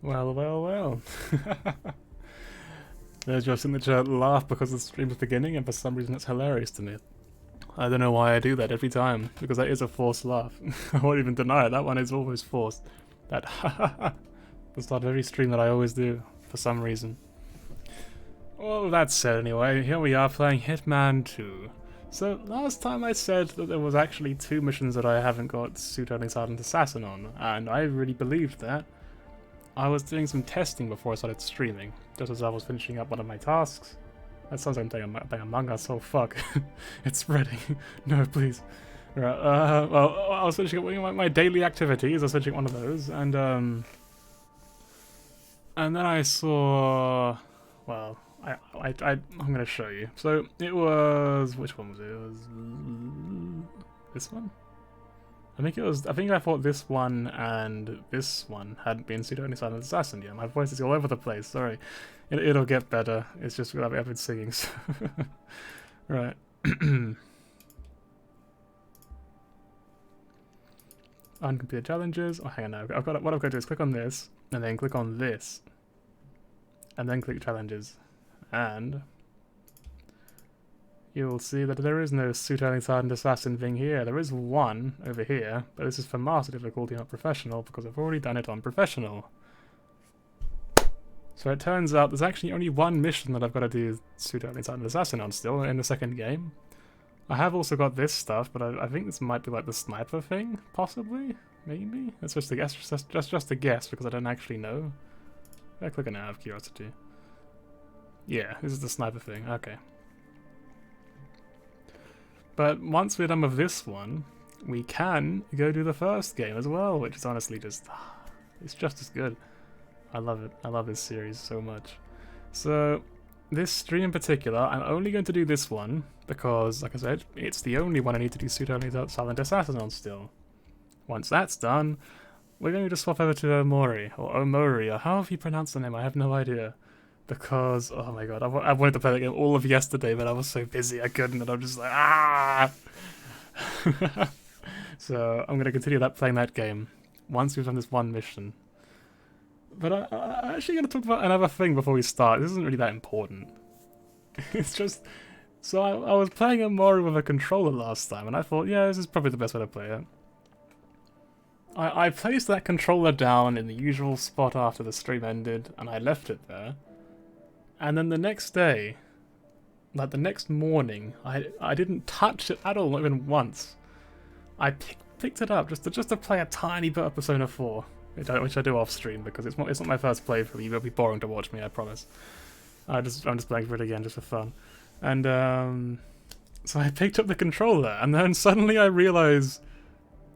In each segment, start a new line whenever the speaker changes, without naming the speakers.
Well, well, well. There's your signature laugh because the stream's beginning, and for some reason it's hilarious to me. I don't know why I do that every time, because that is a forced laugh. I won't even deny it, that one is always forced. That the start of every stream that I always do, for some reason. Well, that said anyway, here we are playing Hitman 2. So, last time I said that there was actually 2 missions that I haven't got Suit Only Silent Assassin on, and I really believed that. I was doing some testing before I started streaming, just as I was finishing up one of my tasks. That sounds like I'm playing Among Us, oh fuck. It's spreading. No, please. Right, well, I was finishing up my daily activities, I was finishing one of those, and then I saw, well, I'm gonna show you. So, it was, which one was it? It was this one? I think I thought this one and this one hadn't been Pseudo Only Silent Assassin yet. My voice is all over the place, sorry. It'll get better. It's just I've been singing, so. Right. Uncompleted challenges. Oh, hang on now. What I've got to do is click on this, and then click on this. And then click challenges. And you'll see that there is no Suit Only Silent Assassin thing here. There is one over here, but this is for Master difficulty, not Professional, because I've already done it on Professional. So it turns out there's actually only one mission that I've got to do Suit Only Silent Assassin on still in the second game. I have also got this stuff, but I think this might be like the sniper thing, possibly? Maybe? That's just a guess, just a guess, because I don't actually know. I click on it out of curiosity. Yeah, this is the sniper thing, okay. But once we're done with this one, we can go do the first game as well, which is honestly just, it's just as good. I love it. I love this series so much. So, this stream in particular, I'm only going to do this one, because, like I said, it's the only one I need to do Suit Only Silent Assassin on still. Once that's done, we're going to just swap over to OMORI, or OMORI, or however you pronounce the name, I have no idea. Because, oh my god, I wanted to play that game all of yesterday, but I was so busy I couldn't, and I'm just like, ah! So, I'm going to continue playing that game, once we've done this one mission. But I'm actually going to talk about another thing before we start. This isn't really that important. It's just, so I was playing OMORI with a controller last time, and I thought, yeah, this is probably the best way to play it. I placed that controller down in the usual spot after the stream ended, and I left it there. And then the next day, like the next morning, I didn't touch it at all, not even once. I picked it up just to play a tiny bit of Persona 4, which I do off stream because it's not my first playthrough. It'll be boring to watch me, I promise. I'm just playing for it again just for fun. And so I picked up the controller, and then suddenly I realised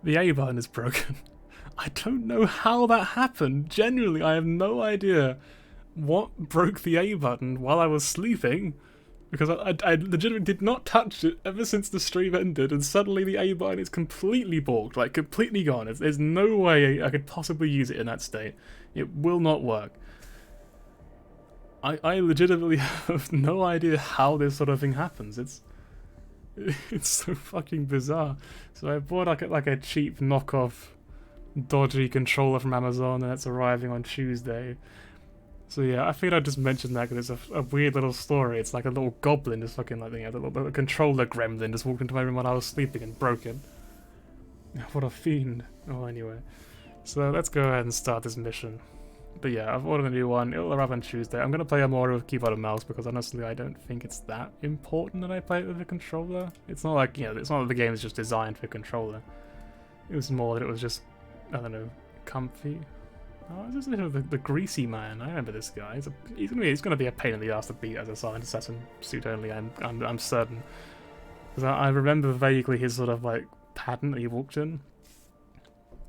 the A button is broken. I don't know how that happened. Genuinely, I have no idea what broke the A button while I was sleeping, because I legitimately did not touch it ever since the stream ended, and suddenly the A button is completely balked, like completely gone. There's no way I could possibly use it in that state. It will not work. I legitimately have no idea how this sort of thing happens. It's so fucking bizarre. So I bought like a cheap knockoff dodgy controller from Amazon, and it's arriving on Tuesday. So yeah, I figured I'd just mention that because it's a weird little story. It's like a little goblin just fucking like, a little controller gremlin just walked into my room while I was sleeping and broke it. What a fiend. Oh, anyway. So let's go ahead and start this mission. But yeah, I've ordered a new one. It'll arrive on Tuesday. I'm going to play OMORI with keyboard and mouse because honestly I don't think it's that important that I play it with a controller. It's not like, it's not like the game is just designed for a controller. It was more that it was just, I don't know, comfy. Oh, this is the greasy man. I remember this guy. He's gonna be a pain in the ass to beat as a silent assassin suit only. I'm certain, because I remember vaguely his sort of like pattern that he walked in,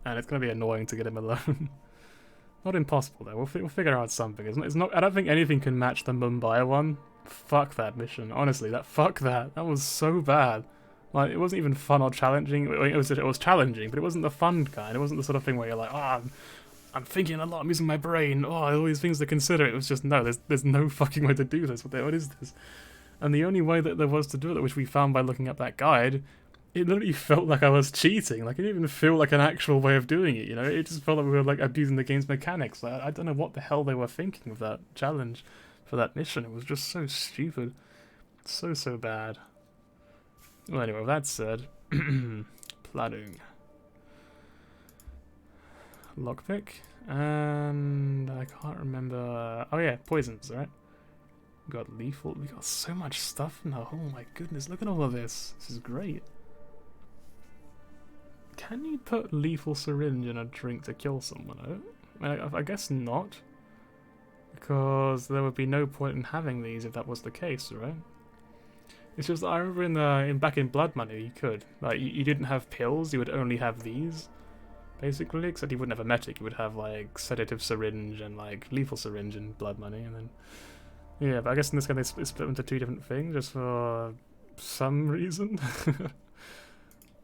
and it's gonna be annoying to get him alone. Not impossible though. We'll figure out something. It's not. I don't think anything can match the Mumbai one. Fuck that mission. Honestly, fuck that. That was so bad. Like, it wasn't even fun or challenging. It was challenging, but it wasn't the fun kind. It wasn't the sort of thing where you're like, I'm thinking a lot, I'm using my brain, all these things to consider. It was just, no, there's no fucking way to do this. What is this? And the only way that there was to do it, which we found by looking up that guide, it literally felt like I was cheating. Like, it didn't even feel like an actual way of doing it, you know? It just felt like we were, like, abusing the game's mechanics. Like, I don't know what the hell they were thinking of that challenge for that mission. It was just so stupid. So, so bad. Well, anyway, with that said, planning. Lockpick. And I can't remember... Oh yeah, poisons, right? We got lethal. We got so much stuff now. Oh my goodness, look at all of this. This is great. Can you put lethal syringe in a drink to kill someone? I guess not. Because there would be no point in having these if that was the case, right? It's just, I remember back in Blood Money you could. Like, you didn't have pills, you would only have these. Basically, except you wouldn't have a medic, you would have like sedative syringe and like lethal syringe in Blood Money, and then... Yeah, but I guess in this game they split into two different things just for some reason.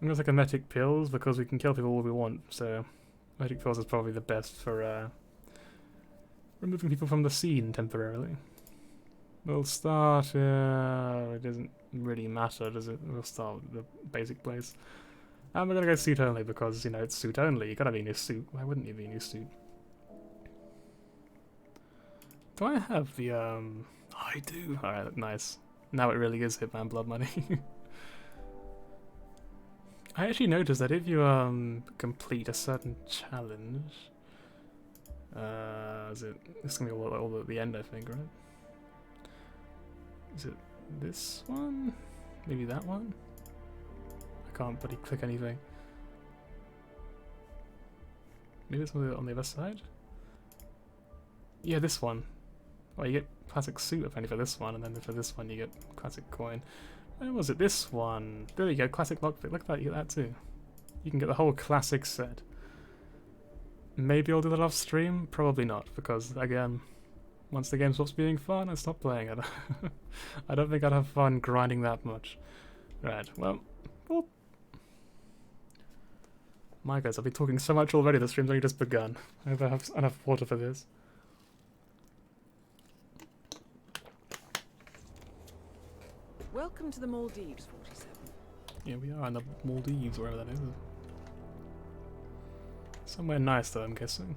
It's like emetic pills because we can kill people all we want, so emetic pills is probably the best for removing people from the scene temporarily. We'll start, it doesn't really matter, does it? We'll start with the basic place. And we're gonna go suit only because, you know, it's suit only. You gotta be in your suit. Why wouldn't you be in your suit? Do I have the, Oh, I do. Alright, nice. Now it really is Hitman Blood Money. I actually noticed that if you complete a certain challenge, it's gonna be all at the end, I think, right? Is it this one? Maybe that one? I can't bloody click anything. Maybe it's on the other side? Yeah, this one. Well, you get classic suit apparently for this one, and then for this one you get classic coin. Where was it? This one. There you go, classic lockpick. Look at that, you get that too. You can get the whole classic set. Maybe I'll do that off stream? Probably not, because again, once the game stops being fun, I stop playing it. I don't think I'd have fun grinding that much. Right, well, whoop. My guys, I've been talking so much already, the stream's only just begun. I hope I have enough water for this.
Welcome to the Maldives, 47.
Yeah, we are in the Maldives, wherever that is. Somewhere nice though, I'm guessing.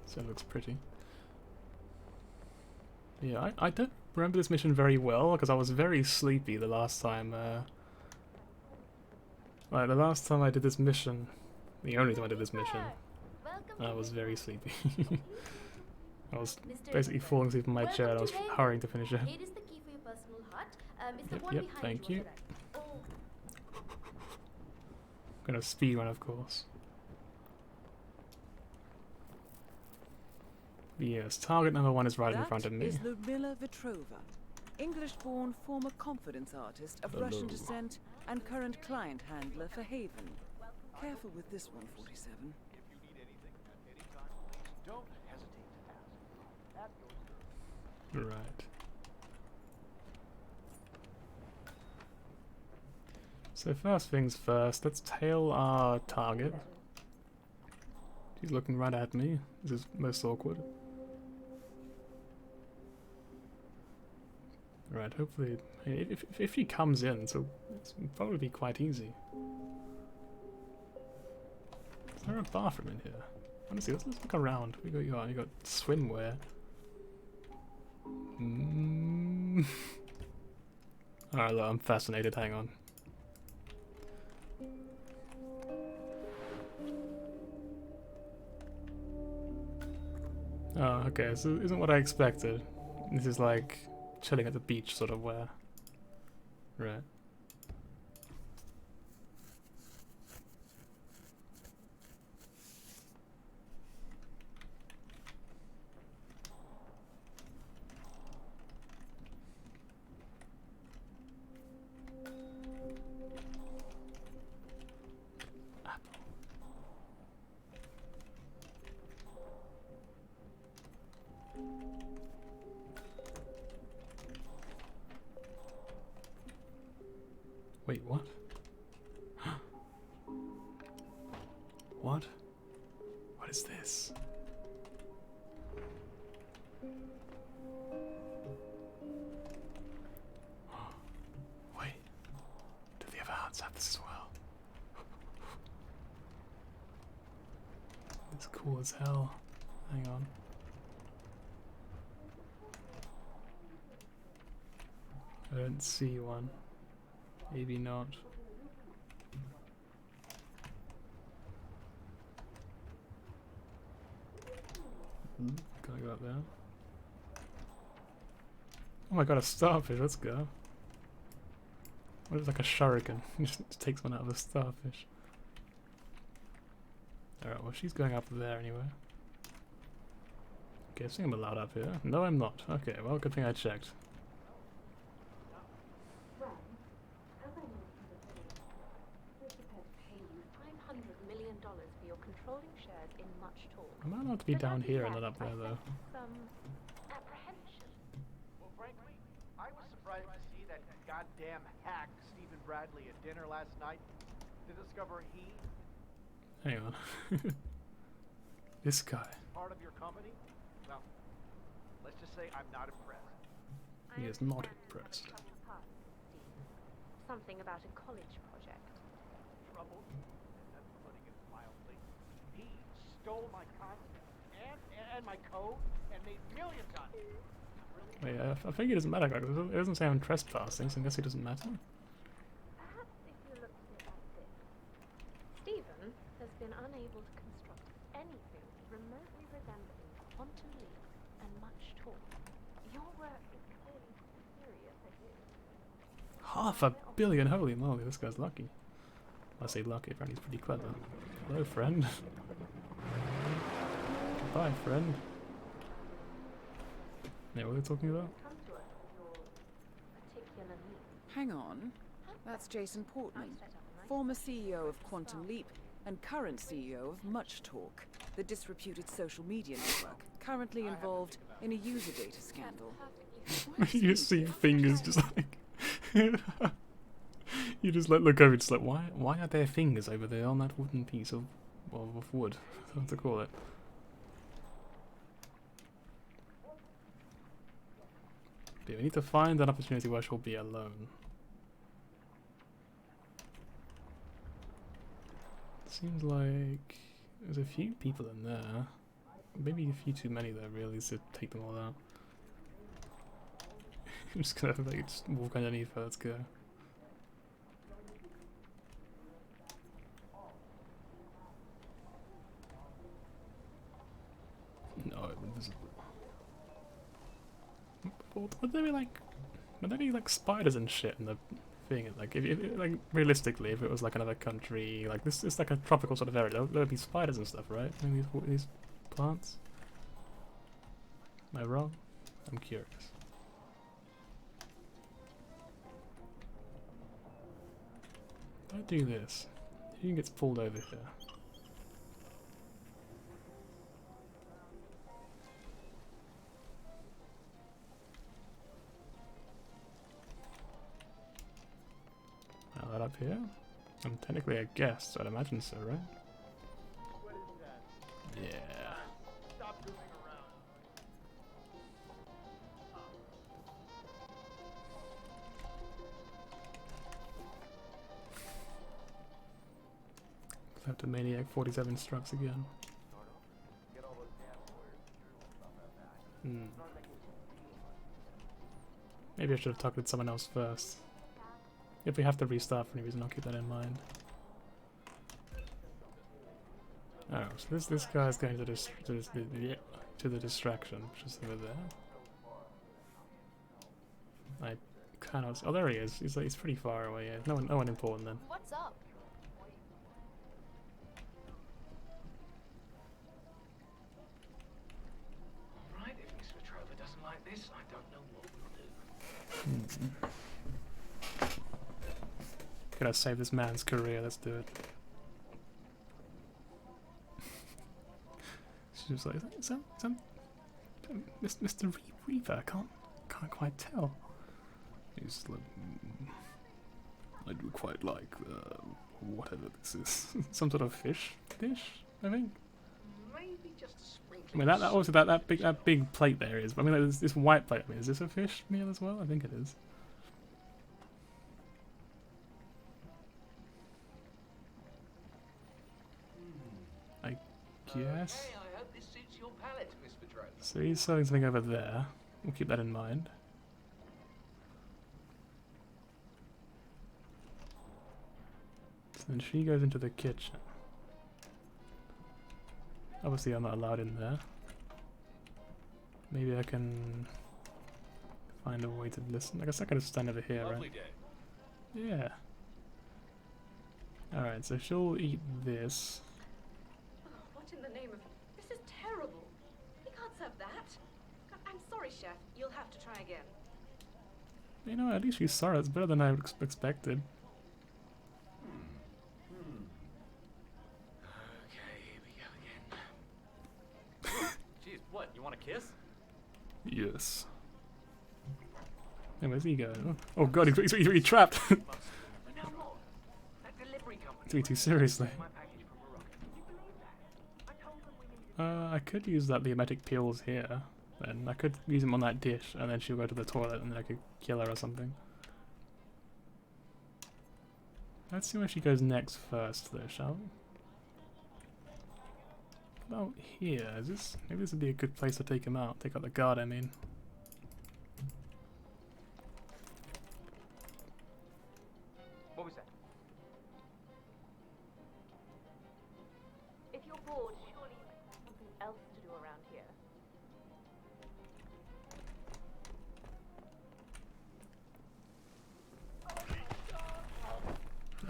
So it looks pretty. Yeah, I don't remember this mission very well, because I was very sleepy the last time, like, the last time I did this mission, the only time I did this mission, I was very sleepy. I was basically falling asleep in my chair and I was hurrying to finish it. Yep, thank you. Gonna speedrun, of course. Yes, target number 1 is right in front of me.
That is Ludmila Vetrova, English-born former confidence artist of Russian descent and current client handler for Haven. Careful with this one, 47.
Don't hesitate to ask.
Right. So first things first, let's tail our target. She's looking right at me. This is most awkward. Right, hopefully, if she comes in, so it's probably be quite easy. Is there a bathroom in here? Honestly, let's look around. You got swimwear. Alright, look, I'm fascinated. Hang on. Oh, okay, so isn't what I expected. This is like chilling at the beach sort of wear. Right. Wait, what? What? What is this? Wait, do the other hearts have this as well? It's cool as hell. Hang on. I don't see one. Maybe not. Gotta go up there. Oh my god, a starfish, let's go. What is like a shuriken? Just takes one out of a starfish. Alright, well she's going up there anyway. Guessing I'm allowed up here. No, I'm not. Okay, well, good thing I checked. Am I allowed to be down here and not up there though?
Well, frankly, I was surprised to see that goddamn hack Stephen Bradley at dinner last night to discover he
Hang on. This guy.
part of your company. Well, let's just say I'm not impressed.
He is not impressed.
Something about a college project.
Trouble, that's putting it mildly. He stole my content and my code and made millions on it.
Wait, I think it doesn't matter. Like, it doesn't say I'm trespassing, so I guess it doesn't matter.
Perhaps if you look at it like this. Stephen has been unable to construct anything remotely resembling quantum leap and much talk. Your work is clearly superior to his.
$500 million, holy moly, this guy's lucky. I say lucky, apparently he's pretty clever. Hello, friend. Bye, friend. Yeah, what are they talking about?
Come to us with your particular needs.
Hang on. That's Jason Portman, former CEO of Quantum Leap and current CEO of Much Talk, the disreputed social media network, currently involved in a user data scandal.
You see fingers just like... You just like look over, just like, why are there fingers over there on that wooden piece of wood? I don't know what to call it. But we need to find an opportunity where she'll be alone. Seems like there's a few people in there. Maybe a few too many there really to take them all out. I'm just gonna like just walk underneath her, let's go. No, invisible. Would there be like spiders and shit in the thing? Like, like realistically, if it was like another country, like this is like a tropical sort of area, there would be spiders and stuff, right? In these plants. Am I wrong? I'm curious. If I do this, who gets pulled over here? That up here? I'm technically a guest, so I'd imagine so, right?
What is that?
Yeah.
Stop goofing around.
Kleptomaniac 47 strikes again.
Get all those damn lawyers and journalists off my back.
Maybe I should have talked to someone else first. If we have to restart for any reason, I'll keep that in mind. Oh, so this guy's going to the distraction, which is over there. I cannot. Oh, there he is. He's pretty far away. Yeah, no one important then.
What's up?
Right, if Miss Petrova doesn't like this, I don't know what we'll do.
Gotta save this man's career, let's do it. She's like, is that Mr. Reaper? I can't quite tell. He's like, I do quite like whatever this is. Some sort of fish dish, I think.
Maybe just a sprinkling.
I mean that also that big plate there is. I mean there's this white plate. I mean, is this a fish meal as well? I think it is. guess.
Okay, I hope this suits your palate, Miss Petrova.
So he's selling something over there. We'll keep that in mind. So then she goes into the kitchen. Obviously I'm not allowed in there. Maybe I can find a way to listen. I guess I could just stand over here,
Lovely
right?
day.
Yeah. Alright, so she'll eat this.
Oh, what in the name of... This is terrible. You can't serve that. I'm sorry, Chef. You'll have to try again.
You know, at least she's sorry. It's better than I expected.
Okay, here we go again.
Jeez, what? You want a kiss?
Yes. Hey, where's he going? Oh god, he's trapped!
You know what? That delivery company...
Took me too seriously.
my package from Morocco. Can you believe that? I told them we needed...
I could use that the emetic peels here. Then I could use them on that dish, and then she'll go to the toilet, and then I could kill her or something. Let's see where she goes next first, though, shall we? About here, is this? Maybe this would be a good place to take him out. Take out the guard, I mean.
What was that?
If you're bored, surely you have something else to do around here.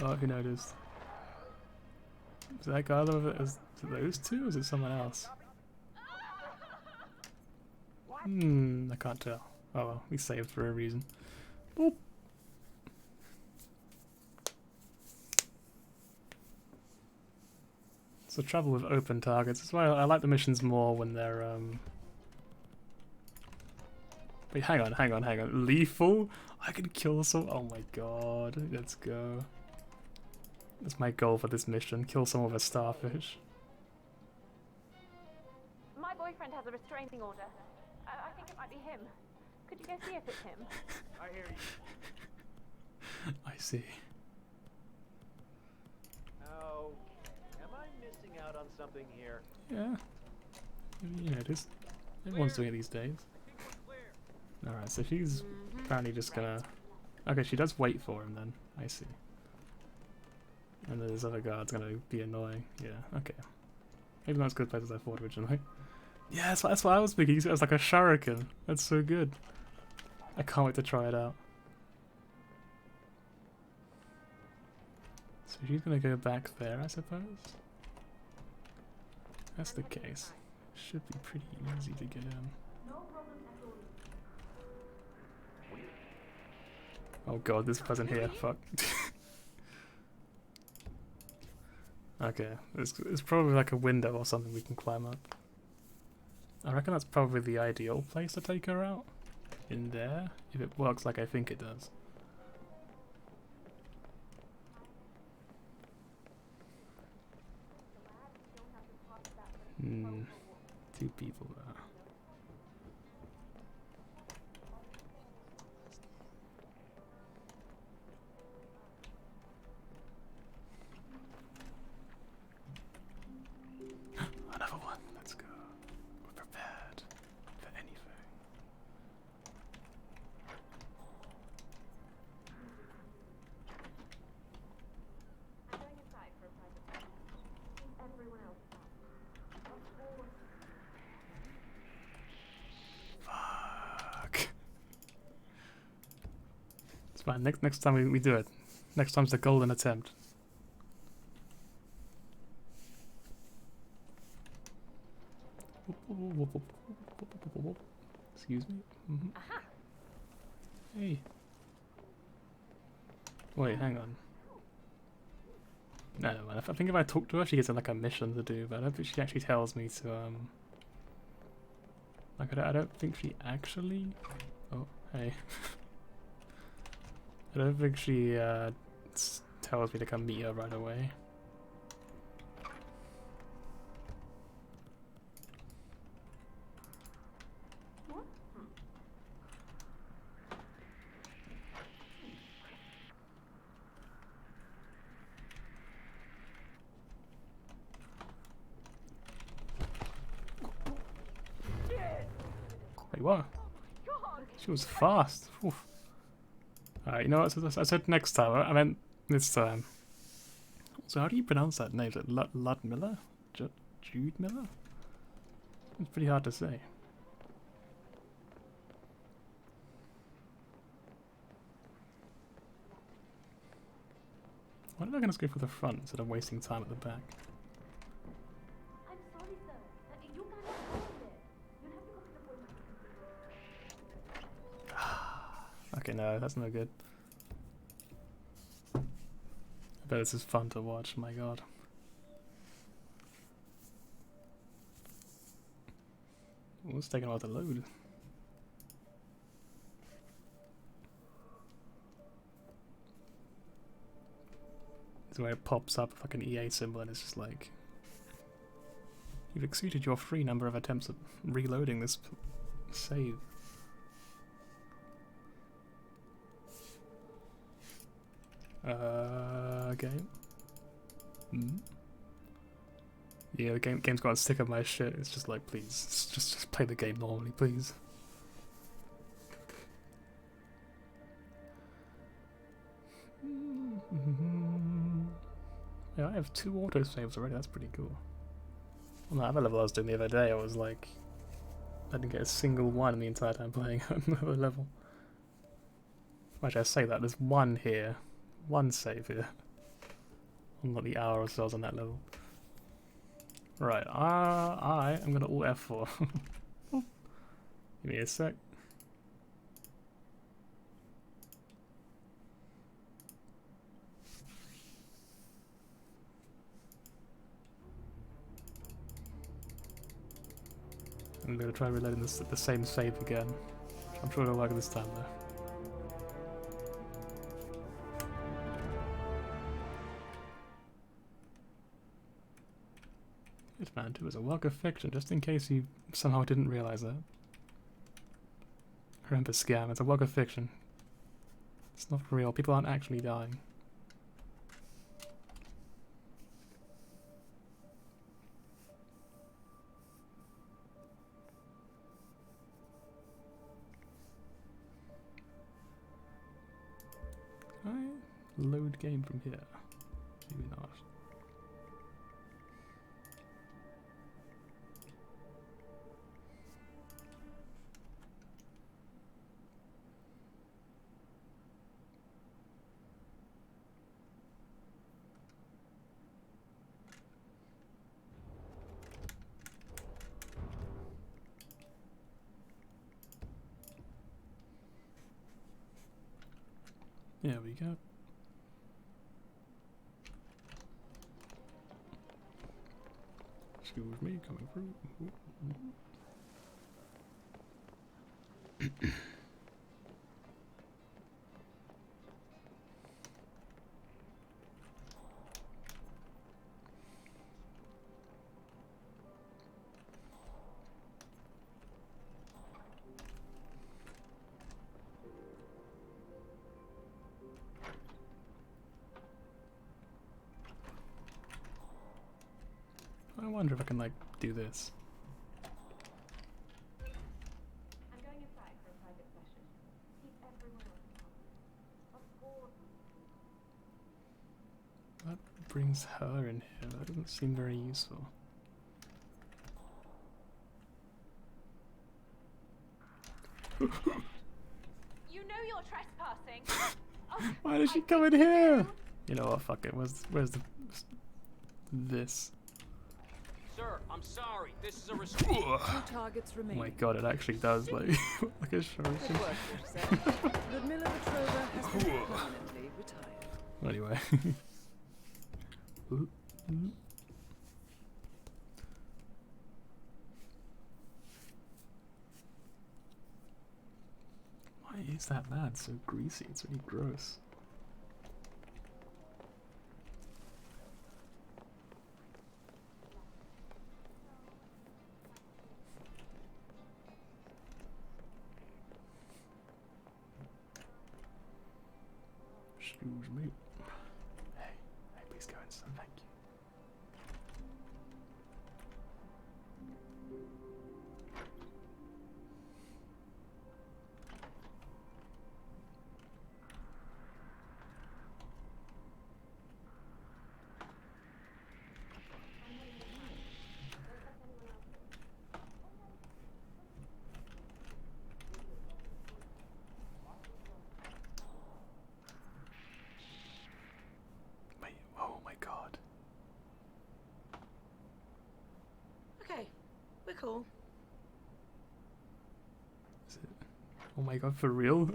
Oh, who noticed? Is that guy over there? Is it those two, or is it someone else? I can't tell. Oh well, we saved for a reason. Boop. It's the trouble with open targets. That's why I like the missions more when they're Wait, hang on. Lethal? I can kill some. Oh my god, let's go. That's my goal for this mission. Kill some of a starfish.
My boyfriend has a restraining order. I think it might be him. Could you go see if it's him?
I hear you.
I see.
Oh, am I missing out on something here?
Yeah. You noticed. Everyone's doing it these days.
I think we're clear.
Alright, so she's apparently just gonna... Okay, she does wait for him then. I see. And this other guard's gonna be annoying. Yeah, okay. Maybe not as good a place as I thought originally. Yeah, that's what I was thinking. It was like a shuriken. That's so good. I can't wait to try it out. So she's gonna go back there, I suppose? That's the case. Should be pretty easy to get in. Oh god, this wasn't here. Fuck. Okay, it's probably like a window or something we can climb up. I reckon that's probably the ideal place to take her out. In there, if it works like I think it does. Two people there. Another one. Let's go. We're prepared for anything.
I'm going inside for a private session. Everyone else
Fuck. It's fine. Next time we do it. Next time's the golden attempt. Excuse me.
Aha!
Hey. Wait, hang on. No, man. I think if I talk to her, she gets like a mission to do, but I don't think she actually tells me to like I don't think she actually. Oh, hey. I don't think she tells me to come meet her right away. Wait, what? She was fast. Oof. Alright, you know what? I said next time. I meant this time. So how do you pronounce that name? Is it Ludmilla? Jude Miller? It's pretty hard to say. Why did I just go for the front instead of wasting time at the back?
I'm sorry, sir. You can't hold it. You'll have to go to the police.
Okay, no, that's no good. I bet this is fun to watch, my god. Oh, it's taking a while to load. This is where it pops up with like an EA symbol and it's just like, you've exceeded your free number of attempts at reloading this save. Game. Yeah, the game's got sick of my shit. It's just like, please, just play the game normally, please. Yeah, I have 2 autosaves already. That's pretty cool. On that other level I was doing the other day, I was like, I didn't get a single one in the entire time playing another level. Actually, I say that there's one here, one save here. Not the hour or so I was on that level. Right, I am gonna alt F4. Give me a sec. I'm gonna try reloading this at the same save again. I'm sure it'll work this time though. Hitman 2 is a work of fiction, just in case you somehow didn't realize that. Remember, scam, it's a work of fiction. It's not real, people aren't actually dying. Can I load game from here? Maybe not. There we go. Excuse me, coming through. I wonder if I can, like, do this.
I'm going inside for a private session. Keep everyone else calm. Of course.
That brings her in here. That doesn't seem very useful.
You know you're trespassing. Oh,
Why did she come in here? You know what? Fuck it. Where's the this?
Sir, I'm sorry. This is a
2 targets
Oh
remain.
my god! It actually does like like a shuriken.
Good work, Joseph. Ludmilla Petrova has been permanently retired.
Anyway. Why is that man so greasy? It's really gross. Excuse me. Hey, please go inside, thank you.
cool.
Is it? Oh my god, for real?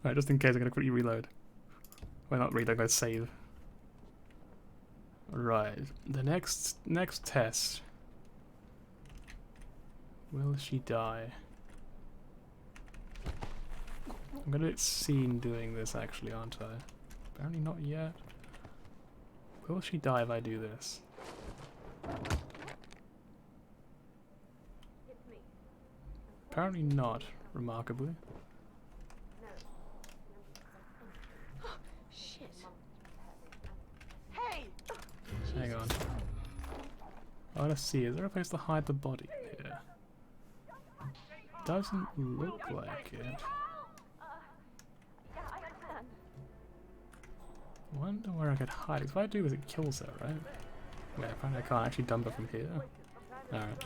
Alright, just in case, I'm gonna quickly reload. Well, not reload, I'm gonna save. Right, the next test. Will she die? I'm gonna get seen doing this actually, aren't I? Apparently not yet. Will she die if I do this? Apparently not, remarkably.
Shit. Hey!
Hang on. I wanna see, is there a place to hide the body here? Doesn't look like it.
Yeah, I understand.
Wonder where I could hide it. If I do this, it kills her, right? Yeah, apparently I can't actually dump her from here. Alright.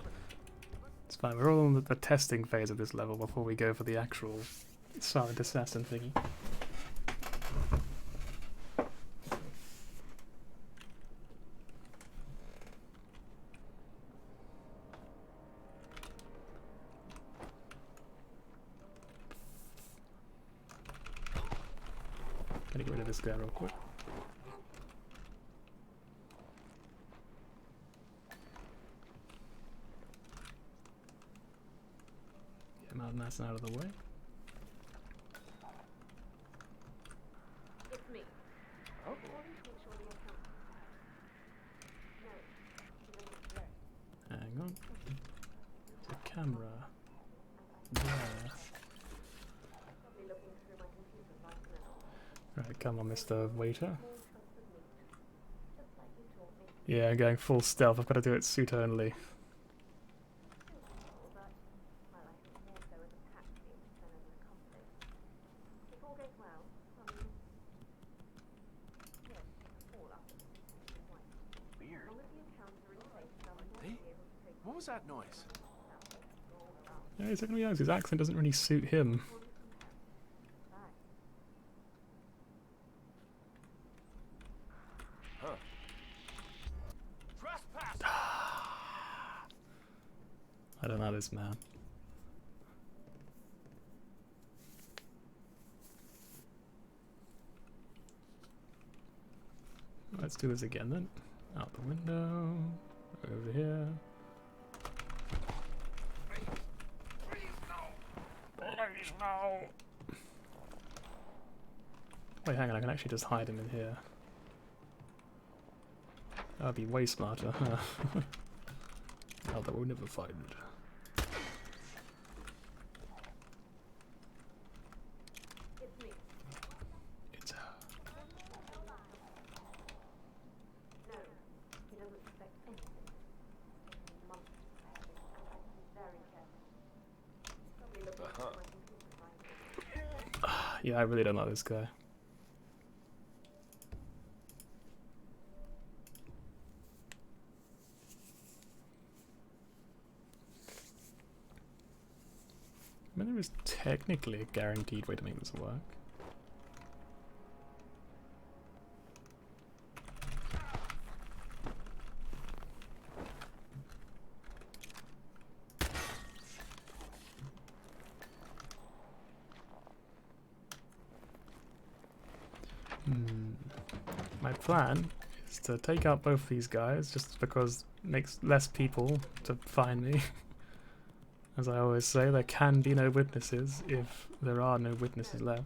It's fine, we're all in the testing phase of this level before we go for the actual silent assassin thingy. Gotta get rid of this guy real quick. Get him out nice and out of the way.
It's me.
Oh.
Hang on. The camera. There. Right, come on, Mr. Waiter. Yeah, I'm going full stealth. I've got to do it suit only.
Weird. Hey, what was that noise?
Yeah, he's gonna be honest, his accent doesn't really suit him.
Huh. Trespass!
I don't know this man. Let's do this again then. Out the window. Over here. Please no! Wait, hang on, I can actually just hide him in here. That would be way smarter, huh? Oh, that we'll never find. It's her. Yeah, I really don't like this guy. I mean, there is technically a guaranteed way to make this work. My plan is to take out both these guys just because it makes less people to find me. As I always say, there can be no witnesses if there are no witnesses left.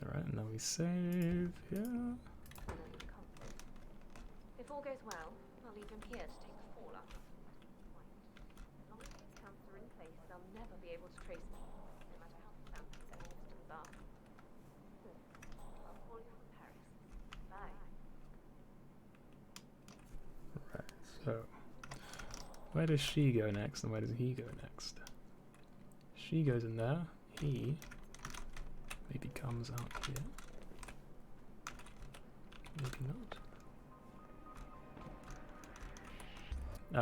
Alright, now we save here.
If all goes well, I'll leave him here to take the fall up. As long as the accounts are in place, they'll never be able to trace me, no matter how fancy their systems are. I'll call you from Paris. Bye.
Right, so where does she go next and where does he go next? She goes in there, he maybe comes out here. Maybe not.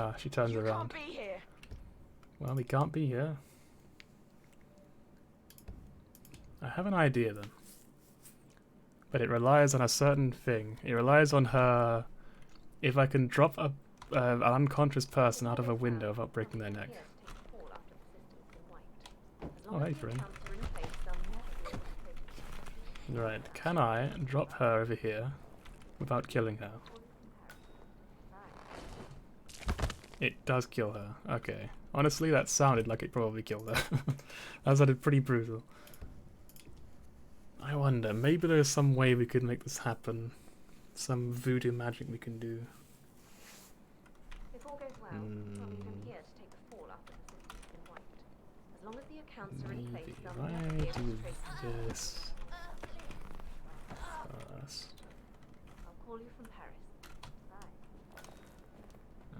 Ah, she turns around.
Can't be here.
Well, we can't be here. I have an idea then. But it relies on a certain thing. It relies on her... If I can drop an unconscious person out of a window without breaking their neck. Oh, hey, friend. Right, can I drop her over here without killing her? It does kill her. Okay. Honestly, that sounded like it probably killed her. That sounded pretty brutal. I wonder, maybe there's some way we could make this happen. Some voodoo magic we can do.
If all goes well, I'll leave him here to take the fall after the system's been wiped. As long as the accounts are in place,
Maybe
they'll never be
I
able to
do
trace them.
this first.
I'll call you from Paris. Bye.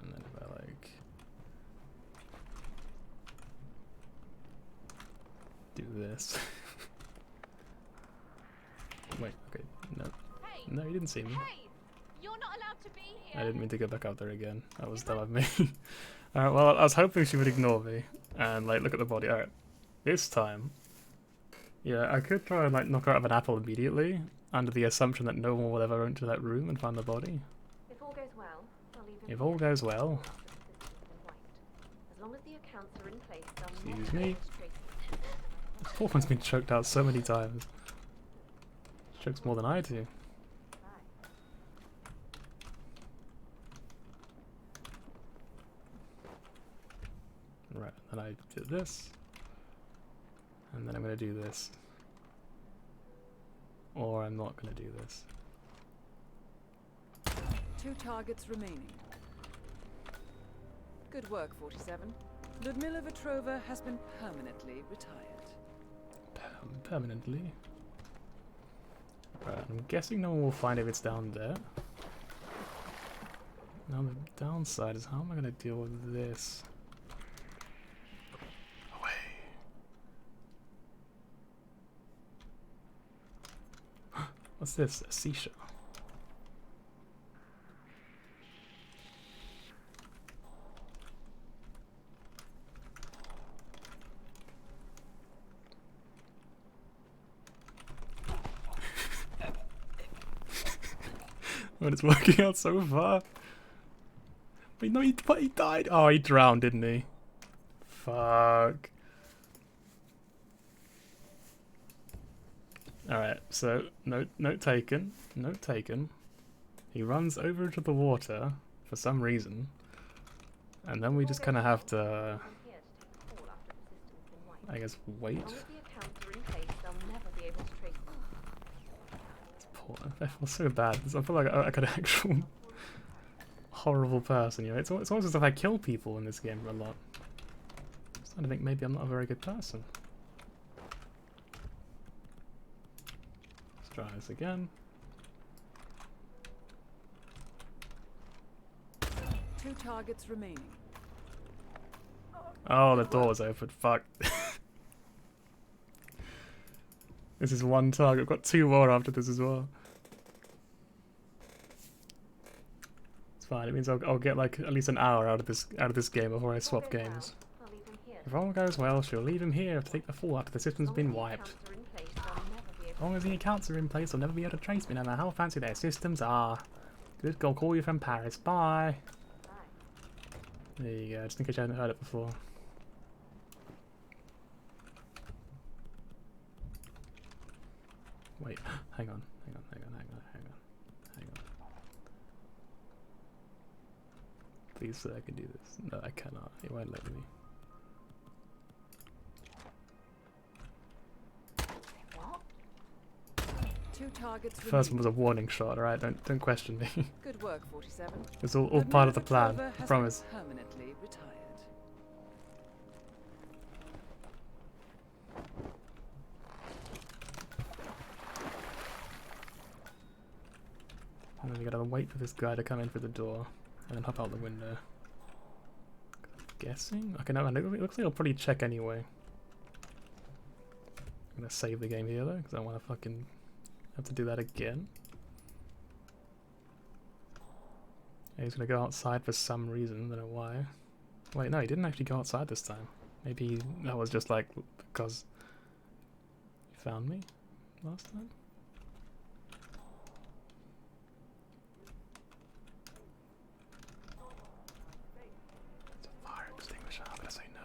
And then if I like... do this. Wait, okay, no. No, you didn't see me.
Hey! You're not allowed to be here!
I didn't mean to go back out there again. That was dumb of me. Alright, well, I was hoping she would ignore me and, like, look at the body. Alright, this time, yeah, I could try and, like, knock her out of an apple immediately, under the assumption that no one will ever enter that room and find the body.
If all goes well, I'll leave him
If all goes well.
As long as the accounts are in place, they'll
Excuse
never be
me.
able to trace them.
This poor one's been choked out so many times. Chokes more than I do. Right, then I did this. And then I'm going to do this. Or I'm not going to do this.
2 targets remaining. Good work, 47. Ludmila Vetrova has been permanently retired.
Permanently. Right, I'm guessing no one will find if it's down there. Now the downside is how am I going to deal with this? Away. What's this? A seashell. But it's working out so far. Wait, no, he died. Oh, he drowned, didn't he? Fuck. Alright, so note taken. Note taken. He runs over to the water for some reason. And then we just kind of have to, I guess, wait. I feel so bad. I feel like I'm an actual horrible person, you know. It's almost as if I kill people in this game a lot. I'm starting to think maybe I'm not a very good person. Let's try this again.
2 targets remaining.
Oh, the door was open. Fuck. This is one target. I've got 2 more after this as well. It's fine. It means I'll get like at least an hour out of this game before I swap games. If all goes well, she'll leave him here to take the fall after the system's been wiped. As long as the accounts are in place, they'll never be able to trace me, no matter how fancy their systems are. Good, I'll call you from Paris. Bye. There you go. Just in case you hadn't heard it before. Wait, hang on. Please say I can do this. No, I cannot. It won't let me.
What? 2 targets
The first one was a warning shot, alright? Don't question me.
Good work, 47.
It's all part of the plan,
Ludmila
I
Vetrova
promise.
has been permanently retired.
And then we gotta wait for this guy to come in through the door, and then hop out the window. Guessing? Okay, no, it looks like I'll probably check anyway. I'm gonna save the game here though, because I don't want to fucking have to do that again. He's gonna go outside for some reason, don't know why. Wait, no, he didn't actually go outside this time. Maybe that was just like because he found me last time. It's a fire extinguisher, I'm gonna say no.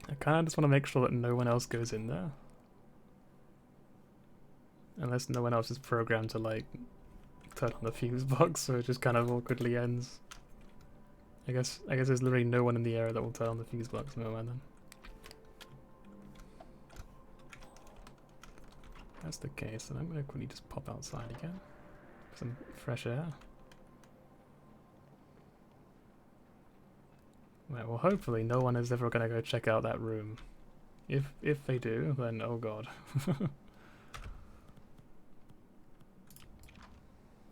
I kind of just want to make sure that no one else goes in there. Unless no one else is programmed to, like, turn on the fuse box, so it just kind of awkwardly ends. I guess there's literally no one in the area that will turn on the fuse box. No mind then. If that's the case, then I'm going to quickly just pop outside again. Some fresh air. Right, well hopefully no one is ever going to go check out that room. If they do, then oh god.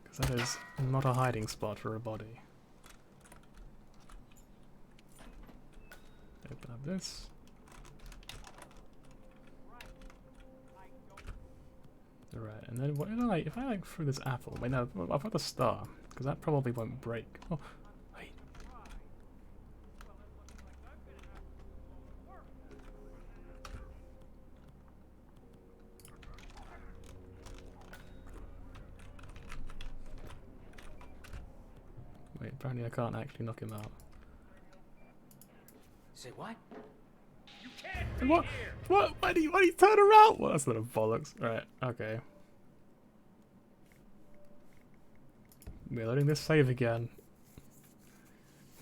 Because that is not a hiding spot for a body. Open up this. Right, and then what if I like threw this apple? Wait, no, I've got the star, because that probably won't break. Oh, wait. Wait, apparently I can't actually knock him out.
Say what?
What? What? Why do you turn around? Well, that's a little bollocks. Right, okay. We're letting this save again.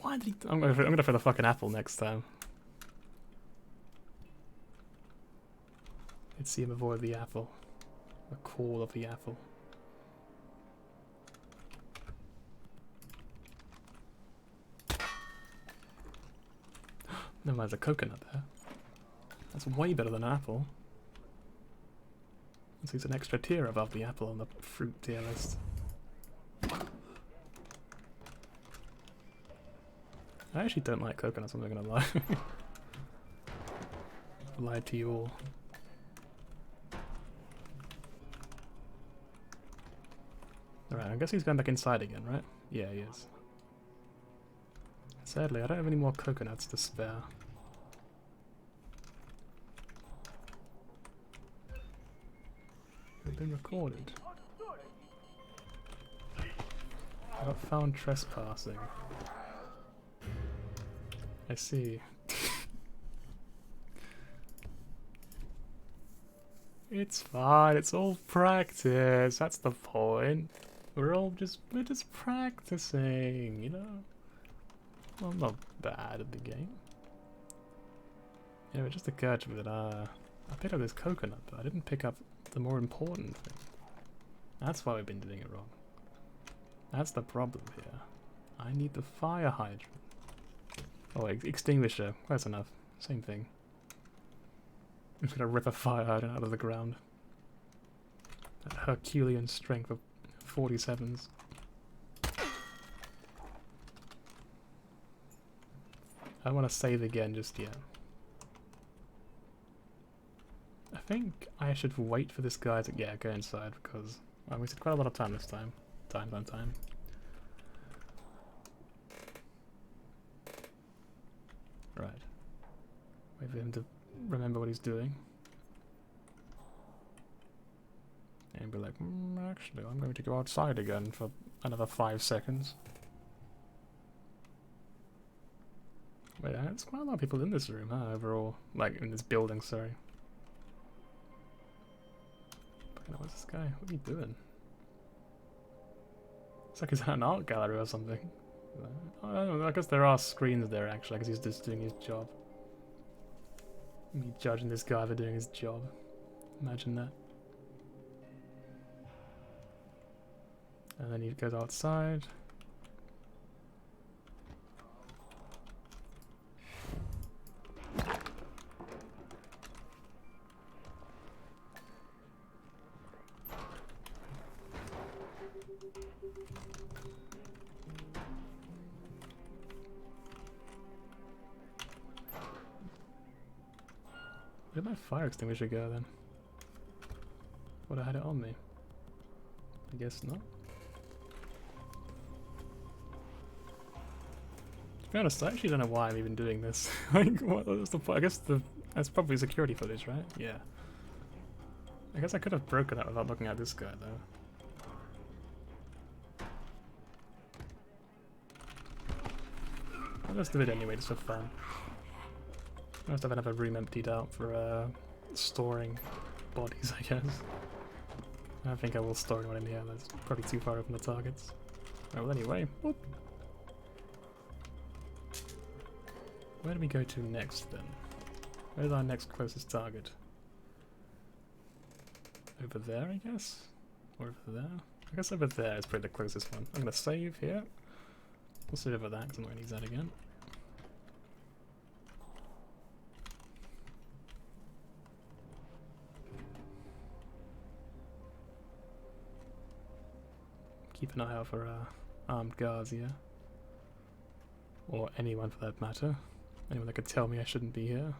Why did he... I'm gonna throw the fucking apple next time. Let's see him avoid the apple. The call of the apple. Never mind, there's a coconut there. That's way better than an apple. So it's an extra tier above the apple on the fruit tier list. I actually don't like coconuts, I'm not gonna lie. I lied to you all. Alright, I guess he's going back inside again, right? Yeah, he is. Sadly, I don't have any more coconuts to spare. They've been recorded. I got found trespassing. I see. It's fine, it's all practice, that's the point. We're just practicing, you know? Well, I'm not bad at the game. Yeah, it just occurred to me that I picked up this coconut, but I didn't pick up the more important thing. That's why we've been doing it wrong. That's the problem here. I need the fire hydrant. Oh, extinguisher. That's enough. Same thing. I'm just gonna rip a fire hydrant out of the ground. That Herculean strength of 47s. I don't want to save again just yet. I think I should wait for this guy to go inside because I wasted quite a lot of time this time. Time. Right. Wait for him to remember what he's doing. And be like, actually, I'm going to go outside again for another 5 seconds. Wait, there's quite a lot of people in this room, huh, overall. Like, in this building, sorry. What's this guy? What are you doing? It's like he's at an art gallery or something. I guess there are screens there, actually. I guess he's just doing his job. Me judging this guy for doing his job. Imagine that. And then he goes outside. Where did my fire extinguisher go then? Would I had it on me? I guess not. To be honest, I actually don't know why I'm even doing this. Like, what's the point? I guess that's probably security footage, right? Yeah. I guess I could have broken that without looking at this guy, though. I'll just do it anyway, just for fun. I must have another room emptied out for storing bodies, I guess. I don't think I will store anyone in here, that's probably too far from the targets. Oh, well, anyway, whoop. Where do we go to next then? Where's our next closest target? Over there, I guess? Or over there? I guess over there is probably the closest one. I'm gonna save here. We'll save over that because I'm not gonna use that again. Keep an eye out for armed guards here. Or anyone for that matter. Anyone that could tell me I shouldn't be here.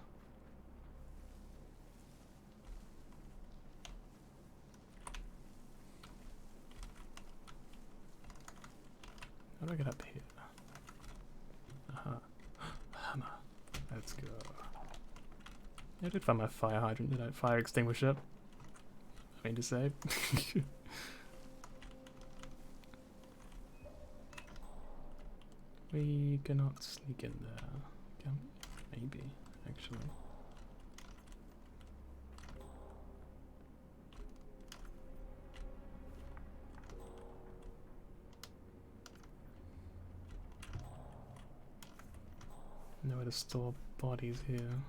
How do I get up here? Aha. Hammer. Let's go. I did find my fire hydrant, did I? Fire extinguisher. I mean to say. We cannot sneak in there. Can we? Maybe, actually. Nowhere to store bodies here.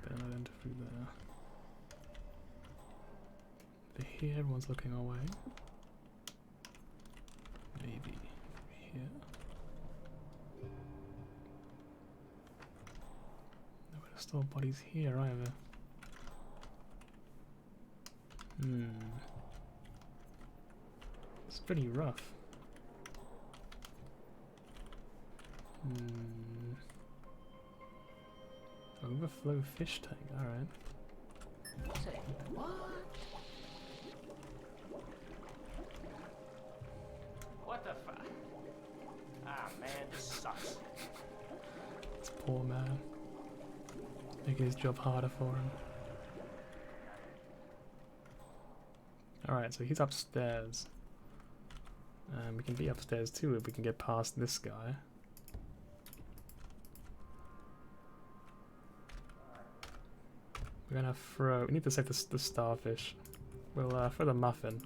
Better not enter through there. Over here, everyone's looking our way. Maybe here. Nowhere to store bodies here either. It's pretty rough. Overflow fish tank, alright.
Say what? What the fuck? Ah man, this sucks.
This poor man. Making his job harder for him. Alright, so he's upstairs. And we can be upstairs too if we can get past this guy. We're gonna throw. We need to save the starfish. We'll throw the muffin.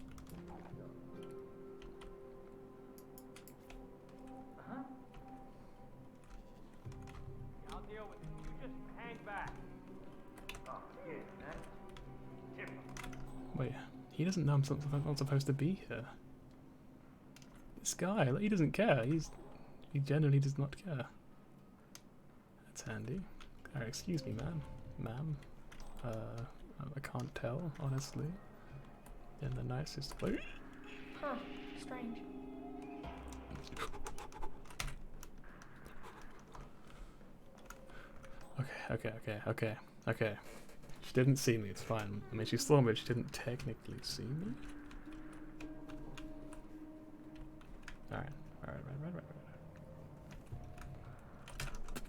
I'll deal with it. You just hang back. Oh, yeah, man.
Wait, he doesn't know I'm not supposed to be here. This guy, like, he doesn't care. He genuinely does not care. That's handy. Alright, excuse me, ma'am. I can't tell, honestly. In the nicest way.
Huh, strange.
Okay. She didn't see me, it's fine. I mean, she saw me, but she didn't technically see me. Alright.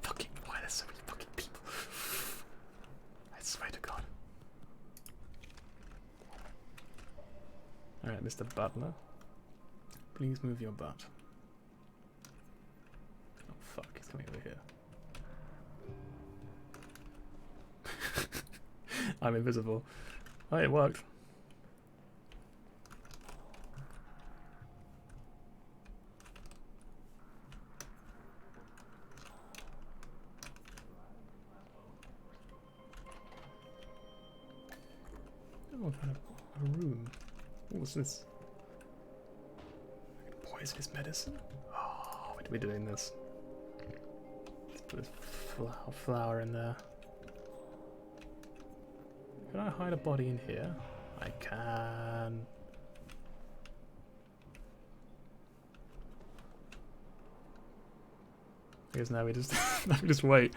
Fucking, why there's so many fucking people? I swear to God. Alright, Mr. Butler. Please move your butt. Oh fuck, he's coming over here. I'm invisible. Oh, it worked. Oh, kind of a room. What's this? Poisonous medicine? Oh, why are we doing this? Let's put this flower in there. Can I hide a body in here? I can. Because now we just now we just wait.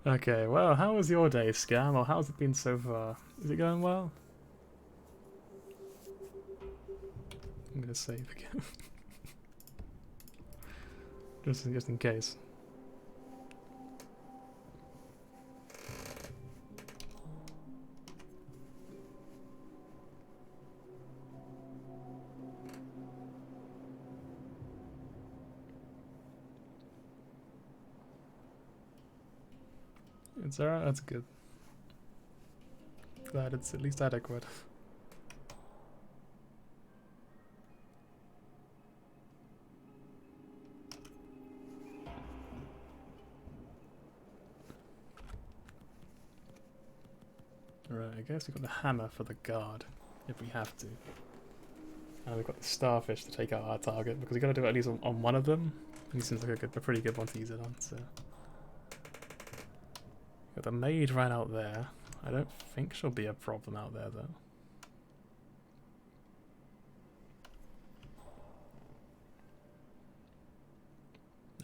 Okay, well, how was your day, Scam? Or how's it been so far? Is it going well? I'm gonna save again. just in case. It's alright, that's good. Glad it's at least adequate. Right, I guess we've got the hammer for the guard, if we have to. And we've got the starfish to take out our target, because we've got to do it at least on one of them. He seems like a pretty good one to use it on, so... Got the maid right out there. I don't think she'll be a problem out there, though.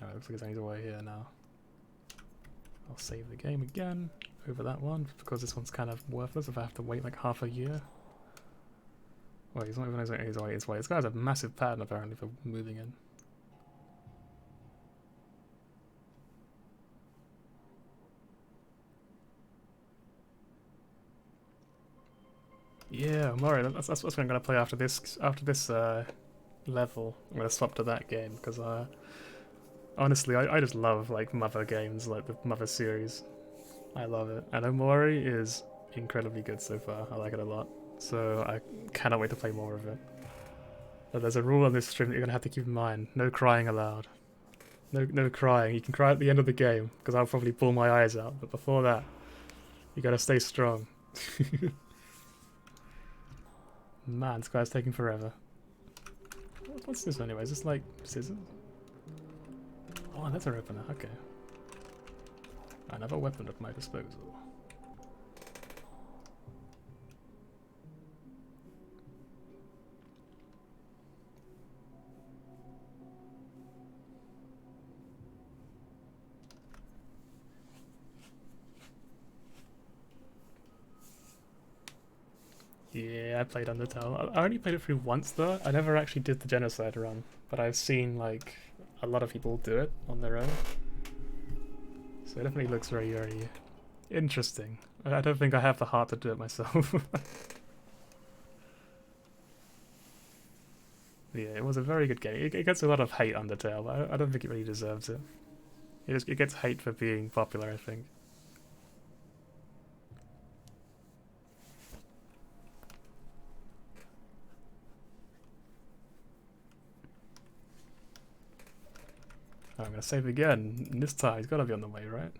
Alright, looks like it's only the way here now. I'll save the game again over that one, because this one's kind of worthless if I have to wait like half a year. Wait, he's not even his way. This guy has a massive pattern apparently for moving in. Yeah, OMORI, that's what I'm gonna play after this level. I'm gonna swap to that game because honestly I just love like Mother games, like the Mother series. I love it, and OMORI is incredibly good so far. I like it a lot, so I cannot wait to play more of it. But there's a rule on this stream that you're gonna have to keep in mind: no crying allowed. No crying. You can cry at the end of the game because I'll probably pull my eyes out, but before that, you gotta stay strong. Man, this guy's taking forever. What's this anyway? Is this like scissors? Oh, that's an opener. Okay. Another weapon at my disposal. Yeah, I played Undertale. I only played it through once though. I never actually did the genocide run, but I've seen like a lot of people do it on their own. So it definitely looks very, very interesting. I don't think I have the heart to do it myself. Yeah, it was a very good game. It gets a lot of hate, Undertale, but I don't think it really deserves it. It gets hate for being popular, I think. I'm gonna save again. And this time he's gotta be on the way, right?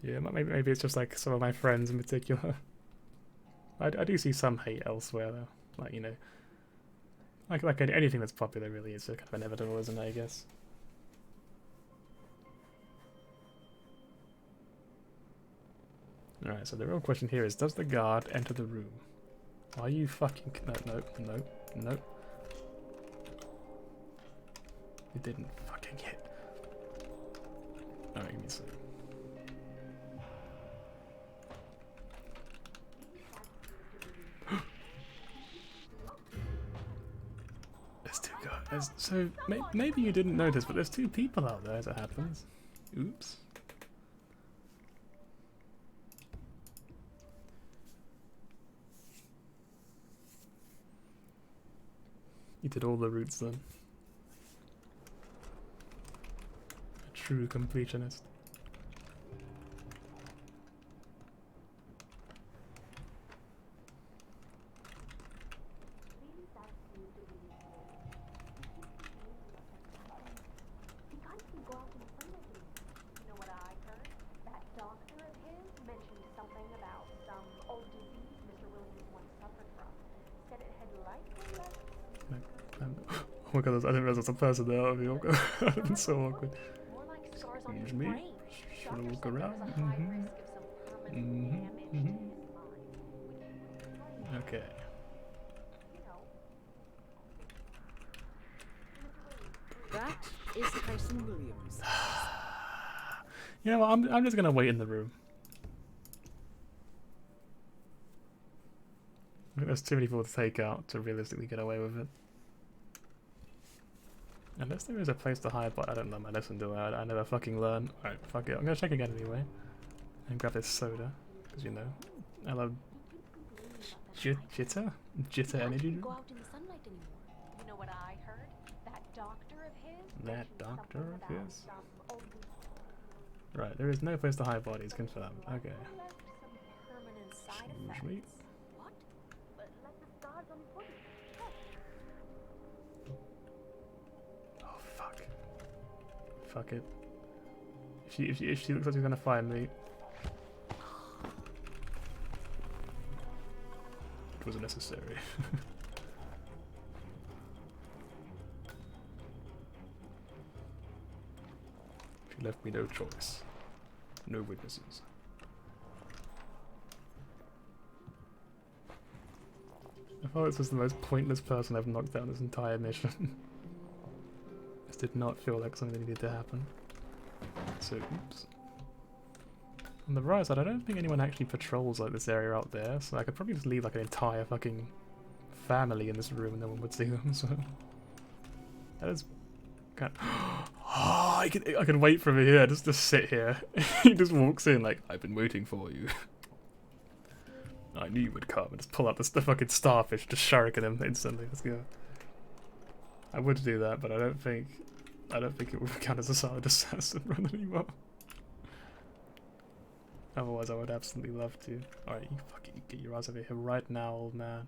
Yeah, maybe it's just like some of my friends in particular. I do see some hate elsewhere though. Like, you know, like anything that's popular really is kind of inevitable, isn't it, I guess? Alright, so the real question here is, does the guard enter the room? Are you fucking... No. You didn't fucking hit. Alright, give me a second. There's two guards. So, maybe you didn't notice, but there's two people out there as it happens. Oops. You did all the routes then. A true completionist. Oh my god, I didn't realize there's a person there. That would have been so awkward. Excuse me. Should I walk around? Okay.
That is Tyson Williams.
You know what, I'm just gonna wait in the room. I think there's too many people to take out to realistically get away with it. Unless there is a place to hide, but I don't know my lesson, do I? I never fucking learn. Alright, fuck it. I'm gonna check again anyway. And grab this soda. Because, you know, I love jitter? Jitter energy drink?
Go out in the sunlight anymore. You know what I heard? That doctor of his.
That doctor of his?
Some old
Right, there is no place to hide bodies, confirmed. Okay.
left some permanent side
Excuse
effects.
me?
What? But like the scars on the body.
Oh, fuck. Fuck it. If she looks like she's gonna find me. It wasn't necessary. She left me no choice. No witnesses. I thought this was the most pointless person I've knocked down this entire mission. This did not feel like something that needed to happen. So, oops. On the right side, I don't think anyone actually patrols like this area out there, so I could probably just leave like an entire fucking family in this room and no one would see them, so... That is... kind of... Oh, I can wait from here, just sit here. He just walks in like, I've been waiting for you. I knew you would come, and just pull out the fucking starfish, just shuriken him instantly, let's go. I would do that, but I don't think it would count as a solid assassin run anymore. Otherwise, I would absolutely love to. Alright, you fucking get your ass over here right now, old man.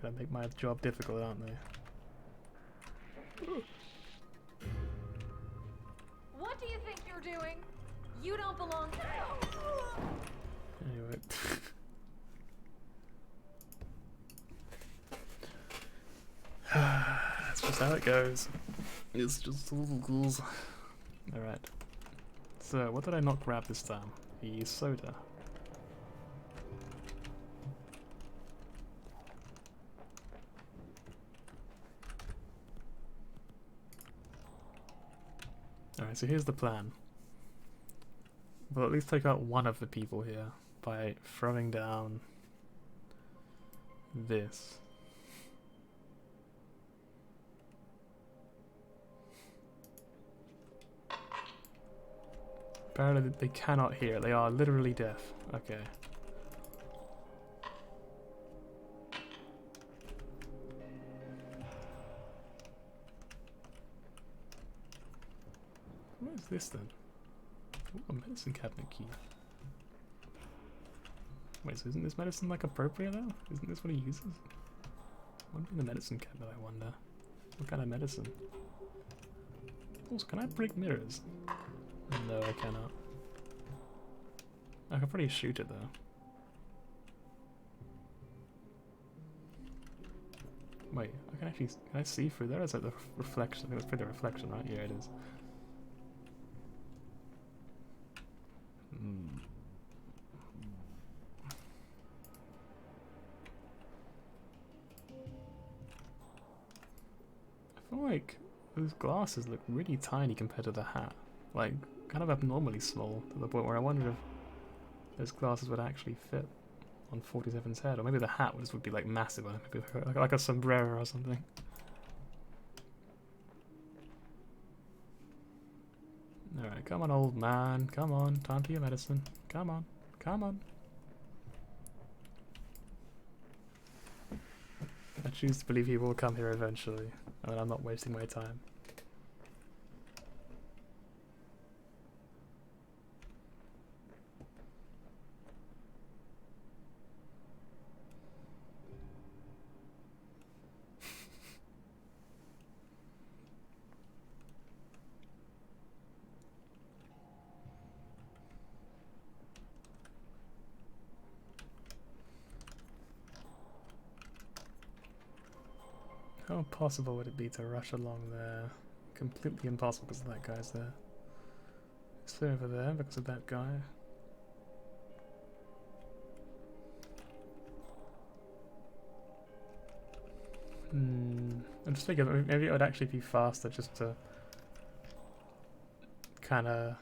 Gonna make my job difficult, aren't they?
What do you think you're doing? You don't belong here.
Anyway. That's just how it goes. It's just little ghouls. Alright. So, what did I not grab this time? The soda. Alright, so here's the plan. We'll at least take out one of the people here by throwing down this. Apparently they cannot hear. They are literally deaf. Okay. What is this then? Ooh, a medicine cabinet key. Wait, so isn't this medicine like appropriate though? Isn't this what he uses? What in the medicine cabinet, I wonder? What kind of medicine? Also, can I break mirrors? No, I cannot. I can probably shoot it though. Wait, I can actually, can I see through there? It's like the reflection. I think that's pretty the reflection, right? Yeah, it is. I feel like those glasses look really tiny compared to the hat. Like, kind of abnormally small to the point where I wonder if those glasses would actually fit on 47's head. Or maybe the hat would be like massive on it. Maybe like a sombrero or something. Alright, come on, old man. Come on, time for your medicine. Come on, come on. I choose to believe he will come here eventually, and I'm not wasting my time. How impossible would it be to rush along there? Completely impossible because that guy's there. It's over there because of that guy. I'm just thinking maybe it would actually be faster just to kind of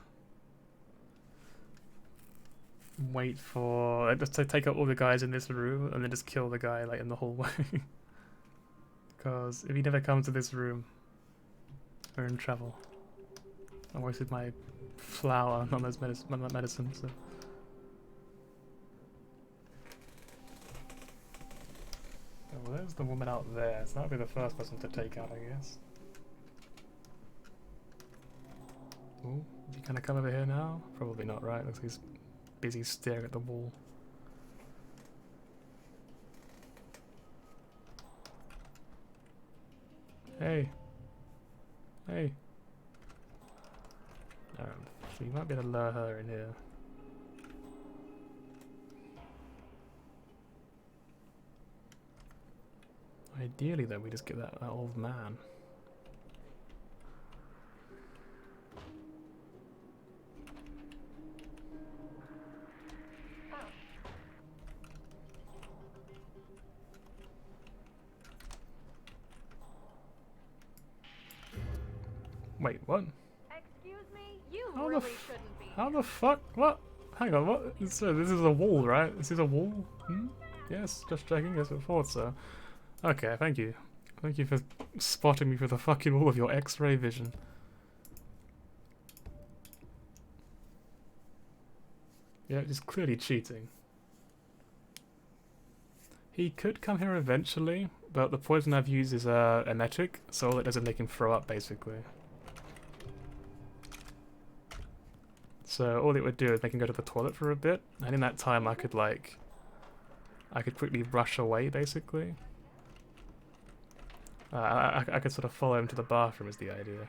wait for just to take out all the guys in this room and then just kill the guy like in the hallway. Because if he never comes to this room, we're in trouble. I wasted my flour on those medicine, so. Oh, well, there's the woman out there, so that'll be the first person to take out, I guess. Oh, is he gonna come over here now? Probably not, right? Looks like he's busy staring at the wall. Hey. Hey. So you might be able to lure her in here. Ideally though, we just get that old man. Wait, what?
Excuse me? You
How the
really
f-
shouldn't be.
How the fuck? What? Hang on, what? So this is a wall, right? This is a wall? Hmm? Yes, just checking, as I thought so. Okay, thank you. Thank you for spotting me through the fucking wall of your X-ray vision. Yeah, just clearly cheating. He could come here eventually, but the poison I've used is emetic, so all it does is make him throw up, basically. So all it would do is make him go to the toilet for a bit, and in that time I could quickly rush away, basically. I could sort of follow him to the bathroom is the idea.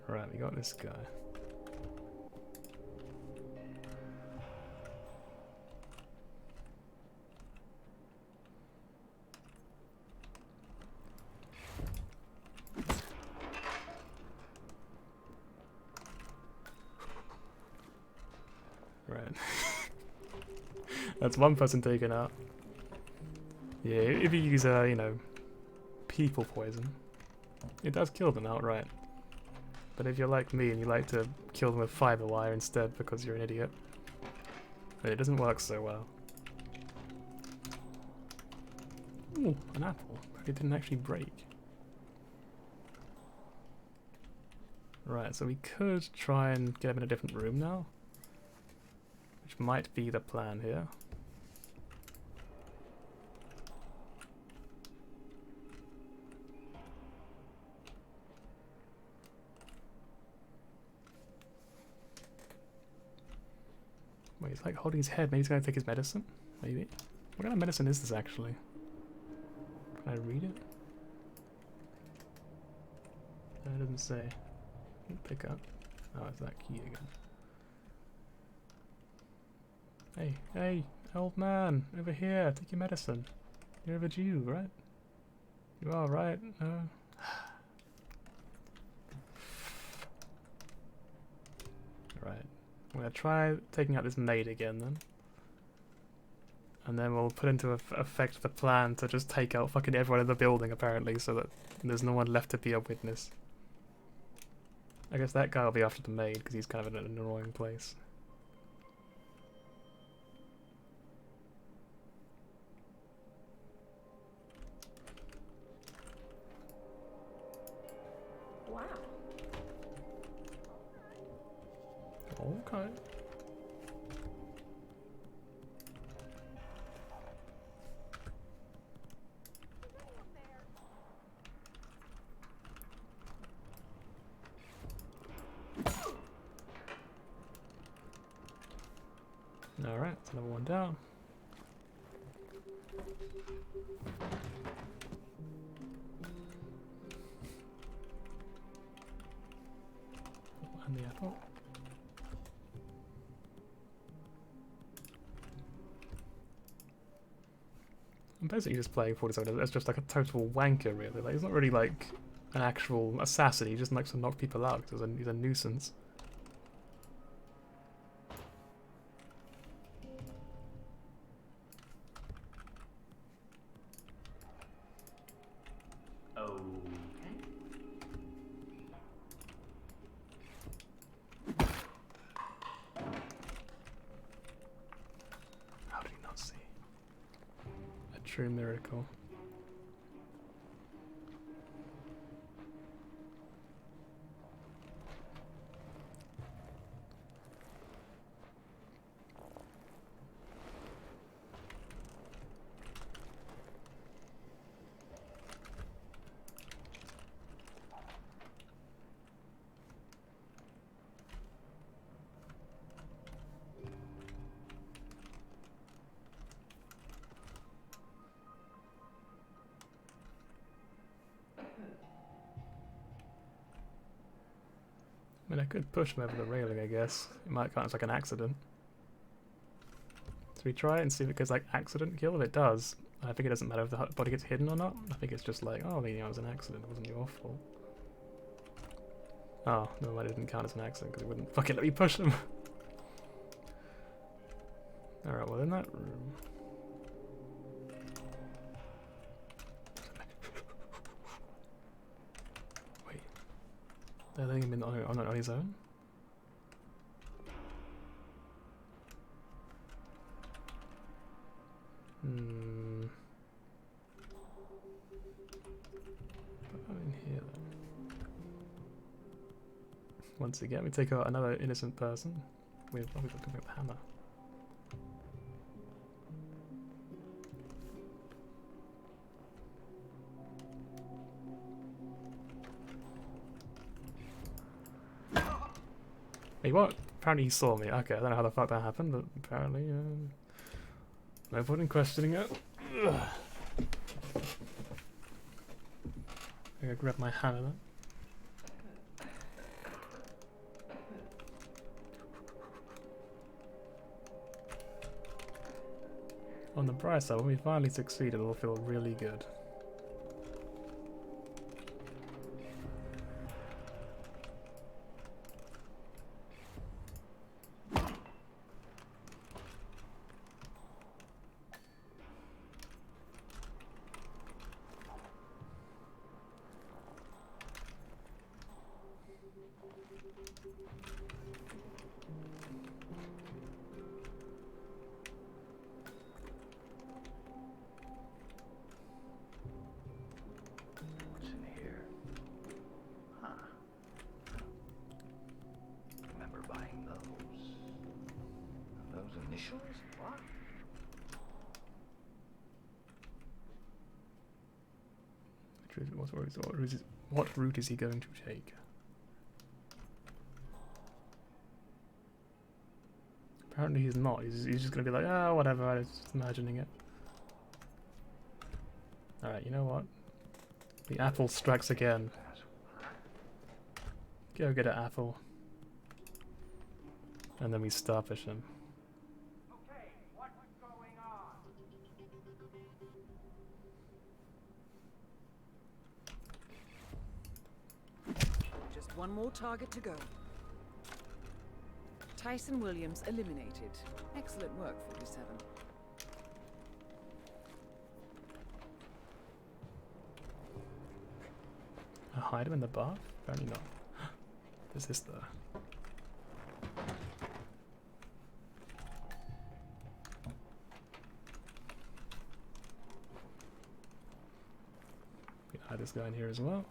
Right, we got this guy. Right. That's one person taken out. Yeah, if you use, you know, people poison, it does kill them outright. But if you're like me and you like to kill them with fiber wire instead because you're an idiot, then it doesn't work so well. Ooh, an apple. But it didn't actually break. Right, so we could try and get him in a different room now. Which might be the plan here. Wait, he's like holding his head. Maybe he's going to take his medicine? Maybe. What kind of medicine is this actually? Can I read it? No, it doesn't say. Pick up. Oh, it's that key again. Hey, hey, old man, over here, take your medicine. You're overdue, right? You are, right? No. Right. I'm gonna try taking out this maid again then. And then we'll put into effect the plan to just take out fucking everyone in the building apparently so that there's no one left to be a witness. I guess that guy will be after the maid because he's kind of in an annoying place.
Wow.
Okay. Alright, that's another one down. And the apple. I'm basically just playing 47 as just like a total wanker, really. Like, he's not really like an actual assassin, he just likes to knock people out because he's a nuisance. How did he not see? A true miracle. I mean, I could push him over the railing, I guess. It might count as like an accident. So we try it and see if it goes like accident kill. If it does, I think it doesn't matter if the body gets hidden or not. I think it's just like, oh, it was an accident. It wasn't your fault. Oh, no, it didn't count as an accident because it wouldn't fucking let me push him. Alright, well, in that room. Wait. They're letting him in on his own? Put that in here then. Once again, we take out another innocent person. We've got a hammer. Wait, what? Apparently he saw me. Okay, I don't know how the fuck that happened, but apparently, no point in questioning it. Ugh. I gotta grab my hammer then. On the bright side, when we finally succeed, it'll feel really good. What route is he going to take? Apparently he's not. He's just going to be like, ah, whatever, I was just imagining it. Alright, you know what? The apple strikes again. Go get an apple. And then we starfish him.
Okay, what's going on?
Just one more target to go. Tyson Williams eliminated. Excellent work, 47.
I hide him in the bath? Apparently not. There's this though. We can hide this guy in here as well.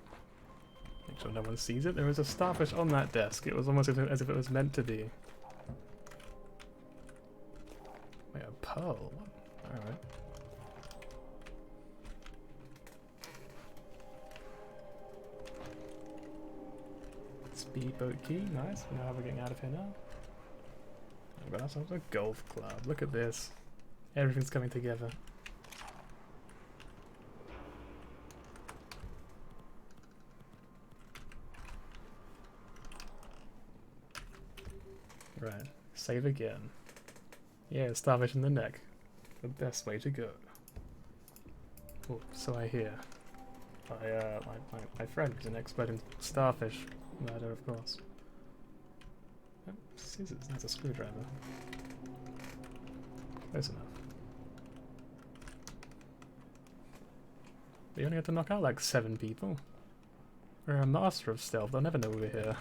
Make sure no one sees it. There was a starfish on that desk. It was almost as if it was meant to be. Wait, a pearl? Alright. Speedboat key, nice. We know how we're getting out of here now. We've got ourselves a golf club. Look at this. Everything's coming together. Right, save again. Yeah, starfish in the neck. The best way to go. Well, so I hear. By my friend who's an expert in starfish murder, of course. Oh, scissors, that's a screwdriver. Close enough. But you only had to knock out like 7 people. We're a master of stealth, they'll never know we're here.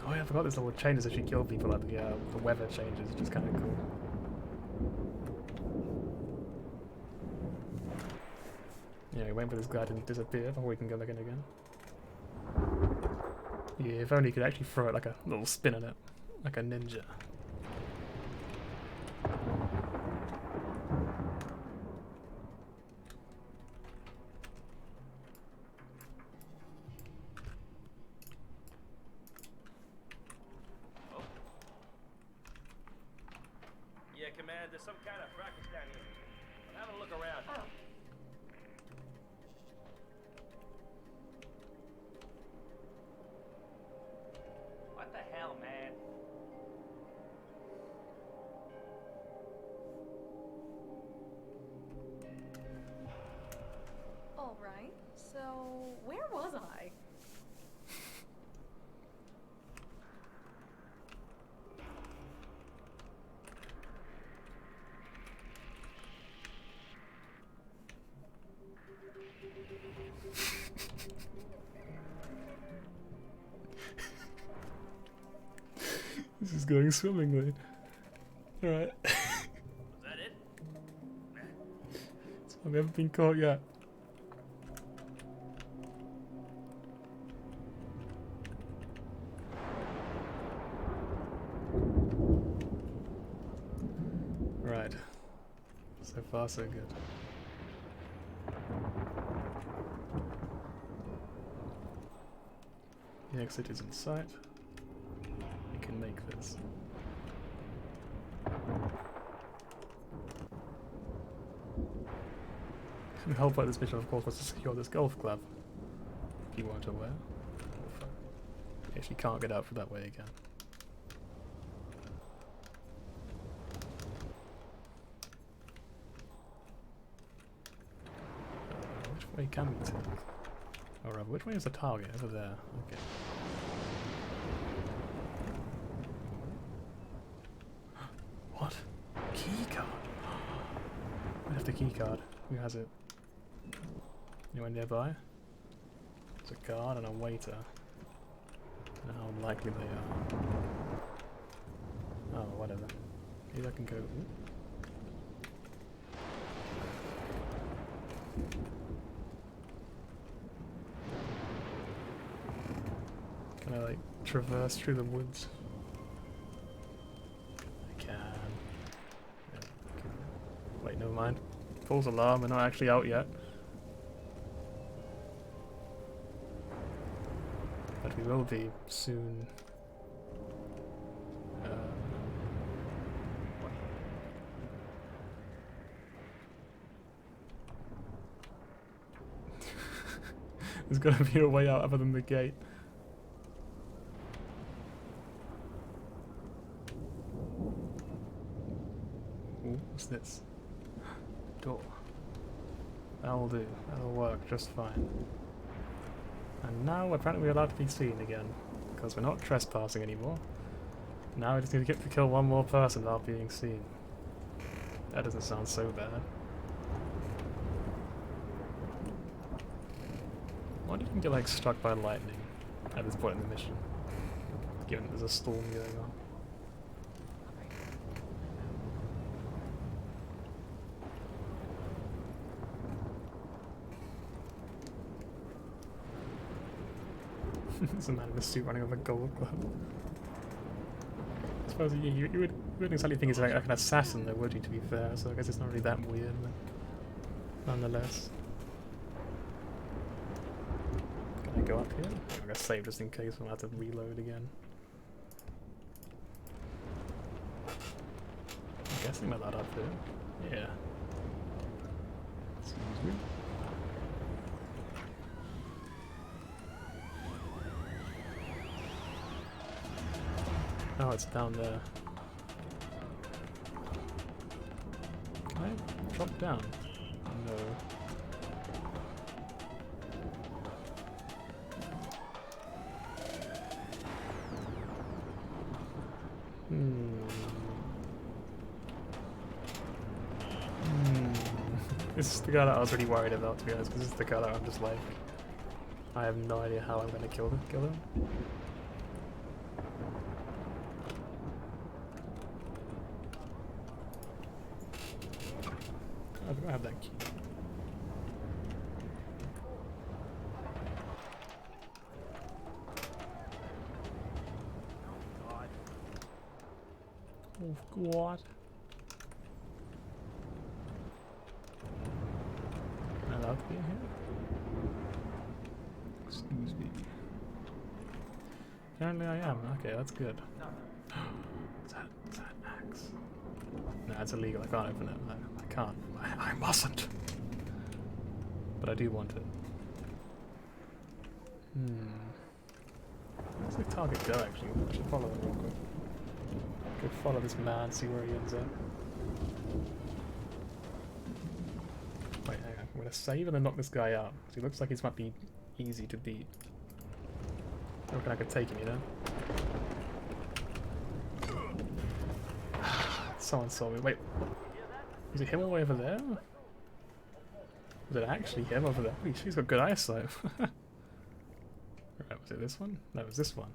Oh yeah, I forgot this little changes as you kill people, like the weather changes, which is kind of cool. Yeah, waiting for this guy to disappear before we can go back in again. Yeah, if only you could actually throw it like a little spin on it, like a ninja.
Yeah, Command, there's some kind of fracas down here. I'm having a look around. Oh. What the hell, man?
All right, so where was I?
This is going swimmingly. Alright.
Is that it?
So we haven't been caught yet. Right. So far so good. The exit is in sight. We can make this. The whole point of this mission, of course, was to secure this golf club. If you weren't aware. If you can't get out from that way again. Which way can we take? Or rather, which way is the target? Over there. Okay. What? Keycard! We have the keycard. Who has it? Anyone nearby? There's a guard and a waiter. How unlikely they are. Oh, whatever. Maybe I can go. Ooh. Can I like traverse through the woods? I can. Yeah, okay. Wait, never mind. False alarm, we're not actually out yet. But we will be soon. There's gotta be a way out other than the gate. Ooh, what's this? Door. That'll do. That'll work just fine. And now apparently we're allowed to be seen again, because we're not trespassing anymore. Now we just need to get to kill one more person without being seen. That doesn't sound so bad. Why do you think you're like struck by lightning at this point in the mission? Given that there's a storm going on. There's a man in a suit running with a golf club. I suppose you wouldn't exactly think he's like an assassin though, would you, to be fair, so I guess it's not really that weird, but nonetheless. Can I go up here? I'm gonna save just in case I'll have to reload again. I'm guessing I'm allowed up here. Yeah. Seems good. Oh, it's down there. Can I drop down? No. This is the guy that I was really worried about, to be honest, because this is the guy that I'm just like, I have no idea how I'm going to kill him. I don't have that key. Oh God. Am I allowed to be in here? Excuse me. Apparently I am. Okay, that's good. Is that an axe? No, it's illegal. I can't open it. I can't. I mustn't. But I do want it. Where's the target go, actually? I should follow him real quick. Go follow this man, see where he ends up. Wait, hang on. I'm gonna save and then knock this guy out. Because he looks like he's might be easy to beat. I reckon I could take him, you know? Someone saw me. Wait. Was it him all the way over there? Was it actually him over there? Holy shit, he's got good eyesight. Right, was it this one? No, it was this one.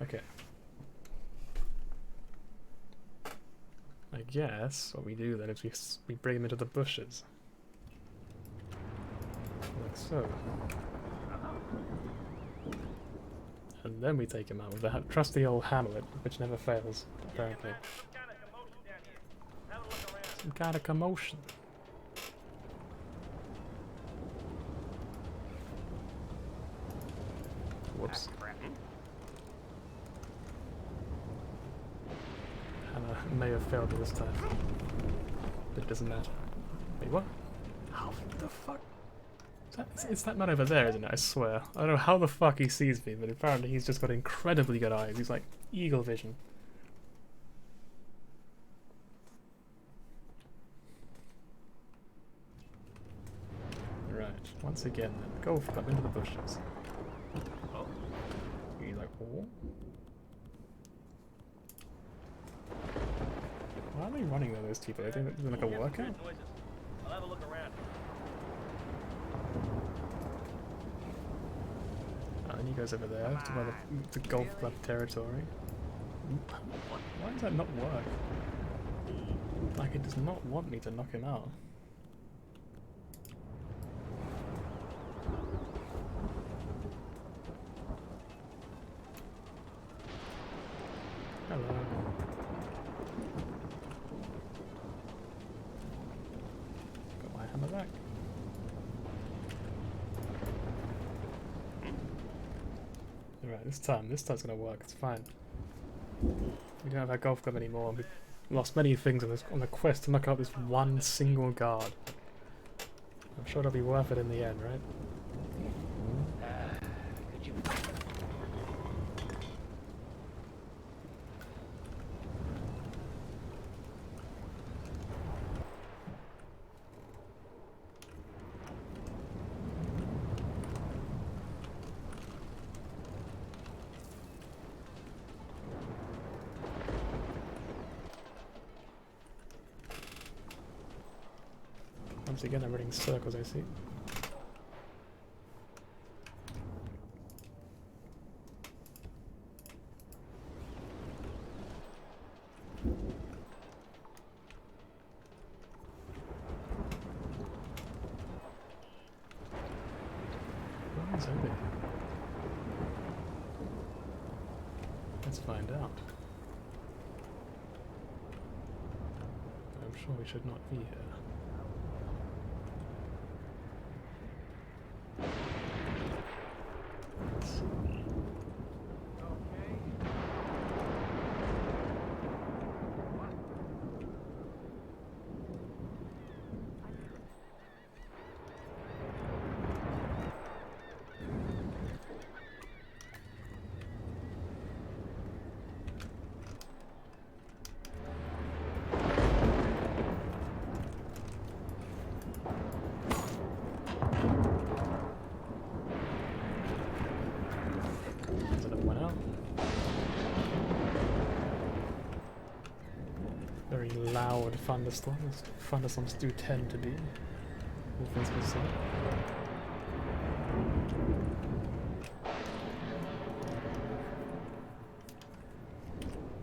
Okay. I guess what we do then is we bring him into the bushes. Like so. And then we take him out with the trusty old hammer, which never fails, apparently. Some kind of commotion. Whoops. Hammer may have failed this time. But it doesn't matter. Wait, what? How the fuck? It's that man over there, isn't it? I swear. I don't know how the fuck he sees me, but apparently he's just got incredibly good eyes. He's like eagle vision. Right, once again then. Go up into the bushes. Oh. He's like, oh. Why are they running though, those people? Are they doing like a workout?
I'll have a look around.
And then he goes over there to where the golf club territory. Why does that not work? Like, it does not want me to knock him out. Hello. Got my hammer back. Right, this time's gonna work, it's fine. We don't have our golf club anymore, and we've lost many things on the quest to knock out this one single guard. I'm sure it'll be worth it in the end, right? Once again, I'm running circles, I see. Where is Obi? Let's find out. I'm sure we should not be here. loud thunderstorms. Thunderstorms do tend to be, all things considered.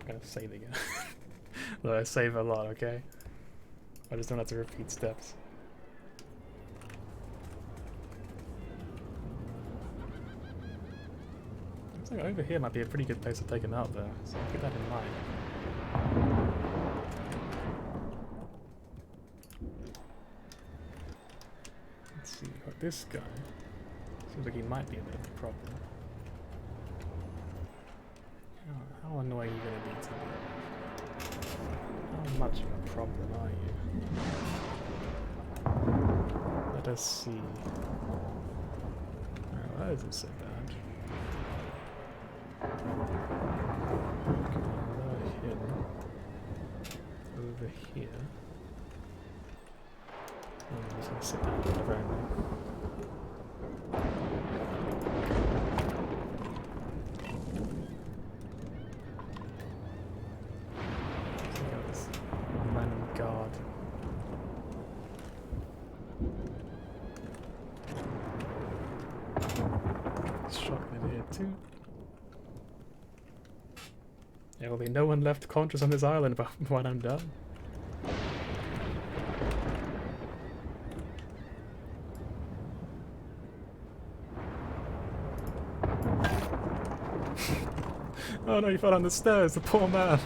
I'm gonna save again. Though I save a lot, okay? I just don't have to repeat steps. Looks like over here might be a pretty good place to take him out there, so keep that in mind. Let's see, we've got this guy. Seems like he might be a bit of a problem. How annoying are you going to be to me? How much of a problem are you? Let us see. Oh, that isn't so bad. Okay, lower him. Over here. Oh, I'm just going to sit down for a moment. Random guard. Shotgun here too. There will be no one left conscious on this island when I'm done. Oh no, he fell down the stairs, the poor man.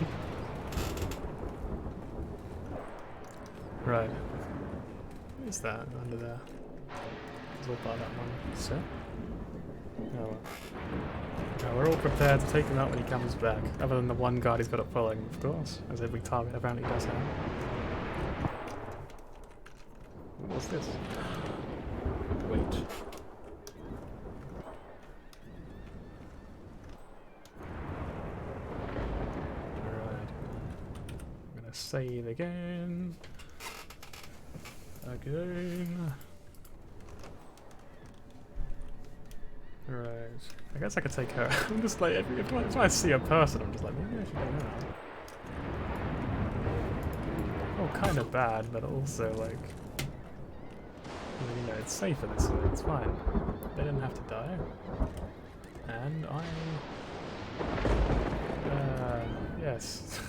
Right. What is that under there? It's all part of that one. So? Oh well. No, we're all prepared to take him out when he comes back. Other than the one guard he's got up following, of course. As every target apparently does have. What's this? Wait. Save again. Right. I guess I could take her. I'm just like, if I see a person, I'm just like, maybe I should go now. Oh, kind of bad, but also like, you know, it's safer this way. It's fine. They didn't have to die. And yes.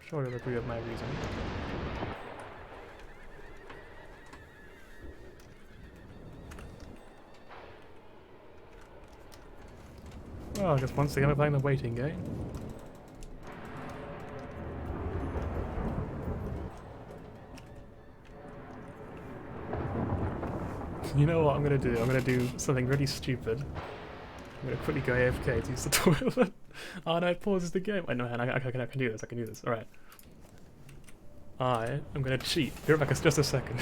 Sure you'll agree with my reason. Well, I guess once again we're playing the waiting game. You know what I'm gonna do? I'm gonna do something really stupid. I'm gonna quickly go AFK to use the toilet. Oh no, it pauses the game. Wait, no, I can do this, I can do this. Alright. I'm gonna cheat. Be right back, it's just a second.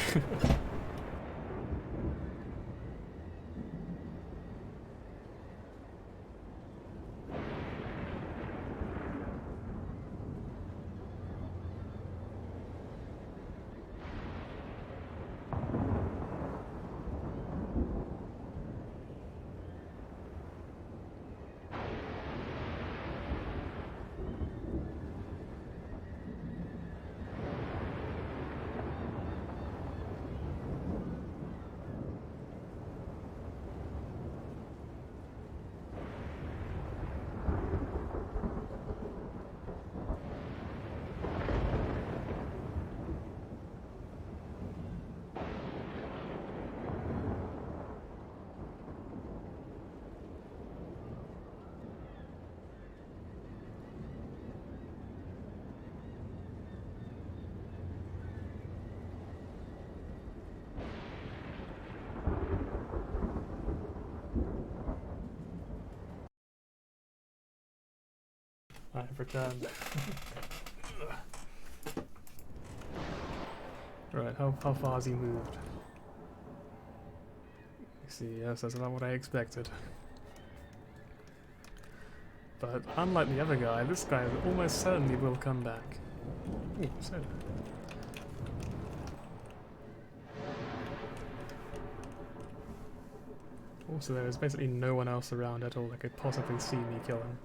I've returned. Right, how far has he moved? You see, yes, that's not what I expected. But unlike the other guy, this guy almost certainly will come back. Ooh, soda. Also, there is basically no one else around at all that could possibly see me kill him.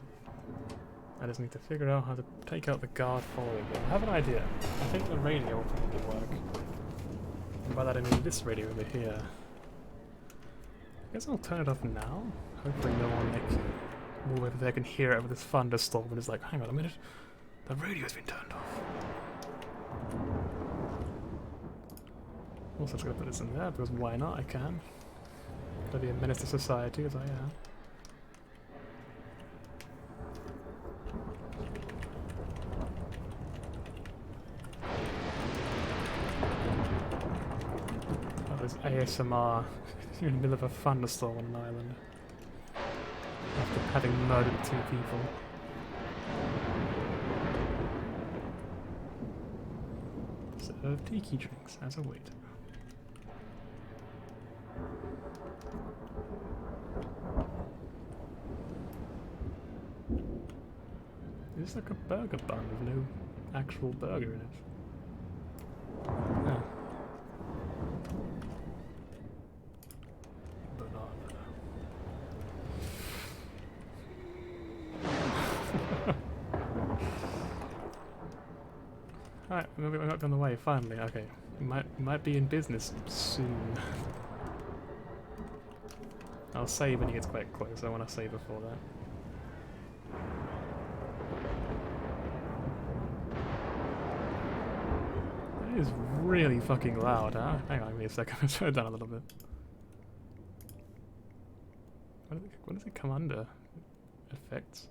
I just need to figure out how to take out the guard following it. I have an idea. I think the radio will probably work. And by that I mean this radio over here. I guess I'll turn it off now. Hopefully no one over there can hear it with this thunderstorm and is like, hang on a minute, the radio's been turned off. Also just gonna put this in there because why not? I can. Gotta be a menace to society as I am. There's ASMR in the middle of a thunderstorm on an island. After having murdered 2 people. Serve tiki drinks as a waiter. It's like a burger bun with no actual burger in it. Yeah. Alright, we might be on the way, finally. Okay, we might be in business soon. I'll save when he gets quite close, I want to save before that. That is really fucking loud, huh? Hang on, give me a second, I'll turn it down a little bit. What does it come under? Effects?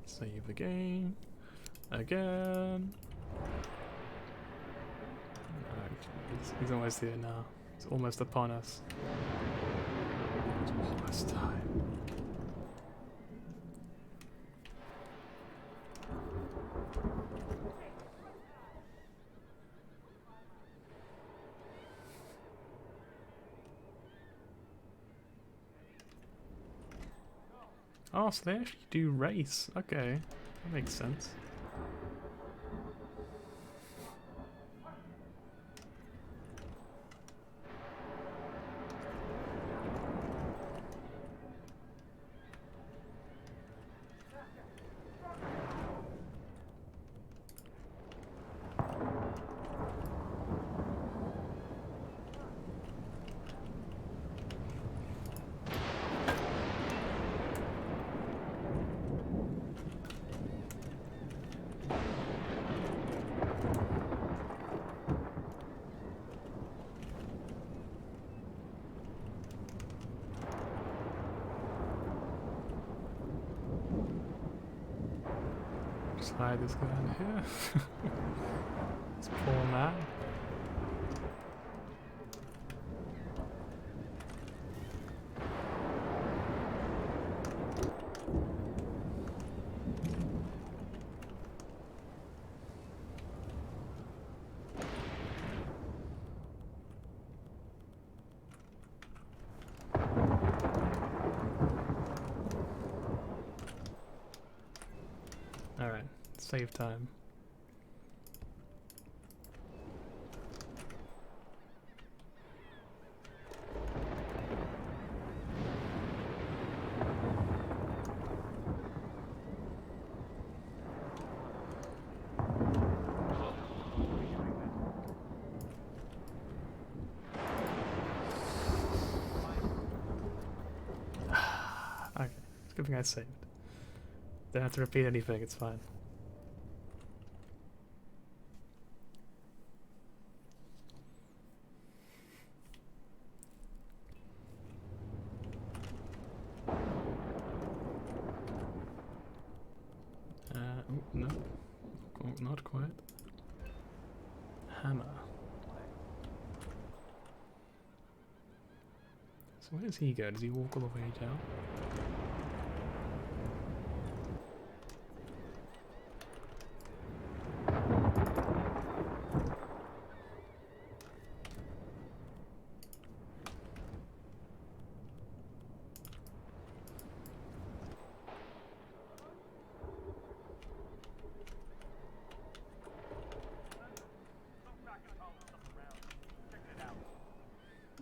Save the game. Again. No, he's almost here now. It's almost upon us. It's almost time. Oh, so they actually do race. Okay, that makes sense. Just hide this guy in here. This poor man. Alright, save time. Okay, it's a good thing I saved. Don't have to repeat anything, it's fine. Oh, no. Not quite. Hammer. So where does he go? Does he walk all the way down?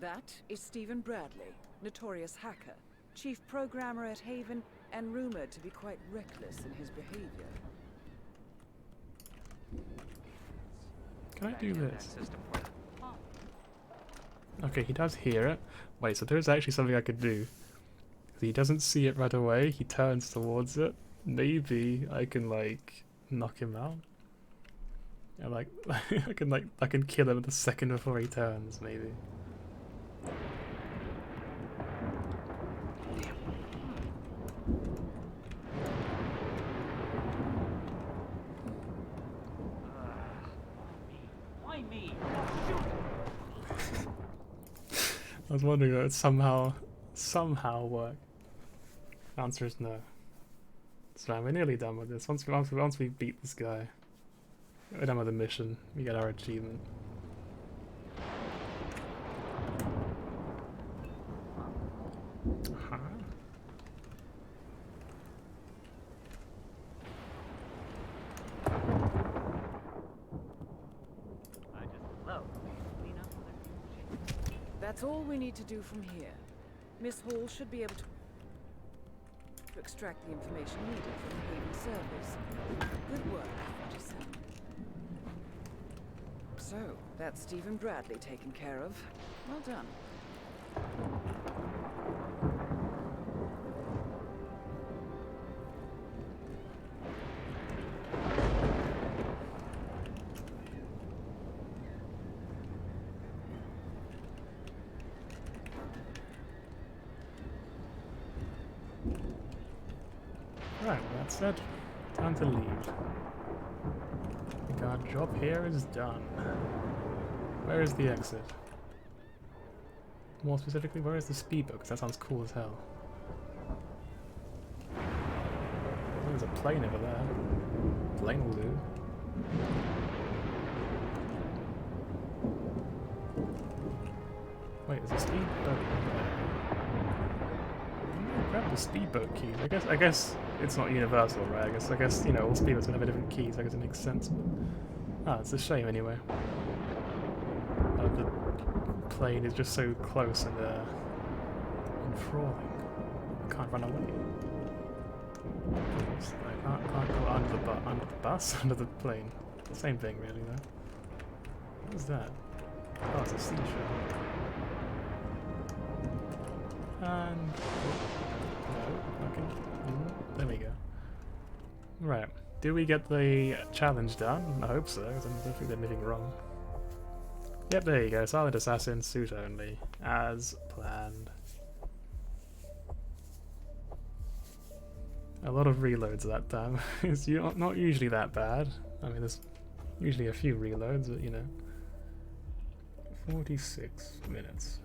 That is Stephen Bradley, notorious hacker, chief programmer at Haven, and rumored to be quite reckless in his behavior.
Can I do this? Okay, he does hear it. Wait, so there's actually something I could do. He doesn't see it right away, he turns towards it. Maybe I can, like, knock him out. Yeah, like, I can kill him the second before he turns, maybe.
Why me?
I was wondering if it would somehow work. Answer is no. So we're nearly done with this. Once we beat this guy, we're done with the mission. We get our achievement. Huh?
I just love clean up there.
That's all we need to do from here. Miss Hall should be able to extract the information needed from the Haven servers. Good work, 47. So, that's Stephen Bradley taken care of. Well done.
Right, well, that's it. Time to leave. I think our job here is done. Where is the exit? More specifically, where is the speedboat? Because that sounds cool as hell. There's a plane over there. Plane will do. Wait, there's a speedboat there. Grab the speedboat keys. I guess it's not universal, right? I guess you know, all speedboats will have different keys. I guess it makes sense. Ah, it's a shame anyway. The plane is just so close and enthralling. I can't run away. I can't go under the bus, under the plane. The same thing, really, though. What is that? Oh, it's a seashell. And no, I can. There we go. Right. Do we get the challenge done? I hope so, because I don't think there's anything wrong. Yep, there you go. Silent Assassin, suit only, as planned. A lot of reloads that time. It's not usually that bad. I mean, there's usually a few reloads, but you know. 46 minutes.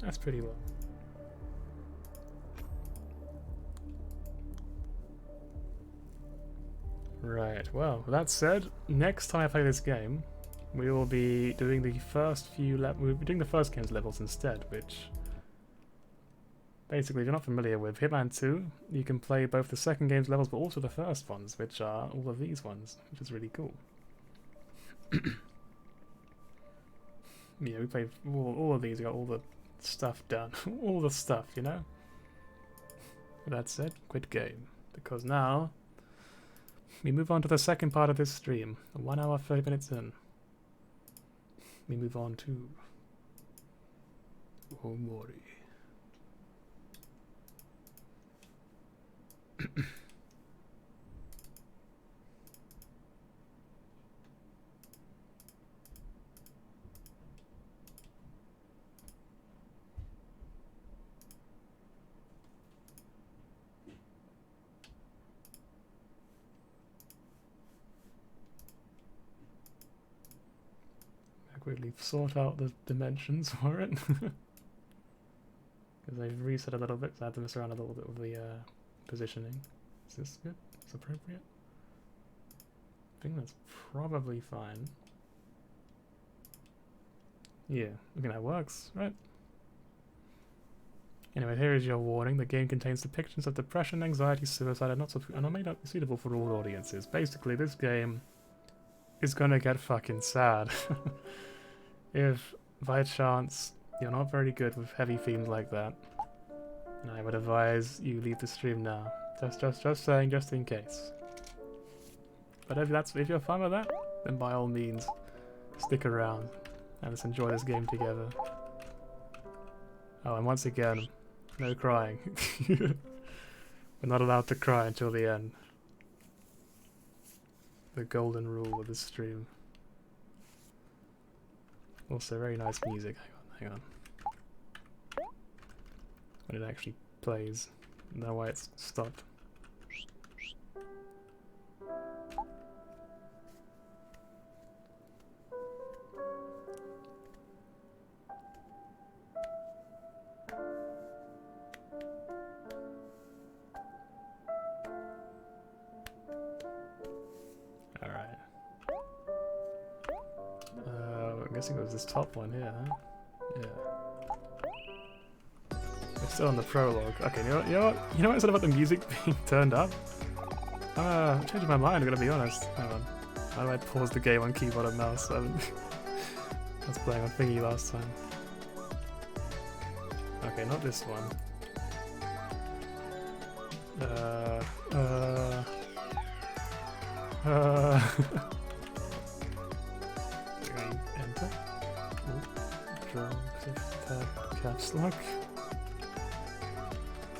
That's pretty long. Right, well, that said, next time I play this game, we will be doing the first few we'll be doing the first game's levels instead, which basically, if you're not familiar with Hitman 2, you can play both the second game's levels but also the first ones, which are all of these ones, which is really cool. Yeah, we played all of these, we got all the stuff done. All the stuff, you know? With that said, quit game. Because now we move on to the second part of this stream. 1 hour 30 minutes in. We move on to OMORI. Quickly sort out the dimensions for it. Because they've reset a little bit, so I had to mess around a little bit with the positioning. Is this good? Is appropriate? I think that's probably fine. Yeah, I think that works, right? Anyway, here is your warning. The game contains depictions of depression, anxiety, suicide, and may not be suitable for all audiences. Basically, this game is gonna get fucking sad. If by chance You're not very good with heavy themes like that. And I would advise you leave the stream now. Just saying, just in case. But if you're fine with that, then by all means, stick around and let's enjoy this game together. Oh, and once again, no crying. We're not allowed to cry until the end. The golden rule of this stream. Also, very nice music. Hang on. When it actually plays. I don't know why it's stopped. Alright. I'm guessing it was this top one here, huh? Yeah. We're still on the prologue. Okay, you know what I said about the music being turned up? I'm changing my mind, I'm gonna be honest. Hang on. How do I pause the game on keyboard and mouse? I was playing on thingy last time. Okay, not this one. Enter. Draw, tab, caps lock.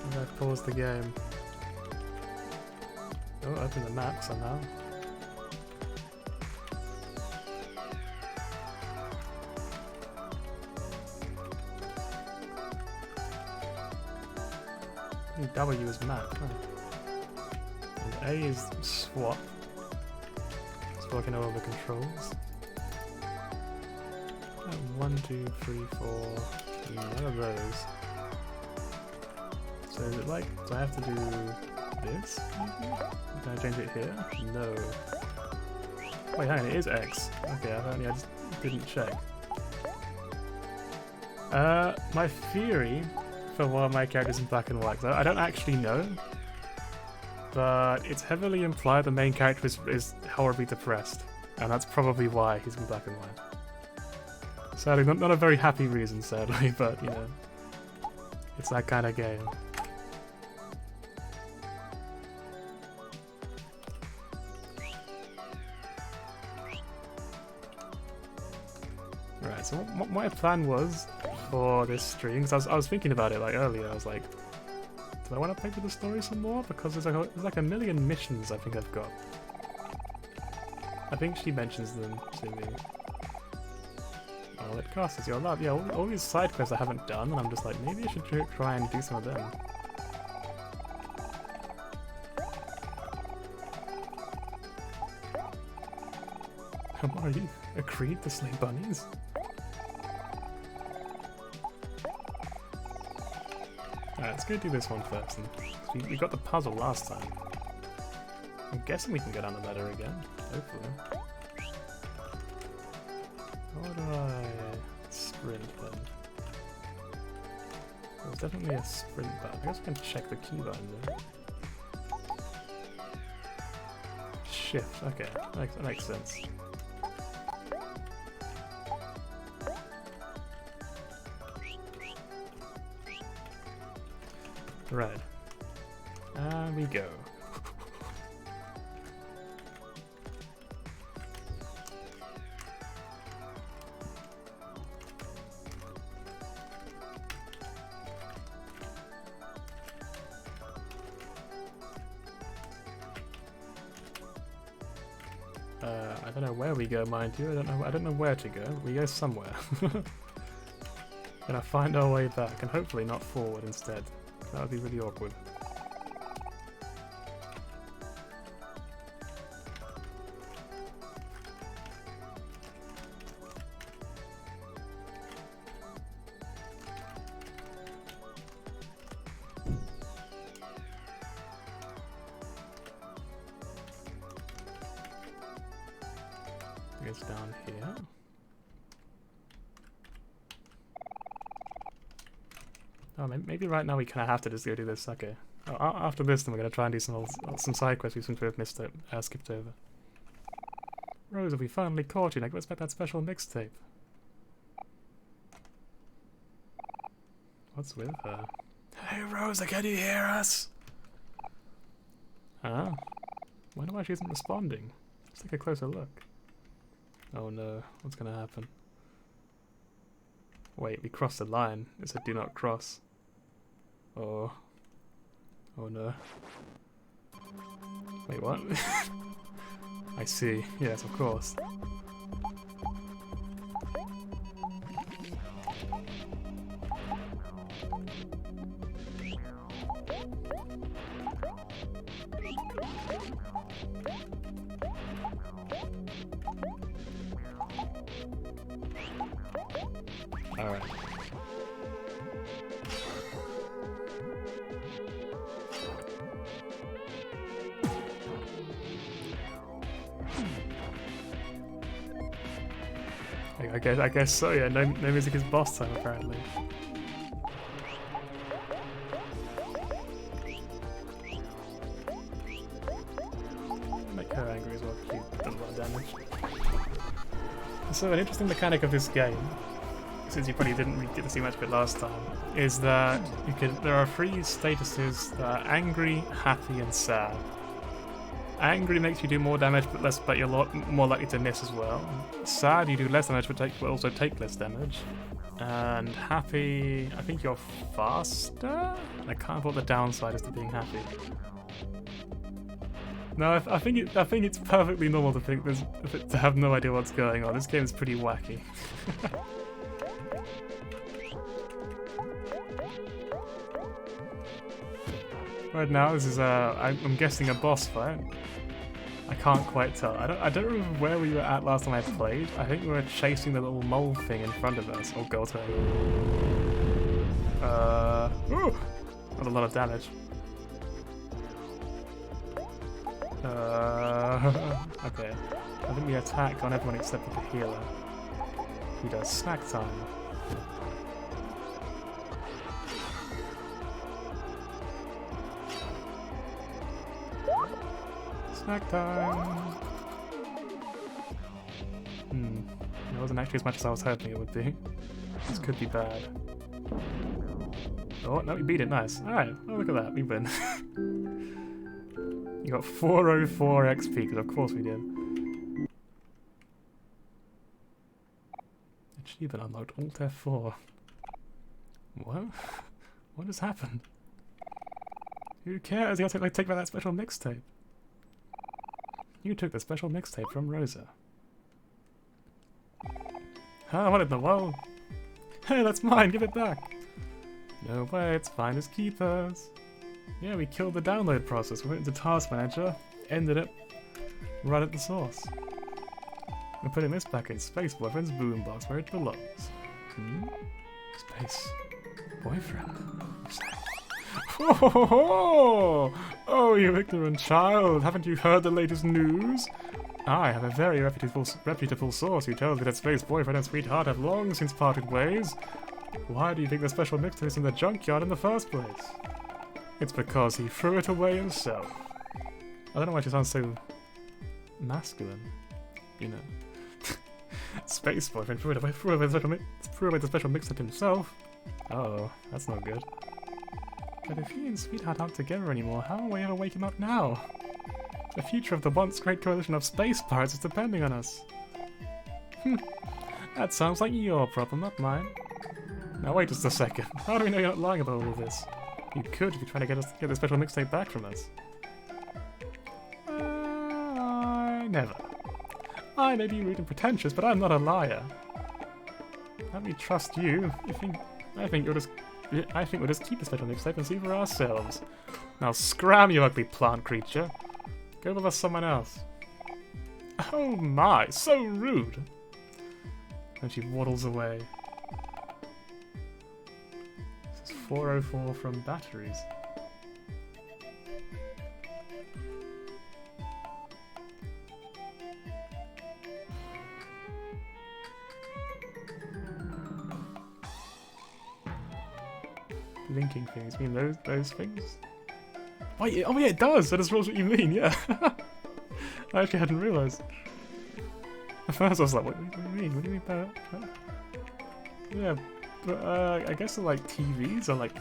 And I pause the game. Oh, open the map somehow. W is map, huh? And A is swap. It's working over the controls. 1, 2, 3, 4. None of those. So is it like, do I have to do this? Can I change it here? No. Wait, hang on, it is X. Okay, apparently I just didn't check. My theory for why my character's in black and white, I don't actually know, but it's heavily implied the main character is horribly depressed, and that's probably why he's in black and white. Sadly, not a very happy reason, sadly, but you know, it's that kind of game. Right, so what my plan was for this stream, because I was thinking about it like earlier, I was like, do I want to play through the story some more? Because there's like a million missions I think I've got. I think she mentions them to me. Oh, it costs your love. Yeah, all these side quests I haven't done, and I'm just like, maybe I should try and do some of them. OMORI agreed to slay bunnies? Alright, let's go do this one first. We got the puzzle last time. I'm guessing we can go down the ladder again, hopefully. How do I sprint then? There's definitely a sprint button. I guess I can check the key button then. Shift, okay, that makes sense. Right. And we go. I don't know where we go, mind you. I don't know where to go. We go somewhere. Gonna find our way back, and hopefully not forward instead. That would be really awkward. I guess down here. Oh, maybe right now we kind of have to just go do this. Okay. Oh, after this, then we're gonna try and do some side quests we seem to have missed it, skipped over. Rose, have we finally caught you? Like, what's about that special mixtape? What's with her? Hey Rosa, can you hear us? Ah. Wonder why she isn't responding. Let's take a closer look. Oh no, what's gonna happen? Wait, we crossed the line. It said do not cross. Oh. Oh no. Wait, what? I see. Yes, of course. Alright. I guess so, yeah. No music is boss time, apparently. Make her angry as well, because she does a lot of damage. So an interesting mechanic of this game, since you probably didn't really get to see much of it last time, is that there are 3 statuses that are angry, happy, and sad. Angry makes you do more damage, but you're more likely to miss as well. Sad, you do less damage, but also take less damage. And happy, I think you're faster. I can't remember what the downside is to being happy. No, I think it's perfectly normal to have no idea what's going on. This game is pretty wacky. Right now, this is I'm guessing a boss fight. I can't quite tell. I don't remember where we were at last time I played. I think we were chasing the little mole thing in front of us. Oh god. Ooh, that's a lot of damage. Okay. I think we attack on everyone except for the healer. Who does snack time. Snack time! It wasn't actually as much as I was hoping it would be. This could be bad. Oh, no, we beat it, nice. Alright, oh look at that, we win. You got 404 XP, because of course we did. Achievement unlocked, Alt F4. What? What has happened? Who cares? You have to take back that special mixtape. You took the special mixtape from Rosa. Huh, what in the world? Hey, that's mine, give it back! No way, it's fine as keepers. Yeah, we killed the download process, we went into Task Manager, ended it, right at the source. We're putting this back in Space Boyfriend's boombox where it belongs. Space Boyfriend? Oh, you ignorant child, haven't you heard the latest news? I have a very reputable source who tells me that Space Boyfriend and Sweetheart have long since parted ways. Why do you think the special mixtape is in the junkyard in the first place? It's because he threw it away himself. I don't know why she sounds so masculine, you know. Space Boyfriend threw away the special mixtape himself. Uh-oh, that's not good. But if he and Sweetheart aren't together anymore, how will we ever wake him up now? The future of the once great coalition of space pirates is depending on us. That sounds like your problem, not mine. Now wait just a second. How do we know you're not lying about all of this? You could if you're trying to get the special mixtape back from us. Never. I may be rude and pretentious, but I'm not a liar. Let me trust you. I think we'll just keep the special mixtape and see for ourselves. Now scram, you ugly plant creature. Go with us someone else. Oh my, so rude. And she waddles away. This is 404 from batteries. Linking things. You mean those things? Oh yeah, it does! That is what you mean, yeah. I actually hadn't realised. At first I was like, what do you mean? What do you mean by that? Yeah, I guess they're like TVs or like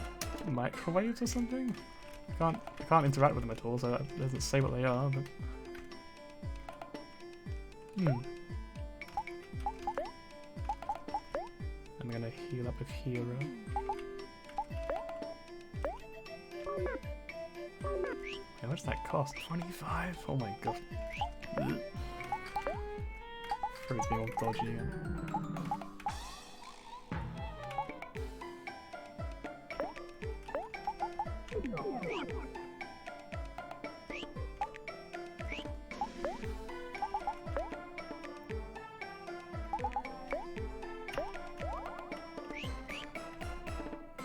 microwaves or something. I can't interact with them at all, so it doesn't say what they are. But I'm gonna heal up with Hero. How much does that cost? 25? Oh my god. Fruit's being all dodgy again.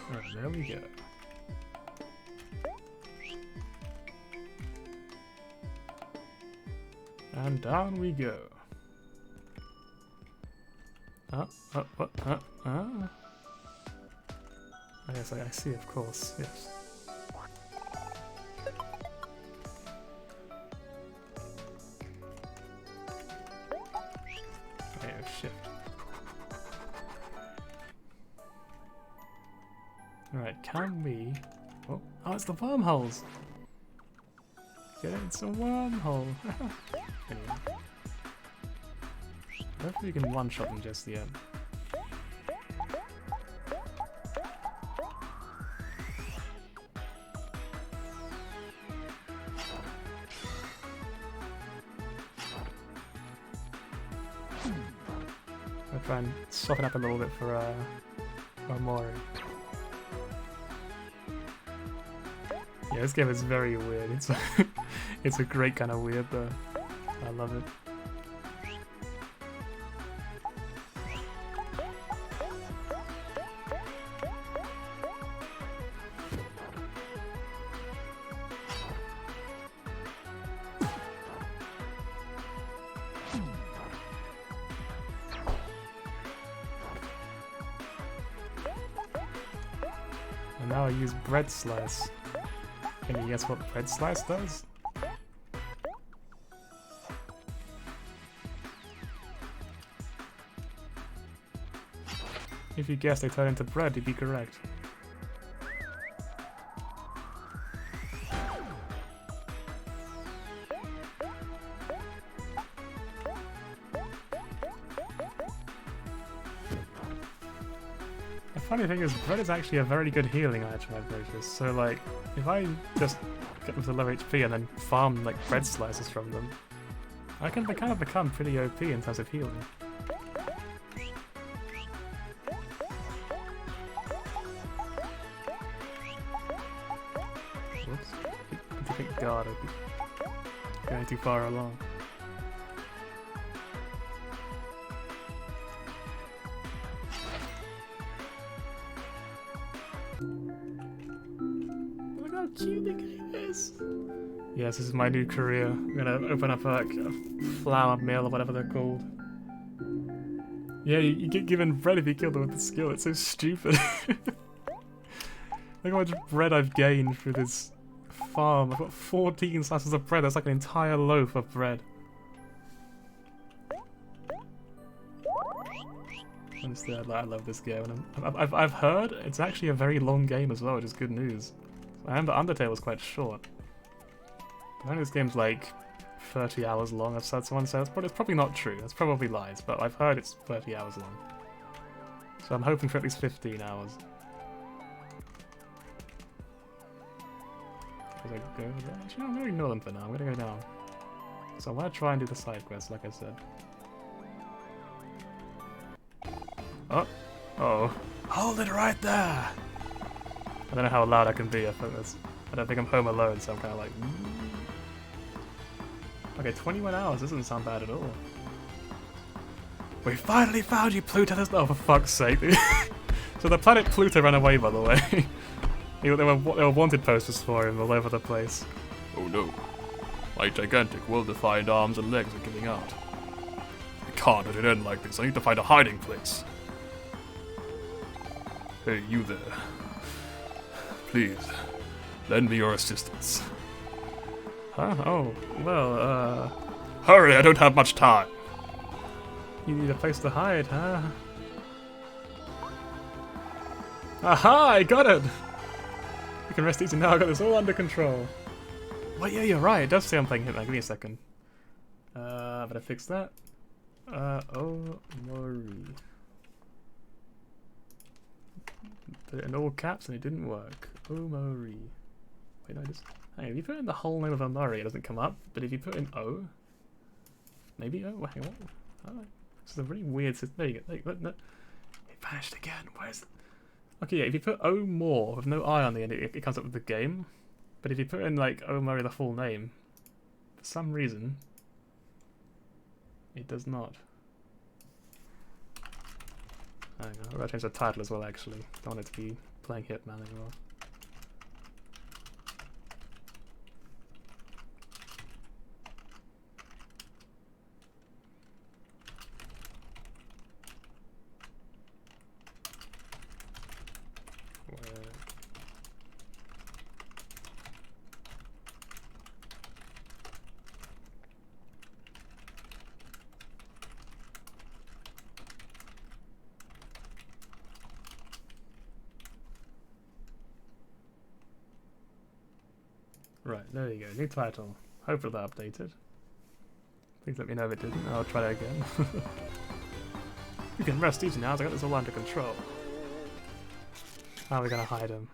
Alright, there we go. And down we go. Yes, I see, of course, yes. Oh, shift. Alright, can we... Oh, it's the wormholes! Get it, it's a wormhole! Anyway. Hopefully we can one-shot them just yet. I'll try and soften up a little bit for OMORI. Yeah, this game is very weird. It's it's a great kind of weird though. I love it. And now I use bread slice. Can you guess what bread slice does? If you guess they turn into bread, you'd be correct. The funny thing is, bread is actually a very good healing item, I've noticed. So like, if I just get them to low HP and then farm like bread slices from them, I can kind of become pretty OP in terms of healing. Whoops. I think God, I'd be going too far along. Look how cute the game is! Yes, this is my new career. I'm gonna open up a flour mill or whatever they're called. Yeah, you get given bread if you kill them with the skill. It's so stupid. Look how much bread I've gained through this farm. I've got 14 slices of bread. That's like an entire loaf of bread. Honestly, I love this game. And I've heard it's actually a very long game as well, which is good news. I remember Undertale was quite short. I know this game's like 30 hours long, I've heard someone say. It's probably not true. That's probably lies, but I've heard it's 30 hours long. So I'm hoping for at least 15 hours. Should I go over there? Actually, no, I'm going to ignore them for now. I'm going to go down. So I want to try and do the side quest, like I said. Oh. Uh-oh. Hold it right there! I don't know how loud I can be. I don't think I'm home alone, so I'm kind of like... Okay, 21 hours. This doesn't sound bad at all. We finally found you, Pluto! Oh, for fuck's sake. So the planet Pluto ran away, by the way. There were wanted posters for him all over the place. Oh no. My gigantic, well-defined arms and legs are giving out. I can't let it end like this. I need to find a hiding place. Hey, you there. Please, lend me your assistance. Huh? Oh, well, hurry, I don't have much time. You need a place to hide, huh? Aha! I got it! You can rest easy now, I got this all under control. Wait, yeah, you're right, it does say I'm playing Hitman. Give me a second. Better fix that. OMORI. Put it in all caps and it didn't work. OMORI. Wait, no, just... Hang on, if you put in the whole name of OMORI, it doesn't come up. But if you put in O... Maybe O? Hang on. Oh, this is a really weird system. There you go. There you go. No. It vanished again. Where's it? Okay, yeah, if you put O more with no I on the end, it comes up with the game. But if you put in, like, OMORI the full name, for some reason, it does not. Hang on, I've got to change the title as well, actually. Don't want it to be playing Hitman anymore. Right, there you go. New title. Hopefully that updated. Please let me know if it didn't. I'll try that again. You can rest easy now, as I got this all under control. How are we gonna hide him?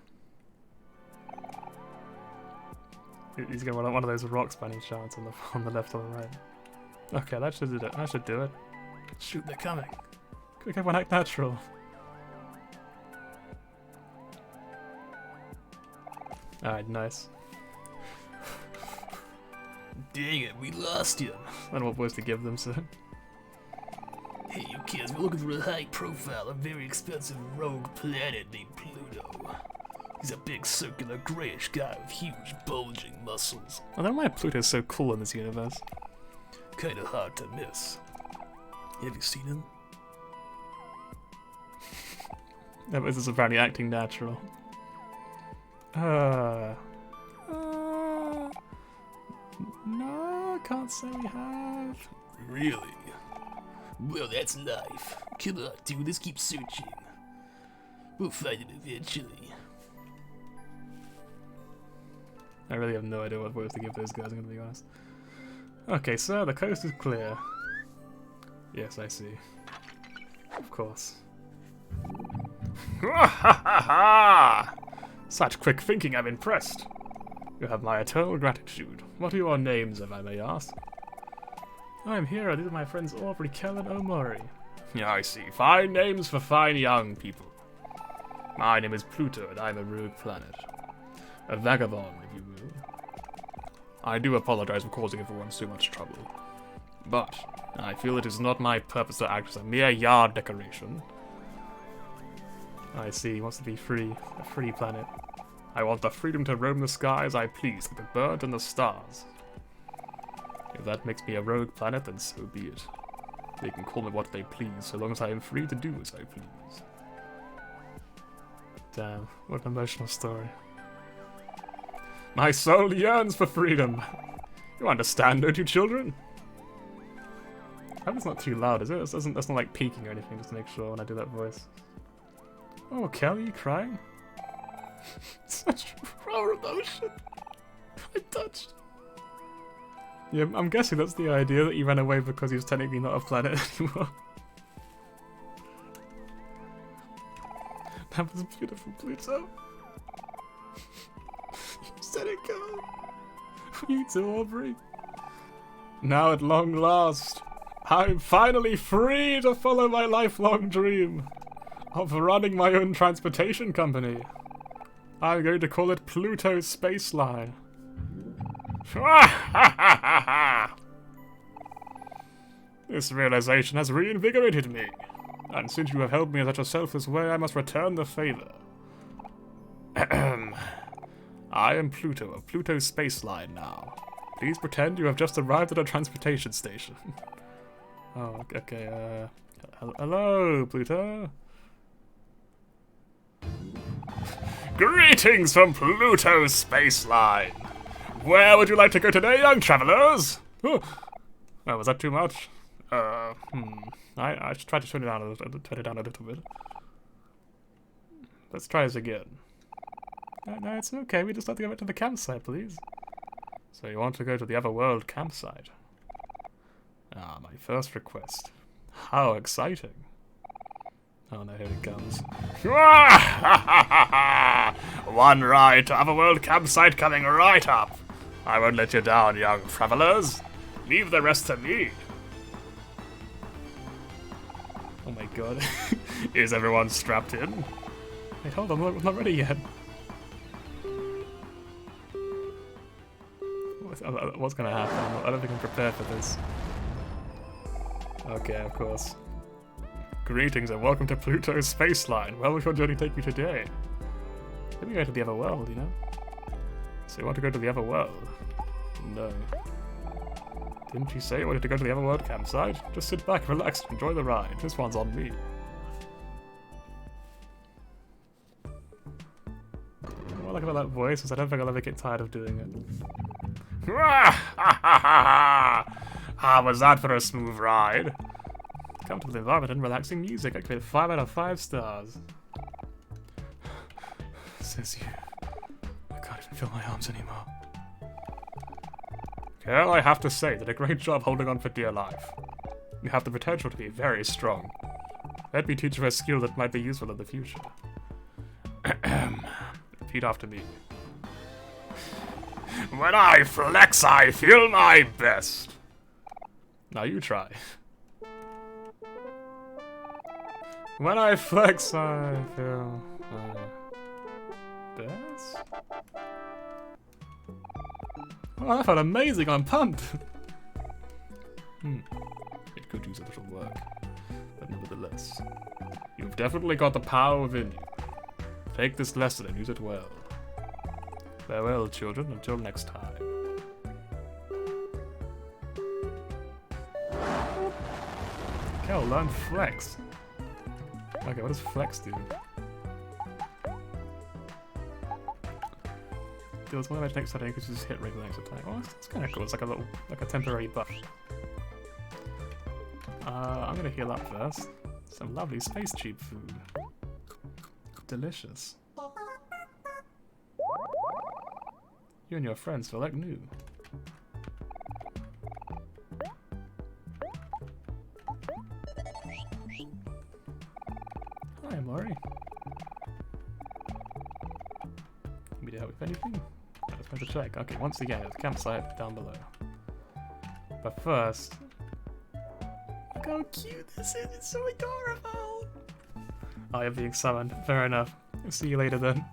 He's gonna run one of those rocks by any chance on the left or the right. Okay, that should do it. That should do it. Shoot, they're coming. Quick, everyone act natural. Alright, nice. Dang it, we lost him. I don't know what voice to give them, so. Hey, you kids, we're looking for a high profile, a very expensive rogue planet named Pluto. He's a big circular grayish guy with huge bulging muscles. I don't know why Pluto's so cool in this universe. Kinda hard to miss. Have you seen him? No, this is apparently acting natural. No, I can't say we have. Really? Well, that's life. Come on, dude, let's keep searching. We'll find it eventually. I really have no idea what voice to give those guys, I'm gonna be honest. Okay, so the coast is clear. Yes, I see. Of course. Such quick thinking, I'm impressed. You have my eternal gratitude. What are your names, if I may ask? I'm here. These are my friends Aubrey, Kell, and OMORI. Yeah, I see. Fine names for fine young people. My name is Pluto, and I'm a rogue planet. A vagabond, if you will. I do apologize for causing everyone so much trouble. But I feel it is not my purpose to act as a mere yard decoration. I see. He wants to be free. A free planet. I want the freedom to roam the sky as I please, like the birds and the stars. If that makes me a rogue planet, then so be it. They can call me what they please, so long as I am free to do as I please. Damn, what an emotional story. My soul yearns for freedom! You understand, don't you, children? I hope it's not too loud, is it? That's not like peaking or anything, just to make sure when I do that voice. Oh, Kelly, you crying? Such raw emotion. I touched. Yeah, I'm guessing that's the idea, that he ran away because he was technically not a planet anymore. That was beautiful, Pluto. You said it, go. You too, Aubrey. Now at long last, I'm finally free to follow my lifelong dream of running my own transportation company. I'm going to call it Pluto Space Line. This realization has reinvigorated me, and since you have helped me in such a selfless way, I must return the favor. I am Pluto of Pluto Space Line now. Please pretend you have just arrived at a transportation station. Oh, okay, hello, Pluto? Greetings from Pluto Space Line! Where would you like to go today, young travelers? Oh, was that too much? I should try to turn it down a little bit. let's try this again. No, it's okay. We just have to go back to the campsite, please. So you want to go to the Otherworld campsite? Ah, my first request. How exciting. Oh no, here it comes. One ride to Otherworld campsite coming right up. I won't let you down, young travelers. Leave the rest to me. Oh my god. Is everyone strapped in? Wait, hold on, I'm not ready yet. What's gonna happen? I don't think I'm prepared for this. Okay, of course. Greetings and welcome to Pluto's spaceline. Where will your journey take you today? Let me go to the other world, you know? So you want to go to the other world? No. Didn't you say you wanted to go to the other world campsite? Just sit back, relax, and enjoy the ride. This one's on me. What I like about that voice is I don't think I'll ever get tired of doing it. How was that for a smooth ride? Comfortable environment and relaxing music. I give it 5 out of 5 stars. Says you. I can't even feel my arms anymore. Well, I have to say, did a great job holding on for dear life. You have the potential to be very strong. Let me teach you a skill that might be useful in the future. Repeat after me. When I flex, I feel my best. Now you try. When I flex, I feel my best. Oh, that felt amazing. I'm pumped. It could use a little work, but nevertheless, you've definitely got the power within you. Take this lesson and use it well. Farewell, children, until next time. Okay, I'll learn flex. Okay, what does flex do? Deals one damage next attack, because you just hit regular next attack. Oh, that's kind of cool. It's like a temporary buff. I'm gonna heal up first. Some lovely space cheap food. Delicious. You and your friends feel like new. Hi, OMORI. Need me to help with anything? Let's go to check. Okay, once again, there's a campsite down below. But first, look how cute this is. It's so adorable. Oh, you're being summoned. Fair enough. I'll see you later then.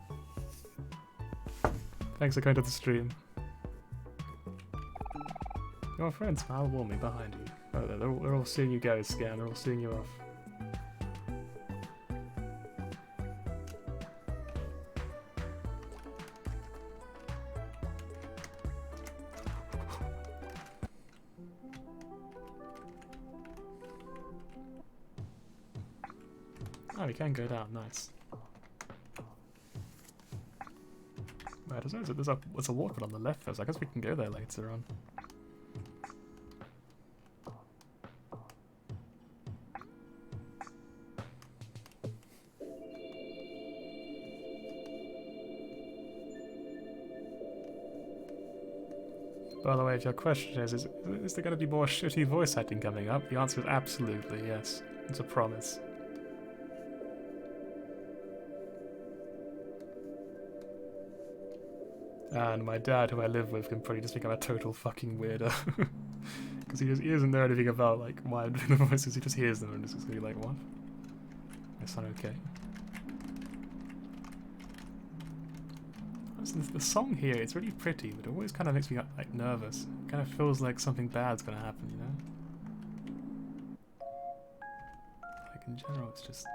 Thanks for going to the stream. Your friends smile warmly behind you. Oh, they're all seeing you go, Scan. They're all seeing you off. Oh, we can go down. Nice. There's a waterfall on the left first. I guess we can go there later on. By the way, if your question is there going to be more shitty voice acting coming up? The answer is absolutely yes. It's a promise. And my dad, who I live with, can probably just become a total fucking weirdo. Because he doesn't know anything about, like, why I'm doing the voices, he just hears them and is just gonna be like, what? They sound okay. The song here, it's really pretty, but it always kind of makes me, like, nervous. It kind of feels like something bad's gonna happen, you know? Like, in general, it's just...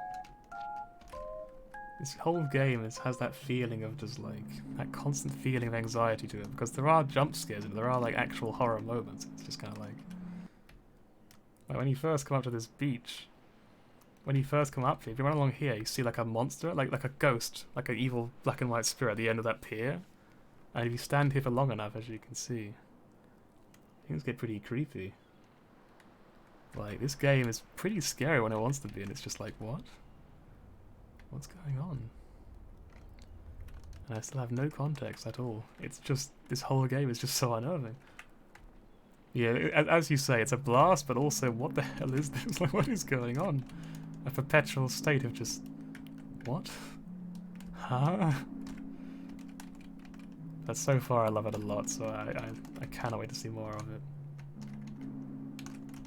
This whole game has that feeling of just like, that constant feeling of anxiety to it, because there are jump scares and there are like actual horror moments. It's just kind of like when you first come up to this beach, when you first come up here, if you run along here, you see like a monster, like a ghost, like an evil black and white spirit at the end of that pier. And if you stand here for long enough, as you can see, things get pretty creepy. Like, this game is pretty scary when it wants to be, and it's just like, what? What's going on? And I still have no context at all. It's just, this whole game is just so unnerving. Yeah, as you say, it's a blast, but also, what the hell is this? Like, what is going on? A perpetual state of just... what? Huh? But so far I love it a lot, so I cannot wait to see more of it.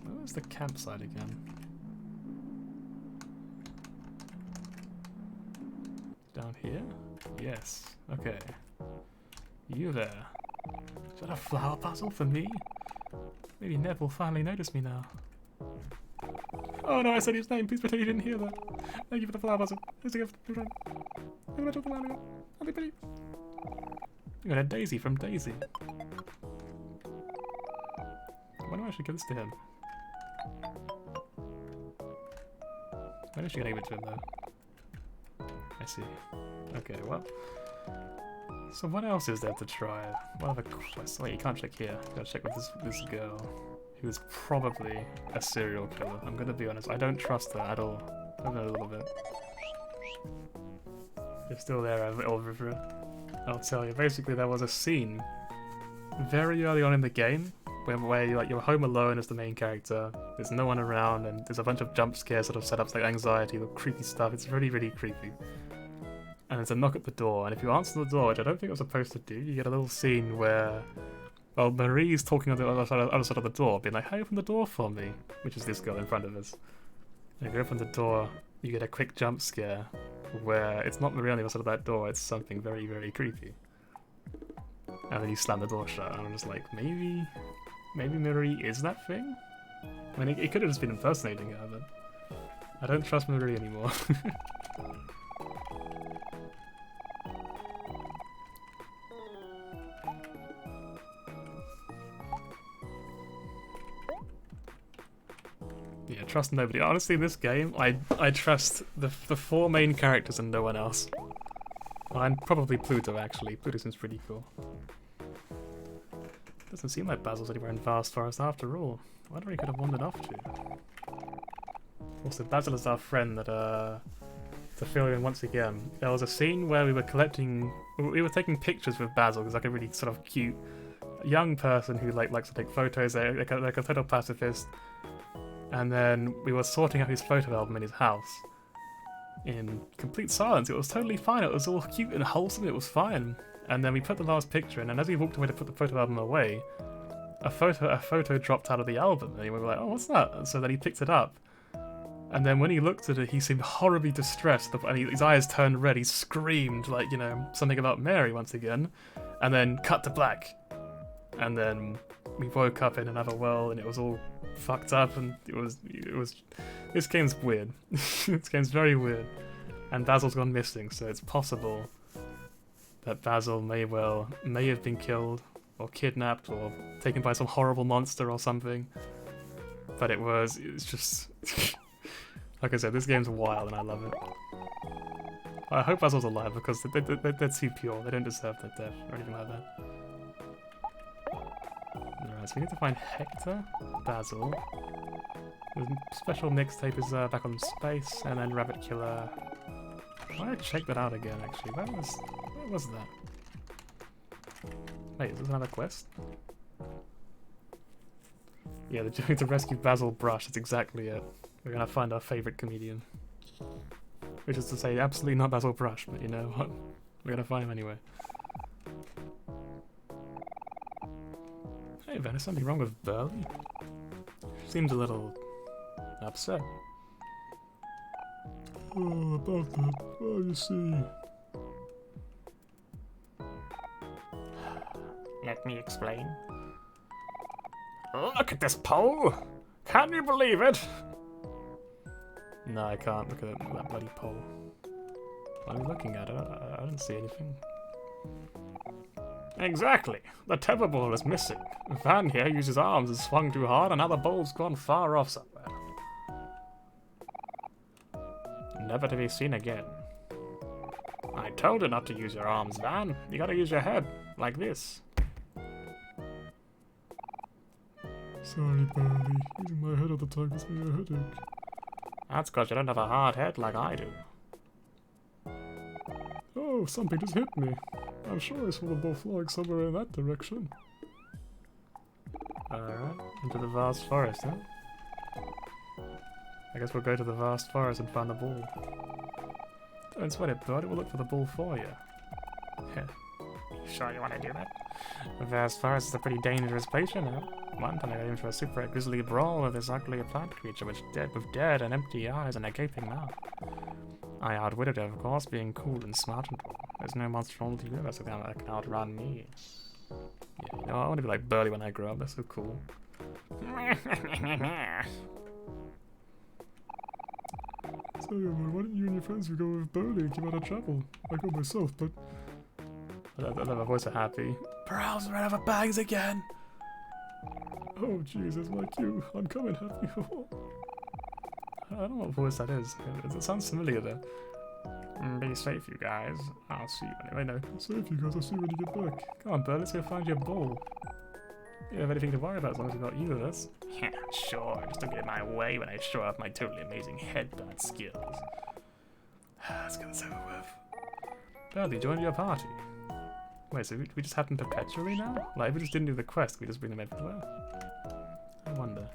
Where's the campsite again? Down here? Yes. Okay. You there. Is that a flower puzzle for me? Maybe Neb will finally notice me now. Oh no, I said his name. Please pretend you didn't hear that. Thank you for the flower puzzle. Here's a gift, my friend. You got a daisy from Daisy. Why do I actually give this to him? When is she gonna give it to him though? I see. Okay, well. So what else is there to try? What other quests? Wait, you can't check here. Gotta check with this girl, who is probably a serial killer. I'm gonna be honest, I don't trust her at all. I know a little bit. You're still there, Elvira. I'll tell you. Basically, there was a scene very early on in the game where you're home alone as the main character. There's no one around, and there's a bunch of jump scare sort of setups like anxiety, the creepy stuff. It's really, really creepy. And there's a knock at the door, and if you answer the door, which I don't think I'm supposed to do, you get a little scene where, well, Marie's talking on the other side of the door, being like, "Hey, open the door for me," which is this girl in front of us. And if you open the door, you get a quick jump scare where it's not Marie on the other side of that door, it's something very, very creepy. And then you slam the door shut, and I'm just like, maybe Marie is that thing? I mean, it could have just been impersonating her, but I don't trust Marie anymore. Yeah, trust nobody. Honestly, in this game, I trust the four main characters and no one else. Well, and probably Pluto, actually. Pluto seems pretty cool. Doesn't seem like Basil's anywhere in Vast Forest after all. I wonder where he could have wandered off to. Also, Basil is our friend that, to fill you in once again. There was a scene where we were taking pictures with Basil, who's like a really sort of cute young person who likes to take photos. They're like a total pacifist. And then we were sorting out his photo album in his house in complete silence. It was totally fine. It was all cute and wholesome. It was fine. And then we put the last picture in, and as we walked away to put the photo album away, a photo dropped out of the album, and we were like, "Oh, what's that?" And so then he picked it up, and then when he looked at it, he seemed horribly distressed, and his eyes turned red. He screamed like, you know, something about Mary once again, and then cut to black, and then we woke up in another world, and it was all fucked up, and it was. This game's weird. This game's very weird, and Basil's gone missing, so it's possible that Basil may have been killed or kidnapped or taken by some horrible monster or something. But it's just like I said, this game's wild and I love it. I hope Basil's alive because they're too pure. They don't deserve their death or anything like that. Alright, so we need to find Hector, Basil. The special mixtape is back on space, and then Rabbit Killer. I want to check that out again, actually. Where was that? Wait, is this another quest? Yeah, they're doing to rescue Basil Brush. That's exactly it. We're gonna find our favorite comedian. Which is to say, absolutely not Basil Brush, but you know what? We're gonna find him anyway. Hey, Van, is something wrong with Burley? She seems a little upset. Oh, about that. Oh, you see.
Let me explain. Look at this pole! Can you believe it?
No, I can't. Look at that bloody pole. What are we looking at? I don't see anything.
Exactly. The tether ball is missing. Van here uses arms and swung too hard, and now the ball's gone far off somewhere. Never to be seen again. I told her not to use your arms, Van. You gotta use your head, like this.
Sorry, Burley. Using my head all the time gives me a headache.
That's because you don't have a hard head like I do.
Oh, Oh, something just hit me. I'm sure I saw the ball flying somewhere in that direction. Alright, into the vast forest, huh? I guess we'll go to the vast forest and find the ball. Don't sweat it, bud. We'll look for the ball for you. Yeah. Sure you want to do that? The vast forest is a pretty dangerous place, you know. One time I got into a super grisly brawl with this ugly plant creature with dead and empty eyes and a gaping mouth. I outwitted her, of course, being cool and smart and all. There's no monster in the universe that can outrun me. Yeah, you know, I want to be like Burly when I grow up. That's so cool. So, why didn't you and your friends go with Burly and give out a travel? I go myself, but I love her voice of happy. Perhaps ran out of bags again. Oh Jesus, my cue. I'm coming, happy. I don't know what voice that is. It sounds familiar though. Be safe, you guys. I'll see you anyway. No, safe, you guys. I'll see you when you get back. Come on, Bert. Let's go find your ball. You don't have anything to worry about as long as you've got you with us. Yeah, sure. Just don't get in my way when I show off my totally amazing headbutt skills. Let's get this over with. Burly, join your party. Wait, so we just have them perpetually now? Like, if we just didn't do the quest, we just bring them everywhere? I wonder.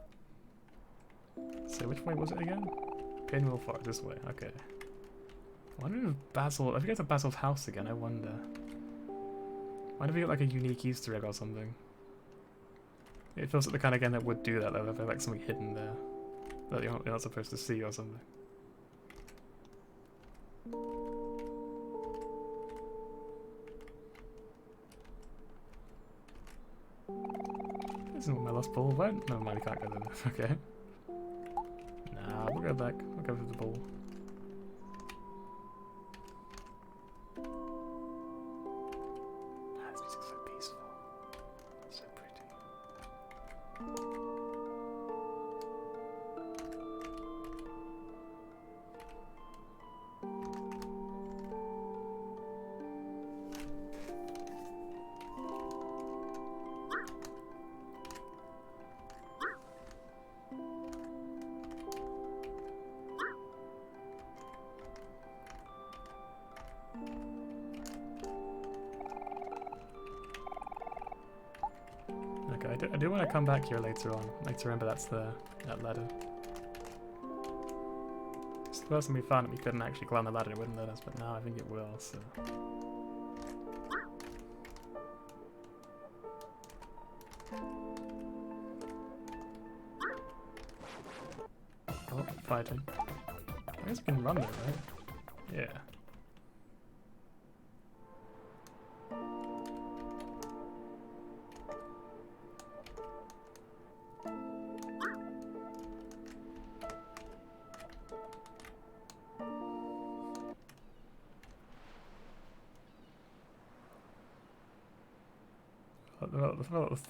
So which way was it again? Pinwheel Forest, this way, okay. I wonder if Basil, if we get to Basil's house again, I wonder. I wonder if we get like a unique Easter egg or something. It feels like the kind of game that would do that though, if there's like something hidden there that you're not supposed to see or something. This isn't where my lost ball went. Never mind, I can't go there. Okay. Nah, we'll go back. We'll go to the ball. Ah, this music's so peaceful. So pretty. Okay, I do want to come back here later on. Like to remember that's that ladder. It's the first time we found it, we couldn't actually climb the ladder, it wouldn't let us, but now I think it will, so. Oh, fighting. I guess we can run there, right? Yeah.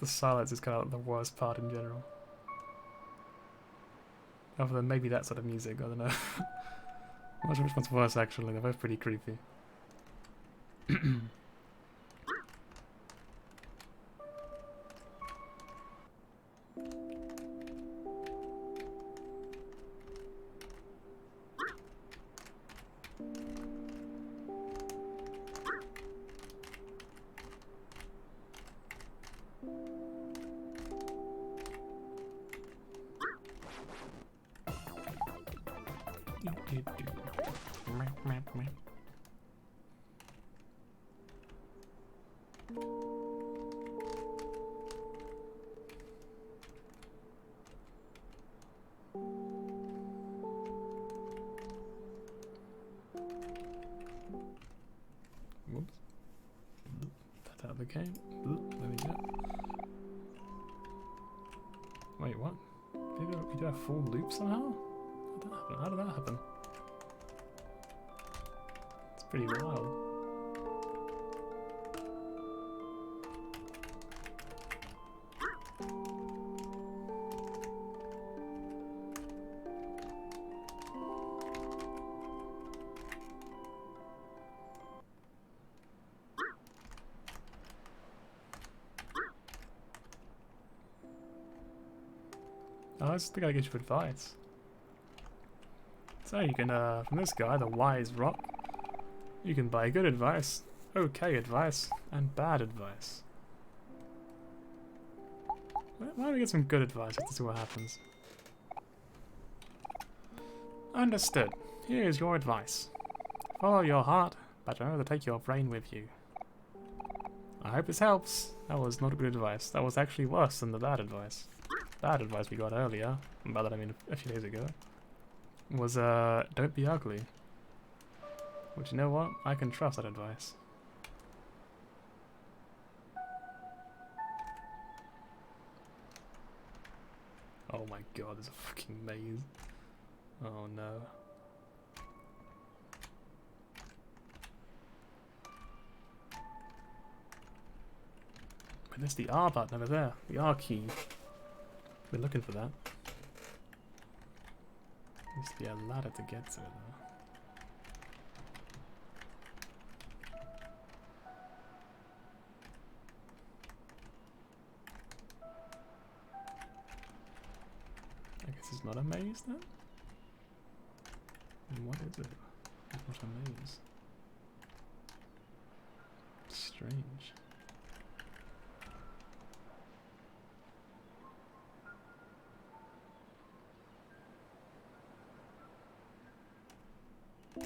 The silence is kind of the worst part in general. Other than maybe that sort of music, I don't know. I'm not sure which one's worse actually, they're both pretty creepy. Whoops. That out of the game. There we go. Wait, what? We do a full loop somehow? How did that happen? It's pretty wild. I just think I get you advice. So you can, from this guy, the wise rock, You can buy good advice, okay advice, and bad advice. Why don't we get some good advice just to see what happens? Understood. Here is your advice. Follow your heart, but remember to take your brain with you. I hope this helps. That was not good advice. That was actually worse than the bad advice. Bad advice we got earlier, and by that I mean a few days ago, was don't be ugly. Which, you know what? I can trust that advice. Oh my god, there's a fucking maze. Oh no. But there's the R button over there. The R key. We're looking for that. Needs to be a ladder to get to it though. I guess it's not a maze then? And what is it? It's not a maze. Strange. I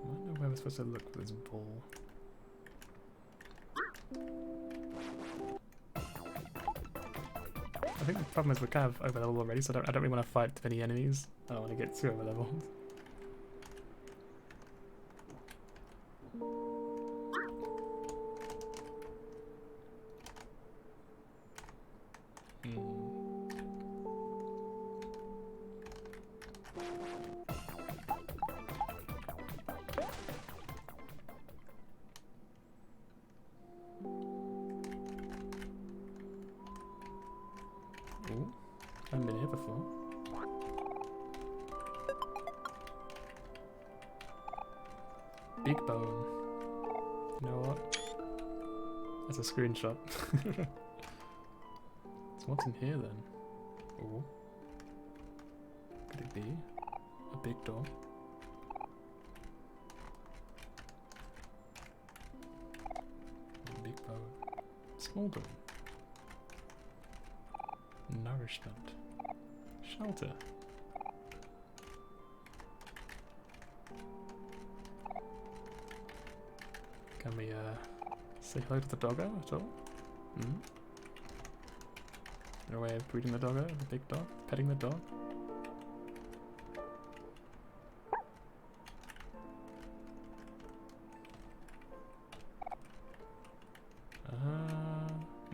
wonder where we're supposed to look for this ball. I think the problem is we're kind of over level already, so I don't really want to fight too many enemies. I don't want to get too over leveled. Ooh, haven't been here before. Big bone. You know what? That's a screenshot. So what's in here then? Ooh. Could it be a big door? Big bone. Small bone. Nourishment. Shelter. Can we say hello to the doggo at all? Hmm? Is there a way of greeting the doggo, the big dog? Petting the dog?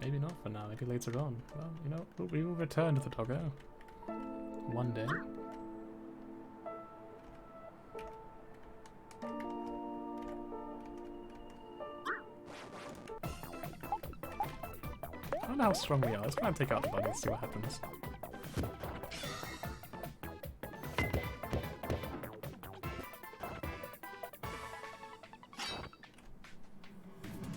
Maybe not for now, maybe later on. Well, you know, we will return to the doggo. One day. I don't know how strong we are. Let's try and take out the bunny and see what happens.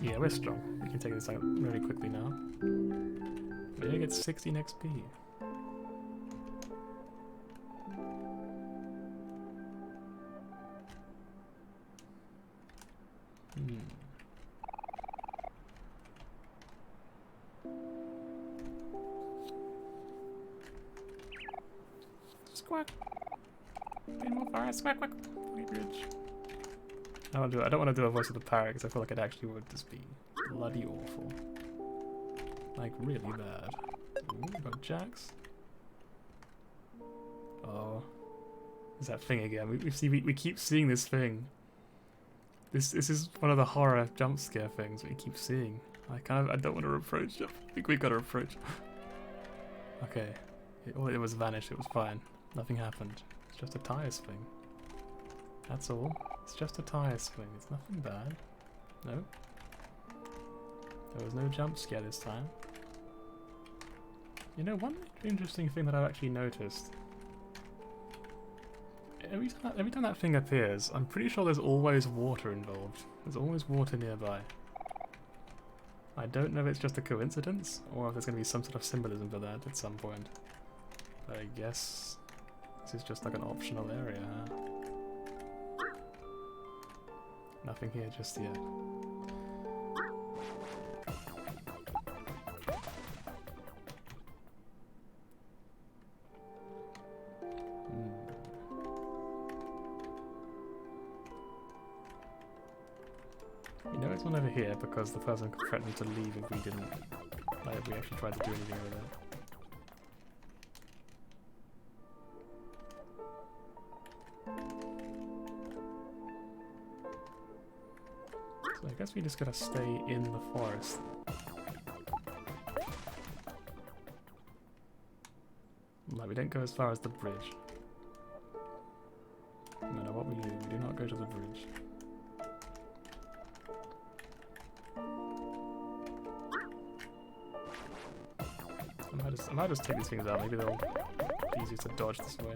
Yeah, we're strong. We can take this out really quickly now. We're gonna get 16 XP. Squawk. Be more forest. Squawk, quack. Bridge. I don't want to do a voice of the parrot because I feel like it actually would just be bloody awful. Like really bad. Ooh, we got Jax. Oh, there's that thing again. We keep seeing this thing. This is one of the horror jump scare things we keep seeing. I don't want to approach it. I think we've got to approach it. Okay, it was vanished. It was fine. Nothing happened. It's just a tire swing. That's all. It's just a tire swing. It's nothing bad. No. There was no jump scare this time. You know, one interesting thing that I've actually noticed. Every time that thing appears, I'm pretty sure there's always water involved. There's always water nearby. I don't know if it's just a coincidence, or if there's going to be some sort of symbolism for that at some point. But I guess this is just like an optional area, huh? Nothing here just yet. You know it's one over here because the person threatened to leave if we didn't, like, if we actually tried to do anything with it. So I guess we just gotta stay in the forest. Like, we don't go as far as the bridge. No matter what we do not go to the bridge. I might just take these things out, maybe they'll be easier to dodge this way.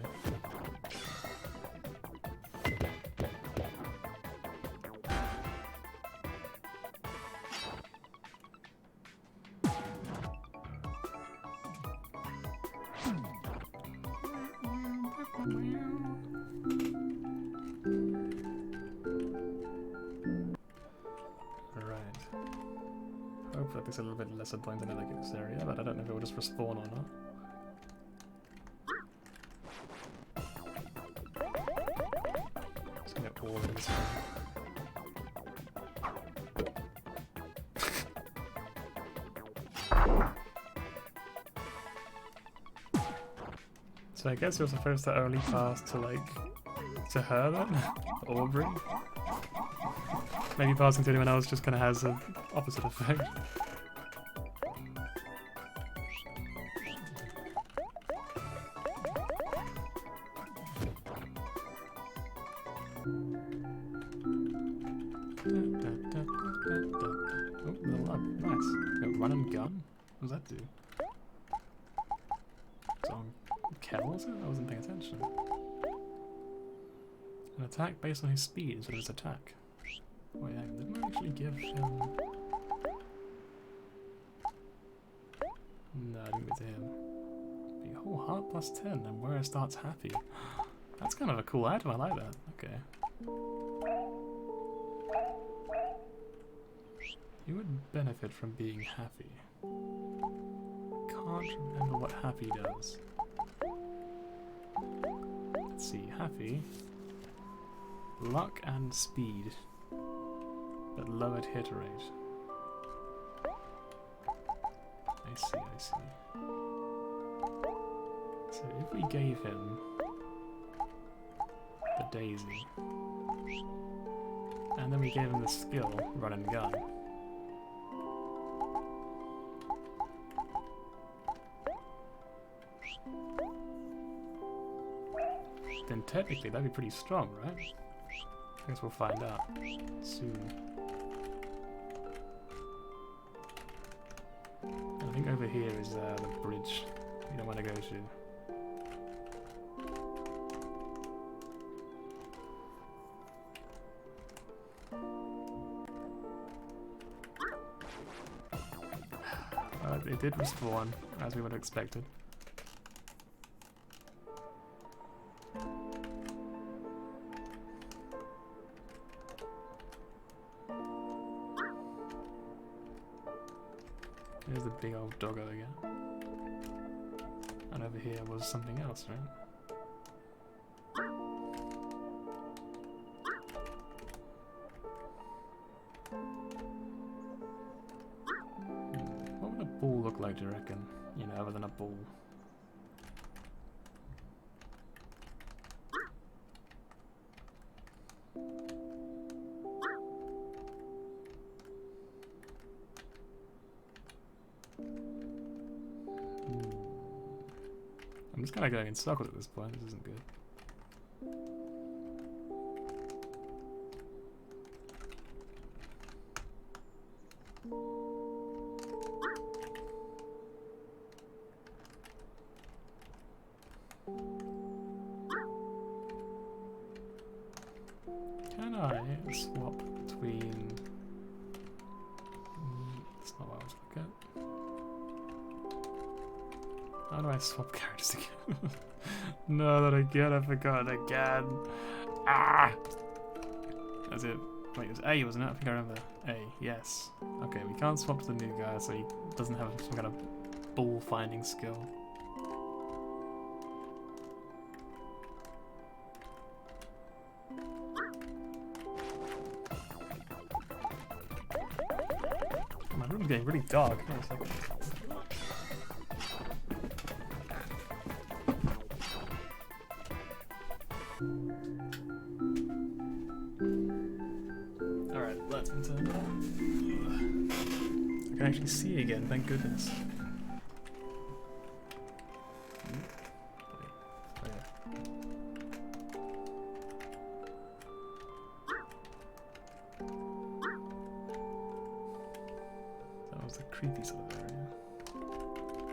Hopefully it's a little bit less annoying than I like in this area, but I don't know if it will just respawn or not. Just gonna get all of this. So I guess you're supposed to only pass to, like, to her then? Aubrey? Maybe passing to anyone else just kind of has an opposite effect. Oh, level up. Nice. Run and gun? What does that do? It's on Kells? I wasn't paying attention. An attack based on his speed instead of his attack. Oh yeah, didn't I actually give him... No, I didn't give it to him. But, heart plus 10, and where it starts happy. That's kind of a cool item, I like that. Okay. You would benefit from being happy. Can't remember what happy does. Let's see, happy. Luck and speed. But lowered hit rate. I see, I see. So if we gave him the daisy, and then we gave him the skill, run and gun, then technically that'd be pretty strong, right? I guess we'll find out soon. And I think over here is the bridge you don't want to go to. It did respawn, as we would have expected. There's the big old doggo again. And over here was something else, right? What would a ball look like, do you reckon? You know, other than a ball. I'm just kind of going in circles at this point, this isn't good. Can I swap between That's not what I was looking at. How do I swap characters again? No, not again. I forgot again. Ah! That's it. Wait, it was A, wasn't it? I think I remember. A, yes. Okay, we can't swap to the new guy, so he doesn't have some kind of ball finding skill. My room's getting really dark. Hang on a second. Alright, let's enter. I can actually see again, thank goodness. Oh, yeah. That was the creepy sort of area.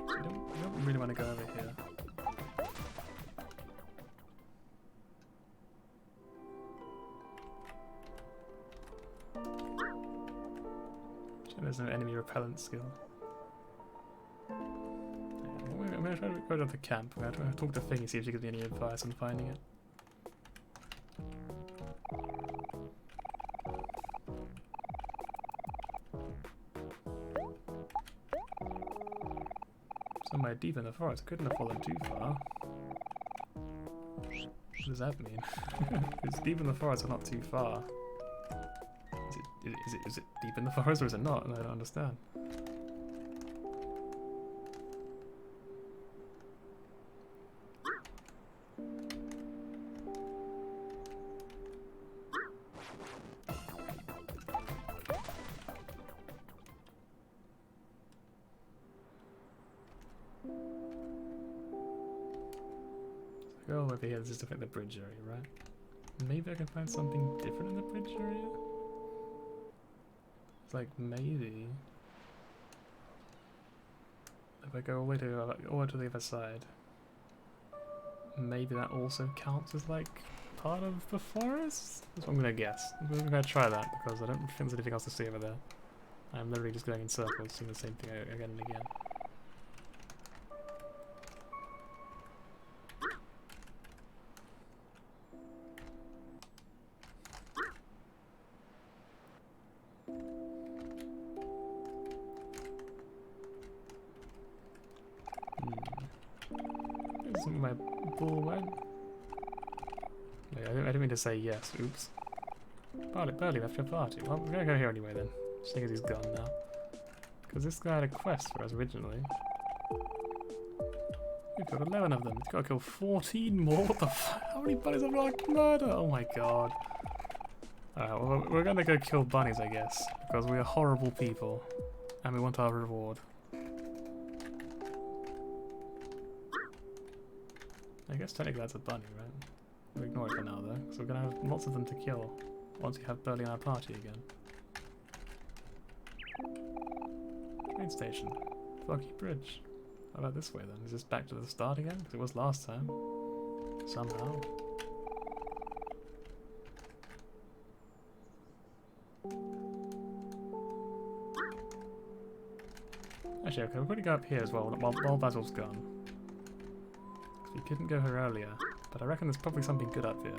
So we don't really want to go over here. There's no enemy repellent skill. I'm going to try to go to the camp. I'm going to talk to Thingy, see if she gives me any advice on finding it. Somewhere deep in the forest. I couldn't have fallen too far. What does that mean? It's deep in the forest, but not too far. Is it deep in the forest or is it not? I don't understand. Go over here, this is to fit the bridge area, right? Maybe I can find something different in the bridge area? Like maybe if I go all the way to the other side, maybe that also counts as like part of the forest? That's what I'm gonna guess. I'm gonna try that because I don't think there's anything else to see over there. I'm literally just going in circles, seeing the same thing again and again. My ball went. Wait, I didn't mean to say yes. Oops. Barley left your party. Well, we're gonna go here anyway then. Seeing as he's gone now. Because this guy had a quest for us originally. We've got 11 of them. We've got to kill 14 more. What the fuck? How many bunnies have I murdered? Oh my god. Alright, well, we're gonna go kill bunnies, I guess. Because we are horrible people. And we want our reward. I guess technically that's a bunny, right? We'll ignore it for now though, so we're gonna have lots of them to kill once we have Burley in our party again. Train station. Foggy Bridge. How about this way then? Is this back to the start again? Because it was last time. Somehow. Actually, okay, we're going to go up here as well while Basil's gone. We couldn't go here earlier, but I reckon there's probably something good up here.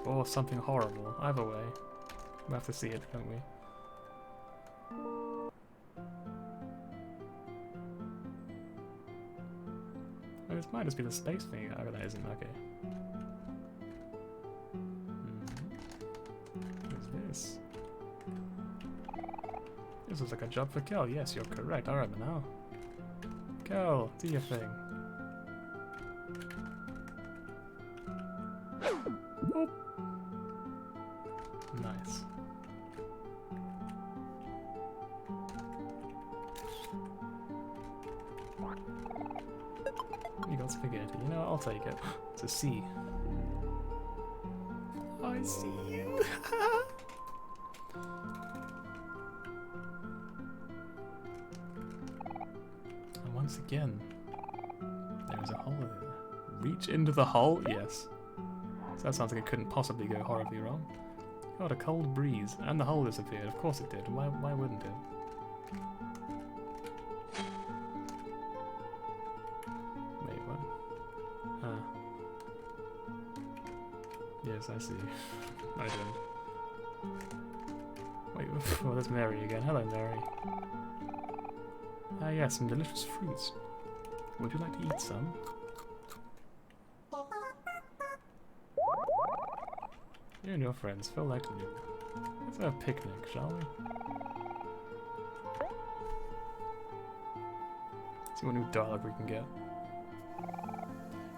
Or something horrible. Either way. We'll have to see it, don't we? Oh, this might just be the space thing. Oh, that isn't. Okay. What's this? This looks like a job for Kel. Yes, you're correct. I remember now. Kel, do your thing. Oh. Nice. You got spaghetti. You know what? I'll take it. It's a C. I see you. And once again, there is a hole there. Reach into the hole? Yes. So that sounds like it couldn't possibly go horribly wrong. God, a cold breeze. And the hole disappeared. Of course it did. Why wouldn't it? Yes, I see. I don't. Wait, oh, there's Mary again. Hello, Mary. Ah, yes, some delicious fruits. Would you like to eat some? You and your friends feel like new. Let's have a picnic, shall we? See what new dialogue we can get.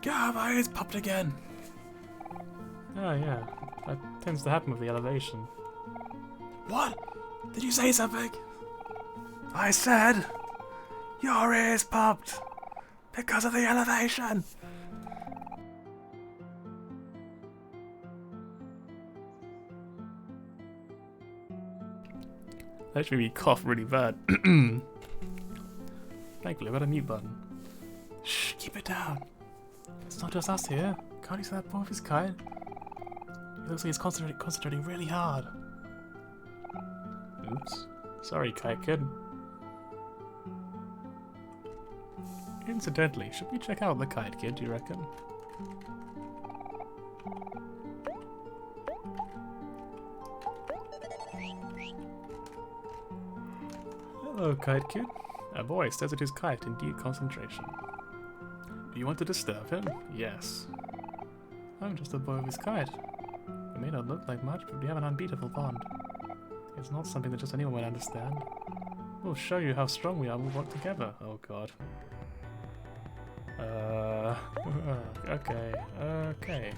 God, my ears popped again! Oh yeah, that tends to happen with the elevation. What? Did you say something? I said your ears popped because of the elevation. Actually, we cough really bad. Thankfully, I've got a mute button. Shh, keep it down. It's not just us here. Can't you see that boy with his kite? He looks like he's concentrating really hard. Oops. Sorry, Kite Kid. Incidentally, should we check out the Kite Kid, do you reckon? Hello, Kite Kid. A boy stares at his kite in deep concentration. Do you want to disturb him? Yes. I'm just a boy with his kite. It may not look like much, but we have an unbeatable bond. It's not something that just anyone would understand. We'll show you how strong we are when we work together. Oh god. Okay. Okay.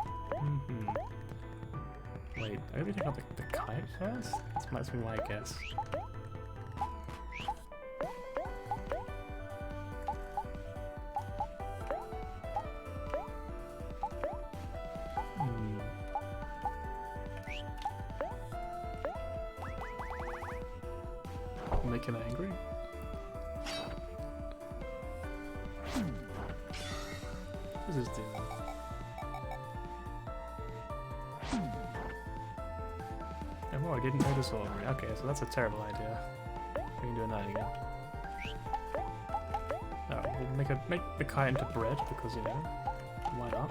Wait, are we taking out the kite first? This might be my guess. Make him angry? What is this doing? Oh, I didn't notice already. Okay, so that's a terrible idea. We can do that again. Oh, we'll make the kite into bread because, you know, why not?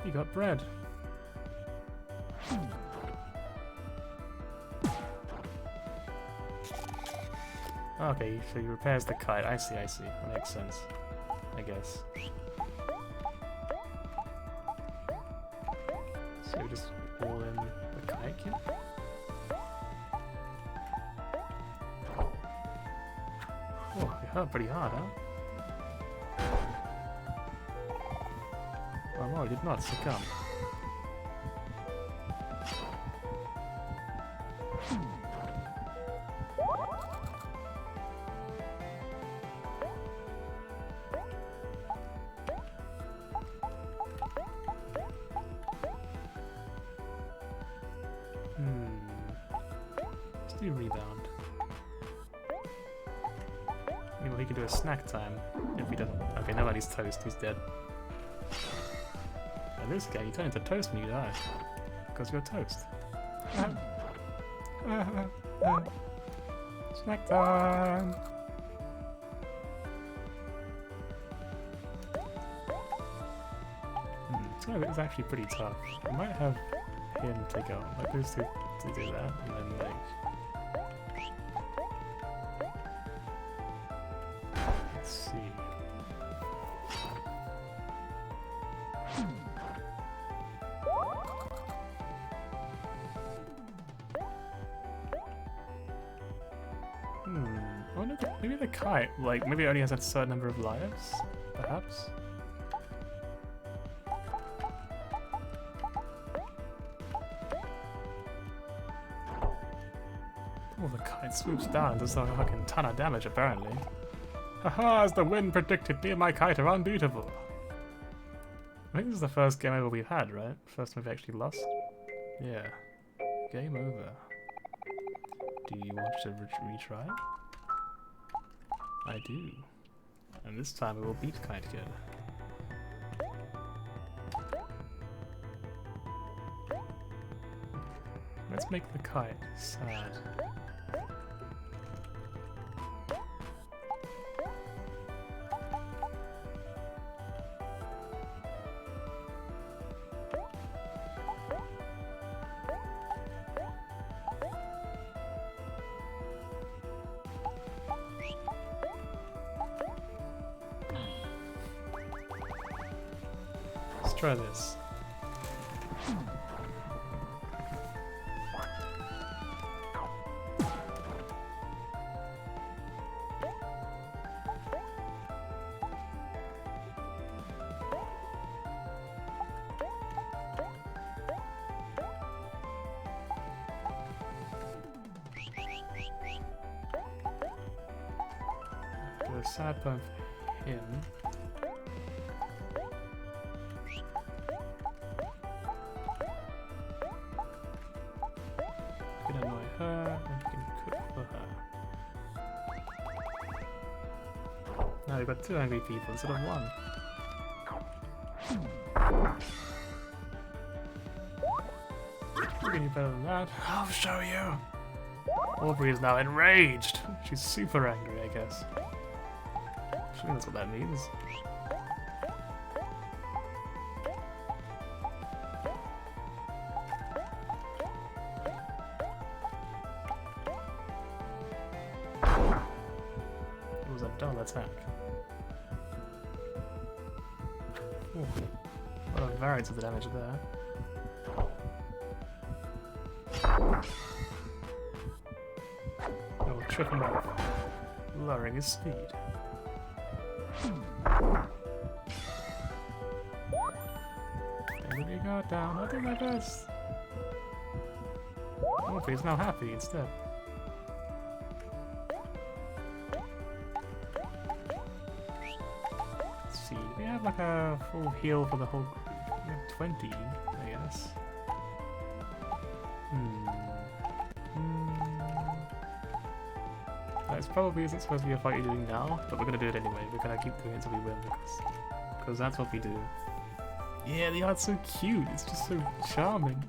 You got bread. Okay, so he repairs the kite. I see. That makes sense. I guess. So we just all in the kite kit? Oh, it hurt pretty hard, huh? OMORI did not succumb. Let's do rebound. Maybe he can do a snack time if he doesn't. Okay, now that he's toast, he's dead. And this guy, you turn into toast when you die. Because you're toast. Snack time! It's actually pretty tough. I might have him take out like those two to do that, and then like. Let's see. I wonder if maybe the kite, like, maybe it only has a certain number of lives, perhaps? Oh, the kite swoops down and does a fucking ton of damage, apparently. Haha, as the wind predicted, me and my kite are unbeatable. I think this is the first game over we've had, right? First time we've actually lost? Yeah. Game over. Do you want to retry? I do. And this time we will beat Kite Kid. Let's make the kite sad. Let's try this. Do a sad poem for him. You can annoy her, and you can cook for her. Now we've got 2 angry people instead of 1. You can do better than that. I'll show you! Aubrey is now enraged. She's super angry, I guess. Sure, that's what that means. It was a dull attack. Ooh, what a variance of the damage there. Oh, trip him off, lowering his speed. Let me go down, I'll do my best. Oh, he's now happy instead. Let's see, we have like a full heal for the whole group. We have 20, I guess. It probably isn't supposed to be a fight you're doing now, but we're gonna do it anyway. We're gonna keep doing it until we win because that's what we do. Yeah, the art's so cute. It's just so charming.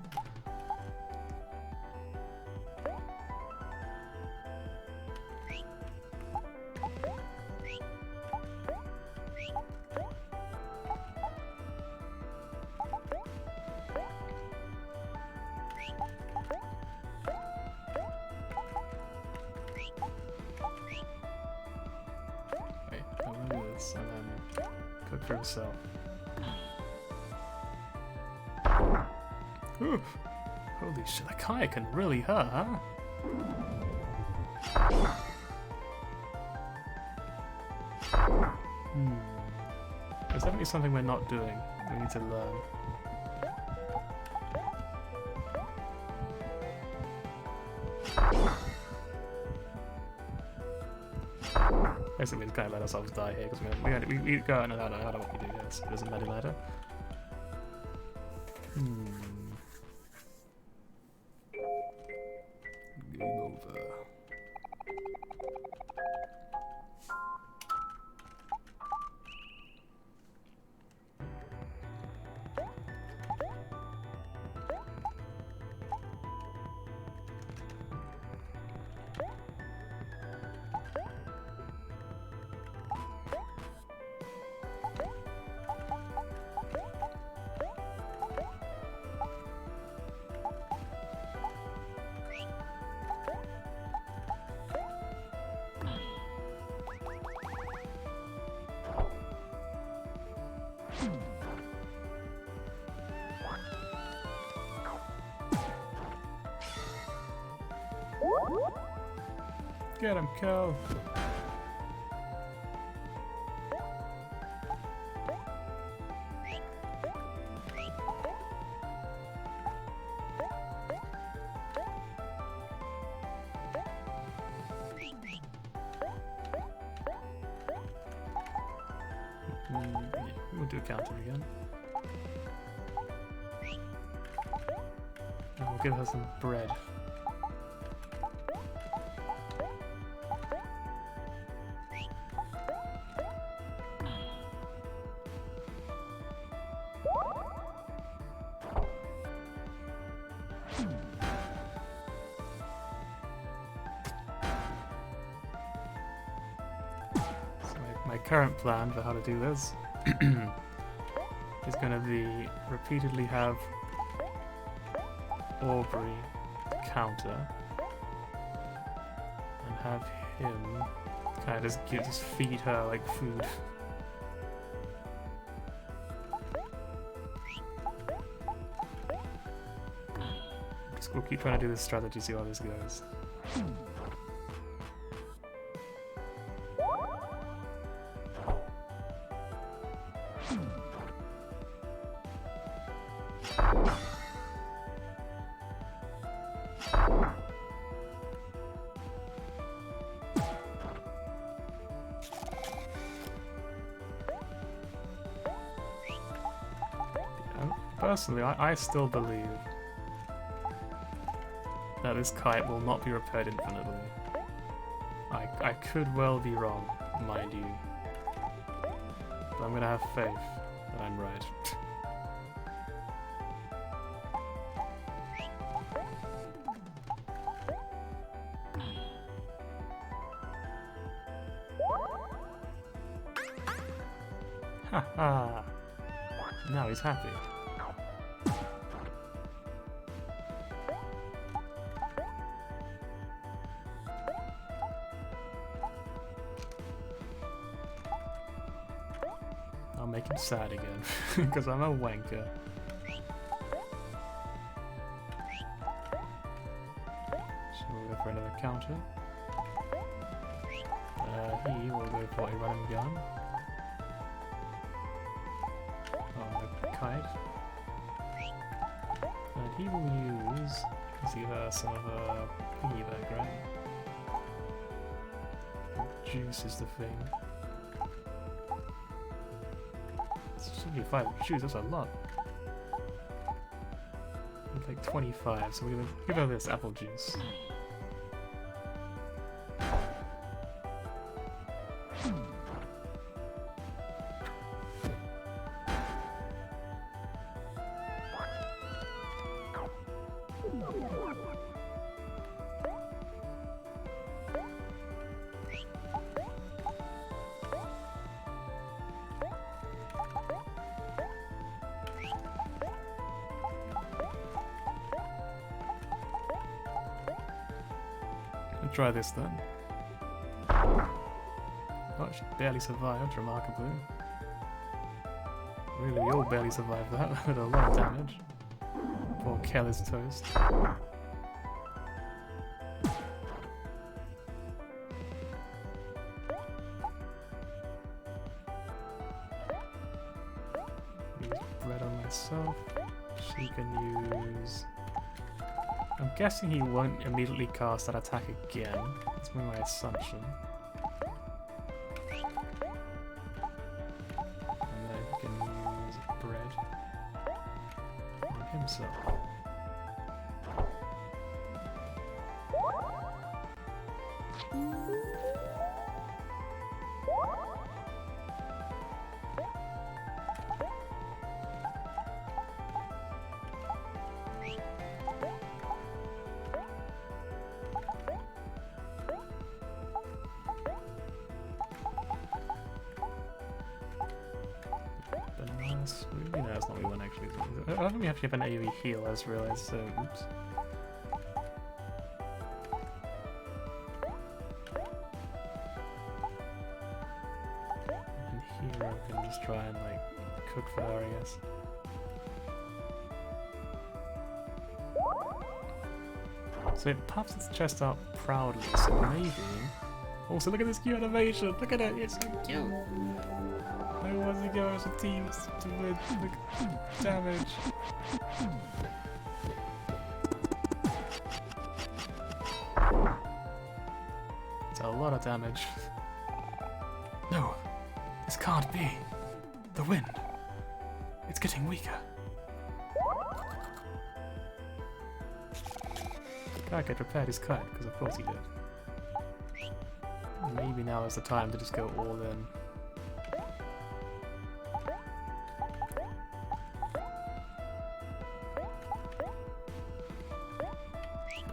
Wait, I'm gonna do this and then cook for himself. Oof. Holy shit, that kayak can really hurt, huh? There's definitely something we're not doing. We need to learn. Basically, we just kind of let ourselves die here because we go, no, I don't know what we do here, so it doesn't really matter. Game over. Get him, Kel. We'll do counter again. And we'll give her some bread. current plan for how to do this is going to be repeatedly have Aubrey counter and have him kind of just feed her like food. We'll keep trying to do this strategy, see how this goes. Personally, I still believe that this kite will not be repaired infinitely. I could well be wrong, mind you. But I'm gonna have faith that I'm right. Haha! Now he's happy. I'll make him sad again, because I'm a wanker. So we'll go for another counter. He will go for a run and gun. On the kite. And he will use, see some of her piggyback, right? Juice is the thing. 75 juice, that's a lot. It's like 25, so we're gonna give her this apple juice. Try this then. Oh, she barely survived, remarkably. Really, we all barely survived that with a lot of damage. Poor Kelly's toast. Use bread on myself. She can use... I'm guessing he won't immediately cast that attack again. That's my assumption. And then he can use bread on himself. No, that's not what we want actually. I don't think we have to have an AoE heal, I just realised, so oops. And here I can just try and like cook for her, I guess. So it puffs its chest out proudly, so maybe... Also, look at this cute animation! Look at it! It's so cute! Who wants to go as a team to win the damage? It's a lot of damage. No, this can't be. The wind. It's getting weaker. Guy had prepared his kite, because of course he did. Maybe now is the time to just go all in.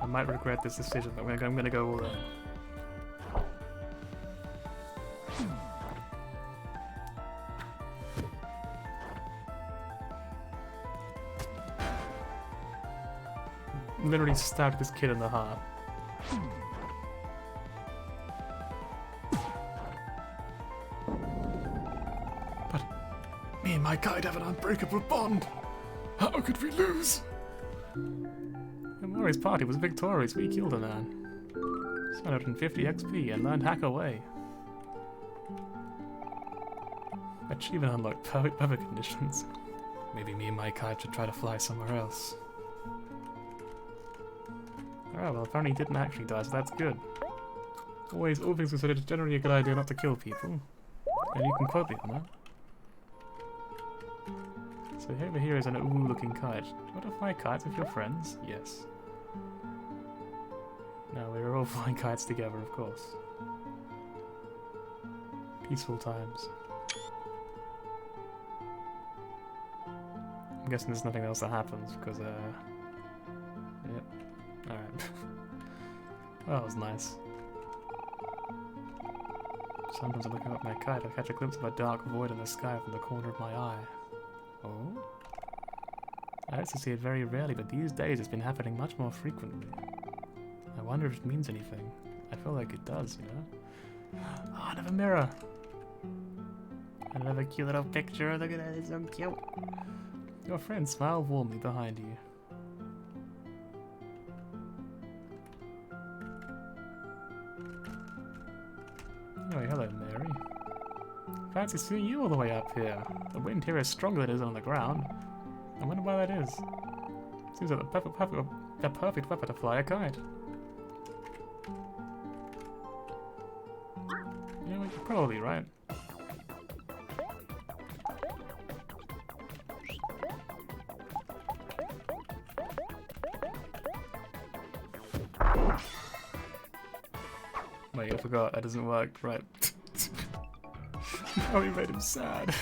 I might regret this decision, but I'm gonna go all in. literally stabbed this kid in the heart. But me and my kite have an unbreakable bond. How could we lose? OMORI's party was victorious. We killed a man. 750 XP and learned hack away. Achievement unlocked. Perfect weather conditions. Maybe me and my kite should try to fly somewhere else. Alright, well apparently he didn't actually die, so that's good. All things considered, it's generally a good idea not to kill people. And you can quote me on that. So over here is an ooh looking kite. Do you want to fly kites with your friends? Yes. No, we were all flying kites together, of course. Peaceful times. I'm guessing there's nothing else that happens because, yep. Alright. Well, that was nice. Sometimes I'm looking up my kite, I catch a glimpse of a dark void in the sky from the corner of my eye. Oh? I used to see it very rarely, but these days it's been happening much more frequently. I wonder if it means anything. I feel like it does, you know? Oh, another mirror! Another cute little picture, look at that, it's so cute! Your friend smiled warmly behind you. Oh, hello, Mary. Fancy seeing you all the way up here. The wind here is stronger than it is on the ground. I wonder why that is. Seems like the perfect weapon to fly a kite. You know, you're probably right. Wait, I forgot, that doesn't work, right. Oh, you made him sad.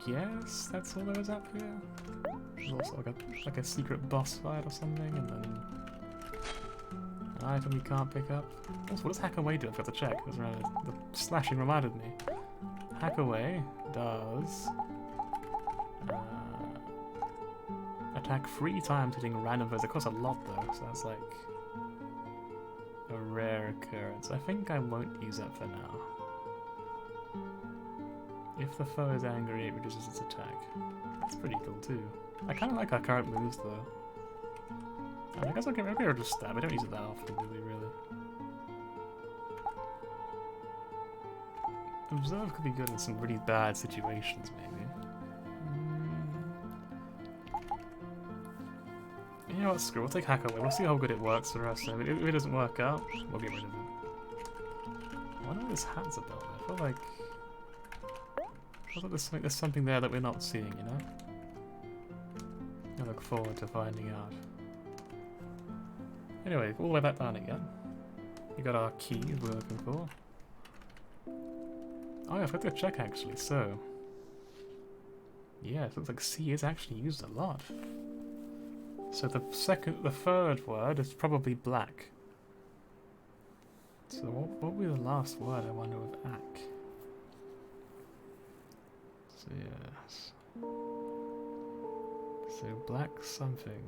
Guess that's all there was up here. There's also like a secret boss fight or something, and then an item we can't pick up. Also, what does hack away do? I've got to check. The slashing reminded me. Hack away does attack 3 times hitting random foes. It costs a lot though, so that's like a rare occurrence. I think I won't use that for now. If the foe is angry, it reduces its attack. That's pretty cool too. I kind of like our current moves though. I guess I'll give it just stab. I don't use it that often, do we really? Observe could be good in some really bad situations, maybe. You know what, screw it, we'll take hack away. We'll see how good it works for us. If it doesn't work out, we'll get rid of it. I wonder what this hat's about. I feel like there's something there that we're not seeing, you know? I look forward to finding out. Anyway, all the way back down again. We got our keys we're looking for. Oh yeah, I forgot to check actually, so... yeah, it looks like C is actually used a lot. So the third word is probably black. So what would be the last word, I wonder, with ack? So yes. So black something.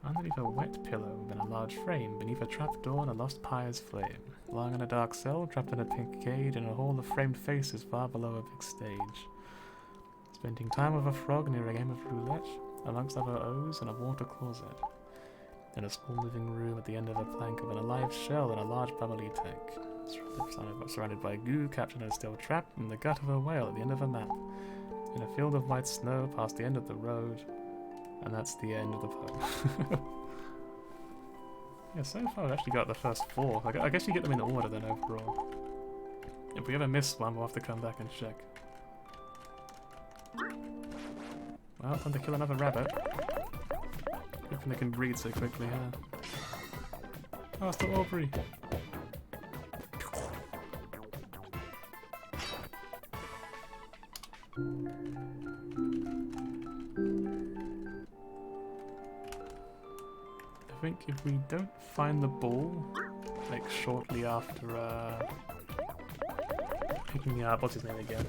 Underneath a wet pillow, within a large frame, beneath a trapdoor and a lost pyre's flame. Lying in a dark cell, trapped in a pink cage, in a hall of framed faces far below a big stage. Spending time with a frog near a game of roulette, amongst other O's in a water closet. In a small living room at the end of a plank of an alive shell in a large bubbly tank. Surrounded by goo, captured in a steel trap, in the gut of a whale at the end of a map. In a field of white snow, past the end of the road. And that's the end of the poem. Yeah, so far I've actually got the first 4. I guess you get them in order then overall. If we ever miss one, we'll have to come back and check. Well, time to kill another rabbit. Hoping they can breed so quickly, huh? Oh, it's the OMORI. think if we don't find the ball, like shortly after picking up, what's his name again,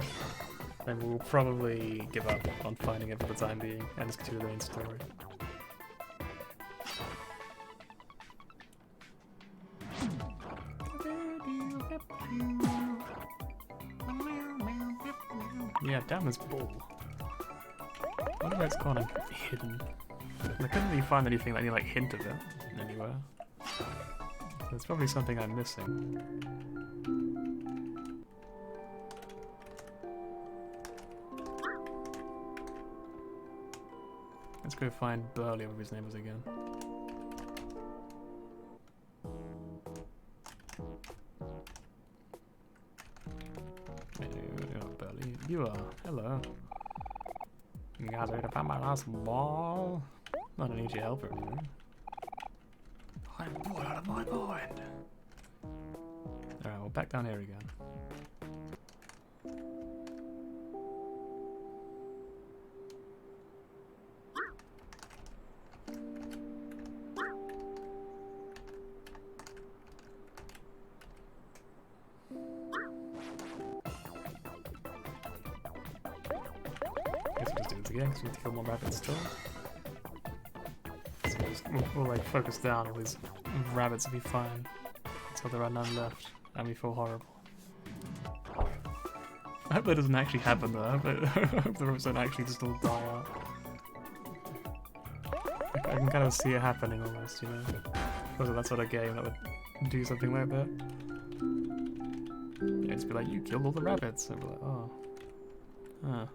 then we'll probably give up on finding it for the time being and just continue the main story. Yeah, damn this ball. I wonder where it's gone hidden. I couldn't really find anything, any like hint of it anywhere. There's probably something I'm missing. Let's go find Burley, whatever his name was again. Burley, you are. Hello. You guys ready to find my last ball? I don't need your help or anything. I'm bored out of my mind. Alright, well, back down here again. Guess we'll just do this again because we need to kill more rabbits still. We'll like focus down on these rabbits will be fine until there are none left and we feel horrible. I hope that doesn't actually happen though. I hope the rabbits don't actually just all die out. I can kind of see it happening almost, you know. Because that sort of game that would do something like that. Yeah, just be like, you killed all the rabbits. And be like, oh. Huh.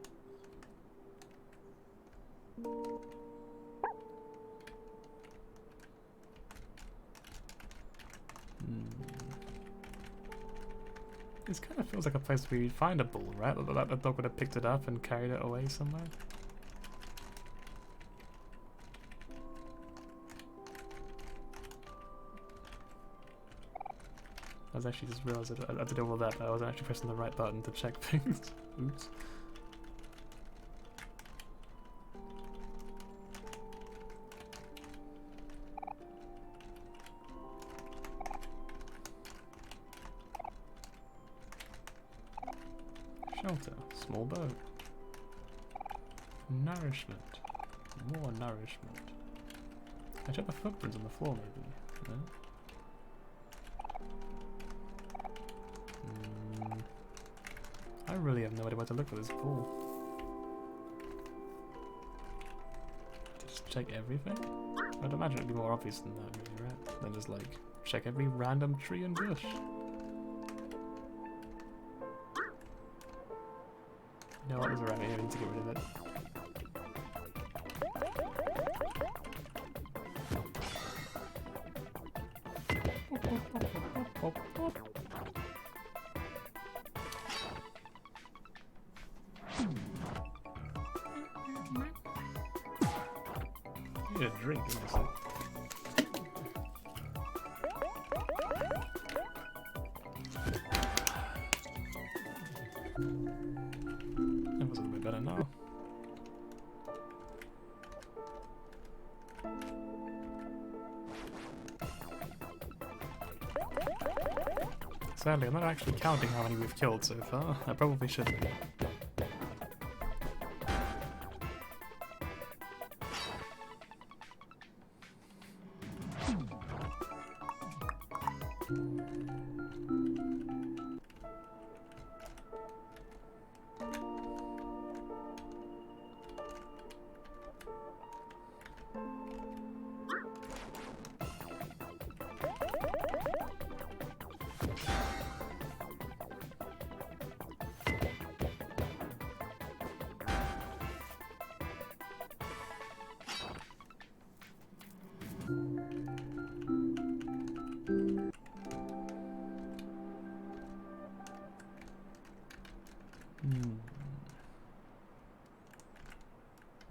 This kind of feels like a place where you'd find a bull, right? That dog would have picked it up and carried it away somewhere. I was actually just realised that I had to do all that, but I wasn't actually pressing the right button to check things. Oops. Shelter, small boat. Nourishment. More nourishment. I check the footprints on the floor maybe. No? I really have no idea where to look for this ball. Just check everything? I'd imagine it'd be more obvious than that really, right? Than just like check every random tree and bush. You know what, there's a rabbit here, I need to get rid of it. I need a drink, honestly. That was a little bit better now. Sadly, I'm not actually counting how many we've killed so far. I probably should be.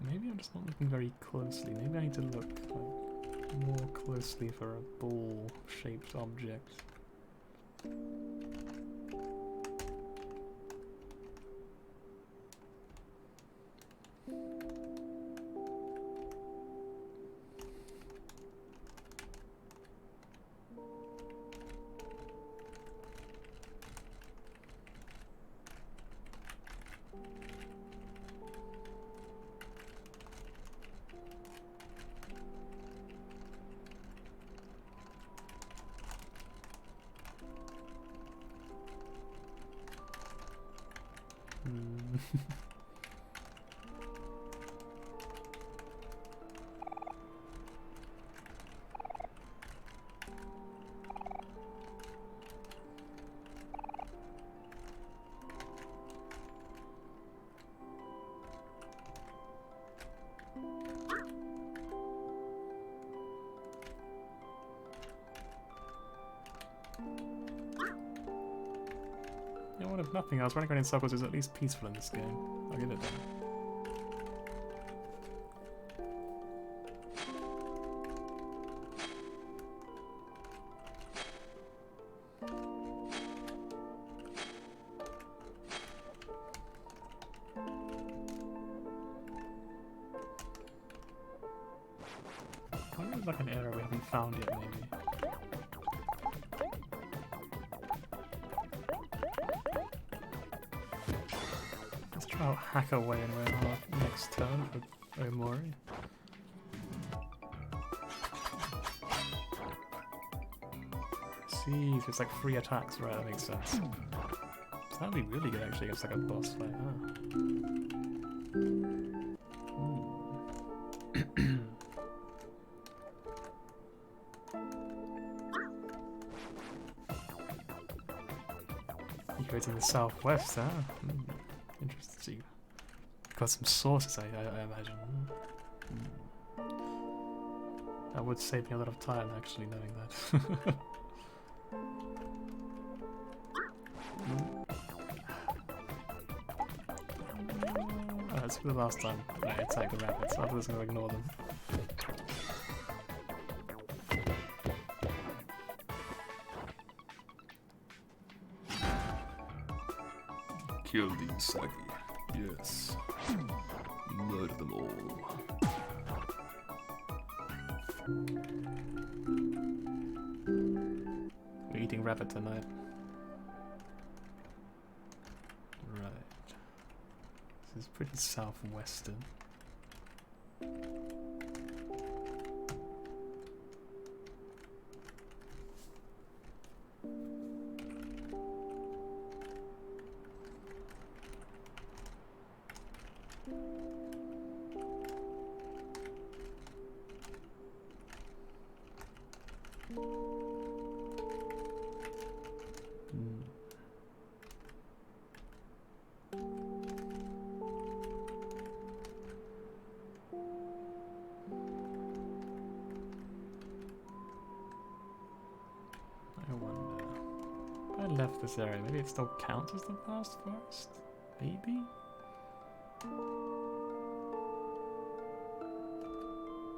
Maybe I'm just not looking very closely. Maybe I need to look like, more closely for a ball-shaped object. You know what, if nothing else, running around in circles is at least peaceful in this game. I'll give it that. I wonder if there's like an area we haven't found yet, maybe. Let's try out hack away anyway on our next turn for OMORI. See, so it's like 3 attacks, right? That makes sense. So that'd be really good actually against like a boss fight, You go to the southwest, huh? Interesting. So you've got some sources, I imagine. That would save me a lot of time actually knowing that. That's for the last time I attack the rabbits. I was going to ignore them.
Kill the Usagi. Yes. Murder them all.
We're eating rabbit tonight. Right. This is pretty southwestern. This area. Maybe it still counts as the past forest? Maybe?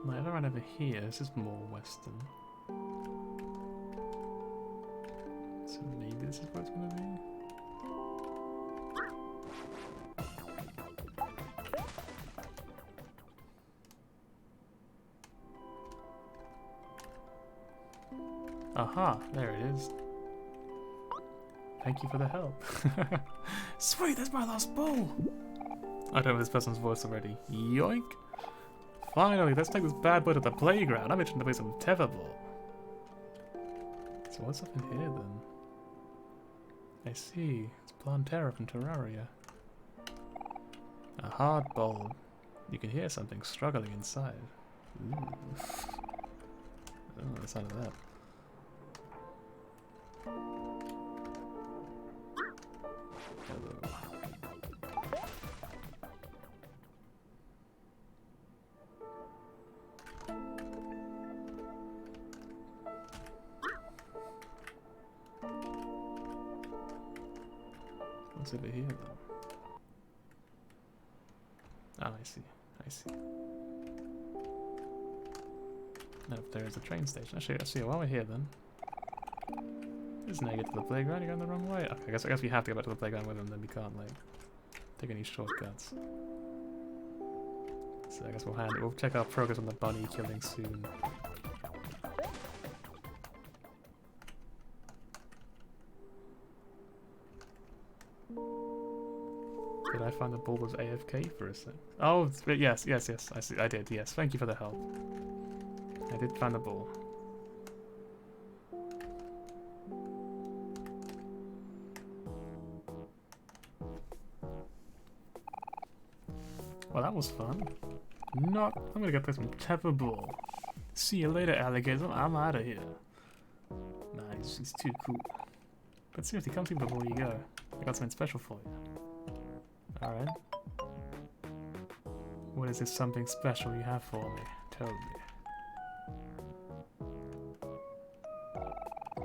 No, around over here. This is more western. So maybe this is where it's gonna be? Aha! There it is. Thank you for the help. Sweet, that's my last ball! I don't know this person's voice already. Yoink! Finally, let's take this bad boy to the playground. I'm itching to play some tetherball. So what's up in here then? I see. It's Plantera from Terraria. A hard bulb. You can hear something struggling inside. Ooh. Oh, the sound of that. Hello. What's over here though? Ah, I see. I see. Now if there is a train station. Actually, I see it while we're here then. Isn't it get to the playground? You're going the wrong way. Okay, I guess we have to go back to the playground with them, then we can't like take any shortcuts. So I guess we'll check our progress on the bunny killing soon. Did I find the ball was AFK for a sec? Oh, yes, yes, yes. I see. I did. Yes. Thank you for the help. I did find the ball. Well, that was fun. Not. I'm gonna go play some tetherball. See you later, alligator. I'm out of here. Nah, he's too cool. But seriously, come see me before you go. I got something special for you. Alright. What is this something special you have for me? Tell me.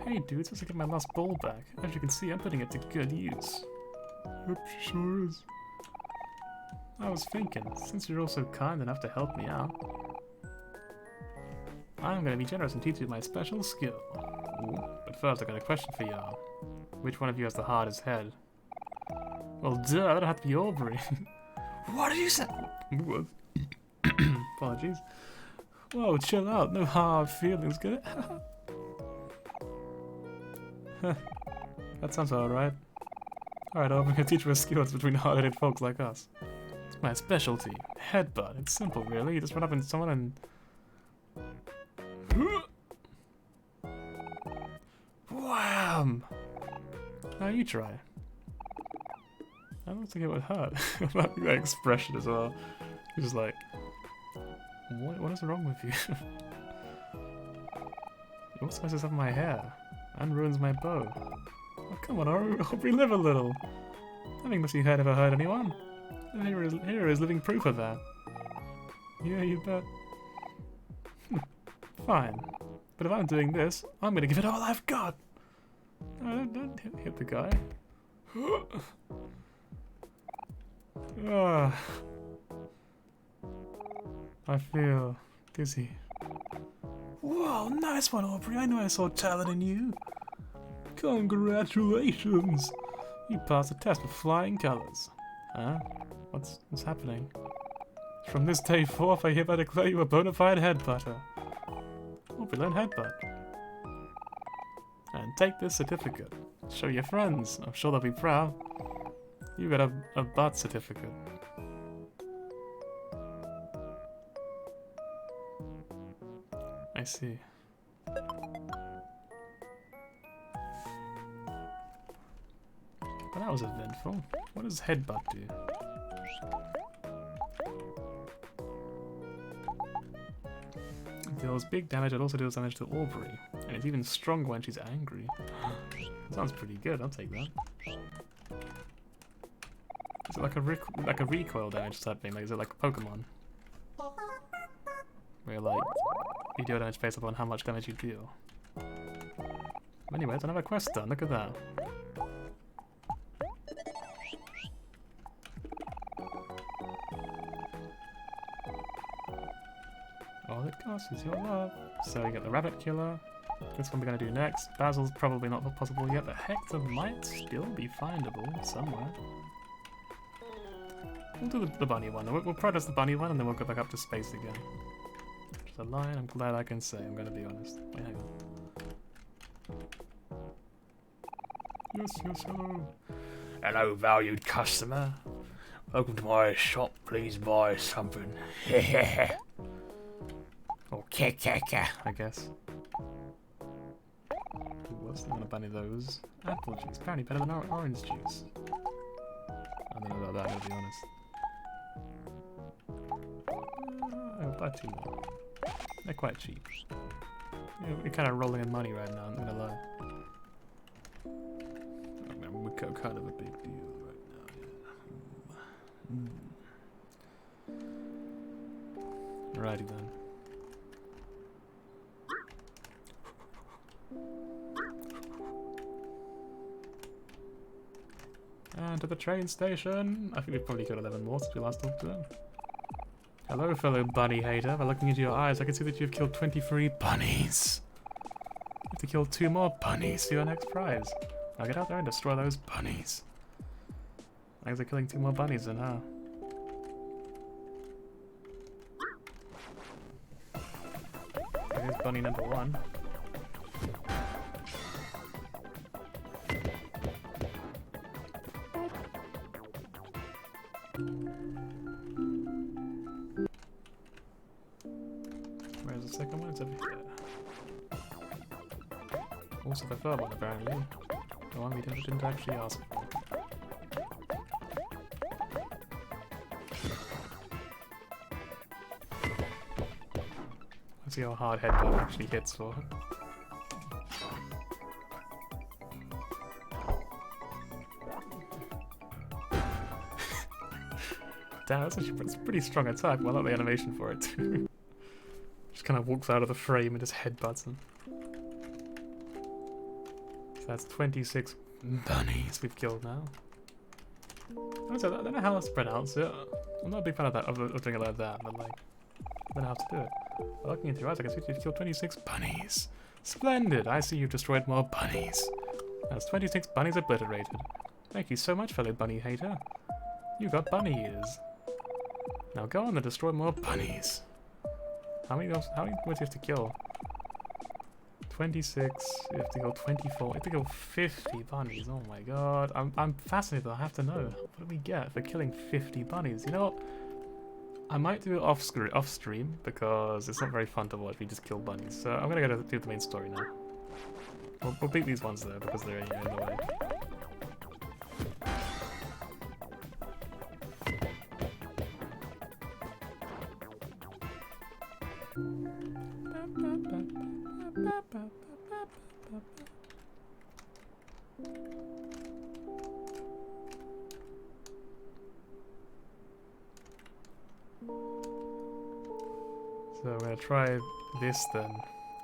Hey dude, supposed to get my lost ball back. As you can see, I'm putting it to good use. Yep, she sure is. I was thinking, since you're all so kind enough to help me out, I'm gonna be generous and teach you my special skill. Ooh, but first I got a question for y'all. Which one of you has the hardest head? Well, duh, that'll have to be Aubrey. What did you say? What? Apologies. Whoa, chill out. No hard feelings, get it? That sounds alright. Alright, I'm gonna teach you a skill that's between hard-headed folks like us. It's my specialty. Headbutt. It's simple, really. You just run up on someone and... Wham! Now you try. I don't think it would hurt. I like that expression as well. He's just like, what is wrong with you? You also messes up my hair and ruins my bow. Oh, come on, Aubrey, live a little. Nothing must be heard ever hurt anyone. And here is living proof of that. Yeah, you bet. Fine. But if I'm doing this, I'm gonna give it all I've got. No, don't hit the guy. I feel dizzy. Whoa, nice one, Aubrey. I know I saw talent in you. Congratulations. You passed the test with flying colors. Huh? What's happening? From this day forth, I hereby declare you a bona fide headbutter. Aubrey, learn headbutt. And take this certificate. Show your friends. I'm sure they'll be proud. You got a butt certificate. I see. Well, that was eventful. What does headbutt do? It deals big damage, it also deals damage to Aubrey. And it's even stronger when she's angry. Sounds pretty good, I'll take that. Is it like a recoil damage type thing? Like, is it like Pokemon? Where like, you deal damage based upon how much damage you deal. Anyways, another quest done, look at that. All it costs is your love. So you get the rabbit killer. This one we're going to do next. Basil's probably not possible yet, but Hector might still be findable somewhere. We'll do the bunny one. We'll protest the bunny one and then we'll go back up to space again. Which is a line I'm glad I can say, I'm going to be honest. Wait, hang on. Yes, hello.
Hello, valued customer. Welcome to my shop. Please buy something. Or keka,
I guess. What's going to bunny those? Apple juice. Apparently better than orange juice. I don't know about that, to be honest. I'll buy 2 more. They're quite cheap. Yeah, we're kind of rolling in money right now, I'm not gonna lie. I mean, we're kind of a big deal right now, yeah. Alrighty then. And to the train station. I think we've probably killed 11 more since we last talked to them. Hello, fellow bunny hater. By looking into your eyes, I can see that you've killed 23 bunnies. You have to kill 2 more bunnies for your next prize. Now get out there and destroy those bunnies. Thanks for killing 2 more bunnies then, huh? Here's bunny number 1. Where's the second one? It's over here. Also the third one, apparently. The one we didn't actually ask for. Let's see how hard headbutt actually hits for. Damn, that's actually it's a pretty strong attack. I like the animation for it too. Just kind of walks out of the frame and just headbutts him. So that's 26 bunnies we've killed now. I don't know how else to pronounce it. I'm not a big fan of that, of doing it like that, but like, I don't know how to do it. By looking into your eyes, I can see you've killed 26 bunnies. Splendid! I see you've destroyed more bunnies. That's 26 bunnies obliterated. Thank you so much, fellow bunny hater. You got bunny ears. Now go on and destroy more bunnies. How many bunnies do you have to kill? 26, you have to kill 24, you have to kill 50 bunnies, oh my god. I'm fascinated, I have to know. What do we get for killing 50 bunnies? You know what? I might do it off stream because it's not very fun to watch if you just kill bunnies. So I'm gonna go do the main story now. We'll beat these ones though because they're in the way. So we're gonna try this then.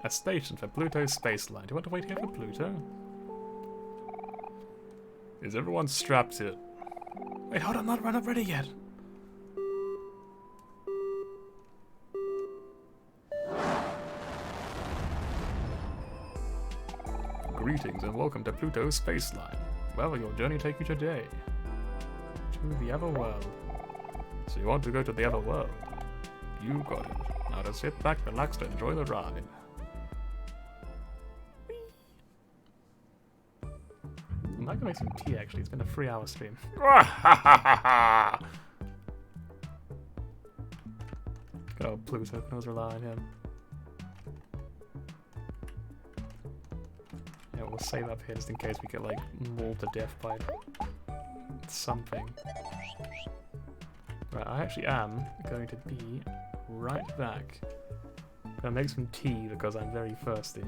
A station for Pluto's space line. Do you want to wait here for Pluto? Is everyone strapped in? Wait, hold on, we're not ready yet. Greetings and welcome to Pluto's space line. Where will your journey take you today? To the other world. So you want to go to the other world? You got it. Now to sit back, relax, and enjoy the ride. I might go make some tea actually, it's been a 3-hour stream. Good old Pluto, can always rely on him. Yeah, we'll save up here just in case we get like mauled to death by something. Right, I actually am going to be right back. I'm gonna make some tea because I'm very thirsty.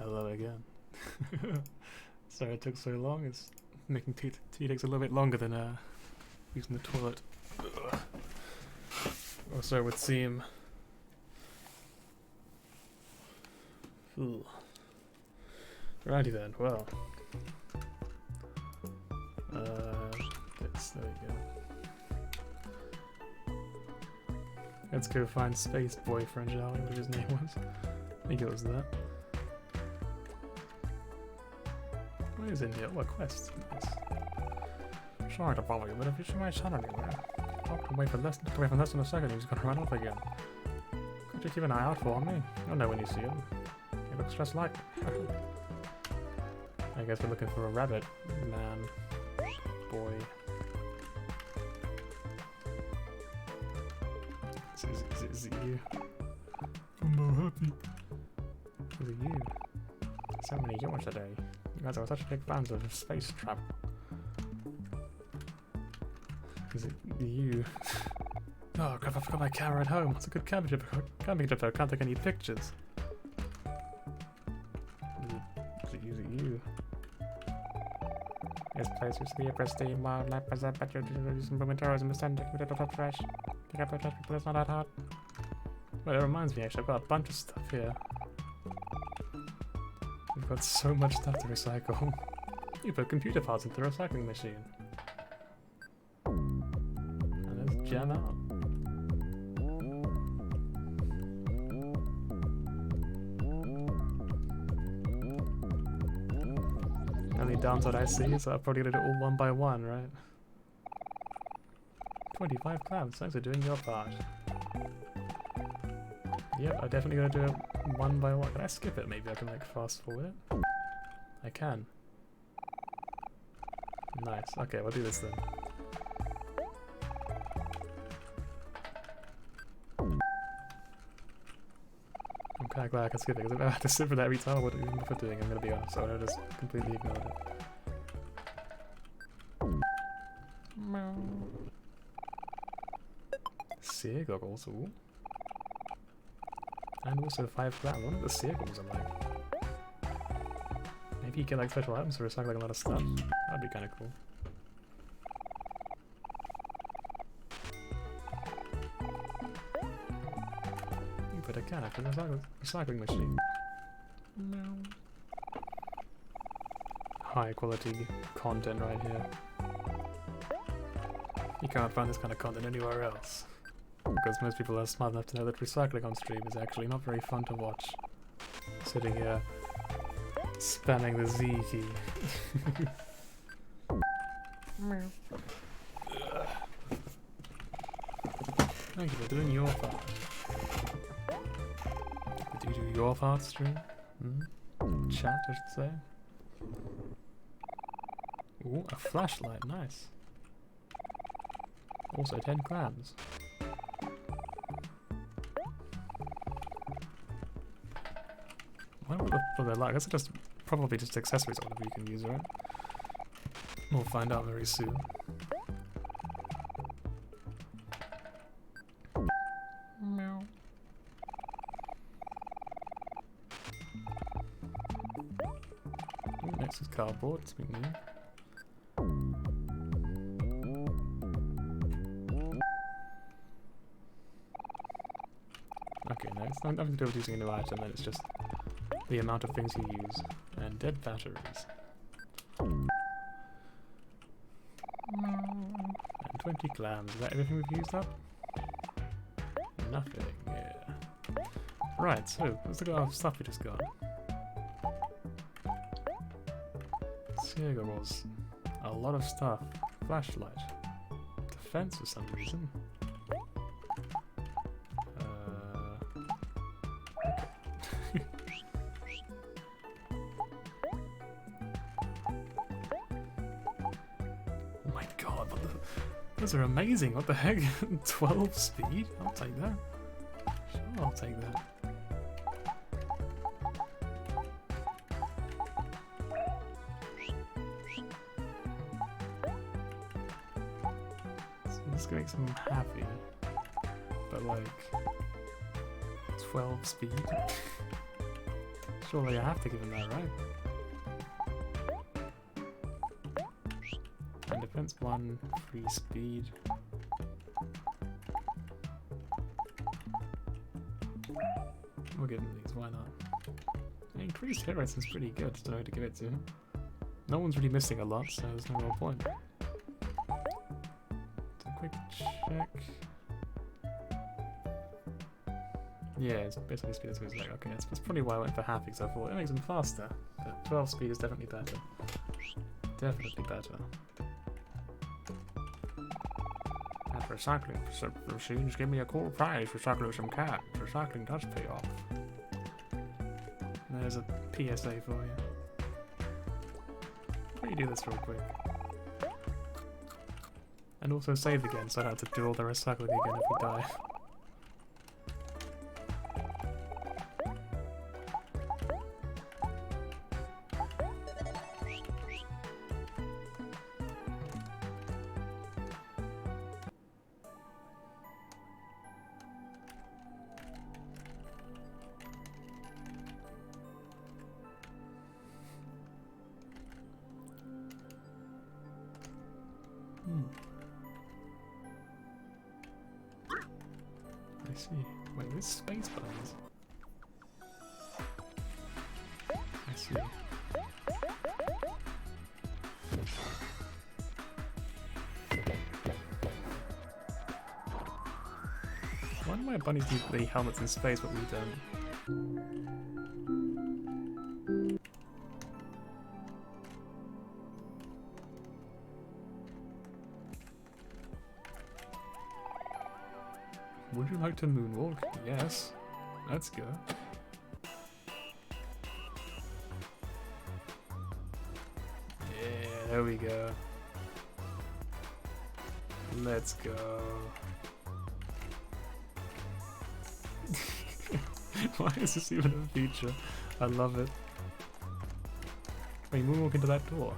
Hello again. Sorry it took so long. It's making tea takes a little bit longer than using the toilet. Or so it would seem. Ooh. Righty then, well. There we go. Let's go find Space Boyfriend, shall we? Whatever his name was. I think it was that. What is in here? Oh, a quest. Nice. Sorry to bother you, but if you see my son anywhere, talk away for less than a second, he's gonna run off again. Could you keep an eye out for me? You'll know when you see him. He looks just like me. I guess we're looking for a rabbit man. Boy. Is it you? I'm not happy. Is it you? So many yours today. You guys are such big fans of space travel. Is it you? Oh crap, I forgot my camera at home. What's a good camera if I can't take any pictures? Is it you? This place used to be a pristine wildlife preserve, but you're using booming tourism to send it to top trash. Pick up the trash people, it's not that hard. Well, that reminds me actually, I've got a bunch of stuff here. We've got so much stuff to recycle. You put computer parts into the recycling machine. And let's jam out. Only downside I see is I'm probably gonna do it all one by one, right? 25 clams, thanks for doing your part. Yep, I'm definitely gonna do it one by one. Can I skip it? Maybe I can like fast forward it? I can. Nice, okay, we'll do this then. I'm kinda glad I can skip it, because if I have to sit for that every time I would even before doing it, I'm gonna be honest, so I just completely ignored it. Seer goggles, ooh. And also 5 flat. I wonder what the seer goggles are like. Maybe you get like special items for recycling a lot of stuff. That'd be kinda cool. You put a can after the recycling machine. No. High quality content right here. You can't find this kind of content anywhere else. Because most people are smart enough to know that recycling on stream is actually not very fun to watch. Sitting here, spamming the Z key. Thank you for doing your part. Did you do your part, stream? Chat, I should say. Ooh, a flashlight, nice. Also 10 clams. I wonder what they're like. I guess it's probably just accessories or whatever you can use, right? We'll find out very soon. Meow. Ooh, next is cardboard, something new. Okay, no, it's not nothing to do with using a new item, then it's just the amount of things you use. And dead batteries. And 20 clams. Is that everything we've used up? Nothing, yeah. Right, so let's look at our stuff we just got. Seer goggles. A lot of stuff. Flashlight. Defense for some reason. Those are amazing, what the heck? 12 speed? I'll take that. Sure, I'll take that. So this makes them happy. But like 12 speed? Surely I have to give him that, right? And defense 1, free speed. We'll give him these, why not? Increased hit rate seems pretty good, just don't know who to give it to. No one's really missing a lot, so there's no real point. So quick check. Yeah, it's basically speed is like, okay, that's probably why I went for half, because I thought it makes him faster. But 12 speed is definitely better. Definitely better.
At recycling machines, give me a cool prize for recycling some cans. Recycling does pay off.
There's a PSA for you. Let me do this real quick. And also save again, so I don't have to do all the recycling again if we die. I see. Wait, this space buttons. I see. Why do my bunnies need the helmets in space but we don't? Would you like to moonwalk? Yes. Let's go. Yeah, there we go. Let's go. Why is this even a feature? I love it. Wait, moonwalk into that door?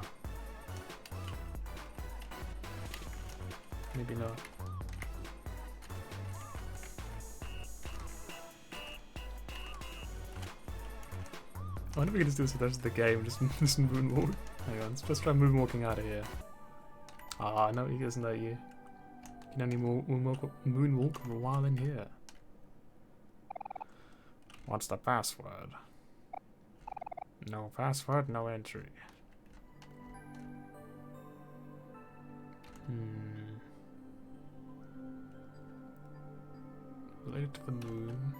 Maybe not. I wonder if we can just do this for the rest of the game, just moonwalk. Hang on, let's try moonwalking out of here. Ah, no, he doesn't let you. You can only moonwalk while in here.
What's the password? No password, no entry.
Related to the moon.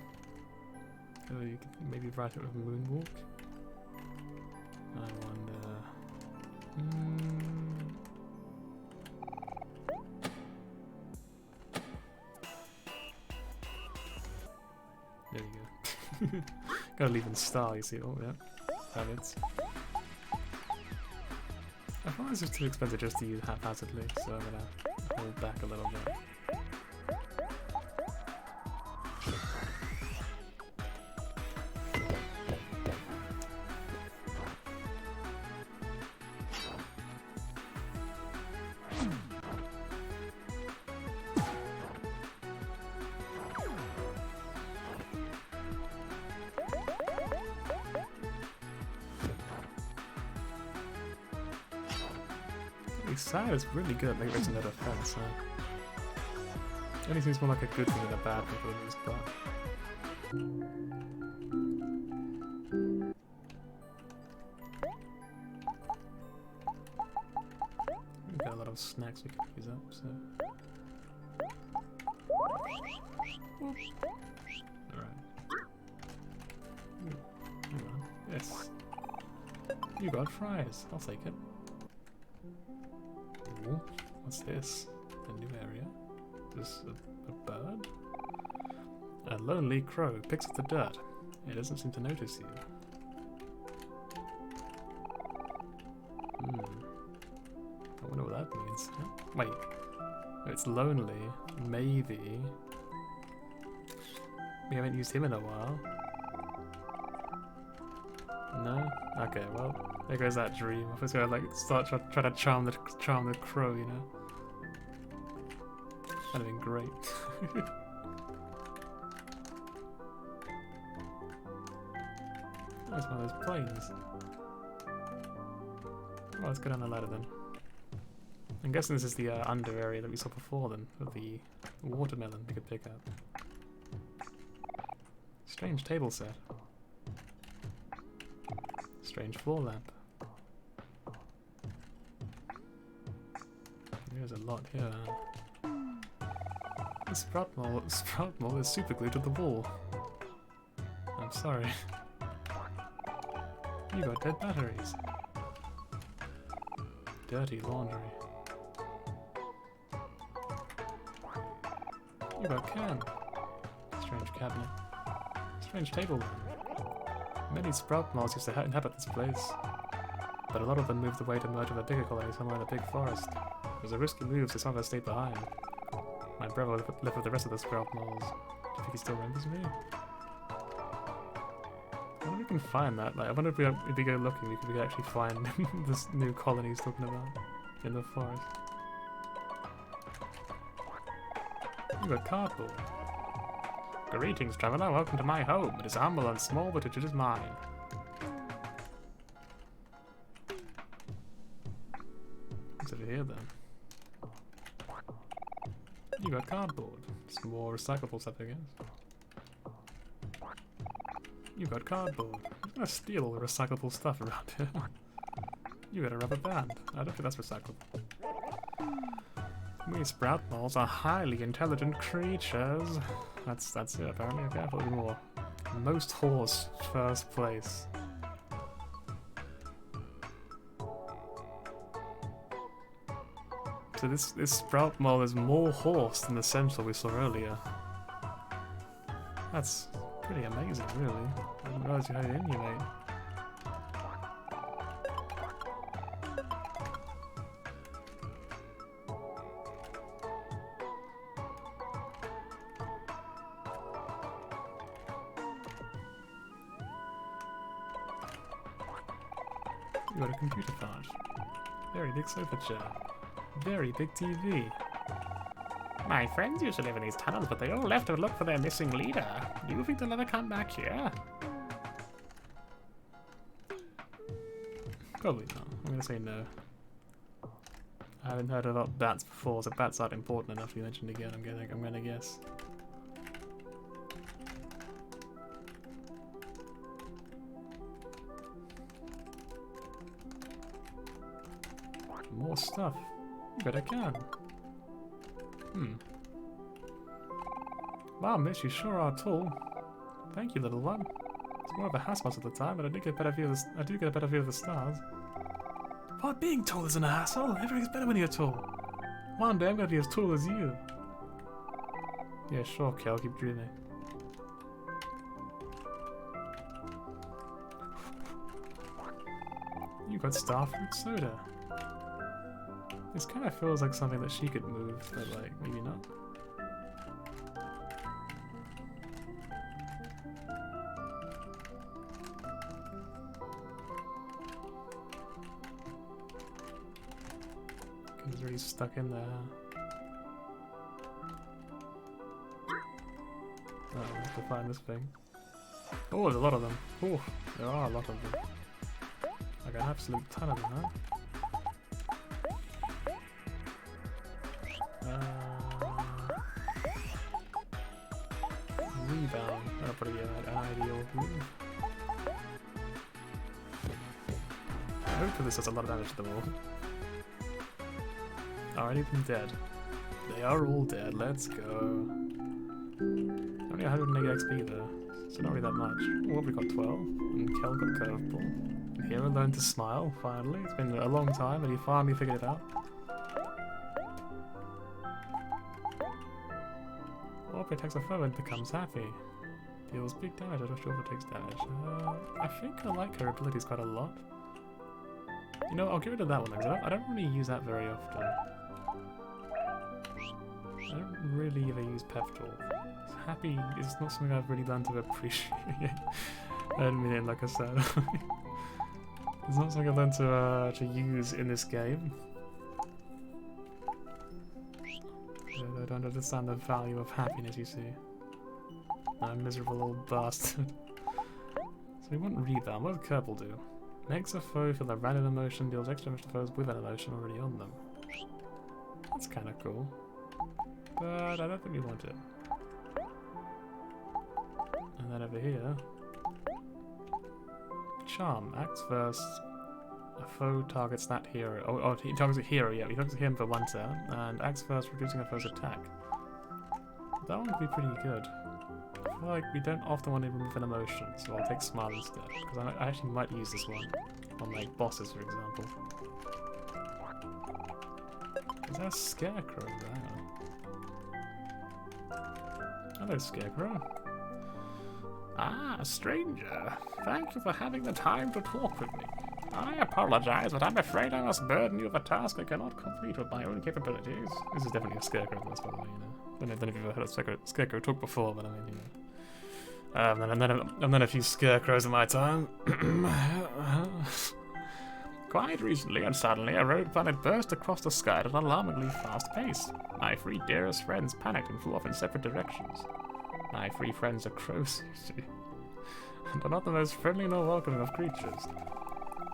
Oh, you could maybe write it with moonwalk. I wonder. There you go. Gotta leave in style, you see. Oh, yeah. Habits. I thought this was too expensive just to use haphazardly, so I'm gonna hold back a little bit. Sad is really good at making that offense, huh? Only seems more like a good thing than a bad thing for the most part. We've got a lot of snacks we can use up, so. Alright. Hang on. Yes. You got fries. I'll take it. Ooh, what's this? A new area? Is this a bird? A lonely crow picks up the dirt. It doesn't seem to notice you. I wonder what that means. Wait. It's lonely. Maybe. We haven't used him in a while. No? Okay, well, there goes that dream. I was gonna like start try to charm the crow, you know? That'd have been great. Oh, it's one of those planes. Well, let's go down the ladder then. I'm guessing this is the under area that we saw before then, with the watermelon we could pick up. Strange table set. Strange floor lamp. There's a lot here. The sprout mold is super glued to the wall. I'm sorry. You got dead batteries. Dirty laundry. You got can. Strange cabinet. Strange table. Many sprout molds used to inhabit this place, but a lot of them moved away to merge with a bigger colony somewhere in the big forest. It was a risky move, so some of us stayed behind. My brother lived with the rest of the sprout molds. Do you think he still remembers me? I wonder if we can find that. Like, I wonder if we go looking, we could actually find this new colony he's talking about in the forest. You got cardboard. Greetings, traveler. Welcome to my home. It is humble and small, but it is mine. What's over here then? You got cardboard. Some more recyclable stuff, I guess. You got cardboard. I'm gonna steal all the recyclable stuff around here. You got a rubber band. I don't think that's recyclable. We sprout molds are highly intelligent creatures. That's it, apparently. Okay, I thought more. Most horse, first place. So this sprout mold is more horse than the centaur we saw earlier. That's pretty amazing, really. I didn't realize you had it in you, mate. You got a computer part. Very big sofa chair. Very big TV. My friends used to live in these tunnels, but they all left to look for their missing leader. Do you think they'll ever come back here? Probably not. I'm gonna say no. I haven't heard about bats before, so bats aren't important enough to be mentioned again, I'm gonna guess. More stuff. You bet I can. Wow, miss, you sure are tall. Thank you, little one. It's more of a hassle most of the time, but I do get a better view of the stars. What, being tall isn't a hassle? Everything's better when you're tall. One day I'm gonna be as tall as you. Yeah, sure, Kel, keep dreaming. You got starfruit soda. This kind of feels like something that she could move, but like, maybe not. It's really stuck in there. Oh, I have to find this thing. Oh, there's a lot of them. Oh, there are a lot of them. Like an absolute ton of them, huh? Rebound. That'll probably be an ideal move. Hopefully this does a lot of damage to them all. Are any of them dead? They are all dead. Let's go. Only 180 XP though, so not really that much. Oh, we got 12, and Kel got curveball. And Hero learned to smile, finally. It's been a long time, and he finally figured it out. Orb takes a foe and becomes happy. Deals big damage, I don't know if it takes damage. I think I like her abilities quite a lot. You know, I'll get rid of that one because I don't really use that very often. I don't really ever use Pep-Talk. Happy is not something I've really learned to appreciate. I didn't mean it like I said. It's not something I've learned to use in this game. I don't understand the value of happiness, you see. I'm a miserable old bastard. So we wouldn't read that. What does Kerbal do? Makes a foe feel a random emotion, deals extra damage to foes with an emotion already on them. That's kind of cool. But I don't think we want it. And then over here... Charm. Acts first. A foe targets that hero. Oh, he targets a hero, yeah. He targets him for one turn. And acts first, reducing a foe's attack. That one would be pretty good. I feel like we don't often want to remove an emotion, so I'll take Smile instead. Because I actually might use this one on, like, bosses, for example. Is that a Scarecrow? Hang on. Hello, Scarecrow. Ah, stranger. Thank you for having the time to talk with me. I apologize, but I'm afraid I must burden you with a task I cannot complete with my own capabilities. This is definitely a Scarecrow, that's by the way, you know. I don't know if you've ever heard a Scarecrow talk before, but I mean, you know. I've done a few Scarecrows in my time. Quite recently and suddenly, a rogue planet burst across the sky at an alarmingly fast pace. My three dearest friends panicked and flew off in separate directions. My three friends are crows, you see, and are not the most friendly nor welcoming of creatures.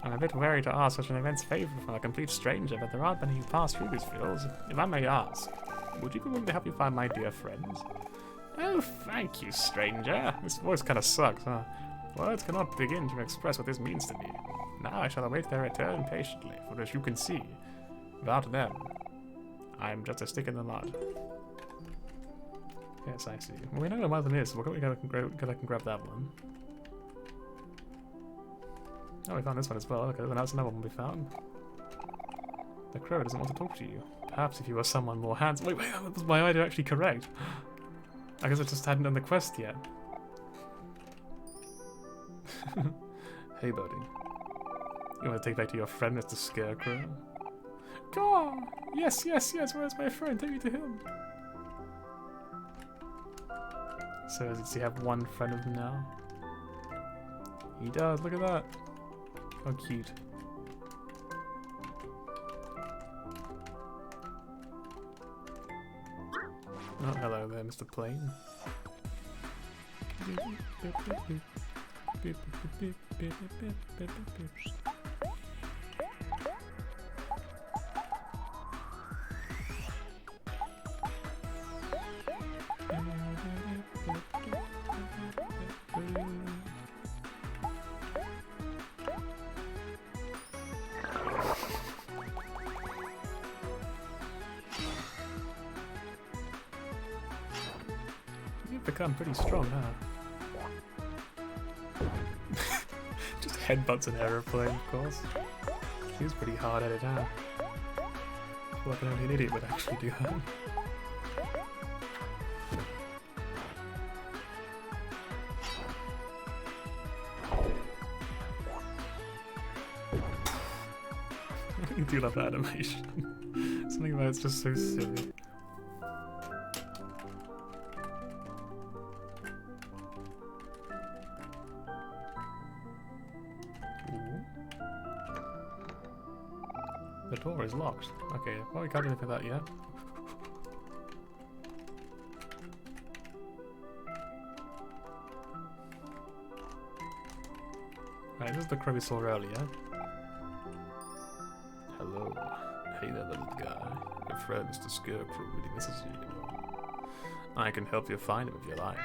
I'm a bit wary to ask such an immense favour from a complete stranger, but there aren't many who pass through these fields. If I may ask, would you be willing to help me find my dear friends? Oh, thank you, stranger. This voice kind of sucks, huh? Words cannot begin to express what this means to me. Now I shall await their return patiently, for as you can see, without them, I am just a stick in the mud. Yes, I see. Well, we know where one of them is, so we'll go and grab that one. Oh, we found this one as well. Okay, then that's another one we found. The crow doesn't want to talk to you. Perhaps if you were someone more handsome. Wait, was my idea actually correct? I guess I just hadn't done the quest yet. Hey, buddy. You want to take back to your friend, Mr. Scarecrow? God! Yes, yes, yes, where's my friend? Take me to him. So does he have one friend of him now? He does, look at that. How cute. Oh, hello there, Mr. Plane. You've become pretty strong, huh? Just headbutts an aeroplane, of course. He's pretty hard at it, huh? I feel like only an idiot would actually do that. I do love that animation. Something about it's just so silly. The door is locked. Okay, well, we can't do anything with that yet. Right, this is the crow we saw earlier.
Hello. Hey there, little guy. Your friend, Mr. Scarecrow, really misses you, you know. I can help you find him if you like.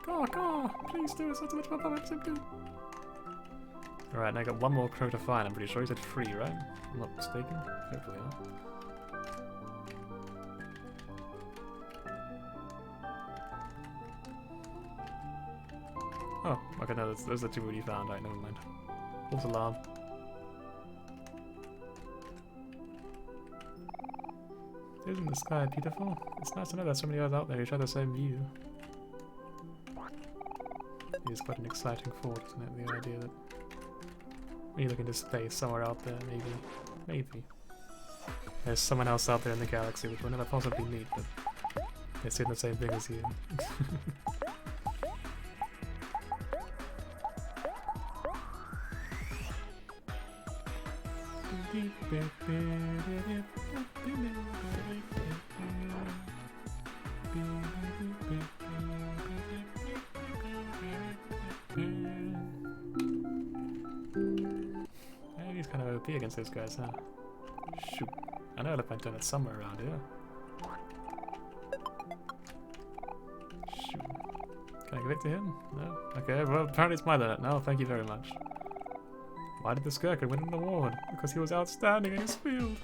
Caw, please do, it's not so much fun, I'm so good. Alright, now I got one more crow to find. I'm pretty sure he said 3, right? I'm not mistaken. Hopefully not. Oh, okay, no, those are the 2 we already found. Alright, never mind. False alarm. Isn't the sky beautiful? It's nice to know there's so many others out there who share the same view. It is quite an exciting thought, isn't it? The idea that you look into space somewhere out there, maybe. There's someone else out there in the galaxy which we'll never possibly meet, but they're seeing the same thing as you. PvP against those guys, huh? Shoot. I know if I've done it somewhere around here. Shoot. Can I give it to him? No? Okay, well, apparently it's my limit now. Thank you very much. Why did the Skirker win an award? Because he was outstanding in his field.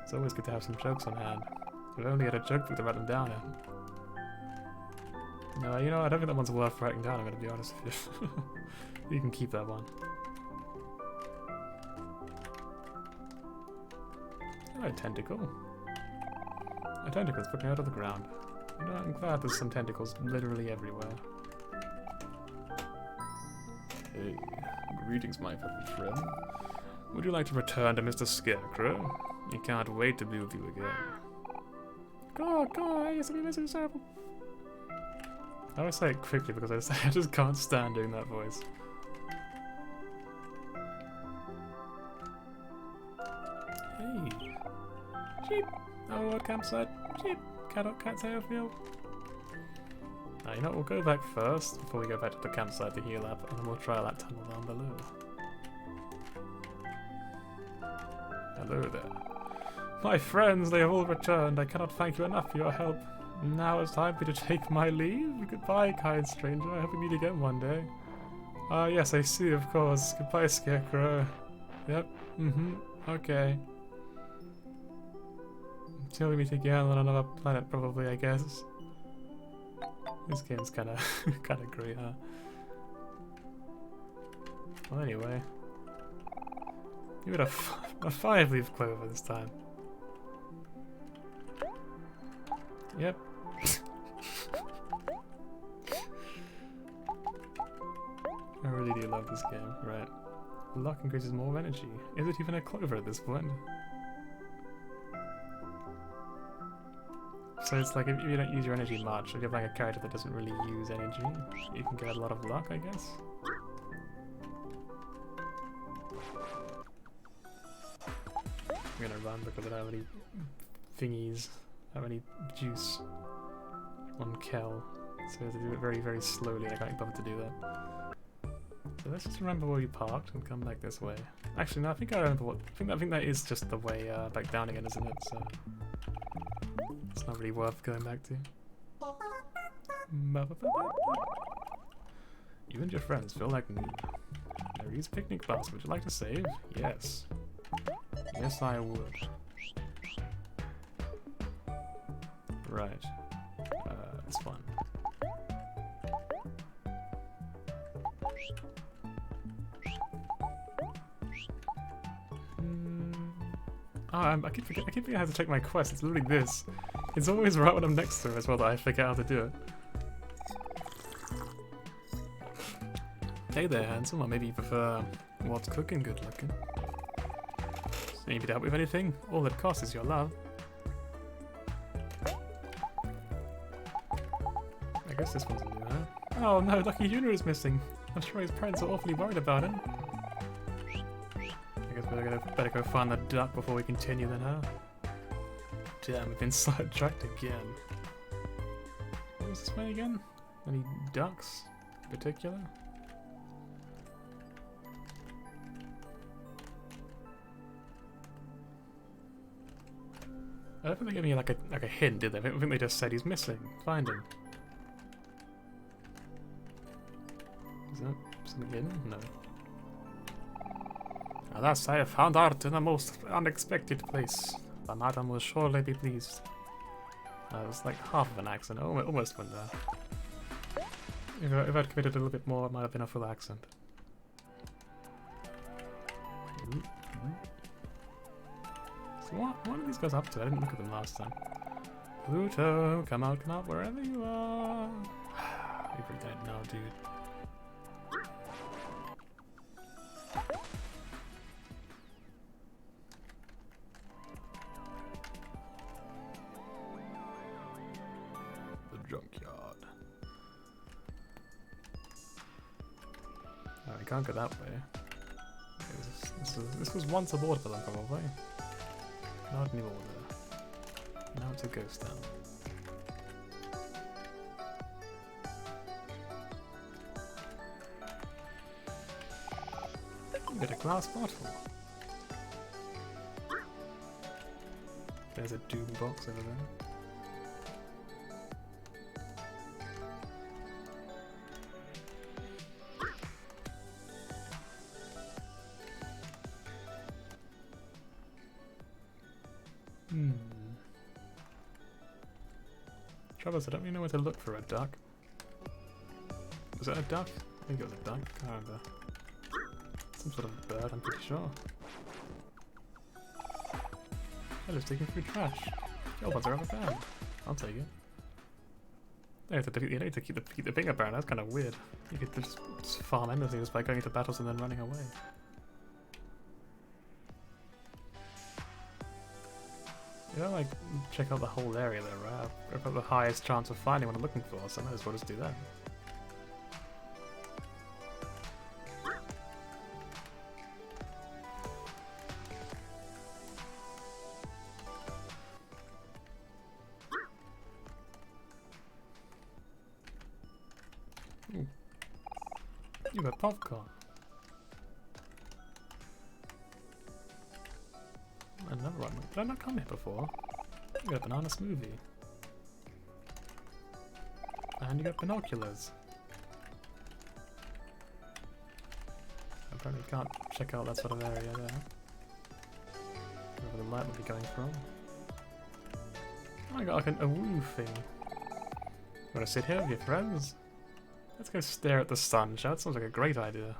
It's always good to have some jokes on hand. If only had a joke book to write them down in. No, you know, I don't think that one's worth writing down, I'm gonna be honest with you. You can keep that one. Oh, a tentacle. A tentacle's poking out of the ground. You know, I'm glad there's some tentacles literally everywhere. Hey, greetings, my favorite friend. Would you like to return to Mr. Scarecrow? He can't wait to be with you again. God, I used to be Mr. Scarecrow. I always say it quickly because I just can't stand doing that voice. Hey. Sheep. Oh, what campsite? Sheep. Cat's airfield. Now, you know what? We'll go back first before we go back to the campsite to heal up, and then we'll try that tunnel down below. Hello there. My friends, they have all returned. I cannot thank you enough for your help. Now it's time for you to take my leave. Goodbye, kind stranger. I hope we meet again one day. Ah, yes, I see, of course. Goodbye, Scarecrow. Yep, okay. Until we meet again on another planet, probably, I guess. This game's kinda great, huh? Well, anyway. You got a 5-leaf clover this time. Yep. I really do love this game. Right. Luck increases more energy. Is it even a clover at this point? So it's like if you don't use your energy much, if you have like a character that doesn't really use energy, you can get a lot of luck, I guess. I'm gonna run because I don't have any thingies, I don't have any juice on Kel, so I have to do it very, very slowly. I can't bother to do that. So let's just remember where we parked and come back this way. Actually, no, I think I remember what. I think that is just the way back down again, isn't it? So it's not really worth going back to. You and your friends feel like new. Mary's picnic basket. Would you like to save? Yes. Yes, I would. Right. It's fun. Oh, I keep forgetting how to check my quest. It's literally this. It's always right when I'm next to her as well that I forget how to do it. Hey there, handsome. Or maybe you prefer what's cooking good looking. Need me to help with anything? All that costs is your love. I guess this one's new, huh? Oh no, Lucky Junior is missing. I'm sure his parents are awfully worried about him. I guess we're better go find the duck before we continue then, huh? Damn, we've been sidetracked again. What was this way again? Any ducks in particular? I don't think they gave me like a hint, did they? I think they just said he's missing. Find him. Is that something hidden? No. Alas, I have found art in the most unexpected place. The madam will surely be pleased. It was like half of an accent. Oh, almost went there. If I'd committed a little bit more, it might have been a full accent. So what are these guys up to? I didn't look at them last time. Pluto, come out, wherever you are. You're dead now, dude.
Junkyard.
Oh, I can't go that way. Okay, this was once a borderland, probably. Not anymore though. Now it's a ghost town. Get a glass bottle. There's a doom box over there. Trouble is, I don't really know where to look for a duck. Was that a duck? I think it was a duck. I can't remember. Some sort of bird, I'm pretty sure. I'm just digging through trash. The old ones are rubber band. I'll take it. You need to keep the finger burn. That's kind of weird. You could just farm endlessly just by going into battles and then running away. You know, like, check out the whole area there, right? I've got the highest chance of finding what I'm looking for, so I might as well just do that. Ooh. You got popcorn. Another one. Did I not come here before? You got a banana smoothie. And you got binoculars. I apparently can't check out that sort of area there. Wherever the light would be going from. Oh, I got like a woo thing. You wanna sit here with your friends? Let's go stare at the sun, shall? That sounds like a great idea.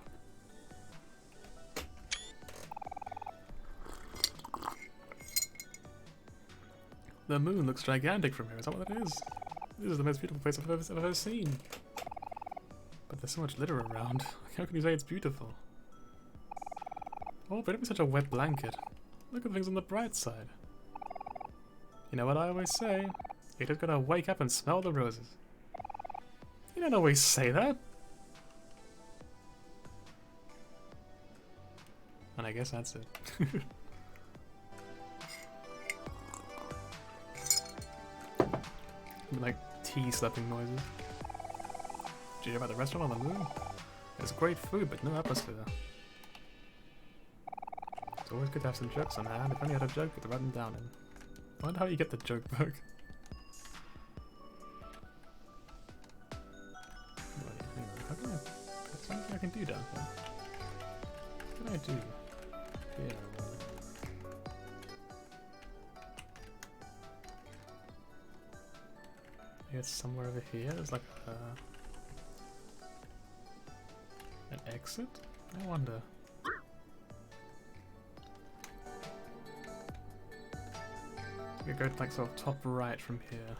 The moon looks gigantic from here, is that what it is? This is the most beautiful place I've ever seen. But there's so much litter around. How can you say it's beautiful? Oh, but don't be such a wet blanket. Look at things on the bright side. You know what I always say? You just gotta wake up and smell the roses. You don't always say that. And I guess that's it. Like tea slapping noises. Did you hear about the restaurant on the moon? It's great food, but no atmosphere. It's always good to have some jokes on hand. If only I had a joke, to write them down in. I wonder how you get the joke book. How can I? There's something I can do down here. What can I do? Here. It's somewhere over here. There's like an exit? I wonder. We could go to like sort of top right from here.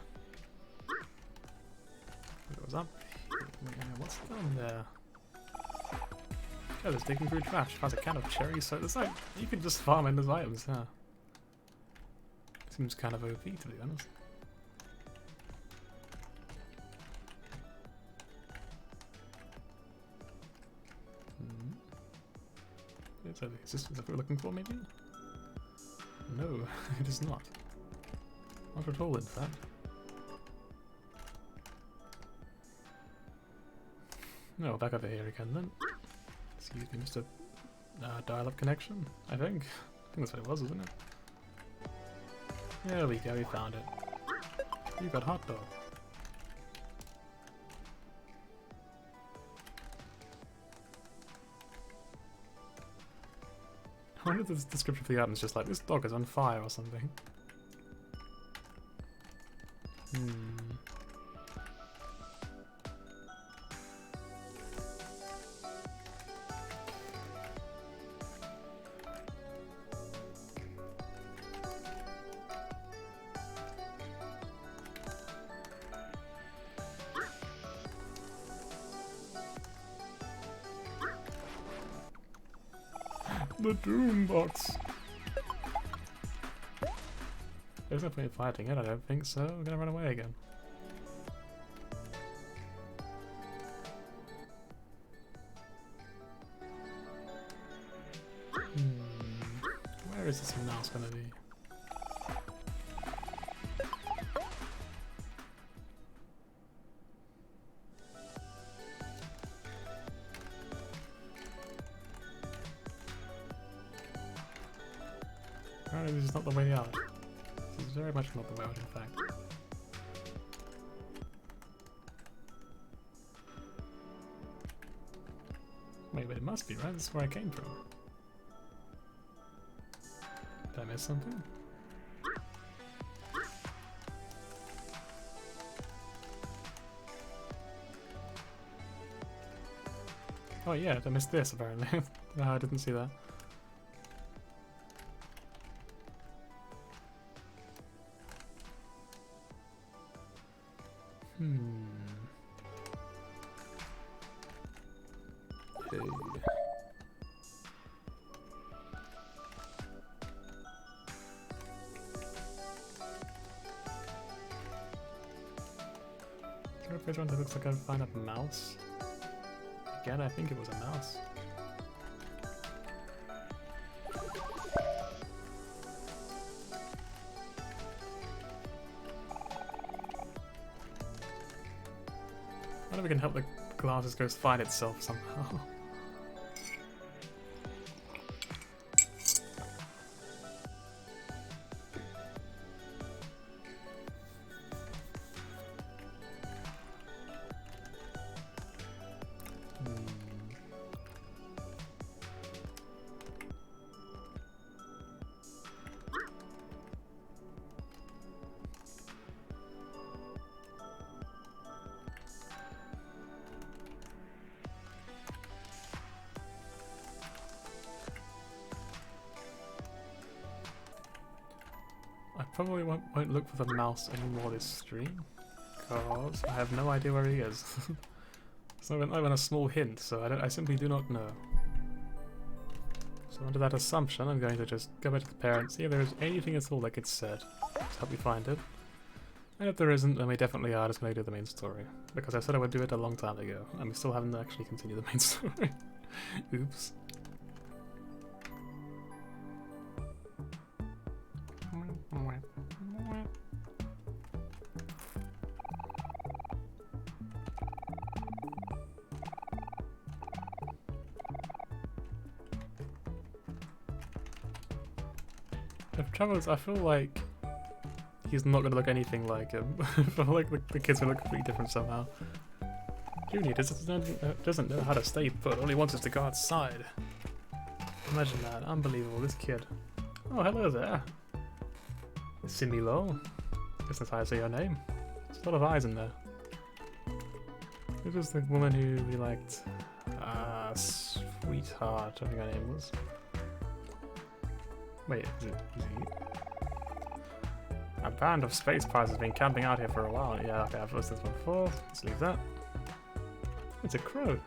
It was up here. What's down there? Oh, there's digging through trash. Finds a can of cherry soda. It's like you could just farm in those items, huh? Seems kind of OP, to be honest. Is this what we're looking for, maybe? No, it is not. Not at all, in fact. No, back over here again then. Excuse me, just a dial-up connection, I think. I think that's what it was, isn't it? There we go, we found it. You got hot dog. I wonder if the description for the item is just like, this dog is on fire or something. The Doom Box! There's no point in fighting it, I don't think so. We're gonna run away again. Where is this mouse gonna be? Apparently this is not the way out. This is very much not the way out, in fact. Wait, but it must be, right? This is where I came from. Did I miss something? Oh yeah, I missed this apparently. No, I didn't see that.
Hey.
Is there a page one that looks like I can find a mouse? Again, I think it was a mouse. I wonder if we can help the glasses ghost find itself somehow. I probably won't look for the mouse anymore this stream, because I have no idea where he is. It's not even a small hint, so I simply do not know. So under that assumption, I'm going to just go back to the parents, see if there is anything at all that gets said to help me find it. And if there isn't, then we definitely are just going to do the main story, because I said I would do it a long time ago, and we still haven't actually continued the main story. Oops. The trouble is, I feel like he's not gonna look anything like him. I feel like the kids will look completely different somehow. Junior doesn't know how to stay put, all he wants is to go outside. Imagine that, unbelievable, this kid. Oh, hello there. Similo. Guess that's how I say your name. There's a lot of eyes in there. This was the woman who we liked. Sweetheart, I think her name was. Wait, is it he? A band of space pirates has been camping out here for a while. Yeah, okay, I've listed this one before. Let's leave that. It's a crow.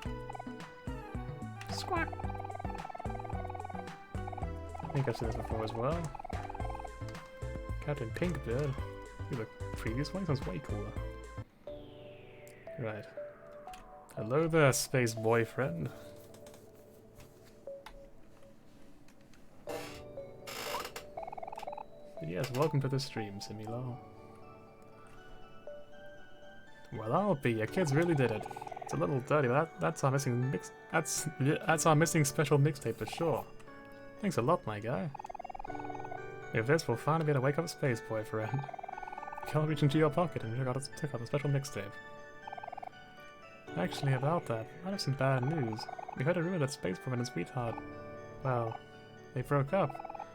Squawk! I think I've seen this before as well. Captain Pinkbeard. The previous one sounds way cooler. Right. Hello there, space boyfriend. But yes, welcome to the stream, Similo. Well, I'll be. Your kids really did it. It's a little dirty, but that's our missing mix. That's our missing special mixtape for sure. Thanks a lot, my guy. With this, we'll finally be able to wake up Space Boyfriend. Can't reach into your pocket and check out the special mixtape. Actually, about that, I have some bad news. We heard a rumor that Space Boyfriend and Sweetheart, well, they broke up.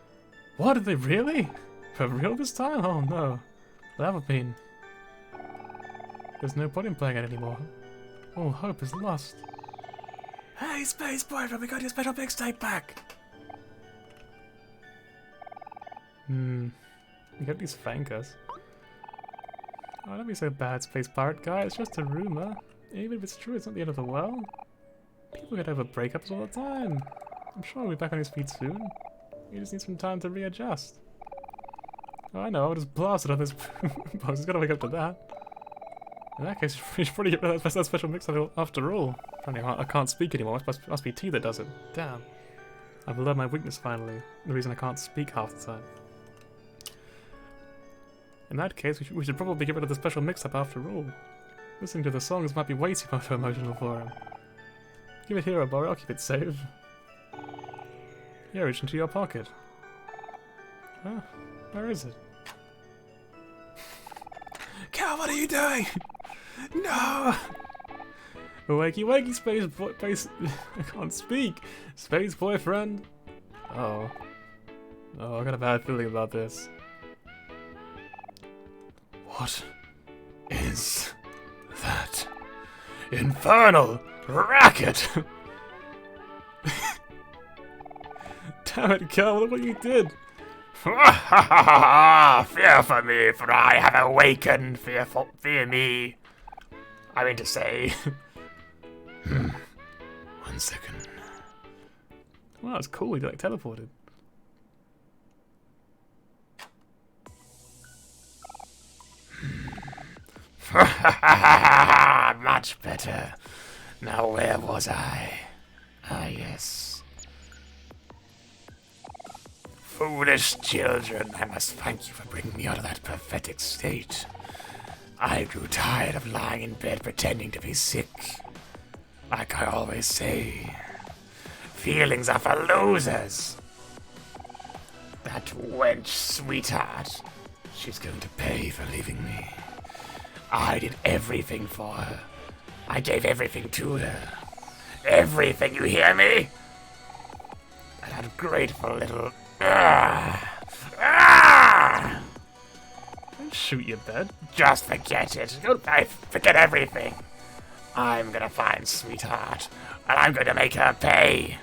What? Did they really? For real this time? Oh no. That would mean there's no point in playing it anymore. All hope is lost. Hey, Space Boyfriend, we got your special mixtape back! You can at least thank us. Oh, don't be so bad, Space Pirate guy. It's just a rumor. Even if it's true, it's not the end of the world. People get over breakups all the time. I'm sure we'll be back on his feet soon. You just need some time to readjust. Oh, I know, I'll just blast it on this box. He's gotta wake up to that. In that case, we should probably get rid of that special mix-up after all. Apparently I can't speak anymore. It must be T that does it. Damn. I've learned my weakness finally. The reason I can't speak half the time. In that case, we should probably get rid of the special mix-up after all. Listening to the songs might be way too much emotional for him. Give it here, OMORI. I'll keep it safe. Here, reach into your pocket. Huh? Where is it?
Cal, what are you doing? No!
Wakey wakey space boy, I can't speak. Space boyfriend. Oh. Oh, I got a bad feeling about this.
What is that infernal racket?
Damn it, Cal, look what you did.
Fear for me, for I have awakened. Fear me. I mean to say. 1 second.
Wow, that's cool, he like teleported.
Much better. Now where was I? Ah, yes. Foolish children, I must thank you for bringing me out of that pathetic state. I grew tired of lying in bed pretending to be sick. Like I always say, feelings are for losers. That wench, sweetheart, she's going to pay for leaving me. I did everything for her. I gave everything to her. Everything, you hear me? That ungrateful little...
Don't shoot your bed.
Just forget it. Forget everything. I'm gonna find sweetheart, and I'm gonna make her pay.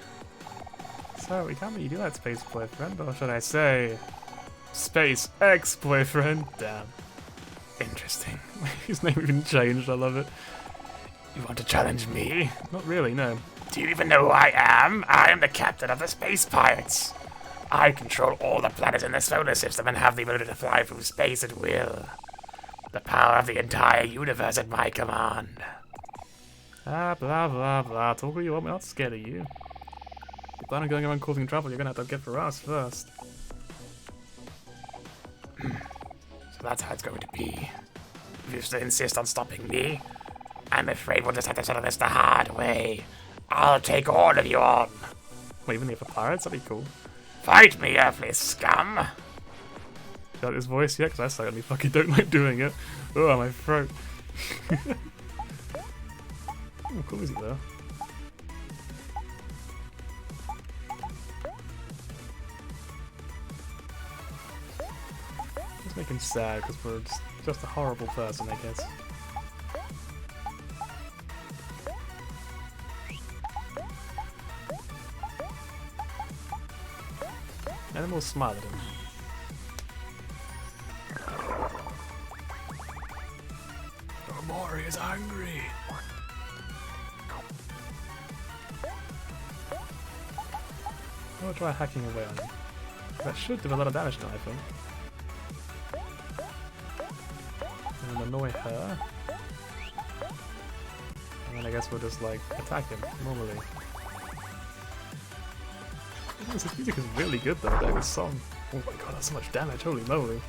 So, we can't let you do that, space boyfriend, or should I say... Space ex-boyfriend? Damn.
Interesting.
His name even changed, I love it.
You want to challenge me?
Not really, no.
Do you even know who I am? I am the captain of the space pirates. I control all the planets in the solar system and have the ability to fly through space at will. The power of the entire universe at my command.
Ah, blah, blah, blah. Talk what you want, we're not scared of you. If you plan on going around causing trouble, you're gonna have to get for us first.
So that's how it's going to be. If you still insist on stopping me, I'm afraid we'll just have to settle this the hard way. I'll take all of you on.
Wait, even if a pirates, that'd be cool.
Fight me, earthly scum!
You like this voice yet? Because I certainly fucking don't like doing it. Oh, my throat. Oh, cool is he though? Let's make him sad because we're just a horrible person, I guess. And then we'll smile at him.
OMORI is angry.
I'll try hacking away on him. That should do a lot of damage now, I think. And then annoy her. And then I guess we'll just like attack him normally. This music is really good though, like this song. Oh my god, that's so much damage, holy moly.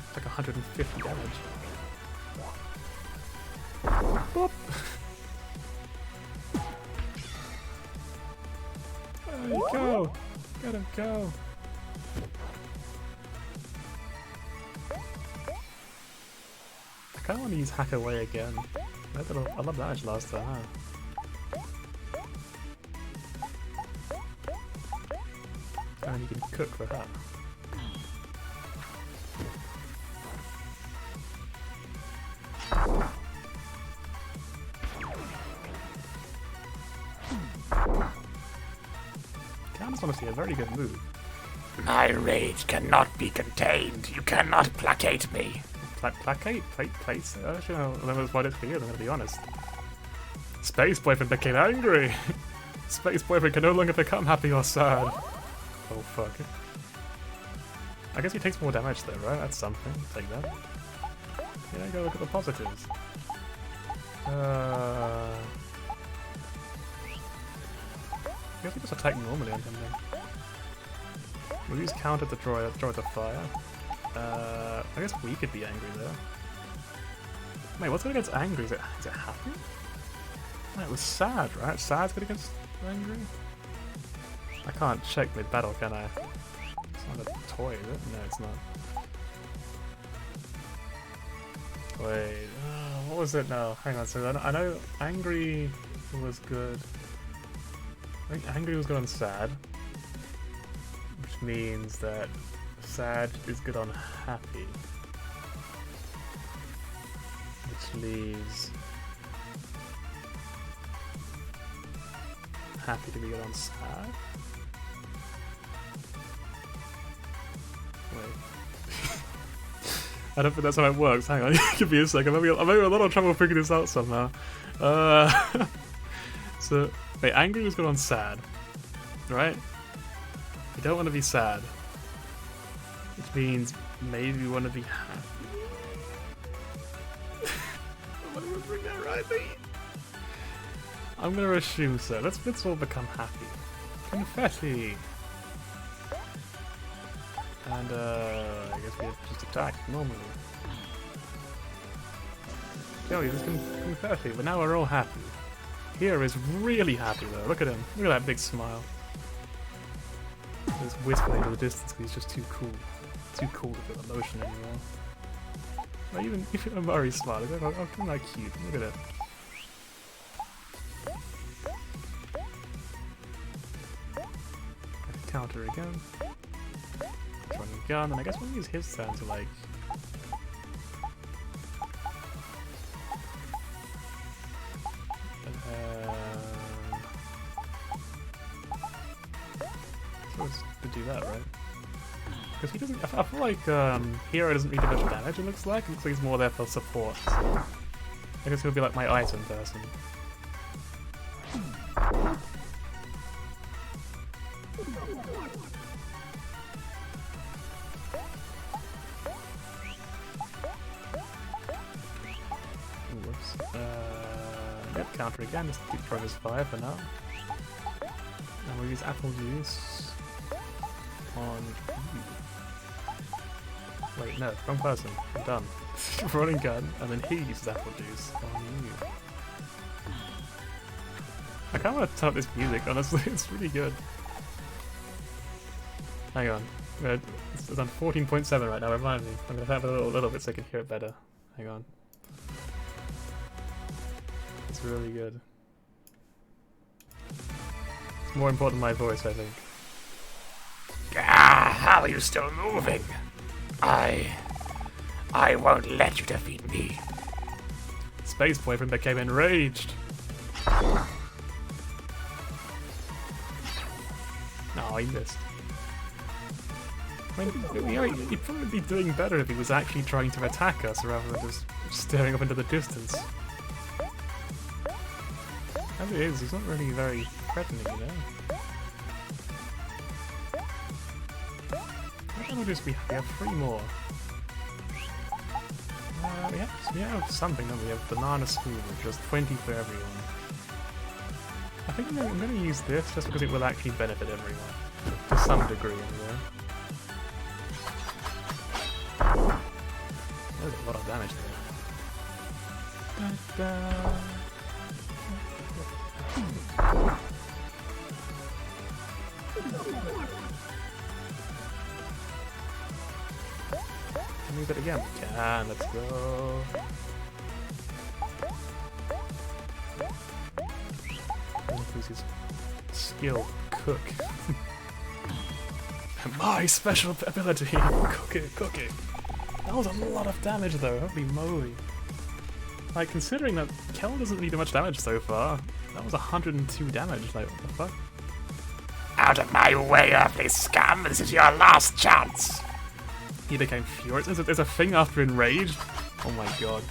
It's like 150 damage. Boop. There you go! Let him go! I kinda wanna use hack away again. I did a lot of damage last time, huh? And you can cook for her. Cam's honestly a very good move.
My rage cannot be contained. You cannot placate me.
Placate? Place? Actually, no, that was what it's for you, I'm gonna be honest. Space Boyfriend became angry! Space Boyfriend can no longer become happy or sad. Oh fuck. I guess he takes more damage though, right? That's something. Take that. Yeah, go look at the positives. I guess we just attack normally on something. We'll use counter to draw the fire. I guess we could be angry though. Wait, what's good against angry? Is it happy? No, it was sad, right? Sad's good against angry? I can't check mid-battle, can I? not a toy, is it? No, it's not. Wait, what was it now? Hang on, so I know angry was good. I think angry was good on sad, which means that sad is good on happy, which leaves happy to be good on sad. Wait. I don't think that's how it works. Hang on, give me a second. I'm having a lot of trouble figuring this out somehow. So, wait, angry was good on sad, right? We don't want to be sad, which means maybe we want to be happy. Am I remembering that rightly? I'm gonna assume so. Let's all become happy. Confetti. And I guess we have to just attack normally. Yo, this confetti, but now we're all happy. Hero is really happy though. Look at him. Look at that big smile. He's whispering into the distance because he's just too cool. Too cool to feel emotion anymore. Like even OMORI's smiling. Oh, isn't that cute? Look at it. Counter again. Running gun, and I guess we'll use his turn to like. Supposed to do that, right? Because he doesn't. I feel like Hero doesn't really do much damage. It looks like he's more there for support. So I guess he'll be like my item person. Yep, counter again, just keep progress 5 for now. And we'll use apple juice on you. Wait, no, wrong person. I'm done. Running gun, and then he uses apple juice on you. I kinda want to turn up this music, honestly, it's really good. Hang on. It's on 14.7 right now, remind me. I'm gonna have a little bit so I can hear it better. Hang on. It's really good. It's more important than my voice, I think.
Ah, how are you still moving? I won't let you defeat me.
Space Boyfriend became enraged. Oh, he missed. I mean, he'd probably be doing better if he was actually trying to attack us rather than just staring up into the distance. As it is, he's not really very threatening, you know? Why don't we just we have 3 more? We have something, don't we? We have banana spoon, which does 20 for everyone. I think I'm going to use this just because it will actually benefit everyone. To some degree, anyway. There's a lot of damage there. Da, da. Can we use it again? We can, let's go. Use his skill, cook. My special ability, cooking. That was a lot of damage though, holy moly. Like, considering that Kel doesn't really do much damage so far, that was 102 damage, like, what the fuck?
Out of my way, earthly scum! This is your last chance!
He became furious. There's a thing after enraged? Oh my god.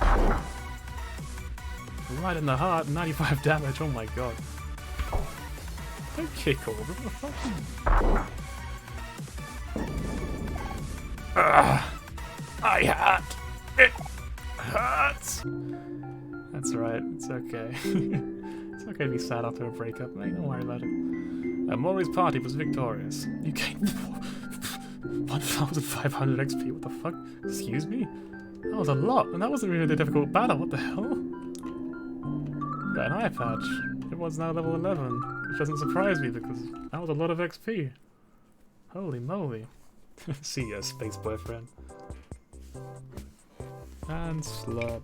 Right in the heart, 95 damage, oh my god. Don't kick over, what the fuck?
I hurt! It hurts!
That's right, it's okay. It's okay to be sad after a breakup, mate, don't worry about it. OMORI's party was victorious. You gained 1,500 XP, what the fuck? Excuse me? That was a lot, and that wasn't really a difficult battle, what the hell? Got an eye patch. Everyone's now level 11, which doesn't surprise me because that was a lot of XP. Holy moly. See ya, space boyfriend. And slut.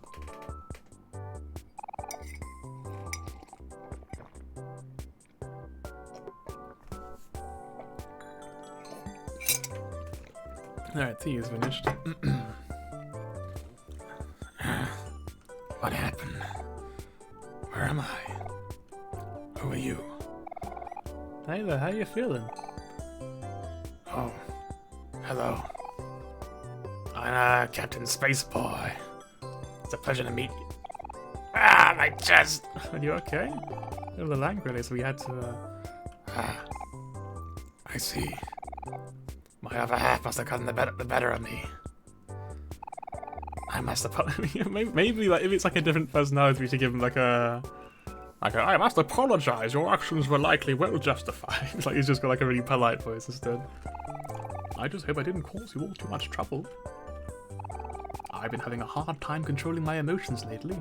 Alright, tea is finished.
What happened? Where am I? Who are you?
Hey there, how you feeling?
Oh, hello. I'm Captain Spaceboy. It's a pleasure to meet you. Ah, my chest!
Are you okay? A little angry, so we had to,
Ah, I see. My other half must have gotten the better of me. I must have...
maybe like if it's like a different personality, we should give him like a I must apologize. Your actions were likely well justified. Like he's just got like a really polite voice instead. I just hope I didn't cause you all too much trouble. I've been having a hard time controlling my emotions lately.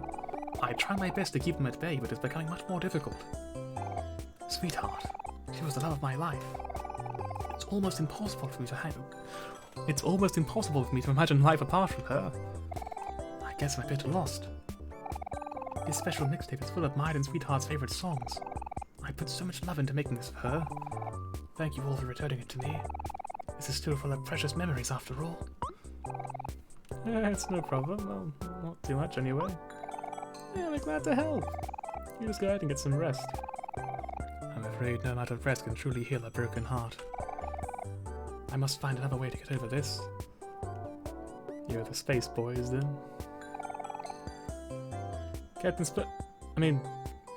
I try my best to keep them at bay, but it's becoming much more difficult. Sweetheart, she was the love of my life. It's almost impossible for me to imagine life apart from her. I guess I'm a bit lost. This special mixtape is full of mine and Sweetheart's favorite songs. I put so much love into making this for her. Thank you all for returning it to me. This is still full of precious memories after all. Yeah, it's no problem. Well, not too much anyway. Yeah, we're glad to help. You just go ahead and get some rest. I'm afraid no amount of rest can truly heal a broken heart. I must find another way to get over this. You're the space boys, then. Captain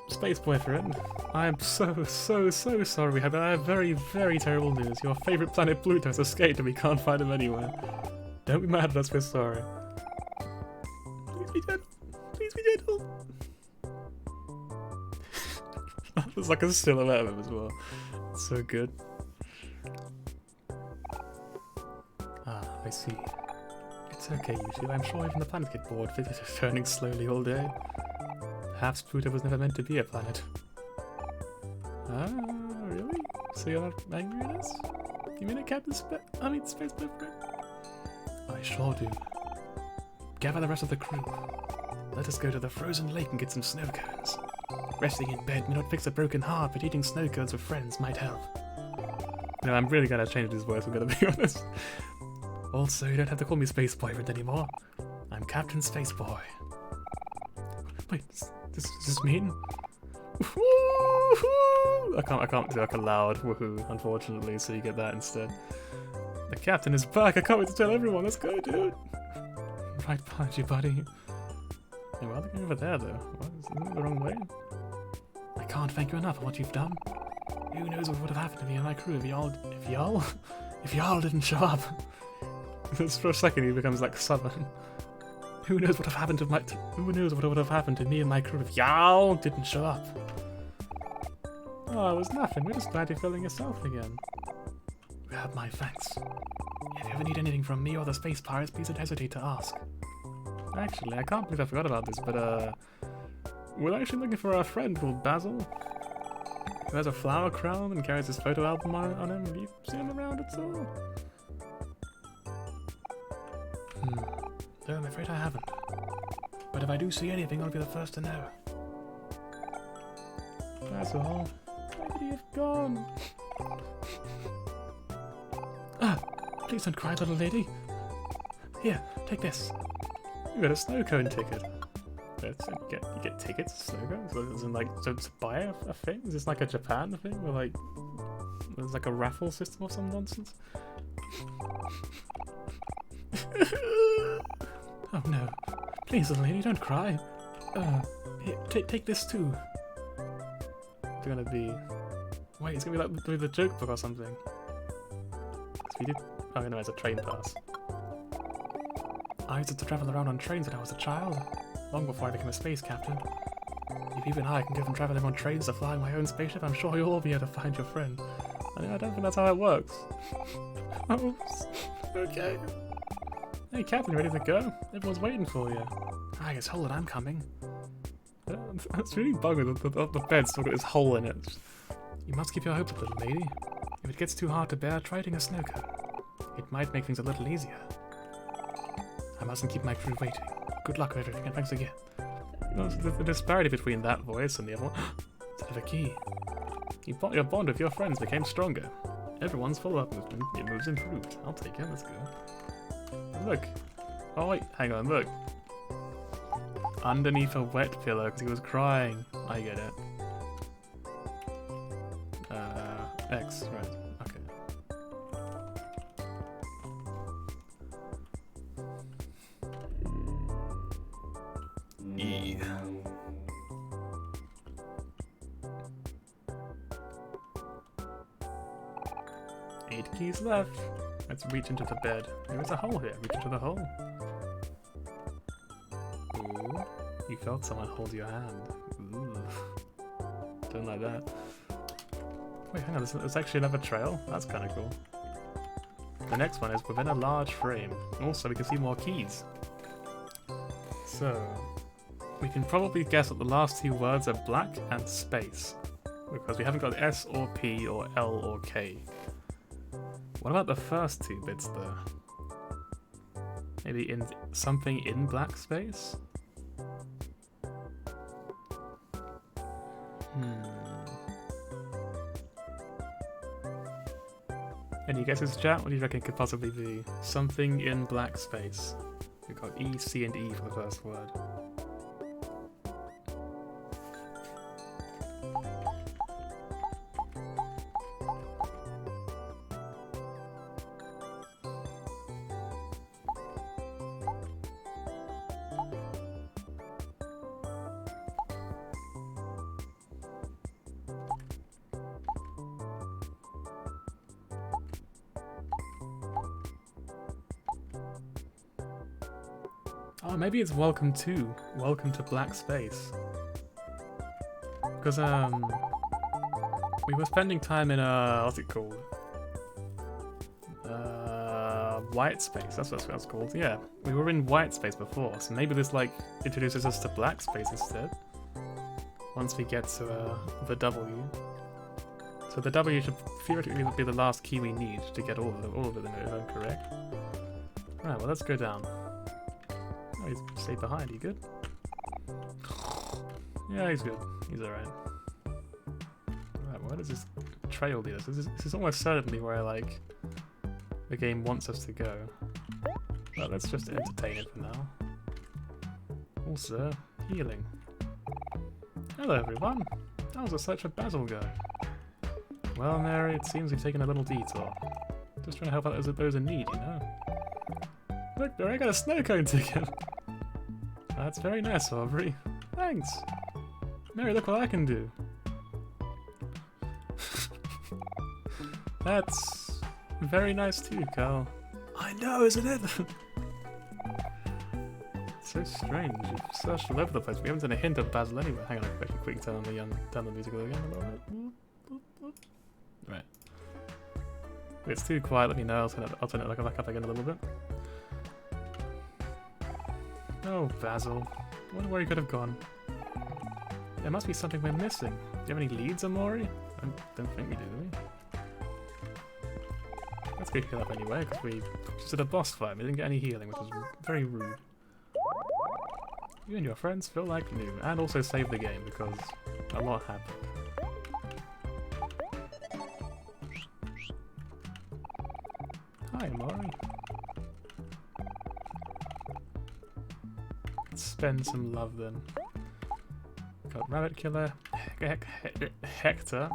Space Boyfriend. I am so sorry. I have very, very terrible news. Your favorite planet Pluto has escaped and we can't find him anywhere. Don't be mad at us, we're sorry. Please be gentle. Please be gentle. There's like a silhouette of him as well. It's so good. Ah, I see. It's okay, you two. I'm sure even the planets get bored of turning slowly all day. Perhaps Pluto was never meant to be a planet. Ah, really? So you're not angry at us? You mean a Space Boyfriend? I sure do. Gather the rest of the crew. Let us go to the frozen lake and get some snow cones. Resting in bed may not fix a broken heart, but eating snow cones with friends might help. No, I'm really gonna change his voice, I'm gonna be honest. Also, you don't have to call me Space Boyfriend anymore. I'm Captain Space Boy. Wait, does this mean? I can't do like a loud woohoo, unfortunately, so you get that instead. The captain is back, I can't wait to tell everyone, let's go, dude! Right behind you, buddy. Hey, why are they going over there, though? What, isn't it the wrong way? I can't thank you enough for what you've done. Who knows what would have happened to me and my crew if y'all didn't show up? Just for a second he becomes like Southern. Who knows what would have happened to me and my crew if y'all didn't show up? Oh, it was nothing. We're just glad you're feeling yourself again. You have my thanks. If you ever need anything from me or the Space Pirates, please don't hesitate to ask. Actually, I can't believe I forgot about this, but we're actually looking for our friend called Basil, who has a flower crown and carries his photo album on him. Have you seen him around at all? No, I'm afraid I haven't. But if I do see anything, I'll be the first to know. Basil, where could he have gone? Ah, please don't cry, little lady. Here, take this. You got a snow cone ticket. You get tickets to snow cones? So to buy a thing? Is this like a Japan thing where like there's like a raffle system or some nonsense? Oh no. Please, little lady, don't cry. Here, take this too. It's gonna be... Wait, it's gonna be like the joke book or something. Oh no, it's a train pass. I used to travel around on trains when I was a child, long before I became a space captain. If even I can go from traveling on trains to flying my own spaceship, I'm sure you'll all be able to find your friend. I don't think that's how it works. Oh, okay. Hey Captain, ready to go? Everyone's waiting for you. I guess hold it, I'm coming. That's really bugging. The bed's still got this hole in it. You must keep your hope up, little lady. If it gets too hard to bear, try eating a snow cone. It might make things a little easier. I mustn't keep my crew waiting. Good luck with everything, and thanks again. No, the disparity between that voice and the other one. Instead of a key. Your bond with your friends became stronger. Everyone's follow-up movement, it moves improved. I'll take it, let's go. Look. Oh wait, hang on, look. Underneath a wet pillow because he was crying. I get it. X, right. Okay. E. 8 keys left. Let's reach into the bed. There is a hole here. Reach into the hole. Ooh. You felt someone hold your hand. Ooh. Don't like that. Wait, hang on. There's actually another trail. That's kind of cool. The next one is within a large frame. Also, we can see more keys. So, we can probably guess that the last 2 words are black and space. Because we haven't got S or P or L or K. What about the first 2 bits though? Maybe in something in black space? Any guesses, chat? What do you reckon could possibly be? Something in black space. We've got E, C, and E for the first word. Oh, maybe it's welcome to black space. Because, we were spending time in what's it called? White space, that's what it's called, yeah. We were in white space before, so maybe this, like, introduces us to black space instead. Once we get to, the W. So the W should theoretically be the last key we need to get all of it, if I'm correct. Alright, well, let's go down. Oh, he's stayed behind. You good? Yeah, he's good. He's alright. Alright, where does this trail lead us? This is almost certainly where, like, the game wants us to go. But let's just entertain it for now. Also, healing. Hello, everyone. How's the search for Basil go? Well, Mary, it seems we've taken a little detour. Just trying to help out those in need, you know? Look, there, I got a snow cone ticket! That's very nice, Aubrey. Thanks! Mary, look what I can do! That's very nice too, Carl. I know, isn't it? So strange. You've searched all over the place. We haven't done a hint of Basil anywhere. Hang on, I can quickly turn the music again a little bit. Right. If it's too quiet, let me know. I'll turn it back up again a little bit. Oh, Basil. I wonder where he could have gone. There must be something we're missing. Do you have any leads, OMORI? I don't think we do we? Let's go heal up anyway, because we just did a boss fight. We didn't get any healing, which was very rude. You and your friends feel like new, and also save the game, because a lot happened. Hi, OMORI. Spend some love then. Got Rabbit Killer, Hector,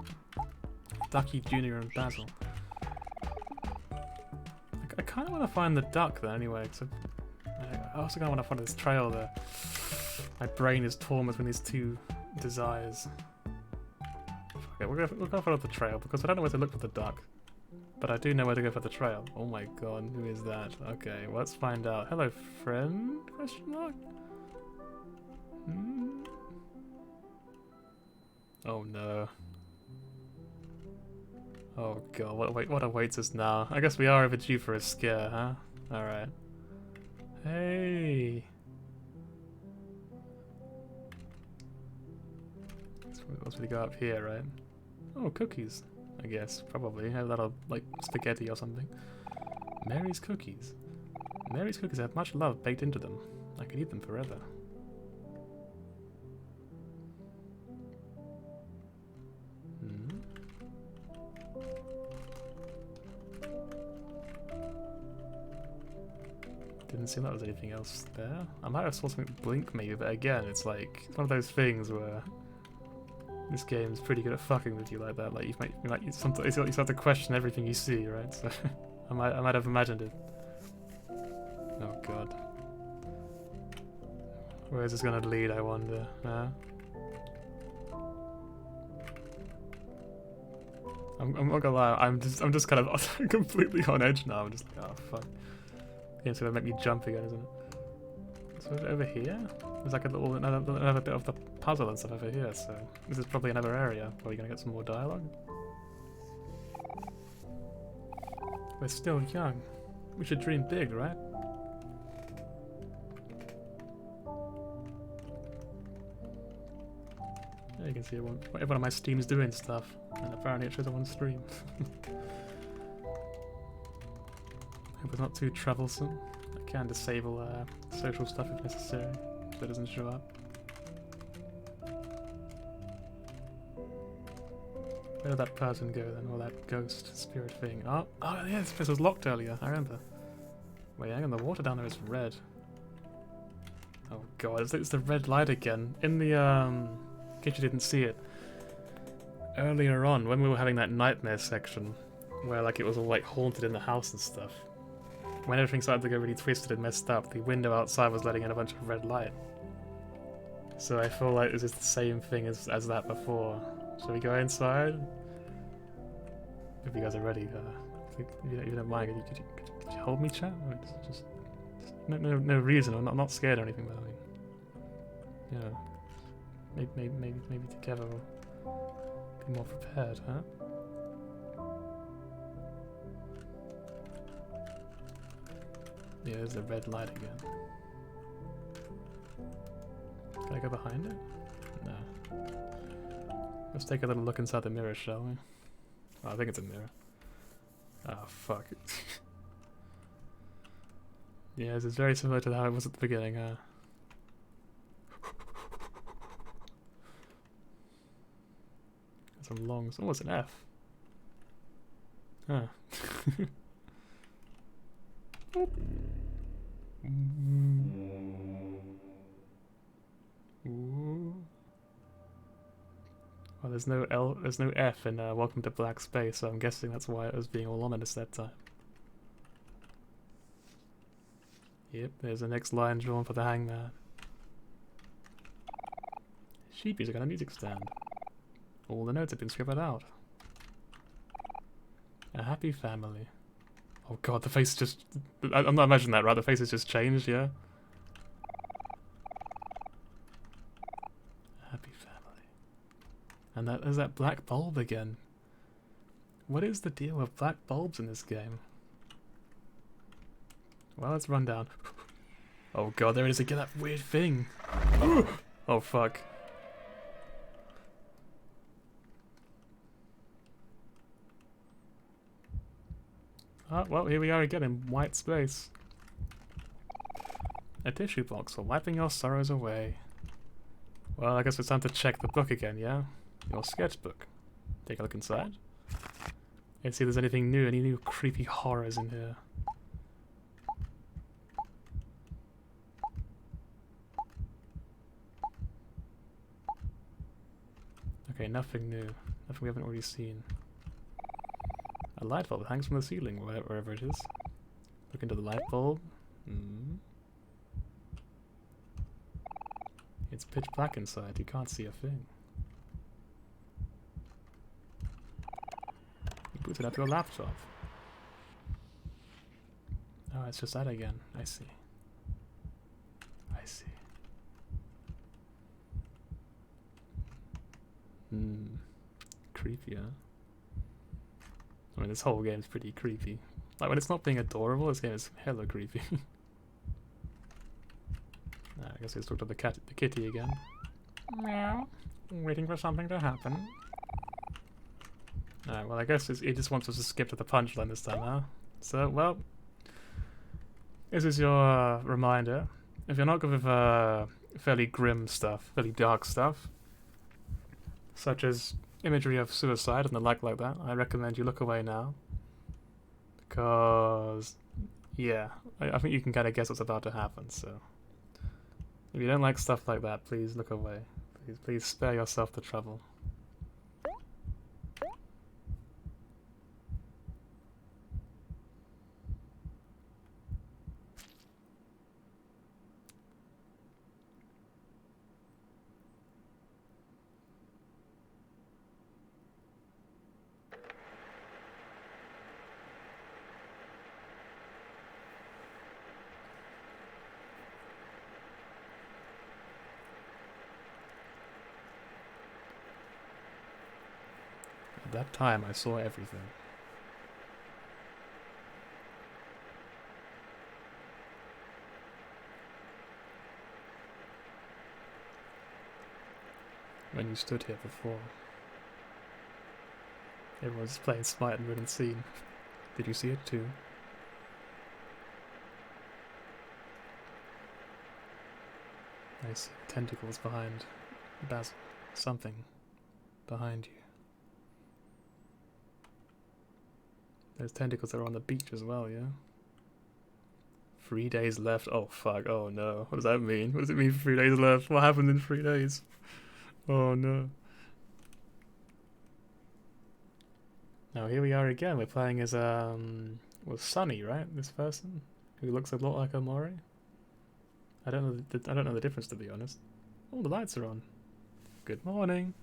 Ducky Jr. and Basil. I kind of want to find the duck then anyway, because I also kind of want to find this trail there. My brain is torn between these 2 desires. Okay, we'll go follow the trail, because I don't know where to look for the duck. But I do know where to go for the trail. Oh my god, who is that? Okay, well, let's find out. Hello, friend? Question mark? Oh no. Oh god, what awaits us now? I guess we are overdue for a scare, huh? Alright. Hey! Once we go up here, right? Oh, cookies, I guess, probably. Have that like spaghetti or something. Mary's cookies. Mary's cookies have much love baked into them. I could eat them forever. Didn't seem like there was anything else there. I might have saw something blink maybe, but again, it's like one of those things where this game's pretty good at fucking with you like that. Like you sometimes you have to question everything you see, right? So I might have imagined it. Oh god. Where is this gonna lead, I wonder? I'm not gonna lie, I'm just kind of completely on edge now. I'm just like, oh fuck. It's gonna make me jump again, isn't it? So over here, there's like another bit of the puzzle and stuff over here. So this is probably another area where you're gonna get some more dialogue. We're still young. We should dream big, right? There you can see everyone on my Steam is doing stuff, and apparently it shows up on stream. Hope it's not too troublesome. I can disable social stuff if necessary, so it doesn't show up. Where did that person go then, or that ghost spirit thing? Oh yeah, this place was locked earlier, I remember. Wait, hang on, the water down there is red. Oh god, it's the red light again. In the, in case you didn't see it, earlier on, when we were having that nightmare section, where like it was all like haunted in the house and stuff, when everything started to go really twisted and messed up, the window outside was letting in a bunch of red light. So I feel like this is the same thing as that before. Shall we go inside? If you guys are ready, if you don't mind, could you hold me, chat? Or just no reason. I'm not scared or anything, but I mean, you know, maybe together we'll be more prepared, huh? Yeah, there's a red light again. Can I go behind it? No. Let's take a little look inside the mirror, shall we? Oh, I think it's a mirror. Oh, fuck. Yeah, this is very similar to how it was at the beginning, huh? Some longs. Oh, it's an F. Huh. Ooh. Well, there's no F in Welcome to Black Space, so I'm guessing that's why it was being all ominous that time. Yep, there's the next line drawn for the hangman. Sheepies are got a music stand. All the notes have been scribbled out. A happy family. Oh god, the face just... I'm not imagining that, right? The face has just changed, yeah? Happy family. And there's that black bulb again. What is the deal with black bulbs in this game? Well, let's run down. Oh god, there it is again, that weird thing. Oh fuck. Oh, well, here we are again in white space. A tissue box for wiping your sorrows away. Well, I guess it's time to check the book again, yeah? Your sketchbook. Take a look inside. Let's see if there's anything new, any new creepy horrors in here. Okay, nothing new. Nothing we haven't already seen. A light bulb hangs from the ceiling, wherever it is. Look into the light bulb. It's pitch black inside, you can't see a thing. You booted up your laptop. Oh, it's just that again. I see. I see. Creepy, huh? I mean, this whole game is pretty creepy. Like, when it's not being adorable, this game is hella creepy. I guess let's talk to the kitty again. Meow. Waiting for something to happen. Alright, well, I guess it just wants us to skip to the punchline this time, huh? So, well, this is your reminder. If you're not good with fairly grim stuff, fairly dark stuff, such as imagery of suicide and the like that, I recommend you look away now. Because, yeah, I think you can kind of guess what's about to happen, so... If you don't like stuff like that, please look away. Please spare yourself the trouble. At that time, I saw everything. When you stood here before, everyone was playing smite and wouldn't seen. Did you see it too? I see tentacles behind Basil. Something behind you. There's tentacles that are on the beach as well, yeah? 3 days left. Oh fuck, oh no. What does that mean? What does it mean for 3 days left? What happened in 3 days? Oh no. Now here we are again. We're playing as well, Sunny, right? This person who looks a lot like OMORI. I don't know the difference, to be honest. Oh, the lights are on. Good morning.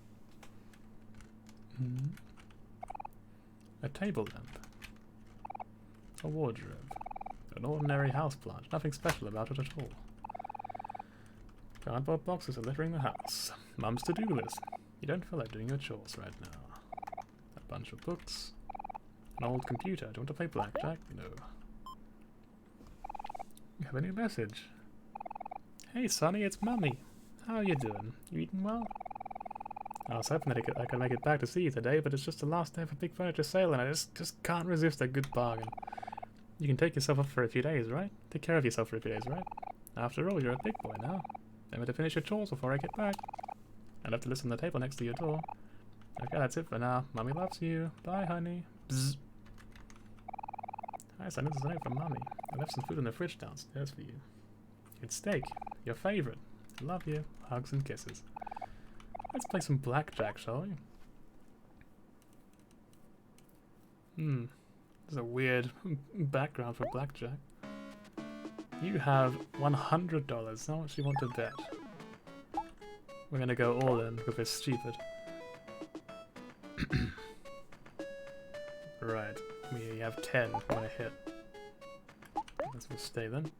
A table lamp. A wardrobe. An ordinary houseplant. Nothing special about it at all. Cardboard boxes are littering the house. Mum's to-do list. You don't feel like doing your chores right now. A bunch of books. An old computer. Do you want to play blackjack? No. You have a new message. Hey Sonny, it's Mummy. How are you doing? You eating well? I was hoping that I could make it back to see you today, but it's just the last day of a big furniture sale and I just can't resist a good bargain. You can take yourself off for a few days, right? Take care of yourself for a few days, right? After all, you're a big boy now. Remember to finish your chores before I get back. I'd love to listen to the table next to your door. Okay, that's it for now. Mummy loves you. Bye, honey. Bzz. Hi, son. This is a note from Mummy. I left some food in the fridge downstairs for you. It's steak. Your favorite. Love you. Hugs and kisses. Let's play some blackjack, shall we? There's a weird background for blackjack. You have $100. How much do you want to bet? We're gonna go all in because we're stupid. Right. We have 10 when I hit. Let's stay then.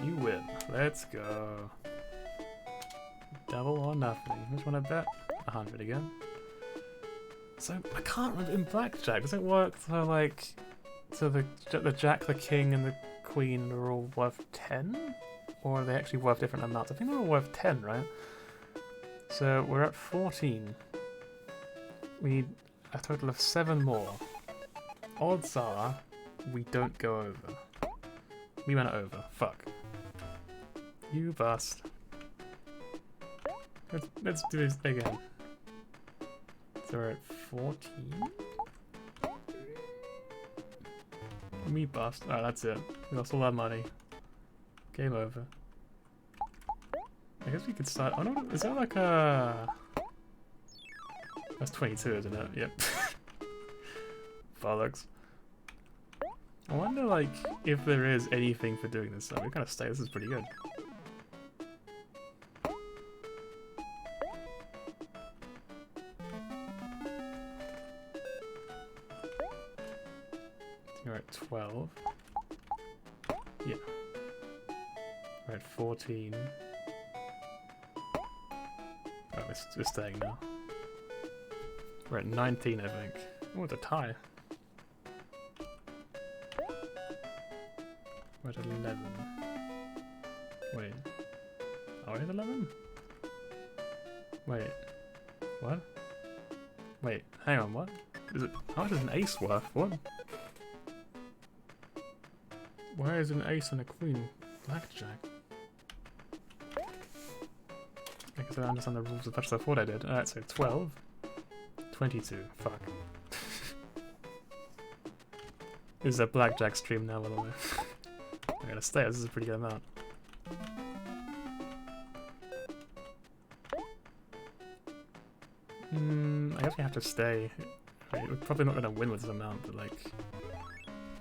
You win. Let's go. Double or nothing. Which one I bet? 100 again. So I can't remember in blackjack. Does it work so like, so the jack, the king, and the queen are all worth 10, or are they actually worth different amounts? I think they're all worth 10, right? So we're at 14. We need a total of 7 more. Odds are we don't go over. We went over. Fuck. You bust. Let's do this again. So we're at 14? Me bust. Oh, that's it. We lost all our money. Game over. I guess we could start. Oh no, is that like a... That's 22, isn't it? Yep. Bollocks. I wonder, like, if there is anything for doing this. So we kind of stay. This is pretty good. You're at 12. Yeah. We're at 14. Oh, we're staying now. We're at 19, I think. Oh, it's a tie. We're at 11. Wait. Are we at 11? Wait. What? Wait, hang on, what? Is it? How much is an ace worth? What? Why is an ace and a queen blackjack? I guess I don't understand the rules as much as I thought I did. Alright, so 12. 22. Fuck. This is a blackjack stream now, by the way. I gotta stay, this is a pretty good amount. I guess we have to stay. I mean, we're probably not gonna win with this amount, but like...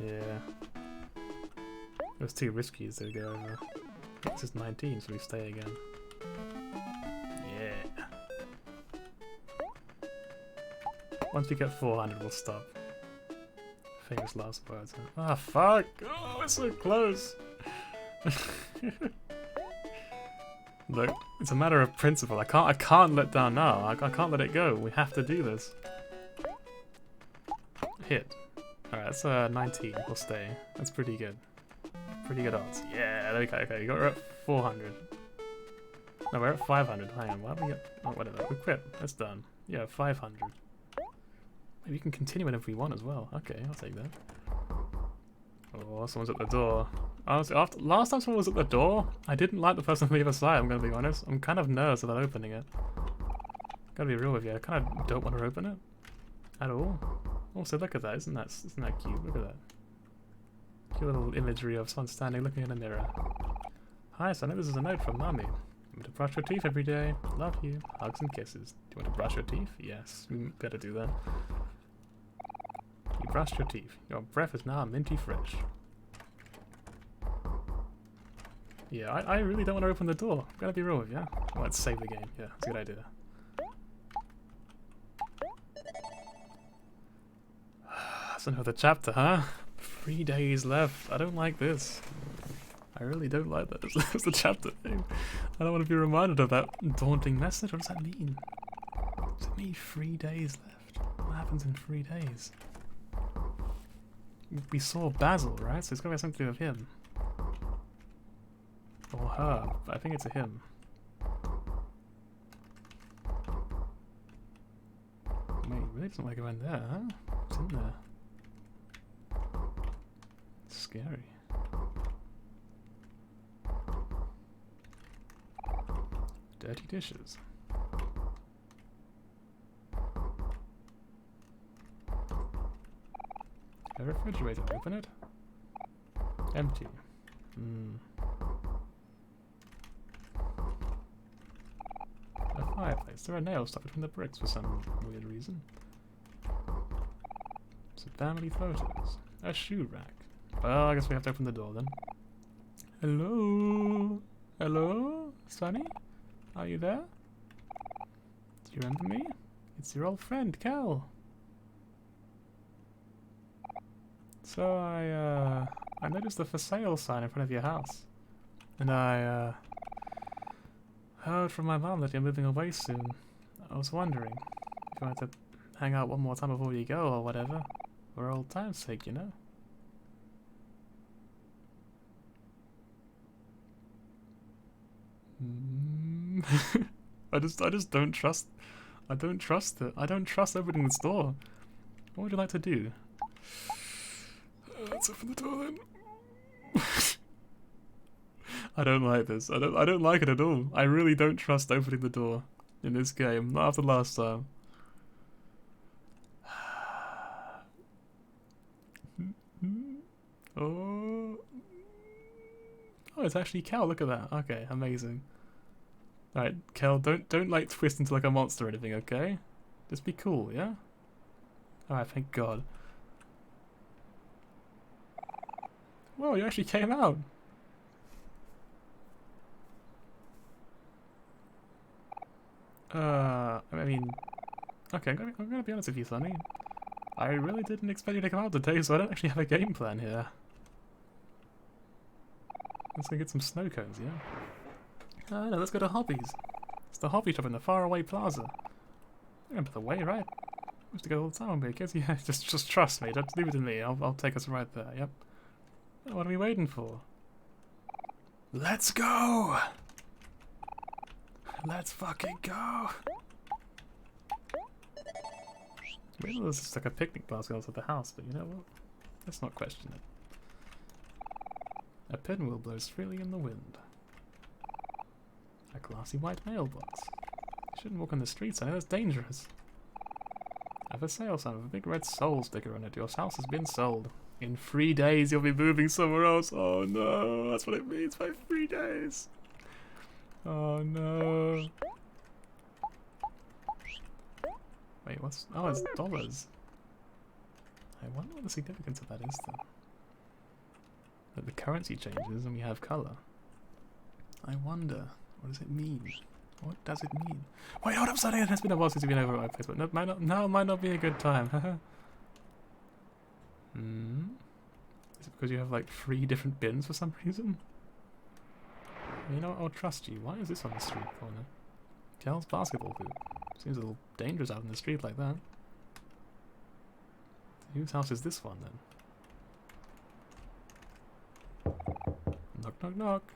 Yeah. It was too risky to go over. This is 19, so we stay again. Yeah. Once we get 400, we'll stop. Famous last words. Ah, fuck! Oh, we're so close! Look, it's a matter of principle. I can't let down now. I can't let it go. We have to do this. Hit. Alright, that's 19. We'll stay. That's pretty good. Pretty good odds. Yeah, there we go. Okay, we're at 400. No, we're at 500. Hang on, why don't we get... Oh, whatever. We quit. That's done. Yeah, 500. Maybe we can continue it if we want as well. Okay, I'll take that. Oh, someone's at the door. Honestly, last time someone was at the door, I didn't like the person on the other side, I'm gonna be honest. I'm kind of nervous about opening it. Gotta be real with you, I kind of don't want to open it. At all. Also, look at that, isn't that cute? Look at that. Cute little imagery of someone standing looking in a mirror. Hi, Sonny, this is a note from Mummy. Remember to brush your teeth every day. Love you. Hugs and kisses. Do you want to brush your teeth? Yes, we better do that. You brushed your teeth. Your breath is now minty fresh. Yeah, I really don't want to open the door. I'm gonna be real with you. Well, let's save the game. Yeah, that's a good idea. That's another chapter, huh? 3 days left. I don't like this. I really don't like that. That's the chapter thing. I don't want to be reminded of that daunting message. What does that mean? What does it mean 3 days left? What happens in 3 days? We saw Basil, right? So it's got to be something to do with him. Or her. But I think it's a him. Wait, it really doesn't like go in there, huh? What's in there? It's scary. Dirty dishes. A refrigerator, open it. Empty. A fireplace. There are nails stuck between the bricks for some weird reason. Some family photos. A shoe rack. Well, I guess we have to open the door then. Hello? Hello? Sonny? Are you there? Do you remember me? It's your old friend, Cal. So I noticed the for sale sign in front of your house. And I heard from my mom that you're moving away soon. I was wondering if you wanted to hang out one more time before you go or whatever. For old time's sake, you know. I just don't trust. I don't trust it. I don't trust opening this door. What would you like to do? Let's open the door then. I don't like this. I don't like it at all. I really don't trust opening the door in this game. Not after last time. Oh, it's actually Cal. Look at that. Okay, amazing. Alright, Kel, don't like twist into like a monster or anything, okay? Just be cool, yeah? Alright, thank God. Whoa, you actually came out! I mean... Okay, I'm gonna be honest with you, Sonny. I really didn't expect you to come out today, so I don't actually have a game plan here. Let's go get some snow cones, yeah? No, let's go to Hobbies. It's the hobby shop in the faraway plaza. You remember the way, right? I used to go all the time with me, kids. Yeah, just trust me. Just leave it to me. I'll take us right there. Yep. What are we waiting for? Let's go! Let's fucking go! Maybe there's just like a picnic basket outside the house, but you know what? Let's not question it. A pinwheel blows freely in the wind. A glassy white mailbox. You shouldn't walk on the streets, I know that's dangerous. A for sale sign with a big red soul sticker on it. Your house has been sold. In 3 days you'll be moving somewhere else. Oh no, that's what it means by 3 days. Oh no. Wait, what's... Oh, it's dollars. I wonder what the significance of that is then. That the currency changes and we have colour. I wonder, what does it mean? What does it mean? Wait, hold up, sorry, it has been a while since you've been over at my place, but no, might not be a good time. Is it because you have like 3 different bins for some reason? You know what, I'll trust you. Why is this on the street corner? Cal's basketball hoop. Seems a little dangerous out in the street like that. Whose house is this one then? Knock, knock, knock.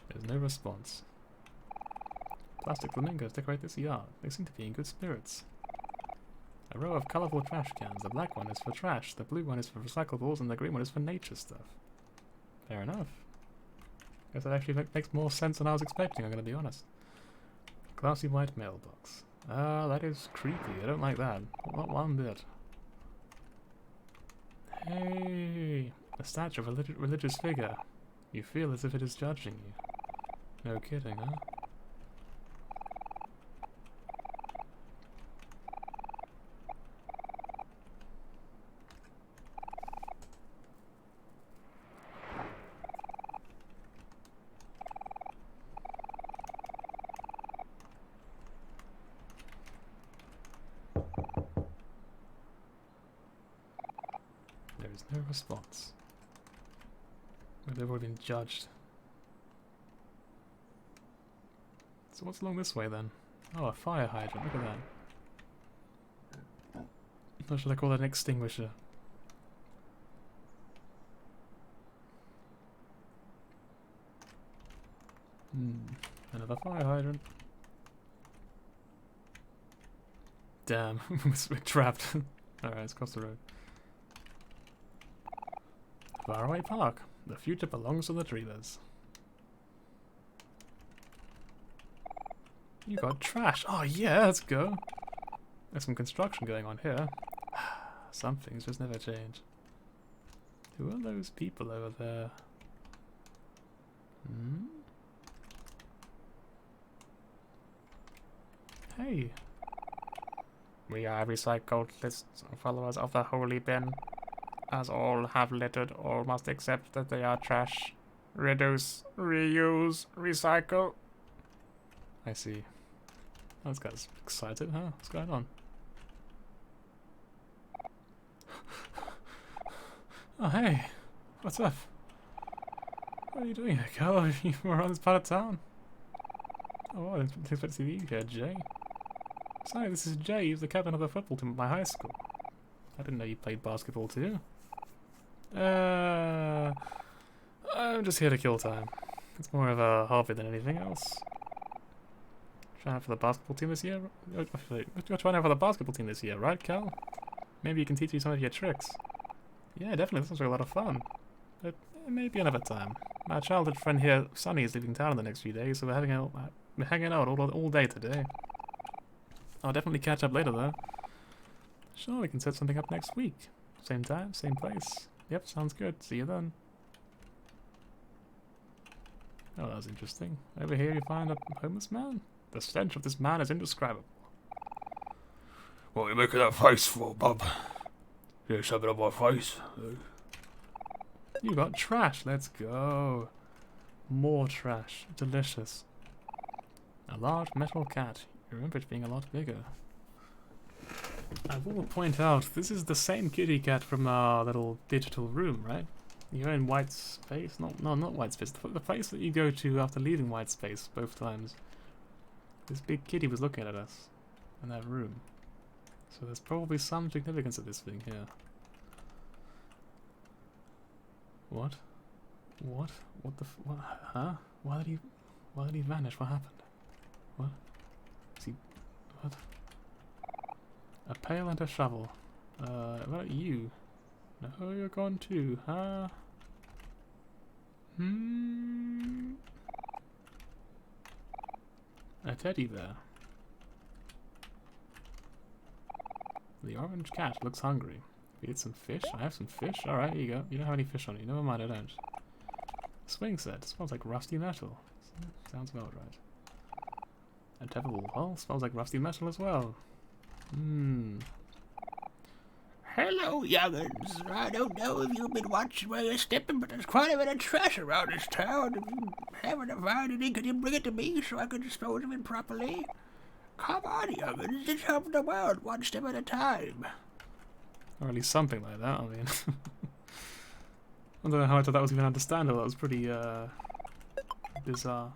There's no response. Plastic flamingos decorate this yard. They seem to be in good spirits. A row of colourful trash cans. The black one is for trash, the blue one is for recyclables, and the green one is for nature stuff. Fair enough. Guess that actually makes more sense than I was expecting, I'm gonna be honest. Glassy white mailbox. Ah, that is creepy. I don't like that. Not one bit. Hey! A statue of a religious figure. You feel as if it is judging you. No kidding, huh? There is no response. They've already been judged. So what's along this way then? Oh, a fire hydrant, look at that. Or should I call it an extinguisher? Another fire hydrant. Damn, we're trapped. Alright, let's cross the road. Faraway Park. The future belongs to the dreamers. You got trash. Oh yeah, let's go. There's some construction going on here. Some things just never change. Who are those people over there? Hey. We are recycled followers of the Holy Bin. As all have littered, all must accept that they are trash. Reduce, reuse, recycle. I see. Oh, this guy's excited, huh? What's going on? Oh, hey. What's up? What are you doing here, Cal? You were around this part of town? Oh, I didn't expect to see you here, Jay. Sorry, this is Jay. He's the captain of the football team at my high school. I didn't know you played basketball too. I'm just here to kill time. It's more of a hobby than anything else. Trying out for the basketball team this year? You're trying out for the basketball team this year, right, Cal? Maybe you can teach me some of your tricks. Yeah, definitely. This sounds like a lot of fun. But maybe another time. My childhood friend here, Sonny, is leaving town in the next few days, so we're hanging out all day today. I'll definitely catch up later, though. Sure, we can set something up next week. Same time, same place. Yep, sounds good. See you then. Oh, that was interesting. Over here you find a homeless man? The stench of this man is indescribable.
What are you making that face for, bub? You something on my face?
You got trash. Let's go. More trash. Delicious. A large metal cat. You remember it being a lot bigger. I will point out, this is the same kitty cat from our little digital room, right? You're in white space? No, not white space. The place that you go to after leaving white space both times. This big kitty was looking at us in that room. So there's probably some significance to this thing here. What? What? What the what? Huh? Why did he vanish? What happened? What? Is he... What? A pail and a shovel. What about you? No, you're gone too, huh? A teddy bear. The orange cat looks hungry. We eat some fish? I have some fish. Alright, here you go. You don't have any fish on you. Never mind, I don't. Swing set. Smells like rusty metal. Sounds about right. A tevable hole. Smells like rusty metal as well.
Hello, young'uns. I don't know if you've been watching where you're stepping, but there's quite a bit of trash around this town. If you haven't found any, could you bring it to me so I can dispose of it properly? Come on, young'uns. Let's help the world one step at a time.
Or at least something like that, I mean. I don't know how I thought that was even understandable. That was pretty, bizarre.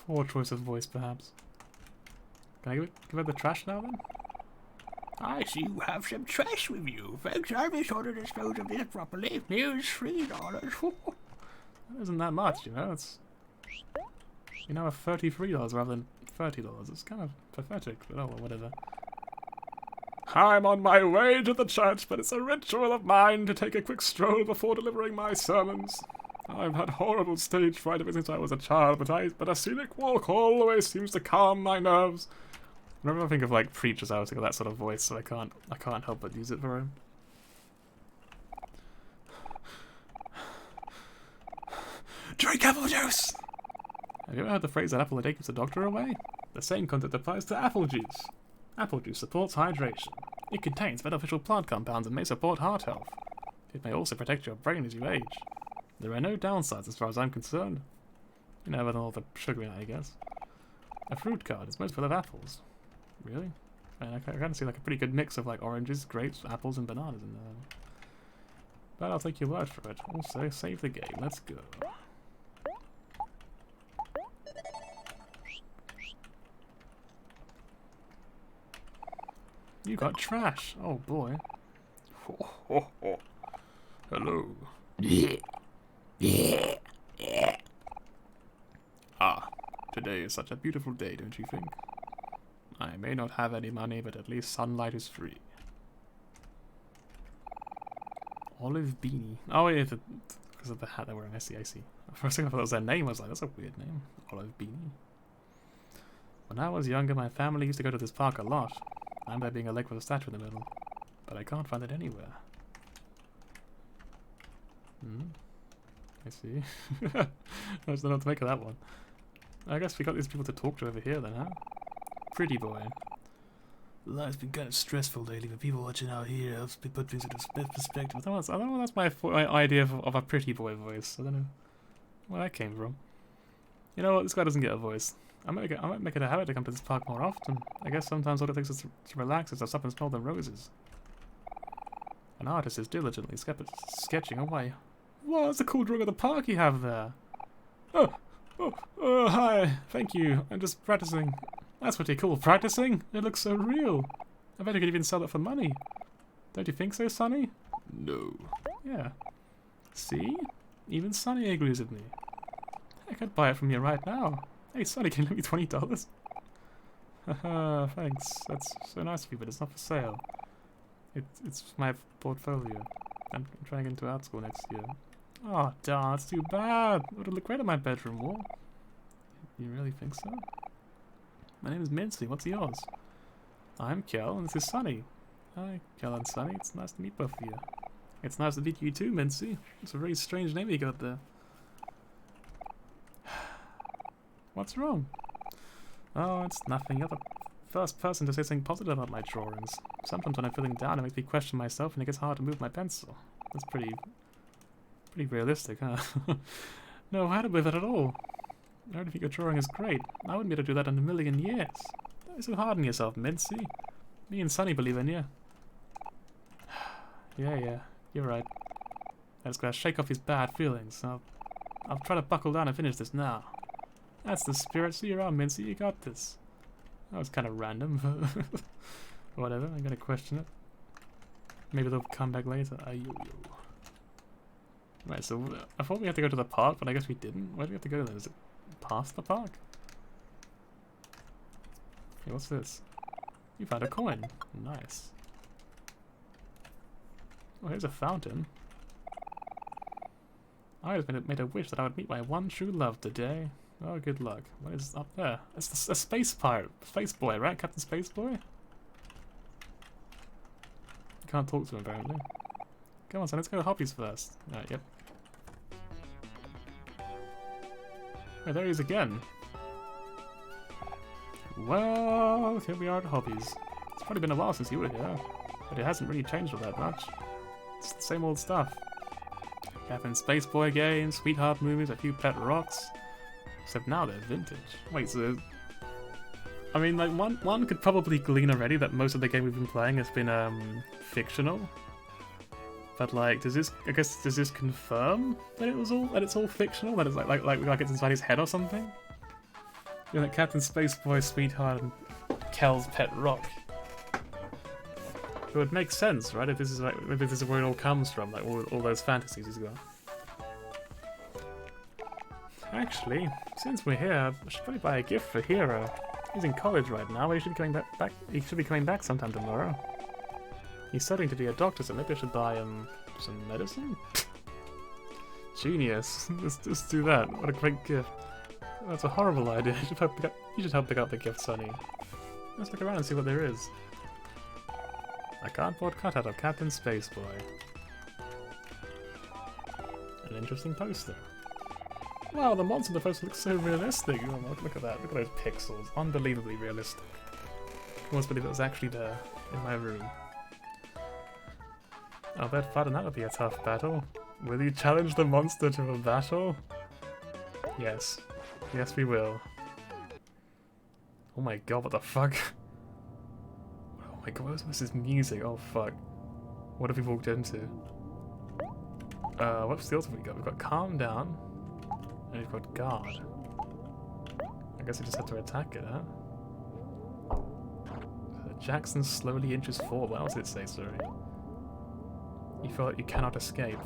Poor choice of voice, perhaps. Can I give it the trash now, then?
I see you have some trash with you. Thanks, I'll be sure to dispose of this properly. Here's $3.
That isn't that much, you know? It's... You know, $33 rather than $30. It's kind of pathetic, but oh well, whatever. I'm on my way to the church, but it's a ritual of mine to take a quick stroll before delivering my sermons. I've had horrible stage fright ever since I was a child, but a scenic walk always seems to calm my nerves. Whenever I think of like preachers, I always think of that sort of voice, so I can't help but use it for him. Drink apple juice! Have you ever heard the phrase that apple a day keeps the doctor away? The same concept applies to apple juice. Apple juice supports hydration. It contains beneficial plant compounds and may support heart health. It may also protect your brain as you age. There are no downsides as far as I'm concerned. You know, with all the sugar in it, I guess. A fruit card is most full of apples. Really? I kind of see like a pretty good mix of like oranges, grapes, apples, and bananas in there. But I'll take your word for it. Also, save the game. Let's go. You got trash. Oh boy. Hello. Ah, today is such a beautiful day, don't you think? I may not have any money, but at least sunlight is free. Olive beanie. Oh yeah, because of the hat they're wearing. I see. First thing I thought that was their name. I was like, that's a weird name. Olive beanie. When I was younger, my family used to go to this park a lot. I remember there being a lake with a statue in the middle, but I can't find it anywhere. I see. I just don't know what to make of that one. I guess we got these people to talk to over here then, huh? Pretty boy. Life's been kind of stressful lately, but people watching out here helps me put things into perspective. I don't know, that's my idea of a pretty boy voice. I don't know where that came from. You know what? This guy doesn't get a voice. I might make it a habit to come to this park more often. I guess sometimes all it takes is to relax is to stop and smell the roses. An artist is diligently sketching away. Whoa, that's a cool drawing of the park you have there. Oh, hi. Thank you. I'm just practicing. That's pretty cool. Practicing? It looks so real. I bet you could even sell it for money. Don't you think so, Sonny? No. Yeah. See? Even Sonny agrees with me. I could buy it from you right now. Hey, Sonny, can you lend me $20? Haha, thanks. That's so nice of you, but it's not for sale. It's my portfolio. I'm trying to get into art school next year. Oh, darn, that's too bad. It would look great on my bedroom wall. You really think so? My name is Mincy. What's yours? I'm Kel, and this is Sonny. Hi, Kel and Sonny. It's nice to meet both of you. It's nice to meet you too, Mincy. It's a very strange name you got there. What's wrong? Oh, it's nothing. You're the first person to say something positive about my drawings. Sometimes when I'm feeling down, it makes me question myself, and it gets hard to move my pencil. That's pretty realistic, huh? No, I don't believe that at all. I don't think your drawing is great. I wouldn't be able to do that in a million years. Don't be so hard on yourself, Mincy. Me and Sonny believe in you. Yeah, you're right. I just gotta shake off these bad feelings. I'll try to buckle down and finish this now. That's the spirit. See you around, Mincy. You got this. That was kind of random, but whatever. I'm gonna question it. Maybe they'll come back later. Ayo. Right, so I thought we had to go to the park, but I guess we didn't. Where do we have to go then? Is it past the park? Hey, what's this? You found a coin. Nice. Oh, here's a fountain. I just made a wish that I would meet my one true love today. Oh, good luck. What is up there? It's a space pirate. Space boy, right? Captain Space Boy? You can't talk to him, apparently. Come on, son, let's go to hobbies first. Alright, yep. Oh, there he is again. Well, here we are at hobbies. It's probably been a while since you were here, but it hasn't really changed all that much. It's the same old stuff. Captain Space Boy games, sweetheart movies, a few pet rocks. Except now they're vintage. Wait, so... I mean, like, one could probably glean already that most of the game we've been playing has been, fictional. But, like, does this confirm that it's all fictional? That it's like it's inside his head or something? You know, like Captain Space Boy, sweetheart, and Kel's pet rock. It would make sense, right? If this is where it all comes from, like all those fantasies he's got. Actually, since we're here, I should probably buy a gift for Hero. He's in college right now. He should be coming back. He should be coming back sometime tomorrow. He's studying to be a doctor, so maybe I should buy him some medicine. Genius! Let's do that. What a great gift. That's a horrible idea. You should help pick up the gift, Sonny. Let's look around and see what there is. A cardboard cutout of Captain Space Boy. An interesting poster. Wow, the monster in the poster looks so realistic. Oh, look at that. Look at those pixels. Unbelievably realistic. I almost believe it was actually there in my room. I'll bet Fud and that would be a tough battle. Will you challenge the monster to a battle? Yes. Yes, we will. Oh my god, what the fuck? Oh my god, what's this music? Oh fuck. What have we walked into? What skills have we got? We've got Calm Down. And we've got Guard. I guess we just have to attack it, huh? Jackson slowly inches forward. What else did it say, sorry? You feel like you cannot escape.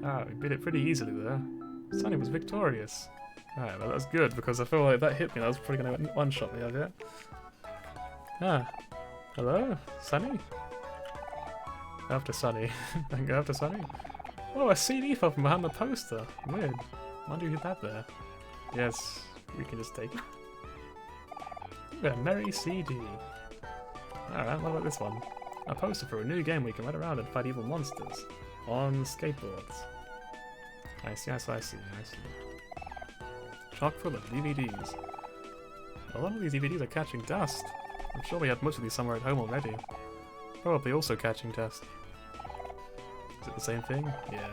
Ah, we beat it pretty easily there. Sonny was victorious. Alright, well that's good, because I feel like if that hit me, that was probably going to one-shot me, I bet. Ah. Hello? Sonny? After Sonny. Go after Sonny? Oh, a CD fell from behind the poster. Weird. Wonder who hit that there. Yes, we can just take it. A merry CD. Alright, what about this one? A poster for a new game we can run around and fight evil monsters. On skateboards. I see. Chock full of DVDs. A lot of these DVDs are catching dust. I'm sure we had most of these somewhere at home already. Probably also catching dust. Is it the same thing? Yeah.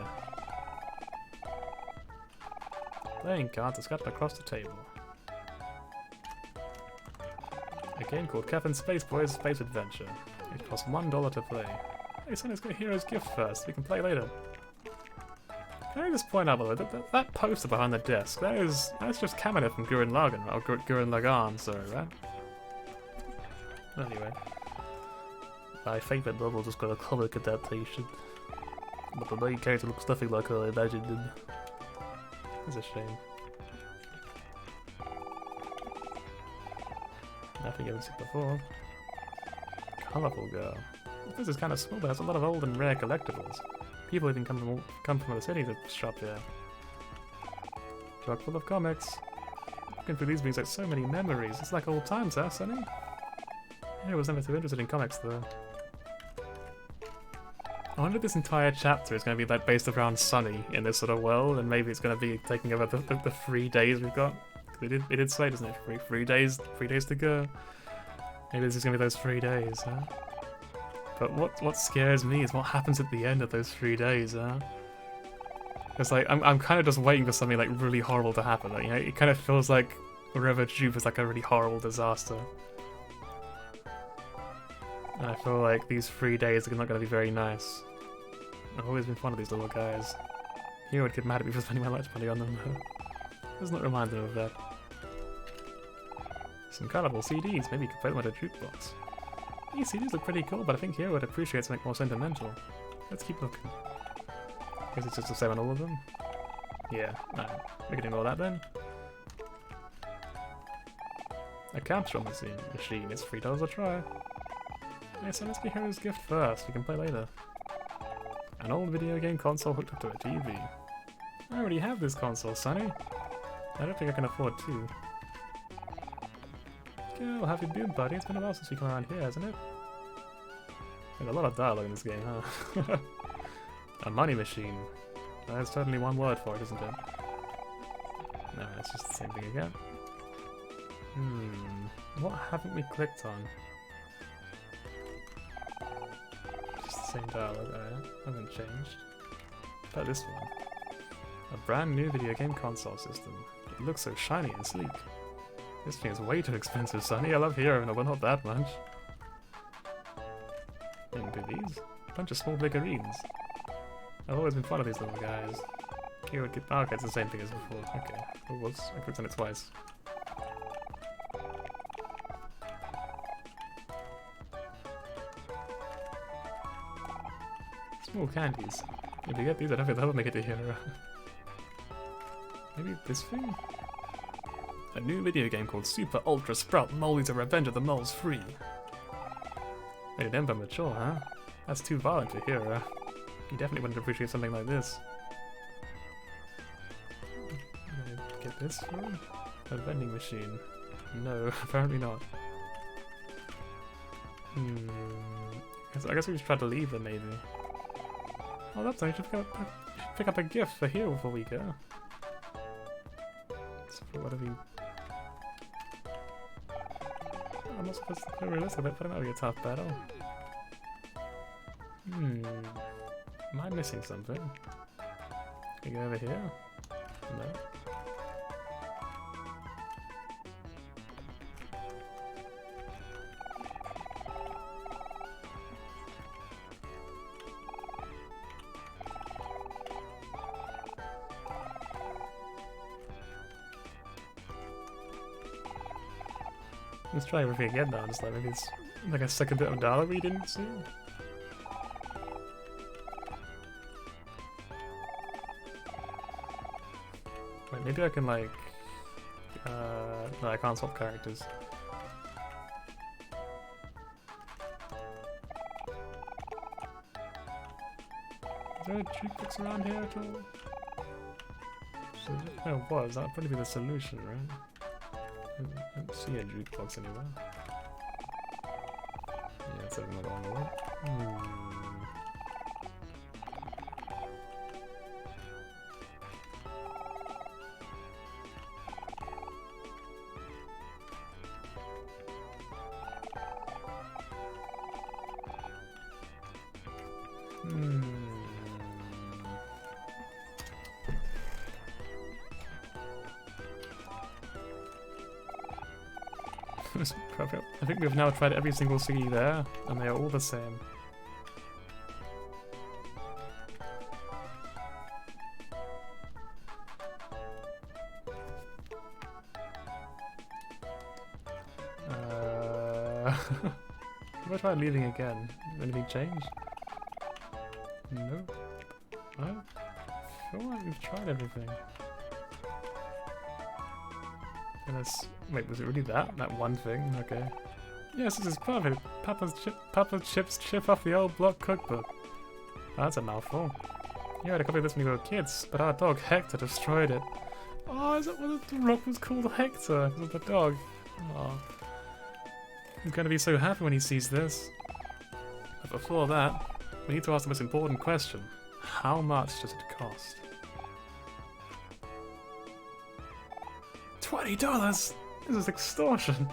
Playing cards are scattered across the table. A game called Captain Space Boy's Space Adventure. It costs $1 to play. Hey son, let's get Hero's gift first. We can play later. Can I just point out, by the way, that poster behind the desk, that's just Kamina from Gurren Lagann, or Gurren Lagann, sorry, right? Anyway. My favourite novel just got a comic adaptation. But the main character looks nothing like I imagined him. It's a shame. Nothing I haven't seen before. Colourful girl. This is kind of small, but it has a lot of old and rare collectibles. People even come from other cities to shop here. Truck full of comics. Looking through these brings out so many memories. It's like old times, huh, Sonny? I was never too interested in comics, though. I wonder if this entire chapter is going to be like based around Sonny in this sort of world, and maybe it's going to be taking over the 3 days we've got. It did say, doesn't it? 3 days to go. Maybe this is going to be those 3 days, huh? But what scares me is what happens at the end of those 3 days, huh? It's like, I'm kind of just waiting for something like really horrible to happen. Like, you know, it kind of feels like River Troop is like a really horrible disaster. And I feel like these 3 days are not going to be very nice. I've always been fond of these little guys. Hero would get mad at me for spending my lunch money on them, though. Does not remind them of that. Some colourful CDs, maybe you could play them at a jukebox. These CDs look pretty cool, but I think Hero would appreciate something more sentimental. Let's keep looking. Guess it's just the same on all of them? Yeah, alright. We can ignore that then. A capture machine. It's $3 a try. Okay, so let's get Hero's Gift first. We can play later. An old video game console hooked up to a TV. I already have this console, Sonny. I don't think I can afford two. Okay, well, how have you been, buddy? It's been a while since we come around here, hasn't it? There's a lot of dialogue in this game, huh? A money machine. There's certainly one word for it, isn't it? No, it's just the same thing again. What haven't we clicked on? Just the same dialogue, haven't changed. But this one. A brand new video game console system. It looks so shiny and sleek. This thing is way too expensive, Sonny. I love Hero, but not that much. Into these? A bunch of small figurines. I've always been fond of these little guys. Hero would get. Oh, okay, it's the same thing as before. Okay. Oh, whoops. I clicked on it twice. Small candies. If you get these, I don't think that'll make it to Hero. Maybe this thing? A new video game called Super Ultra Sprout Molly's A Revenge of the Moles Free. Rated M for mature, huh? That's too violent for Hero. You definitely wouldn't appreciate something like this. Get this from a vending machine? No, apparently not. I guess we should try to leave them, maybe. Oh, that's nice. We should pick up a gift for Hero before we go. So what have we... I'm not supposed to be realistic, but that might be a tough battle. Am I missing something? Can we go over here? No. Let's try everything again now, just like maybe it's like a second bit of dollar we didn't see. Wait, maybe I can like... no, I can't swap characters. Is there a jukebox around here at all? So if there was, that would probably be the solution, right? I don't see a jukebox anywhere. Yeah, it's another one. I think we've now tried every single city there, and they are all the same. If I try leaving again, anything change? No. No? I feel like we've tried everything. Wait, was it really that? That one thing? Okay. Yes, this is perfect. Papa's chips chip off the old block cookbook. Oh, that's a mouthful. You had a copy of this when you were kids, but our dog Hector destroyed it. Oh, is that what the rock was called? Hector? Because of the dog. Oh. He's going to be so happy when he sees this. But before that, we need to ask the most important question. How much does it cost? $20! This is extortion!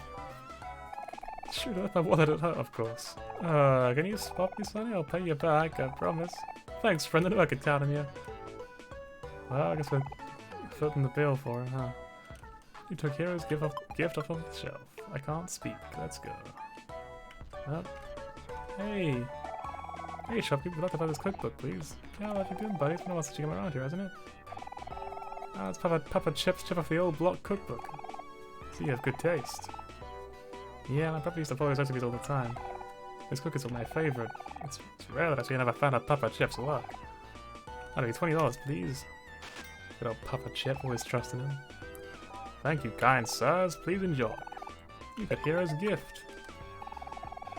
Shoot up my wallet at her, of course. Can you swap me, Sonny? I'll pay you back, I promise. Thanks, friend, I knew I could count on you. Well, I guess we're footing the bill for it, huh? You took Hero's gift off of the shelf. I can't speak. Let's go. Oh. Hey! Hey, shopkeeper, I'd like to buy this cookbook, please. Yeah, what have you doing, buddy? It's been a while since you came around here, hasn't it? Ah, it's Papa Chip's chip off the old block cookbook. So you have good taste. Yeah, my papa used to follow his recipes all the time. His cookies are my favorite. It's rare that I see another fan of Papa Chip's work. I'll give you $20, please. Good old Papa Chip, always trusting him. Thank you, kind sirs. Please enjoy. You got Hero's gift.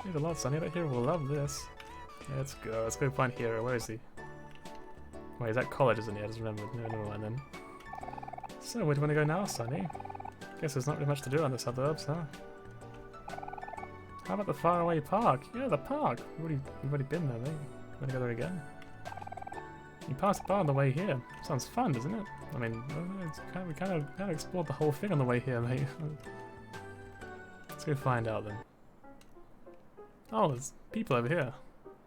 There's a lot, Sonny. That hero will love this. Yeah, let's go. Let's go find Hero. Where is he? Wait, is that college, isn't he? I just remembered. No, never mind then. So, where do you want to go now, Sonny? Guess there's not really much to do on the suburbs, huh? How about the faraway park? Yeah, the park. You've already been there, mate. Want to go there again? You passed by on the way here. Sounds fun, doesn't it? I mean, we kind of explored the whole thing on the way here, mate. Let's go find out then. Oh, there's people over here.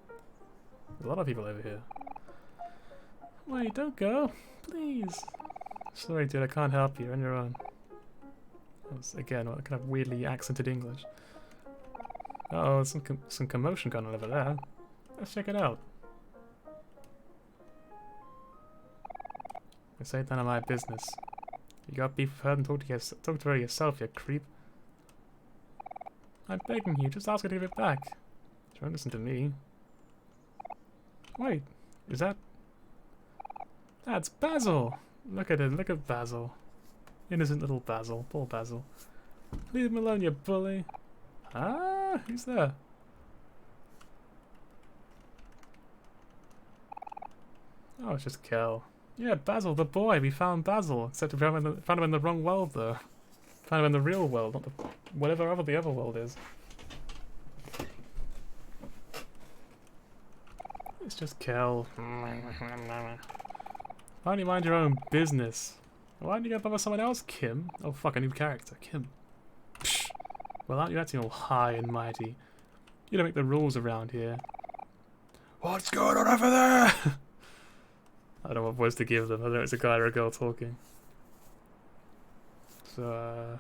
There's a lot of people over here. Wait, don't go, please. Sorry, dude, I can't help you. You're on your own. That was, again, what kind of weirdly accented English. Uh oh, some commotion going on over there. Let's check it out. This ain't none of my business. You got beef with her and talk to her yourself, you creep. I'm begging you, just ask her to give it back. She won't listen to me. Wait, is that... That's Basil! Look at it, look at Basil. Innocent little Basil, poor Basil. Leave him alone, you bully. Ah, who's there? Oh, it's just Kel. Yeah, Basil, the boy. We found Basil. Except we found him in the wrong world, though. Found him in the real world, not the whatever the other world is. It's just Kel. Why don't you mind your own business? Why don't you go bother someone else, Kim? Oh fuck, a new character, Kim. Psh. Well, aren't you acting all high and mighty? You don't make the rules around here. What's going on over there? I don't know what voice to give them. I don't know if it's a guy or a girl talking. So,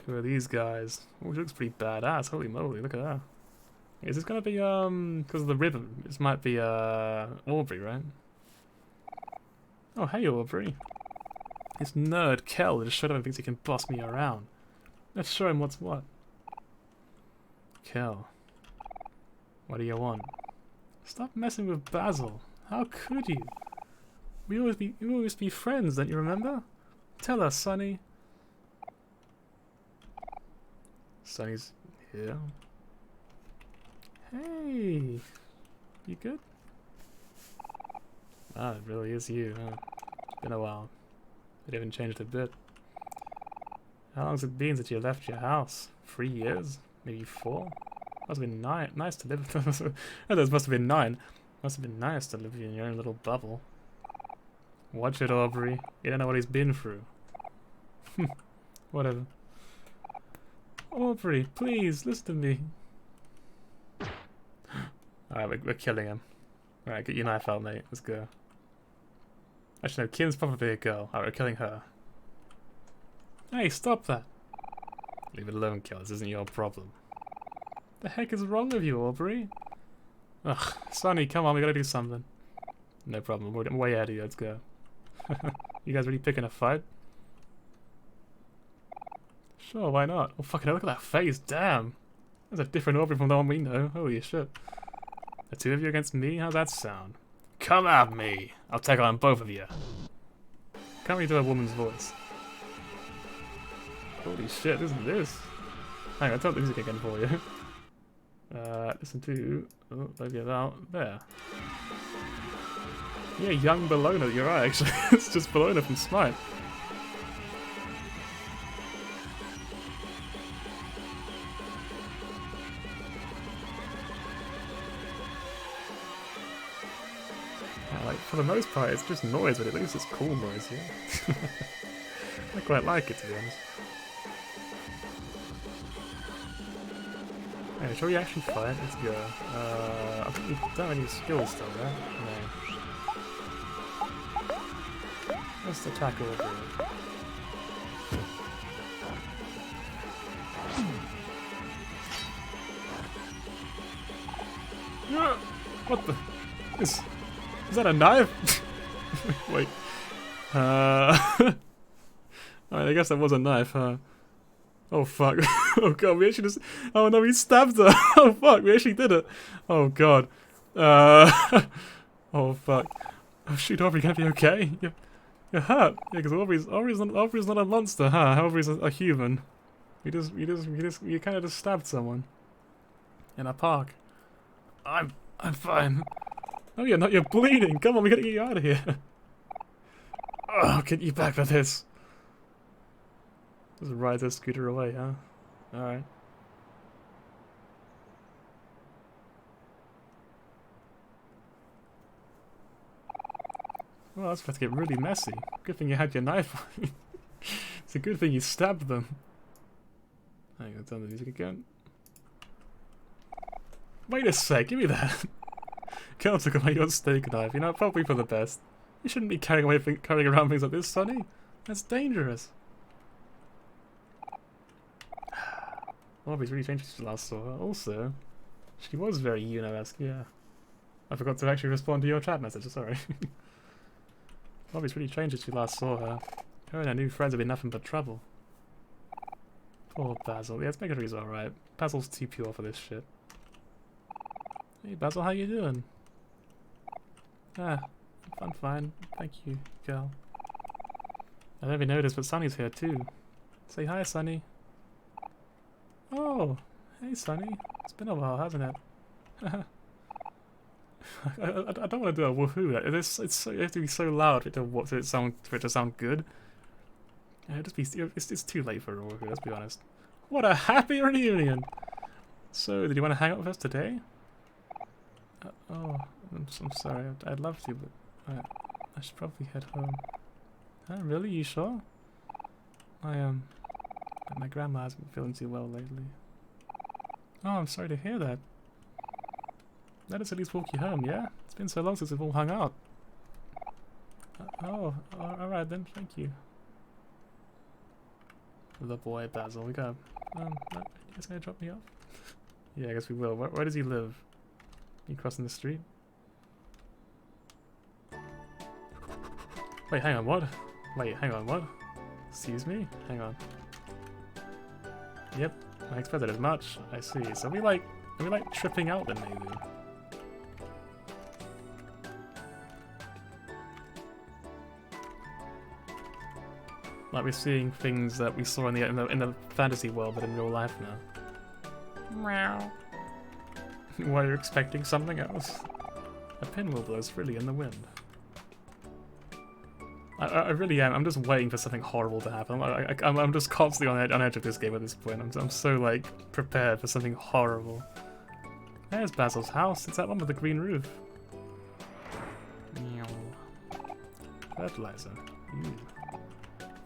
who are these guys? Oh, she looks pretty badass. Holy moly, look at that. Is this gonna be, because of the ribbon? This might be, Aubrey, right? Oh, hey, Aubrey. This nerd, Kel, just showed up and thinks he can boss me around. Let's show him what's what. Kel. What do you want? Stop messing with Basil. How could you? We always be friends, don't you remember? Tell us, Sonny. Sonny's here. Hey, you good? Ah, it really is you, huh? It's been a while. It haven't changed a bit. How long's it been since you left your house? 3 years? Maybe 4? Must have been nice to live. Oh, those must have been 9. Must have been nice to live in your own little bubble. Watch it, Aubrey. You don't know what he's been through. Whatever. Aubrey, please, listen to me. Alright, we're killing him. Alright, get your knife out, mate. Let's go. Actually, no, Kim's probably a girl. Alright, we're killing her. Hey, stop that! Leave it alone, Kel. This isn't your problem. The heck is wrong with you, Aubrey? Ugh, Sonny, come on, we gotta do something. No problem, I'm way ahead of you, let's go. You guys really picking a fight? Sure, why not? Oh fucking hell, look at that face, damn! That's a different Aubrey from the one we know, holy shit. The two of you against me? How's that sound? Come at me! I'll take on both of you. Can't really do a woman's voice. Holy shit, isn't this? Hang on, I'll turn the music again for you. Listen to... Oh, maybe about there. Yeah, young Bologna, you're right actually. It's just Bologna from Smite. Yeah, like, for the most part it's just noise, but at least it's cool noise, yeah. I quite like it, to be honest. Hey, shall we actually fight? Let's go. I think we don't have any skills still, right? No. Let's attack over here. What the? Is that a knife? Wait. Alright, I guess that was a knife, huh? Oh fuck. Oh god, we actually just... Oh no, we stabbed her! Oh fuck, we actually did it! Oh god. Oh fuck. Oh shoot, Aubrey, can it be okay? You're hurt. Yeah, because Aubrey's not a monster, huh? Aubrey's a human. You kind of just stabbed someone in a park. I'm fine. Oh, you're not. You're bleeding. Come on, we gotta get you out of here. Oh, get you back for this. Just ride the scooter away, huh? All right. Well, that's about to get really messy. Good thing you had your knife on you. It's a good thing you stabbed them. Hang on, turn the music again. Wait a sec, give me that. Can't talk about your steak knife, you know, probably for the best. You shouldn't be carrying around things like this, Sonny. That's dangerous. Bobby's really changed since last saw her. Also, she was very Yuno-esque, yeah. I forgot to actually respond to your chat message, sorry. Bobby's really changed since we last saw her. Her and her new friends have been nothing but trouble. Poor Basil. Yeah, let's make sure he's alright. Basil's too pure for this shit. Hey Basil, how you doing? Ah, I'm fine. Thank you, girl. I never noticed, but Sunny's here too. Say hi, Sunny. Oh, hey Sunny. It's been a while, hasn't it? I don't want to do a woohoo. You have to be so loud for it to sound good. It's too late for a woohoo. Let's be honest. What a happy reunion! So, did you want to hang out with us today? Oh, I'm sorry. I'd love to, but I should probably head home. Huh? Really? You sure? My grandma hasn't been feeling too well lately. Oh, I'm sorry to hear that. Let us at least walk you home, yeah? It's been so long since we've all hung out. Alright then, thank you. The boy, Basil, we got... you guys gonna drop me off? Yeah, I guess we will. Where does he live? You crossing the street? Wait, hang on, what? Wait, hang on, what? Excuse me? Hang on. Yep, I expected as much. I see. So are we like tripping out then, maybe? Like we're seeing things that we saw in the fantasy world, but in real life now. Meow. Why you're expecting something else? A pinwheel blows freely in the wind. I really am. I'm just waiting for something horrible to happen. I'm just constantly on edge of this game at this point. I'm so like prepared for something horrible. There's Basil's house. It's that one with the green roof. Meow. Fertilizer. Ew.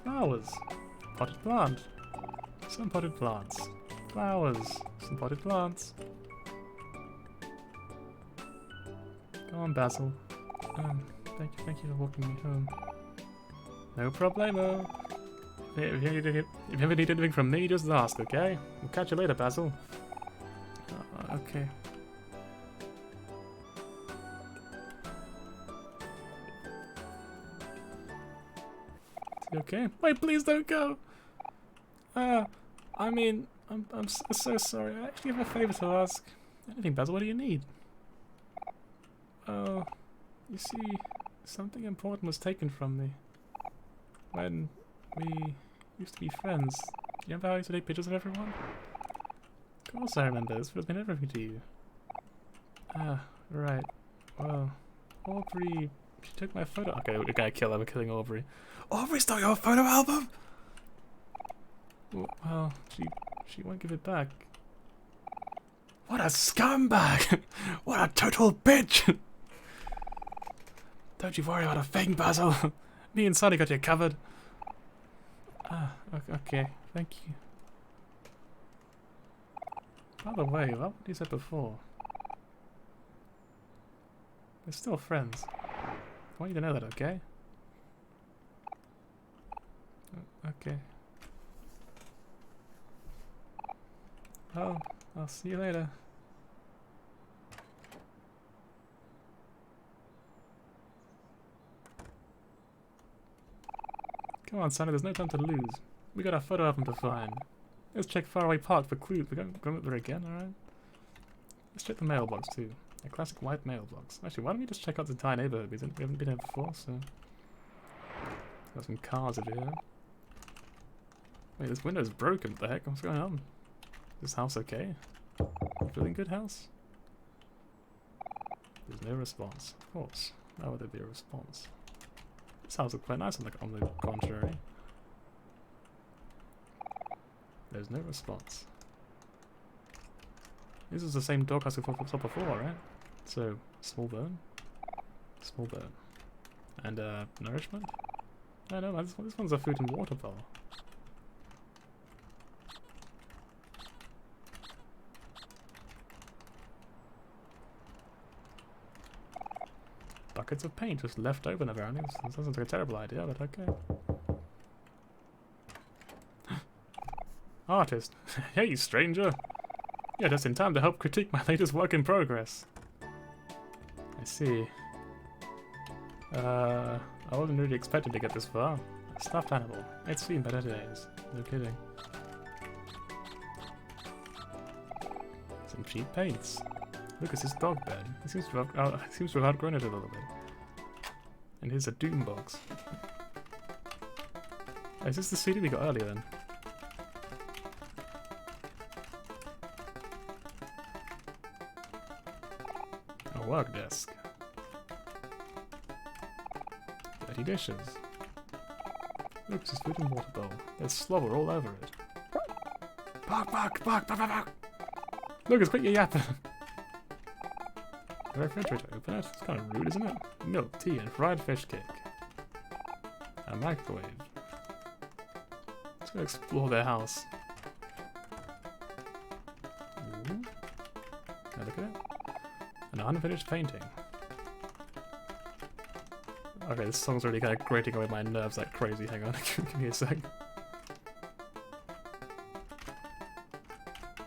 Flowers. Potted plant. Some potted plants. Flowers. Some potted plants. Go on, Basil. Thank you for walking me home. No problemo. If you ever need anything from me, just ask, okay? We'll catch you later, Basil. Okay. You okay? Wait, please don't go! I mean, I'm so sorry. I actually have a favor to ask. Anything, Basil? What do you need? Oh, you see, something important was taken from me. When we used to be friends. Do you remember how I used to take pictures of everyone? Of course I remember. This would have been everything to you. Ah, right. Well, Aubrey, she took my photo. Okay, we gotta kill her. We're killing Aubrey. Aubrey stole your photo album? Well, she won't give it back. What a scumbag! What a total bitch! Don't you worry about a thing, Basil. Me and Sonny got you covered. Ah, okay, thank you. By the way, what you said before? We're still friends. I want you to know that, okay? Okay. Well, I'll see you later. Come on, Sonny, there's no time to lose. We got our photo album to find. Let's check Faraway Park for clues. We're going up there again, alright? Let's check the mailbox too. A classic white mailbox. Actually, why don't we just check out the entire neighborhood? We haven't been here before, so... Got some cars over here. Wait, this window's broken. What the heck? What's going on? Is this house okay? Feeling good, house? There's no response. Of course. Why would there be a response? This house looks quite nice on the contrary. There's no response. This is the same doghouse we saw before, right? So, small burn. Small burn. And, nourishment? Oh no, this one's a food and water bowl. Buckets of paint just left open apparently. This doesn't like a terrible idea, but okay. Artist. Hey, stranger. You're just in time to help critique my latest work in progress. I see. I wasn't really expecting to get this far. Stuffed animal. It's seen better days. No kidding. Some cheap paints. Look, it's his dog bed. He seems to have outgrown it a little bit. And here's a doom box. Oh, is this the CD we got earlier then? A work desk. Dirty dishes. Look, it's his food and water bowl. There's slobber all over it. Bark, bark, bark, bark, bark, bark. Look, it's quit your yapping. The refrigerator open it. It's kind of rude, isn't it? Milk, tea, and fried fish cake. A microwave. Let's go explore their house. Ooh. Now look at it. An unfinished painting. Okay, this song's already kind of grating away my nerves like crazy. Hang on, give me a sec.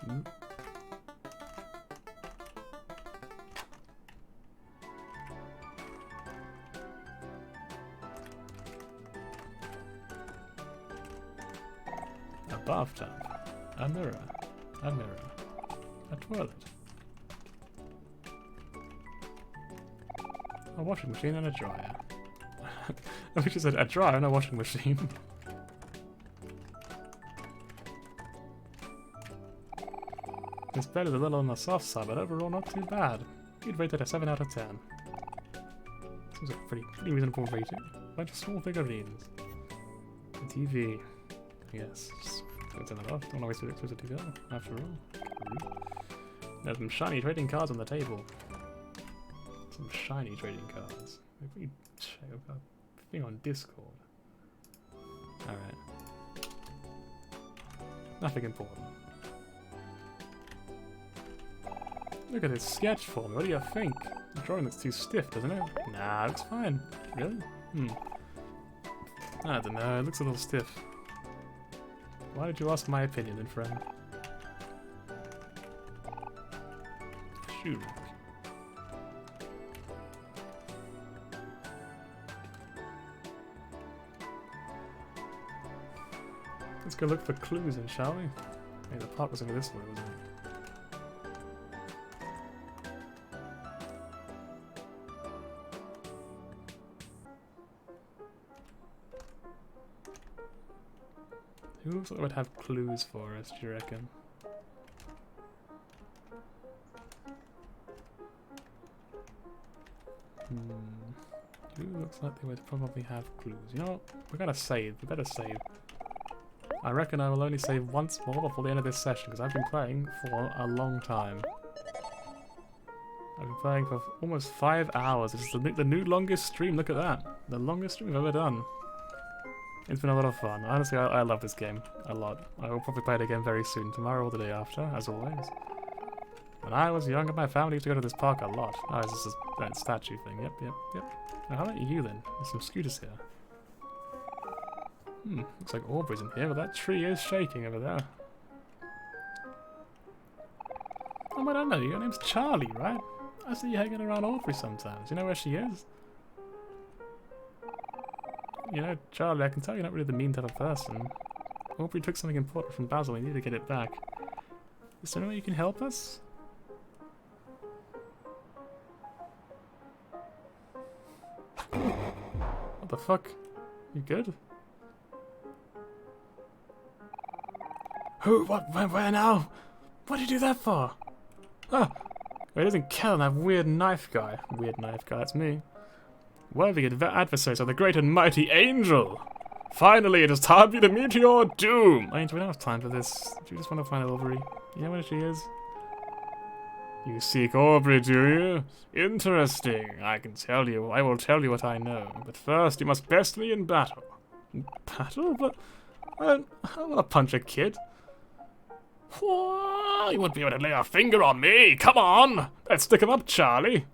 Ooh. A bathtub, a mirror, a toilet, a washing machine and a dryer. I just said a dryer and a washing machine. This bed is a little on the soft side, but overall not too bad. You'd rate it a 7 out of 10. Seems like a pretty reasonable rating. Bunch of small figurines. A TV. Yes, just go turn that off. Don't always be exposed to go, after all. There's some shiny trading cards on the table. Some shiny trading cards. Maybe check a thing on Discord. Alright. Nothing important. Look at this sketch for me. What do you think? The drawing looks too stiff, doesn't it? Nah, it looks fine. Really? I don't know. It looks a little stiff. Why did you ask my opinion then, friend? Shoot. Let's go look for clues then, shall we? Hey, the park was over this way, wasn't it? Who else would have clues for us, do you reckon? Who looks like they would probably have clues? You know what? We're gonna save. We better save. I reckon I will only save once more before the end of this session, because I've been playing for a long time. I've been playing for almost 5 hours. It's the new longest stream. Look at that. The longest stream I've ever done. It's been a lot of fun. Honestly, I love this game a lot. I will probably play it again very soon, tomorrow or the day after, as always. When I was younger, my family used to go to this park a lot. Oh, it's just that statue thing. Yep. Now, how about you then? There's some scooters here. Looks like Aubrey's in here, but that tree is shaking over there. Oh, I don't know. Your name's Charlie, right? I see you hanging around Aubrey sometimes. You know where she is? You know, Charlie, I can tell you're not really the mean type of person. Aubrey took something important from Basil. We need to get it back. Is there any way you can help us? What the fuck? You good? Who? What? Where now? What did you do that for? Oh, it doesn't kill that weird knife guy. Weird knife guy, that's me. Worthy adversaries of the great and mighty Angel. Finally, it is time for you to meet your doom. Angel, we don't have time for this. Do you just want to find Aubrey? You know where she is? You seek Aubrey, do you? Interesting. I can tell you. I will tell you what I know. But first, you must best me in battle. Battle? But I don't want to punch a kid. Whoa, you wouldn't be able to lay a finger on me. Come on. Let's stick him up, Charlie.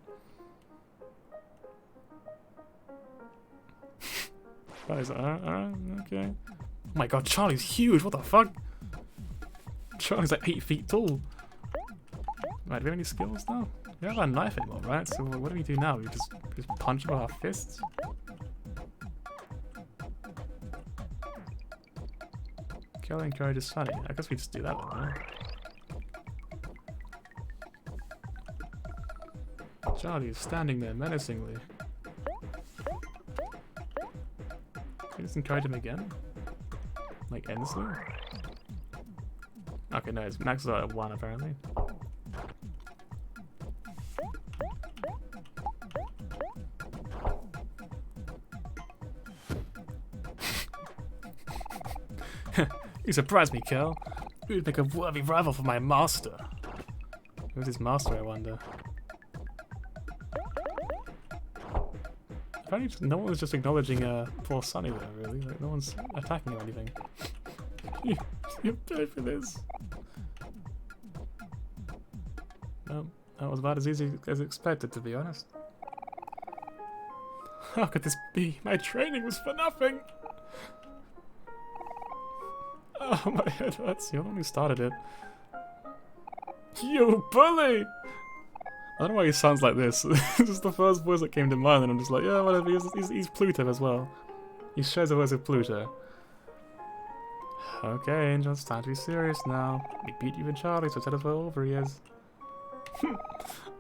Charlie's okay. Oh my god, Charlie's huge. What the fuck? Charlie's like 8 feet tall. Right, do we have any skills now? We don't have a knife anymore, right? So what do we do now? We just punch him with our fists? Kill and encourage is funny. I guess we just do that one, right? Charlie is standing there menacingly. Can we just encourage him again? Like endlessly? Okay, no, his max is at 1 apparently. You surprised me, Kel. You'd make a worthy rival for my master. Who's his master, I wonder? Apparently, no one was just acknowledging poor Sonny there, really. Like, no one's attacking or anything. You pay for this. That was about as easy as expected, to be honest. How could this be? My training was for nothing! Oh, my head hurts. You're the one who started it. You bully! I don't know why he sounds like this. This is the first voice that came to mind, and I'm just like, yeah, whatever. He's Pluto as well. He shares a voice with Pluto. Okay, Angel, it's time to be serious now. We beat you and Charlie, so tell us where Aubrey is.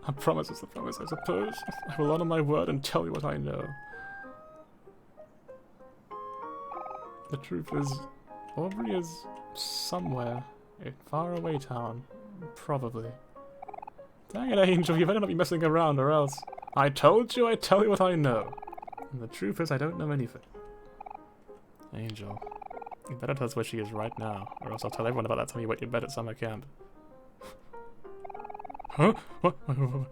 A promise is a promise, I suppose. I will honor my word and tell you what I know. The truth is, Aubrey is somewhere. A faraway town. Probably. Dang it, Angel, you better not be messing around or else. I told you I'd tell you what I know. And the truth is I don't know anything. Angel, you better tell us where she is right now, or else I'll tell everyone about that time you wet your bed at summer camp. Huh? What?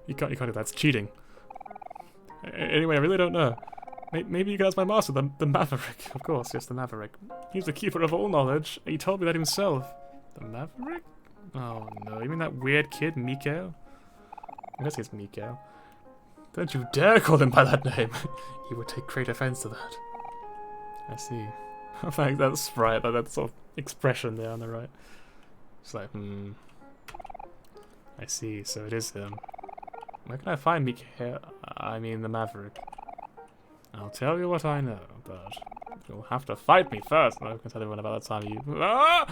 You can't do that, that's cheating. Anyway, I really don't know. Maybe you can ask my master, the Maverick. Of course, yes, the Maverick. He's the keeper of all knowledge. He told me that himself. The Maverick? Oh no, you mean that weird kid, Mikael? I guess it's Mikael. Don't you dare call him by that name. He would take great offense to that. I see. I think that sprite, that sort of expression there on the right. It's like, I see, so it is him. Where can I find Mikael? I mean the Maverick. I'll tell you what I know, but you'll have to fight me first. I can tell everyone about that time you... Ah!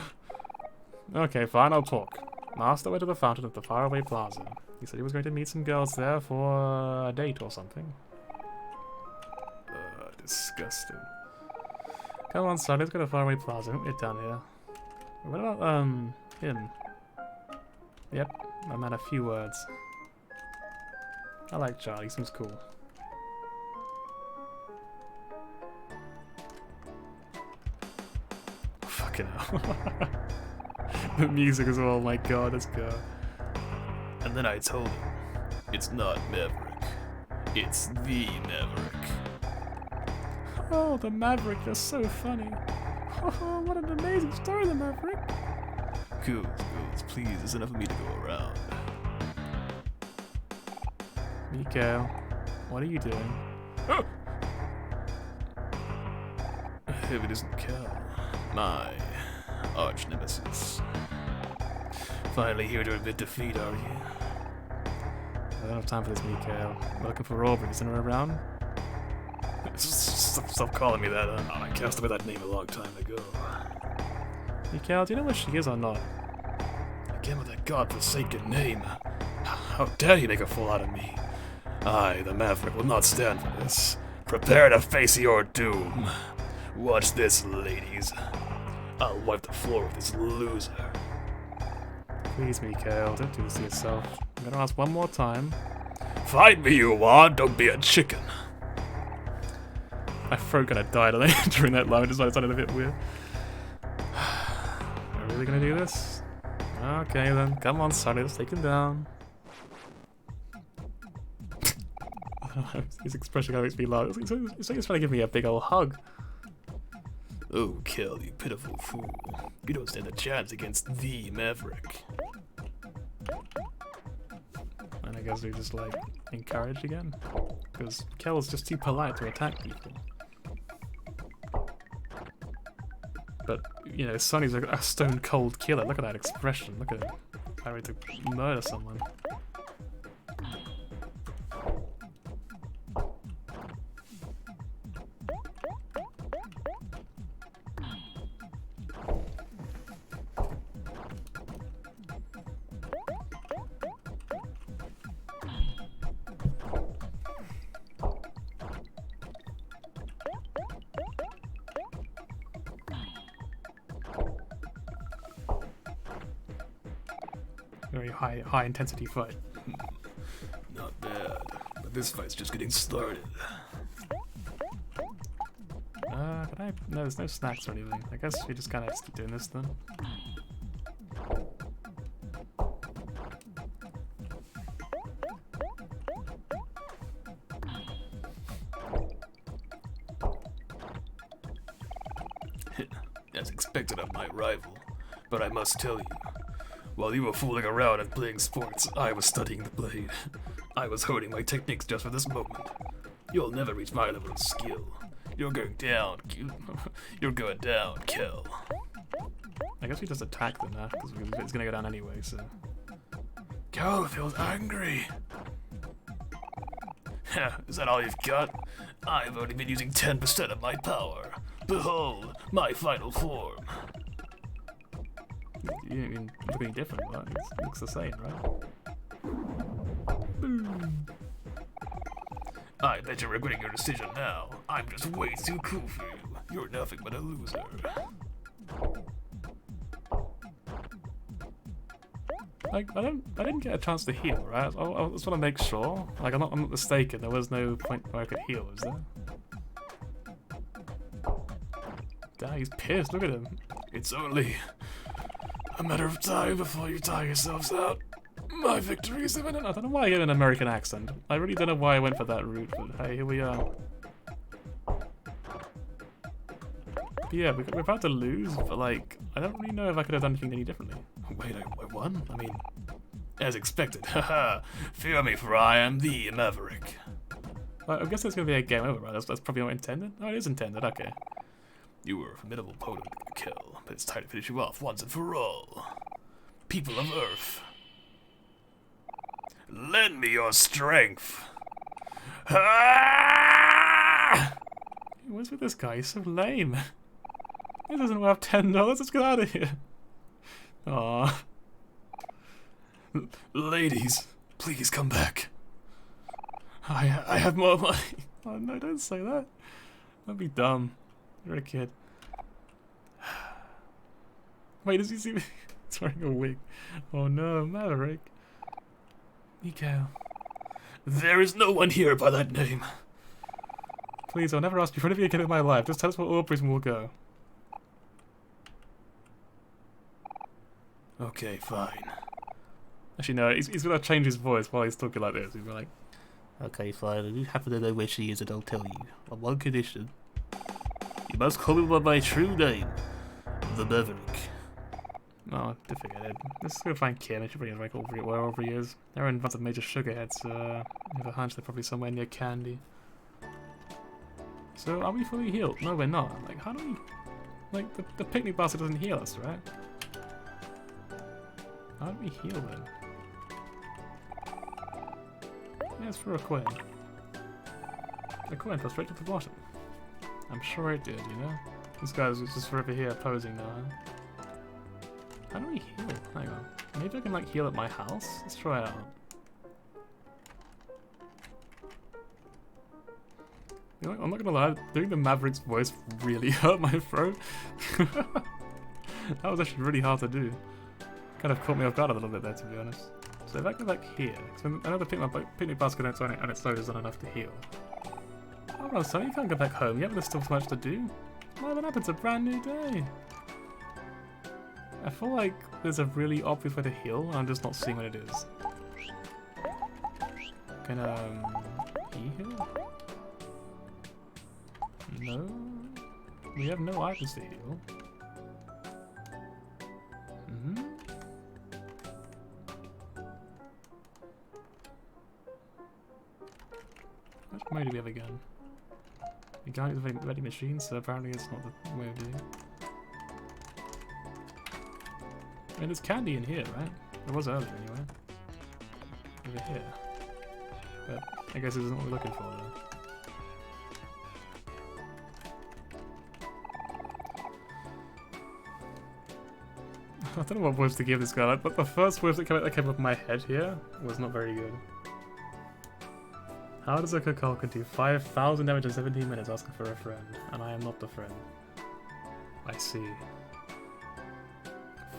Okay, fine, I'll talk. Master went to the fountain at the faraway plaza. He said he was going to meet some girls there for a date or something. Disgusting. Come on, son, let's go to the faraway plaza. Don't get down here. What about, him? Yep, I'm at a few words. I like Charlie, he seems cool. Fucking hell. The music as well, oh my god, let's go. And then I told him, it's not Maverick, it's the Maverick. Oh, the Maverick, you're so funny. Oh, what an amazing story, the Maverick. Cool, please, there's enough of me to go around. Mikael, what are you doing? Oh! If it isn't Kel, my arch nemesis. Finally here to admit defeat, are you? I don't have time for this, Mikael. I'm looking for Aubrey. Isn't her around? Stop calling me that. I cast away that name a long time ago. Mikael, do you know where she is or not? Again with that godforsaken name. How dare you make a fool out of me? I, the Maverick, will not stand for this. Prepare to face your doom. Watch this, ladies. I'll wipe the floor with this loser. Please, Mikael, don't do this to yourself. I'm gonna ask one more time. Fight me, you are. Don't be a chicken. My throat kinda died during that line, just sounded a bit weird. Are we really gonna do this? Okay then, come on, Sonny, let's take him down. His expression kind of makes me laugh. It's like he's trying to give me a big old hug. Oh, Kel, you pitiful fool. You don't stand a chance against the Maverick. And I guess we just, like, encouraged again. Because Kel's just too polite to attack people. But, you know, Sonny's a stone-cold killer. Look at that expression. Look at him. I'm ready to murder someone. Very high intensity fight. Not bad, but this fight's just getting started. Can I? No, there's no snacks or anything. I guess we just kind of have to keep doing this then. As expected of my rival, but I must tell you. While you were fooling around and playing sports, I was studying the blade. I was honing my techniques just for this moment. You'll never reach my level of skill. You're going down, you're going down, Kel. I guess we just attack them now, because it's gonna go down anyway, so... Kel feels angry! Is that all you've got? I've only been using 10% of my power. Behold, my final form. You didn't look any different, right? It looks the same, right? Boom. I bet you're regretting your decision now. I'm just way too cool for you. You're nothing but a loser. Like, I didn't get a chance to heal, right? I just want to make sure. Like, I'm not mistaken. There was no point where I could heal, was there? Damn, he's pissed. Look at him. It's only a matter of time before you tire yourselves out. My victory is imminent. I don't know why I get an American accent. I really don't know why I went for that route, but hey, here we are. Yeah, we're about to lose, but like, I don't really know if I could have done anything any differently. Wait, I won? I mean, as expected. Haha, fear me for I am the Maverick. I guess it's gonna be a game over, right? That's probably not intended? Oh, it is intended, okay. You were a formidable opponent to kill, but it's time to finish you off once and for all. People of Earth, lend me your strength. Ah! What's with this guy? He's so lame. He doesn't have $10. Let's get out of here. Aww. Ladies, please come back. I have more money. Oh no, don't say that. That'd be dumb. You're a kid. Wait, does he see me? He's wearing a wig. Oh no, Maverick. Mikael. There is no one here by that name. Please, I'll never ask you for anything again in my life. Just tell us where OMORI and we'll go. Okay, fine. Actually, no, he's gonna change his voice while he's talking like this. He's like, okay, fine. If you happen to know where she is, and I'll tell you. On one condition. You must call me by my true name, the Maverick. Oh, forget it. Let's go find Kim. She probably has like wherever he is. They're in front of major sugarheads, so I have a hunch they're probably somewhere near Candy. So, are we fully healed? No, we're not. Like, how do we... Like, the picnic basket doesn't heal us, right? How do we heal then? Yeah, it's for a coin. The coin fell straight to the bottom. I'm sure it did, you know? This guy's just forever here posing now, huh? How do we heal? Hang on. Maybe I can, like, heal at my house? Let's try it out. You know, I'm not gonna lie, doing the Maverick's voice really hurt my throat. That was actually really hard to do. Kind of caught me off guard a little bit there, to be honest. So if I go back here, because I know the picnic basket on its own is not enough to heal. Oh no, son, you can't go back home yet, but there's still so much to do. What happened? It's a brand new day. I feel like there's a really obvious way to heal, and I'm just not seeing what it is. Can E-heal? No. We have no items to heal. How much money do we have again? You can't use a ready machine, so apparently it's not the way of doing it. I mean, there's candy in here, right? There was earlier anyway. Over here. But I guess this isn't what we're looking for though. I don't know what voice to give this guy, but the first voice that came up in my head here was not very good. How does a Kakal do 5,000 damage in 17 minutes asking for a friend? And I am not the friend. I see.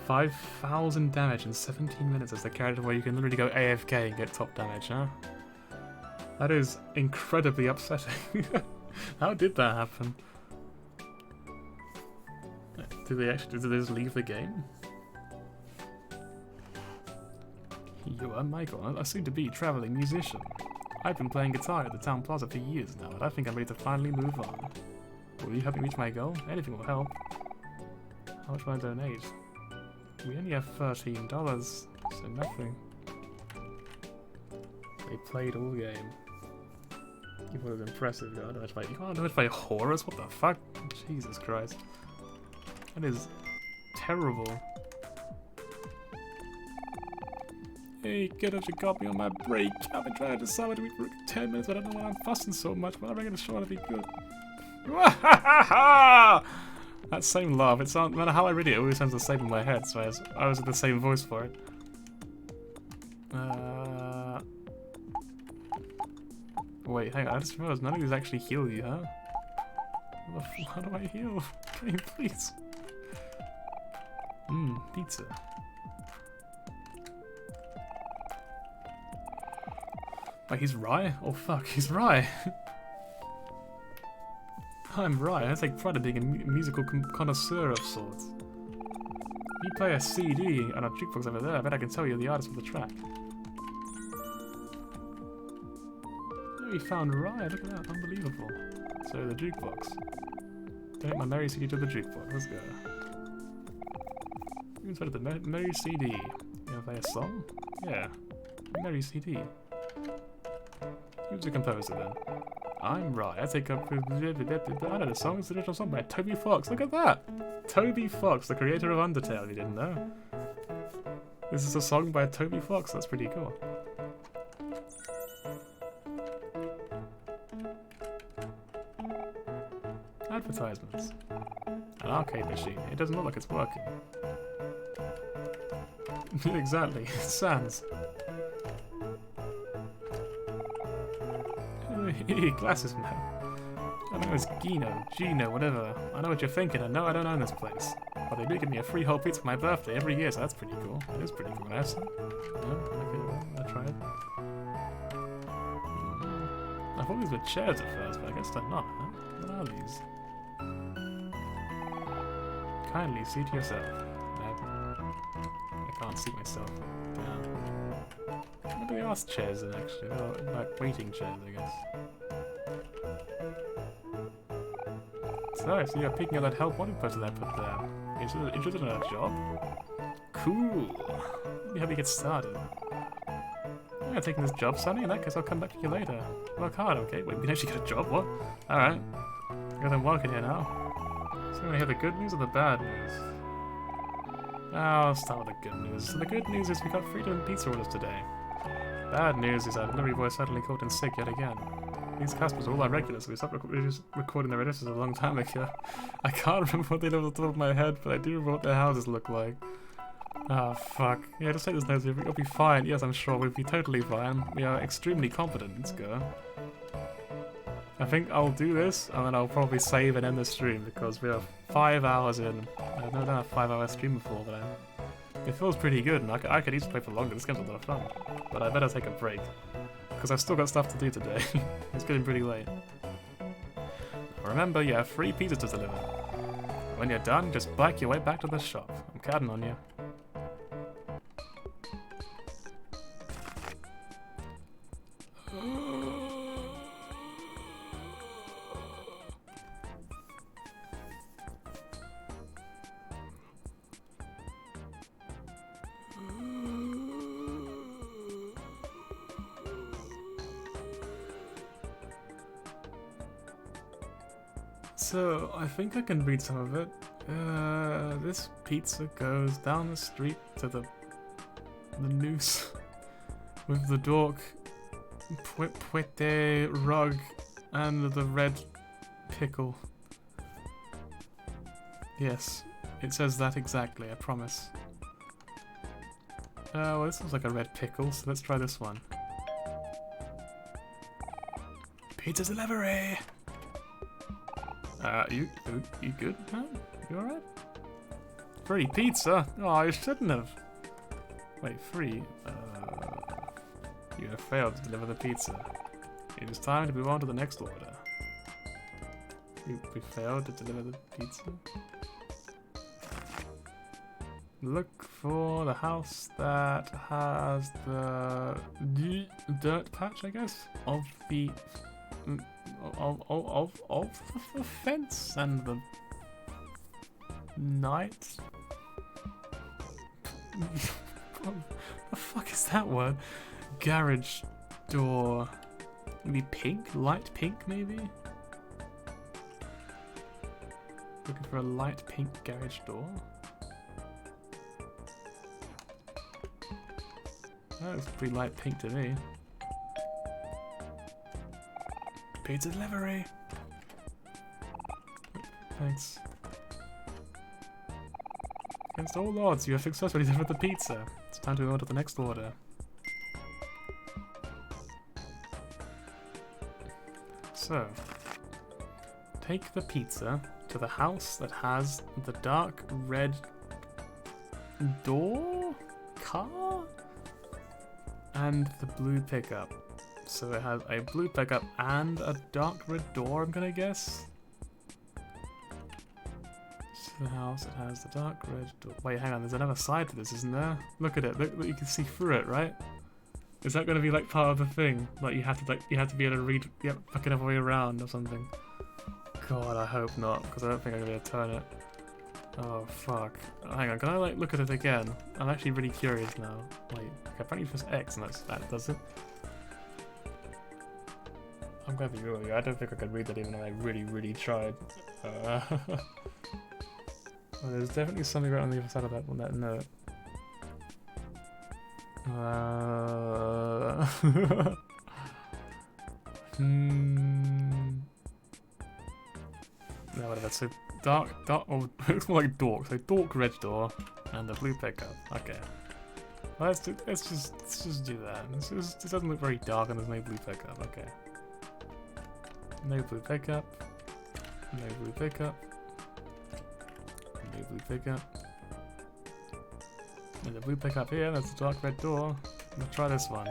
5,000 damage in 17 minutes as the character where you can literally go AFK and get top damage, huh? That is incredibly upsetting. How did that happen? Did they just leave the game? You are Michael, a soon-to-be traveling musician. I've been playing guitar at the town plaza for years now, and I think I'm ready to finally move on. Will you help me reach my goal? Anything will help. How much will I donate? We only have $13, so nothing. They played all game. You thought it was impressive. You can't do it by horrors? What the fuck? Jesus Christ. That is terrible. Hey, get out your copy on my break. I've been trying to decide what to eat for 10 minutes, but I don't know why I'm fussing so much, but I reckon it's sure to be good. That same laugh, it sounds, no matter how I read it, it always sounds the same in my head, so I was at the same voice for it. Wait, hang on, I just realized none of these actually heal you, huh? How do I heal? Game, please. Pizza. Wait, he's Rye? Oh fuck, he's Rye! I'm Rye, I take pride in being a musical connoisseur of sorts. You play a CD on a jukebox over there, I bet I can tell you the artist of the track. Oh, we found Rye, look at that, unbelievable. So, the jukebox. Donate my Merry CD to the jukebox, let's go. You inserted the Merry CD. You wanna play a song? Yeah. Merry CD. Who's the composer then? I'm Rye. I take up. I know the song. It's the original song by Toby Fox. Look at that! Toby Fox, the creator of Undertale, if you didn't know. This is a song by Toby Fox. That's pretty cool. Advertisements. An arcade machine. It doesn't look like it's working. Exactly. Sans. Glasses man. I know it's Gino, whatever. I know what you're thinking. I know I don't own this place. But they do give me a free whole pizza for my birthday every year, so that's pretty cool. It is pretty cool. Can I have some? No? Okay, well, I'll try it. I thought these were chairs at first, but I guess they're not, huh? What are these? Kindly seat yourself. I can't seat myself. Damn. What do they ask chairs then, actually? Well, like waiting chairs, I guess. So you're picking up that help wanted person I put there. Interested in a job? Cool. Let me help you get started. I'm not taking this job, Sonny. In that case, I'll come back to you later. Work hard, okay? Wait, we can actually get a job? What? Alright. I guess I'm working here now. So I'm gonna hear the good news or the bad news? I'll start with the good news. So the good news is we got 3 different pizza orders today. Bad news is our delivery boy suddenly called in sick yet again. These customers are all our regulars, so we stopped recording their registers a long time ago. I can't remember what they look off the top of my head, but I do remember what their houses look like. Oh, fuck. Yeah, just take this note. We'll be fine. Yes, I'm sure we'll be totally fine. We are extremely confident. Let's go. I think I'll do this, and then I'll probably save and end the stream, because we are 5 hours in. I've never done a 5-hour stream before, but it feels pretty good, and I could easily play for longer. This game's a lot of fun. But I better take a break, because I've still got stuff to do today. It's getting pretty late. Remember, you have 3 pizzas to deliver. When you're done, just bike your way back to the shop. I'm counting on you. So, I think I can read some of it. This pizza goes down the street to the noose with the dork, puete rug, and the red pickle. Yes, it says that exactly, I promise. Well, this looks like a red pickle, so let's try this one. Pizza delivery! You good, man? You alright? Free pizza? Oh, you shouldn't have. Wait, free? You have failed to deliver the pizza. It is time to move on to the next order. We failed to deliver the pizza? Look for the house that has the dirt patch, I guess, of the the fence and the night. What the fuck is that word? Garage door. Maybe pink? Light pink, maybe? Looking for a light pink garage door. That looks pretty light pink to me. Pizza delivery. Thanks. Against all odds, you have successfully delivered the pizza. It's time to order the next order. So, take the pizza to the house that has the dark red door? Car? And the blue pickup. So it has a blue pickup and a dark red door, I'm gonna guess. To the house that has the dark red door. Wait, hang on, there's another side to this, isn't there? Look at it, look, you can see through it, right? Is that gonna be like part of the thing? Like you have to be able to read fuck it other way around or something. God, I hope not, because I don't think I'm gonna be able to turn it. Oh fuck. Hang on, can I like look at it again? I'm actually really curious now. Wait, okay, apparently press X and that does it. I'm gonna be real with you, I don't think I could read that even though I really tried. Well, there's definitely something right on the other side of that one, that note. No, whatever, so dark, oh, it looks more like dork, so dork red door, and the blue pickup, okay. Well, let's just do that. It doesn't look very dark and there's no blue pickup, okay. No blue pickup. No blue pickup. No blue pickup. There's a blue pickup here, that's a dark red door. Let's try this one.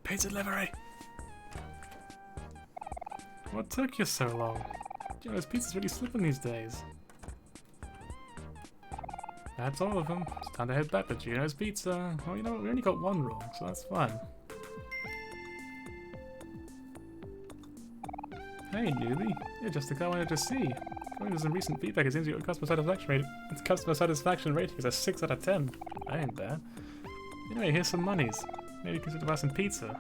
Pizza delivery! What took you so long? You know, this pizza's really slipping these days. That's all of them. It's time to head back to Gino's Pizza. Oh, you know what? We only got one wrong, so that's fine. Hey, newbie. You're just the guy I wanted to see. According to some recent feedback, it seems your customer satisfaction rating is a 6 out of 10. That ain't bad. Anyway, here's some monies. Maybe consider buying some pizza.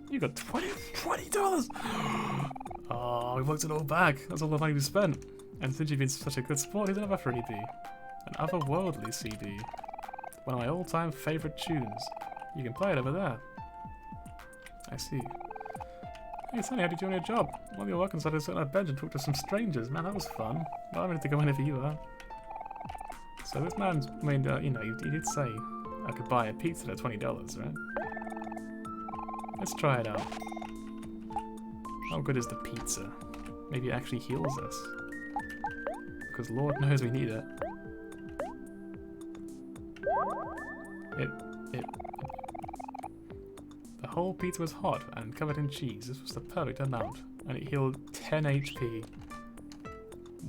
You got $20! Oh, we worked it all back. That's all the money we spent. And since you've been such a good sport, here's another freebie. An otherworldly CD. One of my all-time favorite tunes. You can play it over there. I see. Hey Sonny, how did you do on your job? While you were working, so I had to sit on a bench and talk to some strangers. Man, that was fun. Well, I'm ready to go whenever you are. So this man's, I mean, you know, he did say I could buy a pizza at $20, right? Let's try it out. How good is the pizza? Maybe it actually heals us. because Lord knows we need it. The whole pizza was hot and covered in cheese. This was the perfect amount, and it healed 10 HP.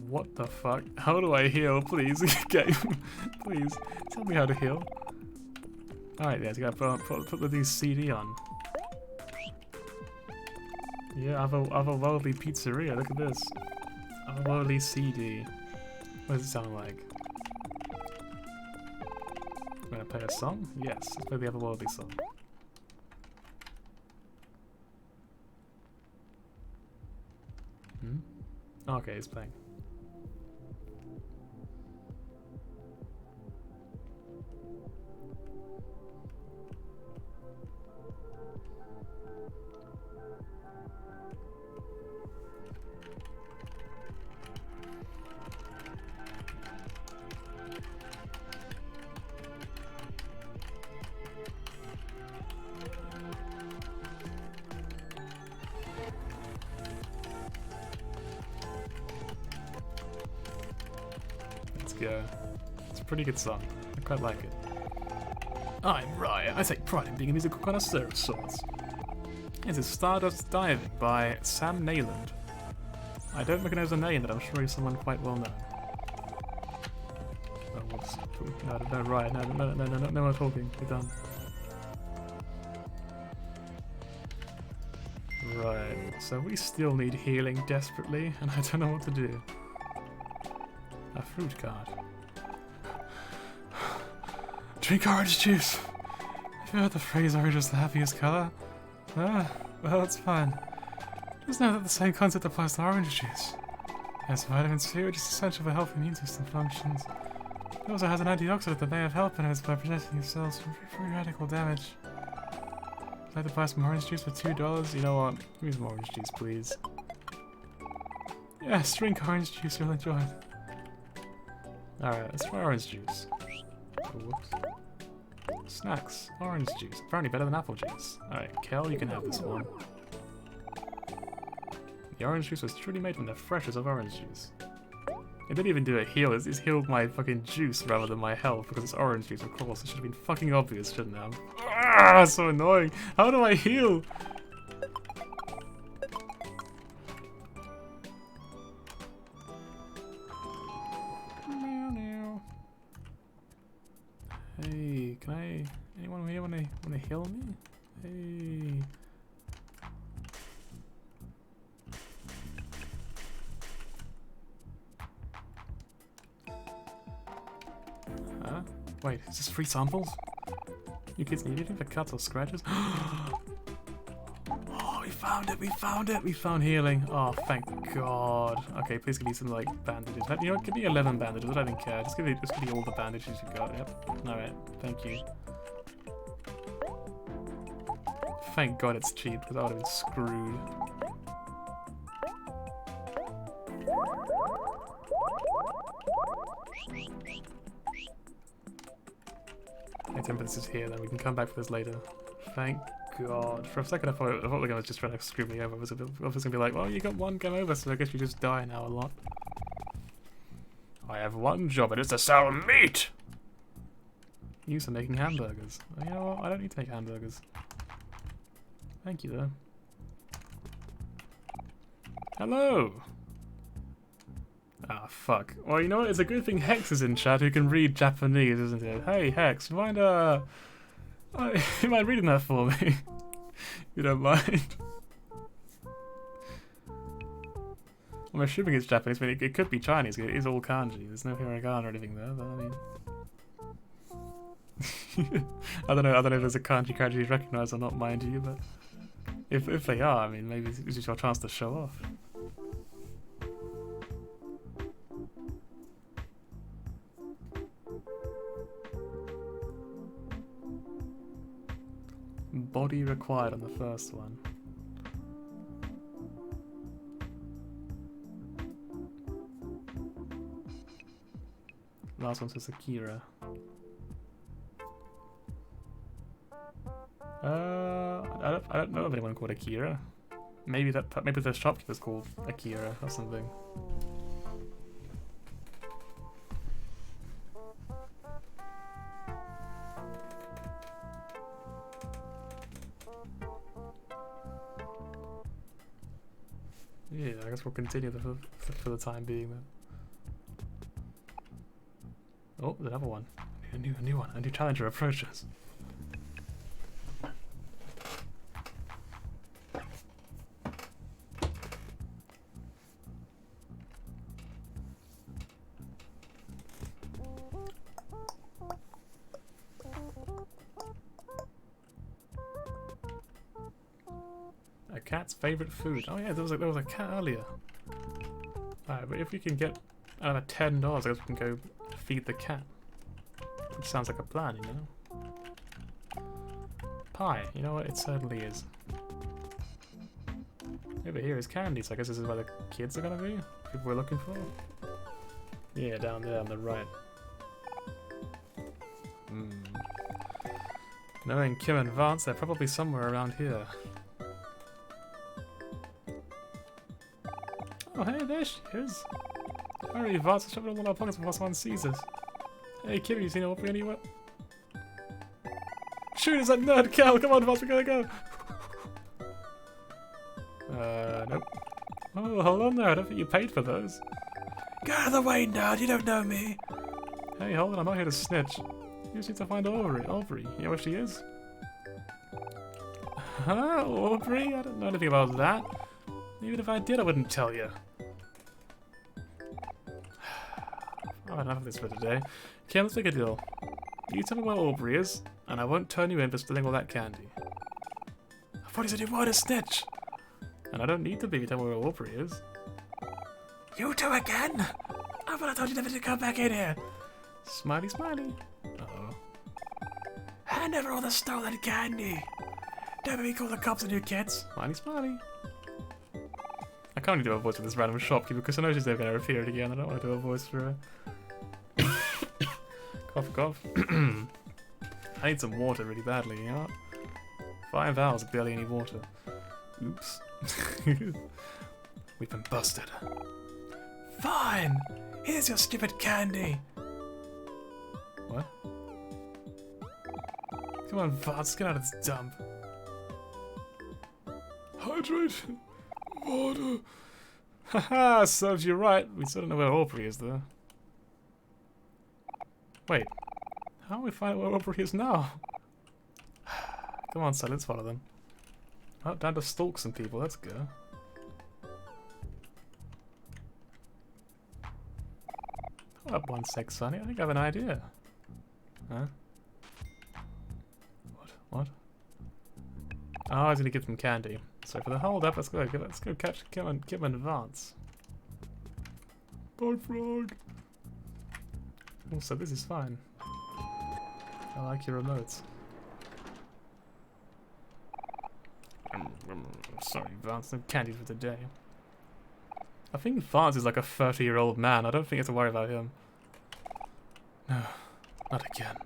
What the fuck? How do I heal? Please, game. Please, tell me how to heal. Alright, yeah, so I gotta put the new CD on. Yeah, otherworldly pizzeria, look at this. Otherworldly CD. What does it sound like? I'm gonna play a song? Yes, let's play the otherworldly song. Okay, it's playing. Go. It's a pretty good song. I quite like it. I'm Ryan. I take pride in being a musical connoisseur of sorts. This is Stardust Diving by Sam Nayland. I don't recognize the name, but I'm sure he's someone quite well known. Oh, whoops. No, Ryan. No more talking. We're done. Right. So we still need healing desperately, and I don't know what to do. A fruit card. Drink orange juice! Have you heard the phrase orange is the happiest colour? Ah, well, it's fine. Just know that the same concept applies to orange juice. It has vitamin C, which is essential for healthy immune system functions. It also has an antioxidant that may have help benefits by protecting your cells from free radical damage. I'd like to buy some orange juice for $2. You know what? Give me some orange juice, please. Yes, drink orange juice, you'll enjoy it. Alright, let's try orange juice. Oh, whoops. Snacks. Orange juice. Apparently better than apple juice. Alright, Kel, you can have this one. The orange juice was truly made from the freshest of orange juice. It didn't even do a heal, it's healed my fucking juice rather than my health because it's orange juice, of course. It should have been fucking obvious, shouldn't it? Ah, so annoying. How do I heal? Hey, can I... Anyone here wanna heal me? Hey... Huh? Wait, is this free samples? You kids need anything for cuts or scratches? Oh, we found it! We found it! We found healing! Oh, thank God. Okay, please give me some, like, bandages. You know what? Give me 11 bandages. I don't even care. Just give me all the bandages you've got. Yep. Alright, thank you. Thank God it's cheap, because I would have been screwed. I think this is here, then we can come back for this later. Thank God. For a second I thought the guy was just trying to screw me over. I was gonna be like, well, you got one game over, so I guess you just die now a lot. I have one job, and it's to sell meat! You are making hamburgers. Oh, you know what? I don't need to make hamburgers. Thank you, though. Hello! Ah, fuck. Well, you know what? It's a good thing Hex is in chat who can read Japanese, isn't it? Hey, Hex, you mind, you mind reading that for me? If you don't mind. I'm assuming it's Japanese, but it could be Chinese. It is all kanji. There's no hiragana or anything there, but I mean... I don't know if there's a kanji you recognise or not, mind you, but... If they are, I mean, maybe it's just your chance to show off. Body required on the first one. Last one says Akira. I don't know of anyone called Akira. Maybe the shopkeeper's called Akira or something. I guess we'll continue for the time being then. Oh, there's another one. A new one. A new challenger approaches. A cat's favorite food. Oh yeah, there was a cat earlier. Alright, but if we can get out of $10, I guess we can go feed the cat. Which sounds like a plan, you know? Pie. You know what? It certainly is. Over here is candy, so I guess this is where the kids are gonna be? People we're looking for? Yeah, down there on the right. Knowing Kim and Vance, they're probably somewhere around here. Oh hey, there she is! Hurry, Vance is shoving all our pockets before someone sees us. Hey Kim, you seen Aubrey anywhere? Shoot, it's that nerd Cal! Come on, Vance, we gotta go! Nope. Oh, hold on there, I don't think you paid for those.
Get out of the way, nerd, you don't know me.
Hey, hold on, I'm not here to snitch. You just need to find Aubrey. You know where she is? Huh? Aubrey? I don't know anything about that. Even if I did, I wouldn't tell you. I've had enough of this for today. Okay, let's make a deal. You tell me where Aubrey is, and I won't turn you in for stealing all that candy. I thought you said you weren't a snitch! And I don't need to be if you tell me where Aubrey is.
You two again? I thought I told you never to come back in here.
Smiley, smiley. Uh-oh.
Hand over all the stolen candy. Don't make me call the cops on you kids.
Smiley, smiley. I can't really do a voice for this random shopkeeper because I know she's never going to appear again. I don't want to do a voice for her. Cough, cough. I need some water really badly, you know? 5 hours, barely any water. Oops. We've been busted.
Fine! Here's your stupid candy!
What? Come on, Vance, get out of this dump. Hydrate! Water! Haha, serves you right. We still don't know where Aubrey is, though. Wait. How do we find out where Aubrey is now? Come on, son, let's follow them. Oh, down to stalk some people, let's go. Hold up one sec, Sonny. I think I have an idea. Huh? What? Oh, I was gonna give them candy. So for the hold up, let's go catch Kim and Vance. Bullfrog! Also, this is fine. I like your remotes. Sorry, Vance, no candy for today. I think Vance is like a 30-year-old man. I don't think you have to worry about him. No, not again.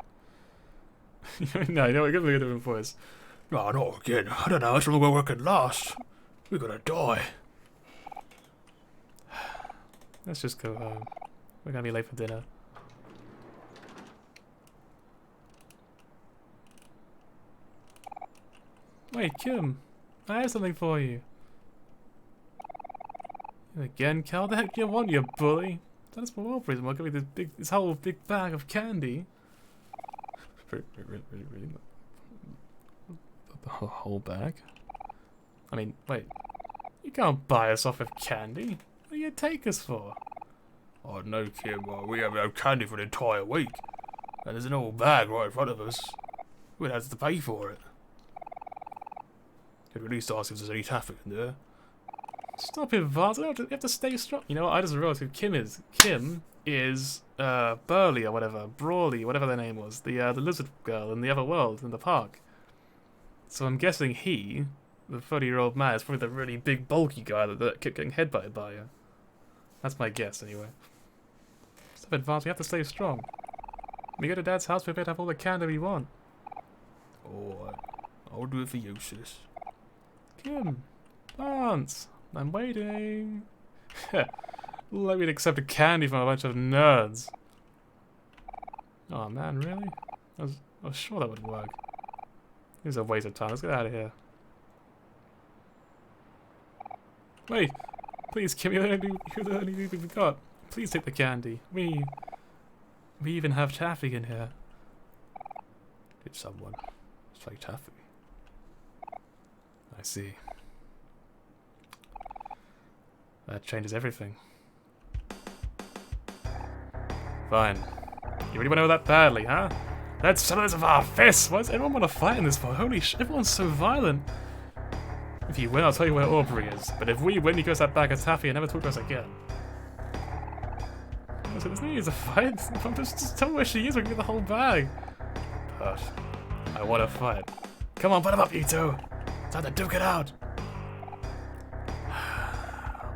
No, you know what? Give me a different voice.
No, not again. I don't know. It's long where we can last. We're gonna die.
Let's just go home. We're gonna be late for dinner. Wait, Kim. I have something for you. You again, Cal? The heck do you want, you bully? Tell us for Aubrey's and we'll give you this whole big bag of candy. Really? The whole bag? I mean, wait. You can't buy us off of candy. What do you take us for?
Oh no, Kim. We haven't had candy for an entire week. And there's an old bag right in front of us. We'd have to pay for it. Could at least ask if there's any traffic in there.
Stop it, Vance. You have to stay strong. You know what? I just realised who Kim is Burley or whatever. Brawley, whatever their name was. The lizard girl in the other world, in the park. So I'm guessing he, the 30-year-old man, is probably the really big, bulky guy that kept getting headbutted by her. That's my guess, anyway. Stop it, Vance. We have to stay strong. When we go to Dad's house, we better have all the candy we want.
Alright. I'll do it for you, sis.
Kim. Vance. I'm waiting. Let me accept a candy from a bunch of nerds. Oh man, really? I was sure that would work. This is a waste of time. Let's get out of here. Wait, Please, Kimmy, you're the only people we've got. Please take the candy. We even have taffy in here. Did someone say taffy? I see. That changes everything. Fine. You really want to know that badly, huh? Let's settle this with our fists! Why does everyone want to fight in this for? Holy shit, everyone's so violent! If you win, I'll tell you where AUBRI is. But if we win, he goes that bag of taffy and never talk to us again. So there's no need to fight. Just tell me where she is, we can get the whole bag. But I want to fight. Come on, put him up, you two! Time to duke it out!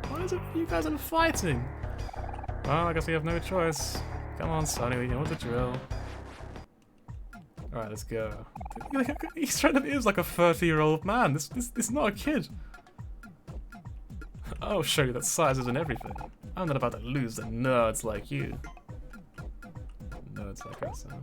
Why is it you guys are fighting? Well, I guess we have no choice. Come on, Sonny, we know the drill. Alright, let's go. He's trying to be like a 30-year-old man. This is not a kid. I'll show you that size isn't everything. I'm not about to lose to nerds like you. Nerds like us, huh?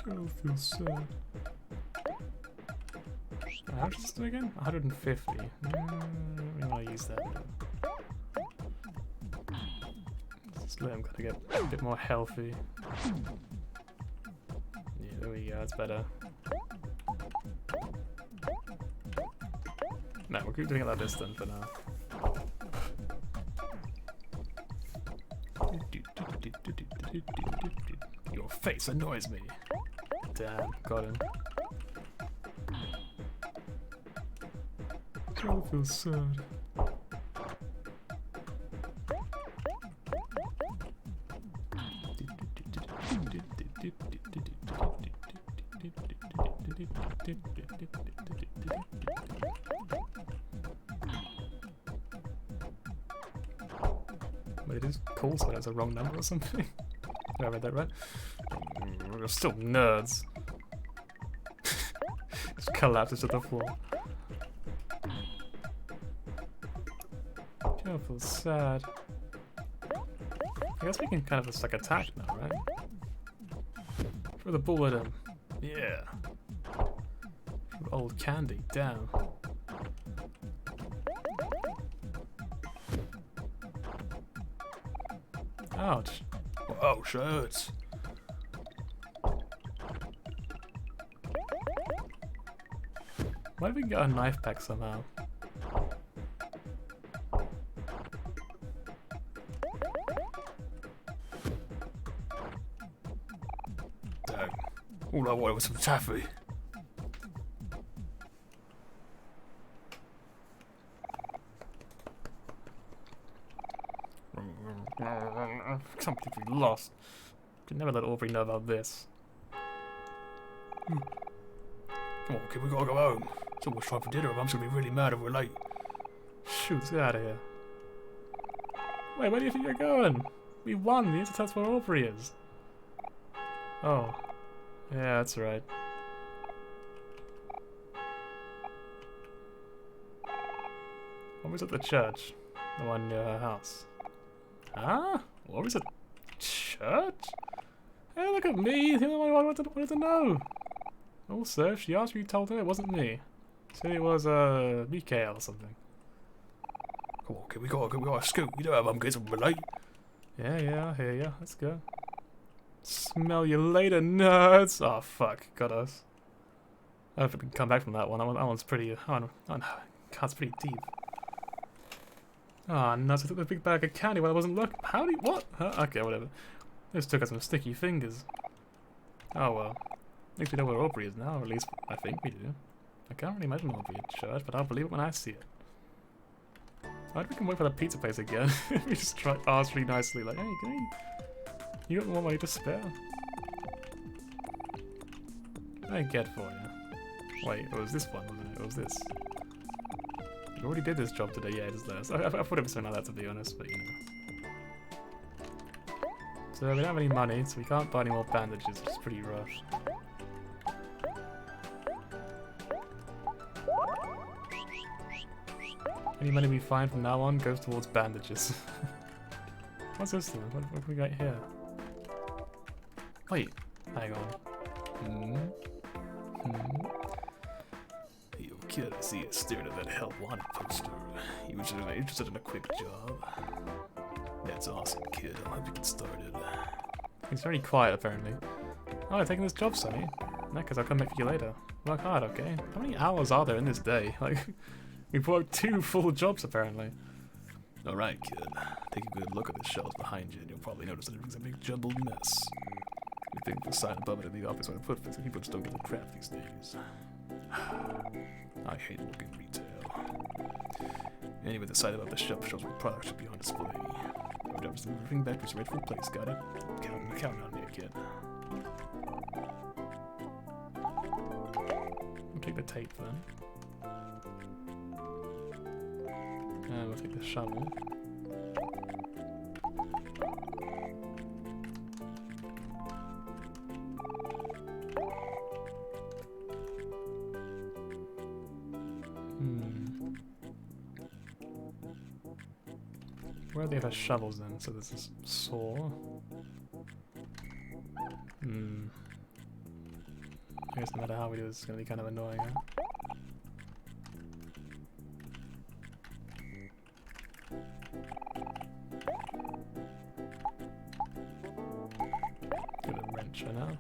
Girl feels sad. How much is this again? 150. We want to use that. Just let him kind of get a bit more healthy. Yeah, there we go. That's better. No, we'll keep doing it like this then for now. Your face annoys me. Damn, got him. Girl feels sad. But it is cool, so that's a wrong number or something. Did I read that right? We're still nerds. Just collapses to the floor. Girl feels sad. I guess we can kind of just like attack now, right? Throw the ball at him. Yeah. Old candy, damn. Ouch. Oh, shirts. Why did we get a knife pack somehow? Dang. All I wanted was some taffy. I can't believe we lost. Could never let AUBRI know about this. Come on, kid, we gotta go home. It's almost time for dinner. Mum's gonna be really mad if we're late. Shoot, let's get out of here. Wait, where do you think you're going? We won. You need to tell us where AUBRI is. Oh. Yeah, that's right. What was at the church? The one near her house. Huh? What was it? Church? Hey, look at me! You're the only one who wanted to know! Also, she asked me, you told her it wasn't me. Said it was, Mikael or something. Come on, kid, we gotta scoot. You know how Mum gets when we're late. Yeah, I hear ya. Let's go. Smell you later, nerds! Oh, fuck. Got us. I don't think we can come back from that one. That one's pretty, oh no, it's pretty deep. Ah, oh, nuts, I took the big bag of candy while I wasn't looking. How do you, what? Huh? Okay, whatever. Just took us some sticky fingers. Oh well. At least we know where AUBRI is now, or at least I think we do. I can't really imagine AUBRI at church, but I'll believe it when I see it. I hope we can wait for the pizza place again. We just try ask really nicely, like, hey, you got more money to spare? can I get for you? Wait, it was this one, wasn't it? It was this. You already did this job today, yeah, it is this. I thought it was something like that, to be honest, but you know. So we don't have any money, so we can't buy any more bandages, which is pretty rough. Any money we find from now on goes towards bandages. What's this thing? What have we got here? Wait, hang on.
You kid, I see you staring at that Hell Wanted poster. You were just interested in a quick job. That's awesome, kid. I'll help you get started.
He's very quiet, apparently. Oh, I'm taking this job, Sonny. No, because I'll come back for you later. Work hard, okay? How many hours are there in this day? Like, we've worked 2 full jobs, apparently.
Alright, kid. Take a good look at the shelves behind you, and you'll probably notice that everything's a big jumbled mess. You think the sign above it in the office where the foot fits, people just don't give a crap these days. I hate looking retail. Anyway, the sign above the shelf shows what products should be on display. Your job is to move everything back to its rightful place, got it? Count on you, kid.
We'll take the tape then. And we'll take the shovel. Where are the other shovels then? So this is saw. I guess no matter how we do this, it's gonna be kind of annoying, huh? Get a wrench right now.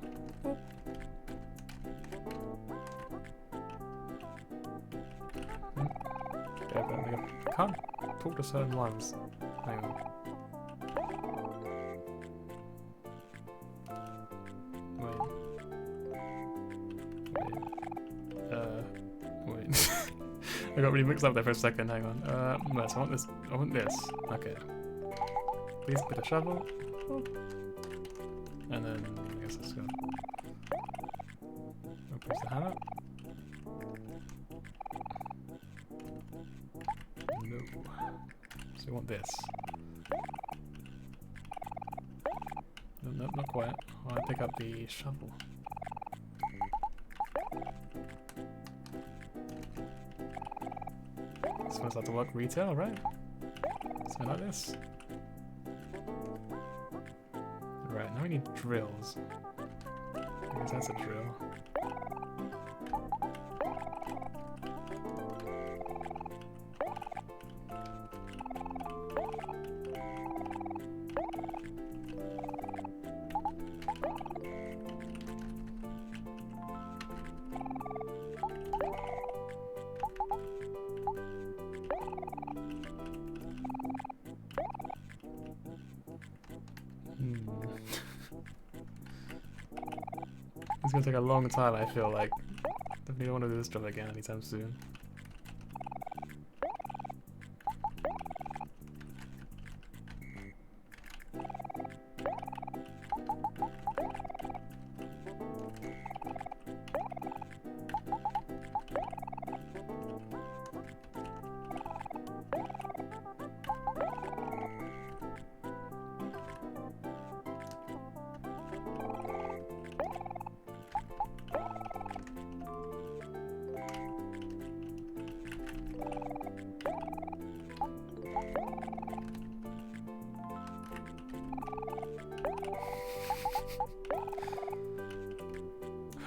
Okay, but I can't talk to certain ones. Hang on. Wait. I got really mixed up there for a second, hang on. No, so I want this. Okay. Please put a shovel. And then, I guess let's go. I'll press the hammer. No. So we want this. No, not quite. I want to pick up the shovel. Supposed to have to work retail, right? Something like this. Right, now we need drills. I guess that's a drill. It's gonna take a long time, I feel like. Definitely don't want to do this job again anytime soon.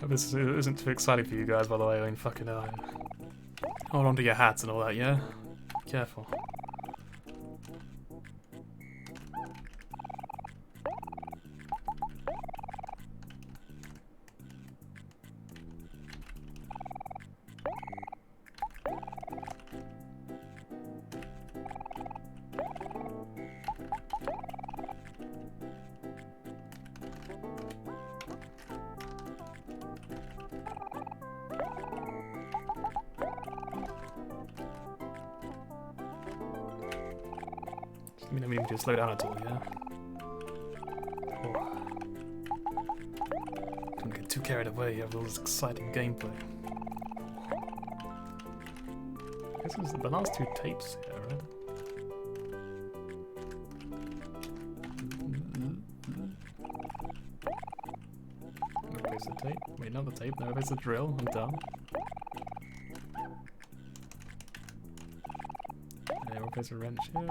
This isn't too exciting for you guys, by the way. I mean, fucking hell. Hold on to your hats and all that, yeah? Careful. I mean, just slow down at all, yeah? Oh. Don't get too carried away of all this exciting gameplay. This is the last two tapes here, right? Replace the tape. Wait, not the tape. No, replace the drill. I'm done. And replace the wrench here.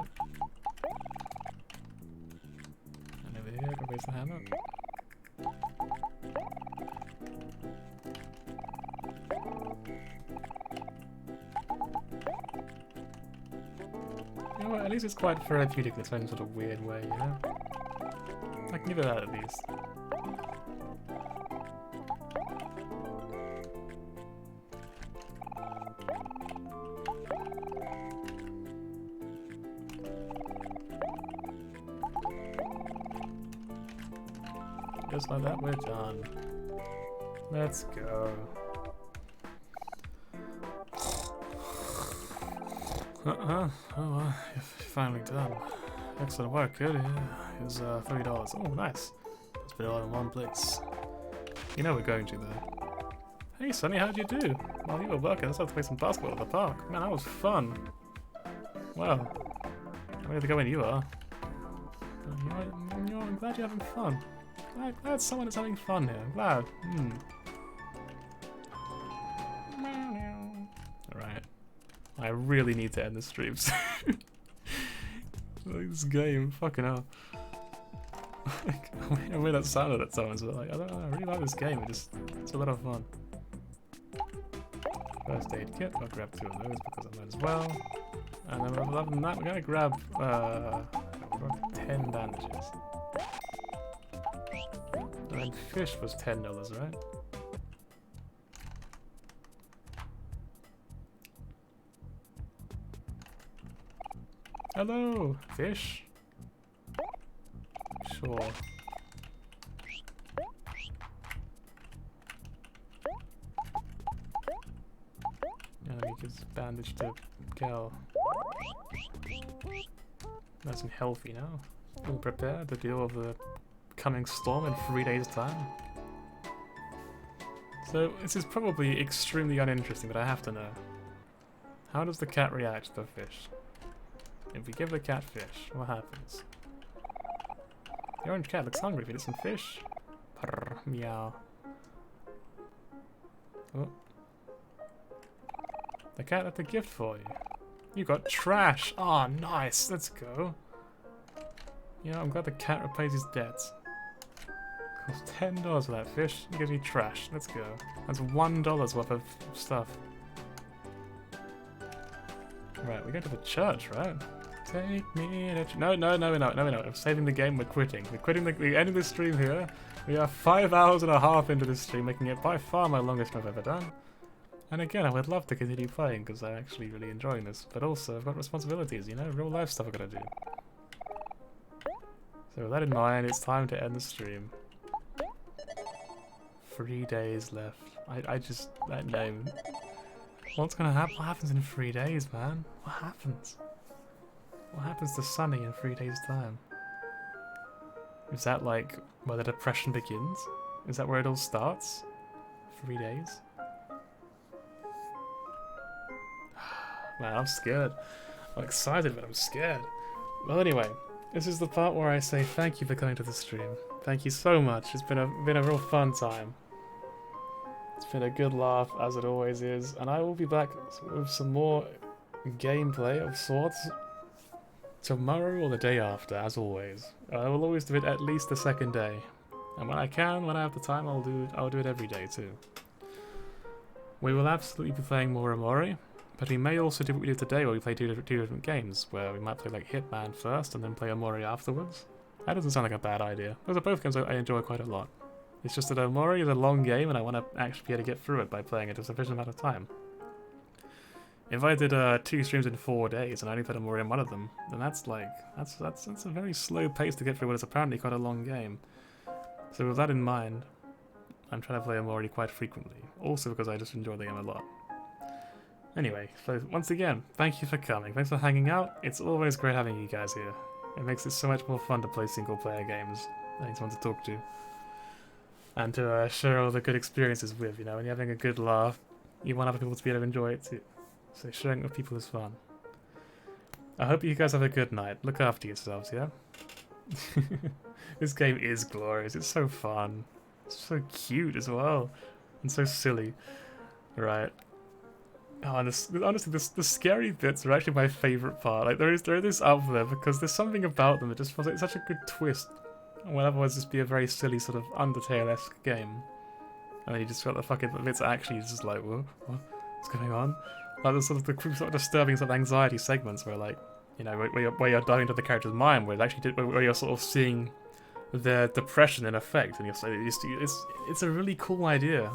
And over here, replace the hammer. You know what, at least it's quite therapeutic in its own sort of weird way, you know? I can give it that at least. Just like that, we're done. Let's go. Oh well, you're finally done. Excellent work, good. Yeah, here's $30. Oh, nice. Let's put it all in one place. You know we're going to, though. Hey, Sonny, how'd you do? While you were working, let's have to play some basketball at the park. Man, that was fun. Well, I'm ready to go when you are. I'm glad you're having fun. Glad someone is having fun here. I'm glad. Alright. I really need to end the streams. Like this game, fucking hell. I made that sounded at times, but like, I don't know, I really like this game, it's a lot of fun. First aid kit, I'll grab 2 of those because I might as well. And then other than that, we're gonna grab 10 bandages. And then fish was $10, right? Hello, fish. Sure. Yeah, let me just bandage the gal. Nice and healthy now. All prepared to deal with the coming storm in 3 days' time. So this is probably extremely uninteresting, but I have to know. How does the cat react to the fish? If we give the cat fish, what happens? The orange cat looks hungry. If you get some fish. Purr, meow. Oh. The cat left a gift for you. You got trash. Ah, oh, nice. Let's go. Yeah, I'm glad the cat repays his debts. Costs $10 for that fish. He gives me trash. Let's go. That's $1 worth of stuff. Right, we go to the church, right? Take me to no, we're not. I'm saving the game. We're quitting. We're ending the stream here. We are 5 hours and a half into this stream, making it by far my longest I've ever done. And again, I would love to continue playing because I'm actually really enjoying this. But also, I've got responsibilities, you know, real life stuff I've got to do. So with that in mind, it's time to end the stream. 3 days left. I just that name. What's gonna happen? What happens in 3 days, man? What happens? What happens to Sunny in 3 days' time? Is that like where the depression begins? Is that where it all starts? 3 days? Man, I'm scared. I'm excited, but I'm scared. Well, anyway, this is the part where I say thank you for coming to the stream. Thank you so much. It's been a real fun time. It's been a good laugh, as it always is, and I will be back with some more gameplay of sorts tomorrow or the day after, as always. I will always do it at least the second day, and when I have the time, I'll do it every day too. We will absolutely be playing more OMORI, but we may also do what we did today, where we play two different games, where we might play like Hitman first and then play OMORI afterwards. That doesn't sound like a bad idea. Those are both games I enjoy quite a lot. It's just that OMORI is a long game and I want to actually be able to get through it by playing it a sufficient amount of time. If I did 2 streams in 4 days and I only played OMORI in one of them, then that's a very slow pace to get through what is apparently quite a long game. So with that in mind, I'm trying to play OMORI quite frequently, also because I just enjoy the game a lot. Anyway, so once again, thank you for coming, thanks for hanging out. It's always great having you guys here. It makes it so much more fun to play single player games. I need someone to talk to. and to share all the good experiences with. You know, when you're having a good laugh, you want other people to be able to enjoy it too. So sharing it with people is fun. I hope you guys have a good night. Look after yourselves, yeah? This game is glorious. It's so fun. It's so cute as well. And so silly. Right. Oh, and honestly, the scary bits are actually my favourite part. Like, there is up there because there's something about them that just feels like such a good twist. When otherwise just be a very silly sort of Undertale-esque game. And then you just got the fucking bits that actually just like, what's going on? Like the sort of disturbing sort of anxiety segments where, like, you know, where you're diving into the character's mind, where you're sort of seeing their depression in effect, and it's a really cool idea.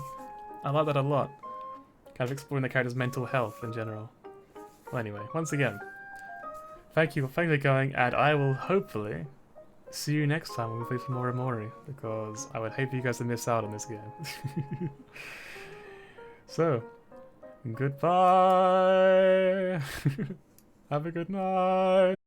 I like that a lot. Kind of exploring the character's mental health in general. Well, anyway, once again, thank you for going, and I will hopefully see you next time when we play some more OMORI, because I would hate for you guys to miss out on this game. So, goodbye! Have a good night!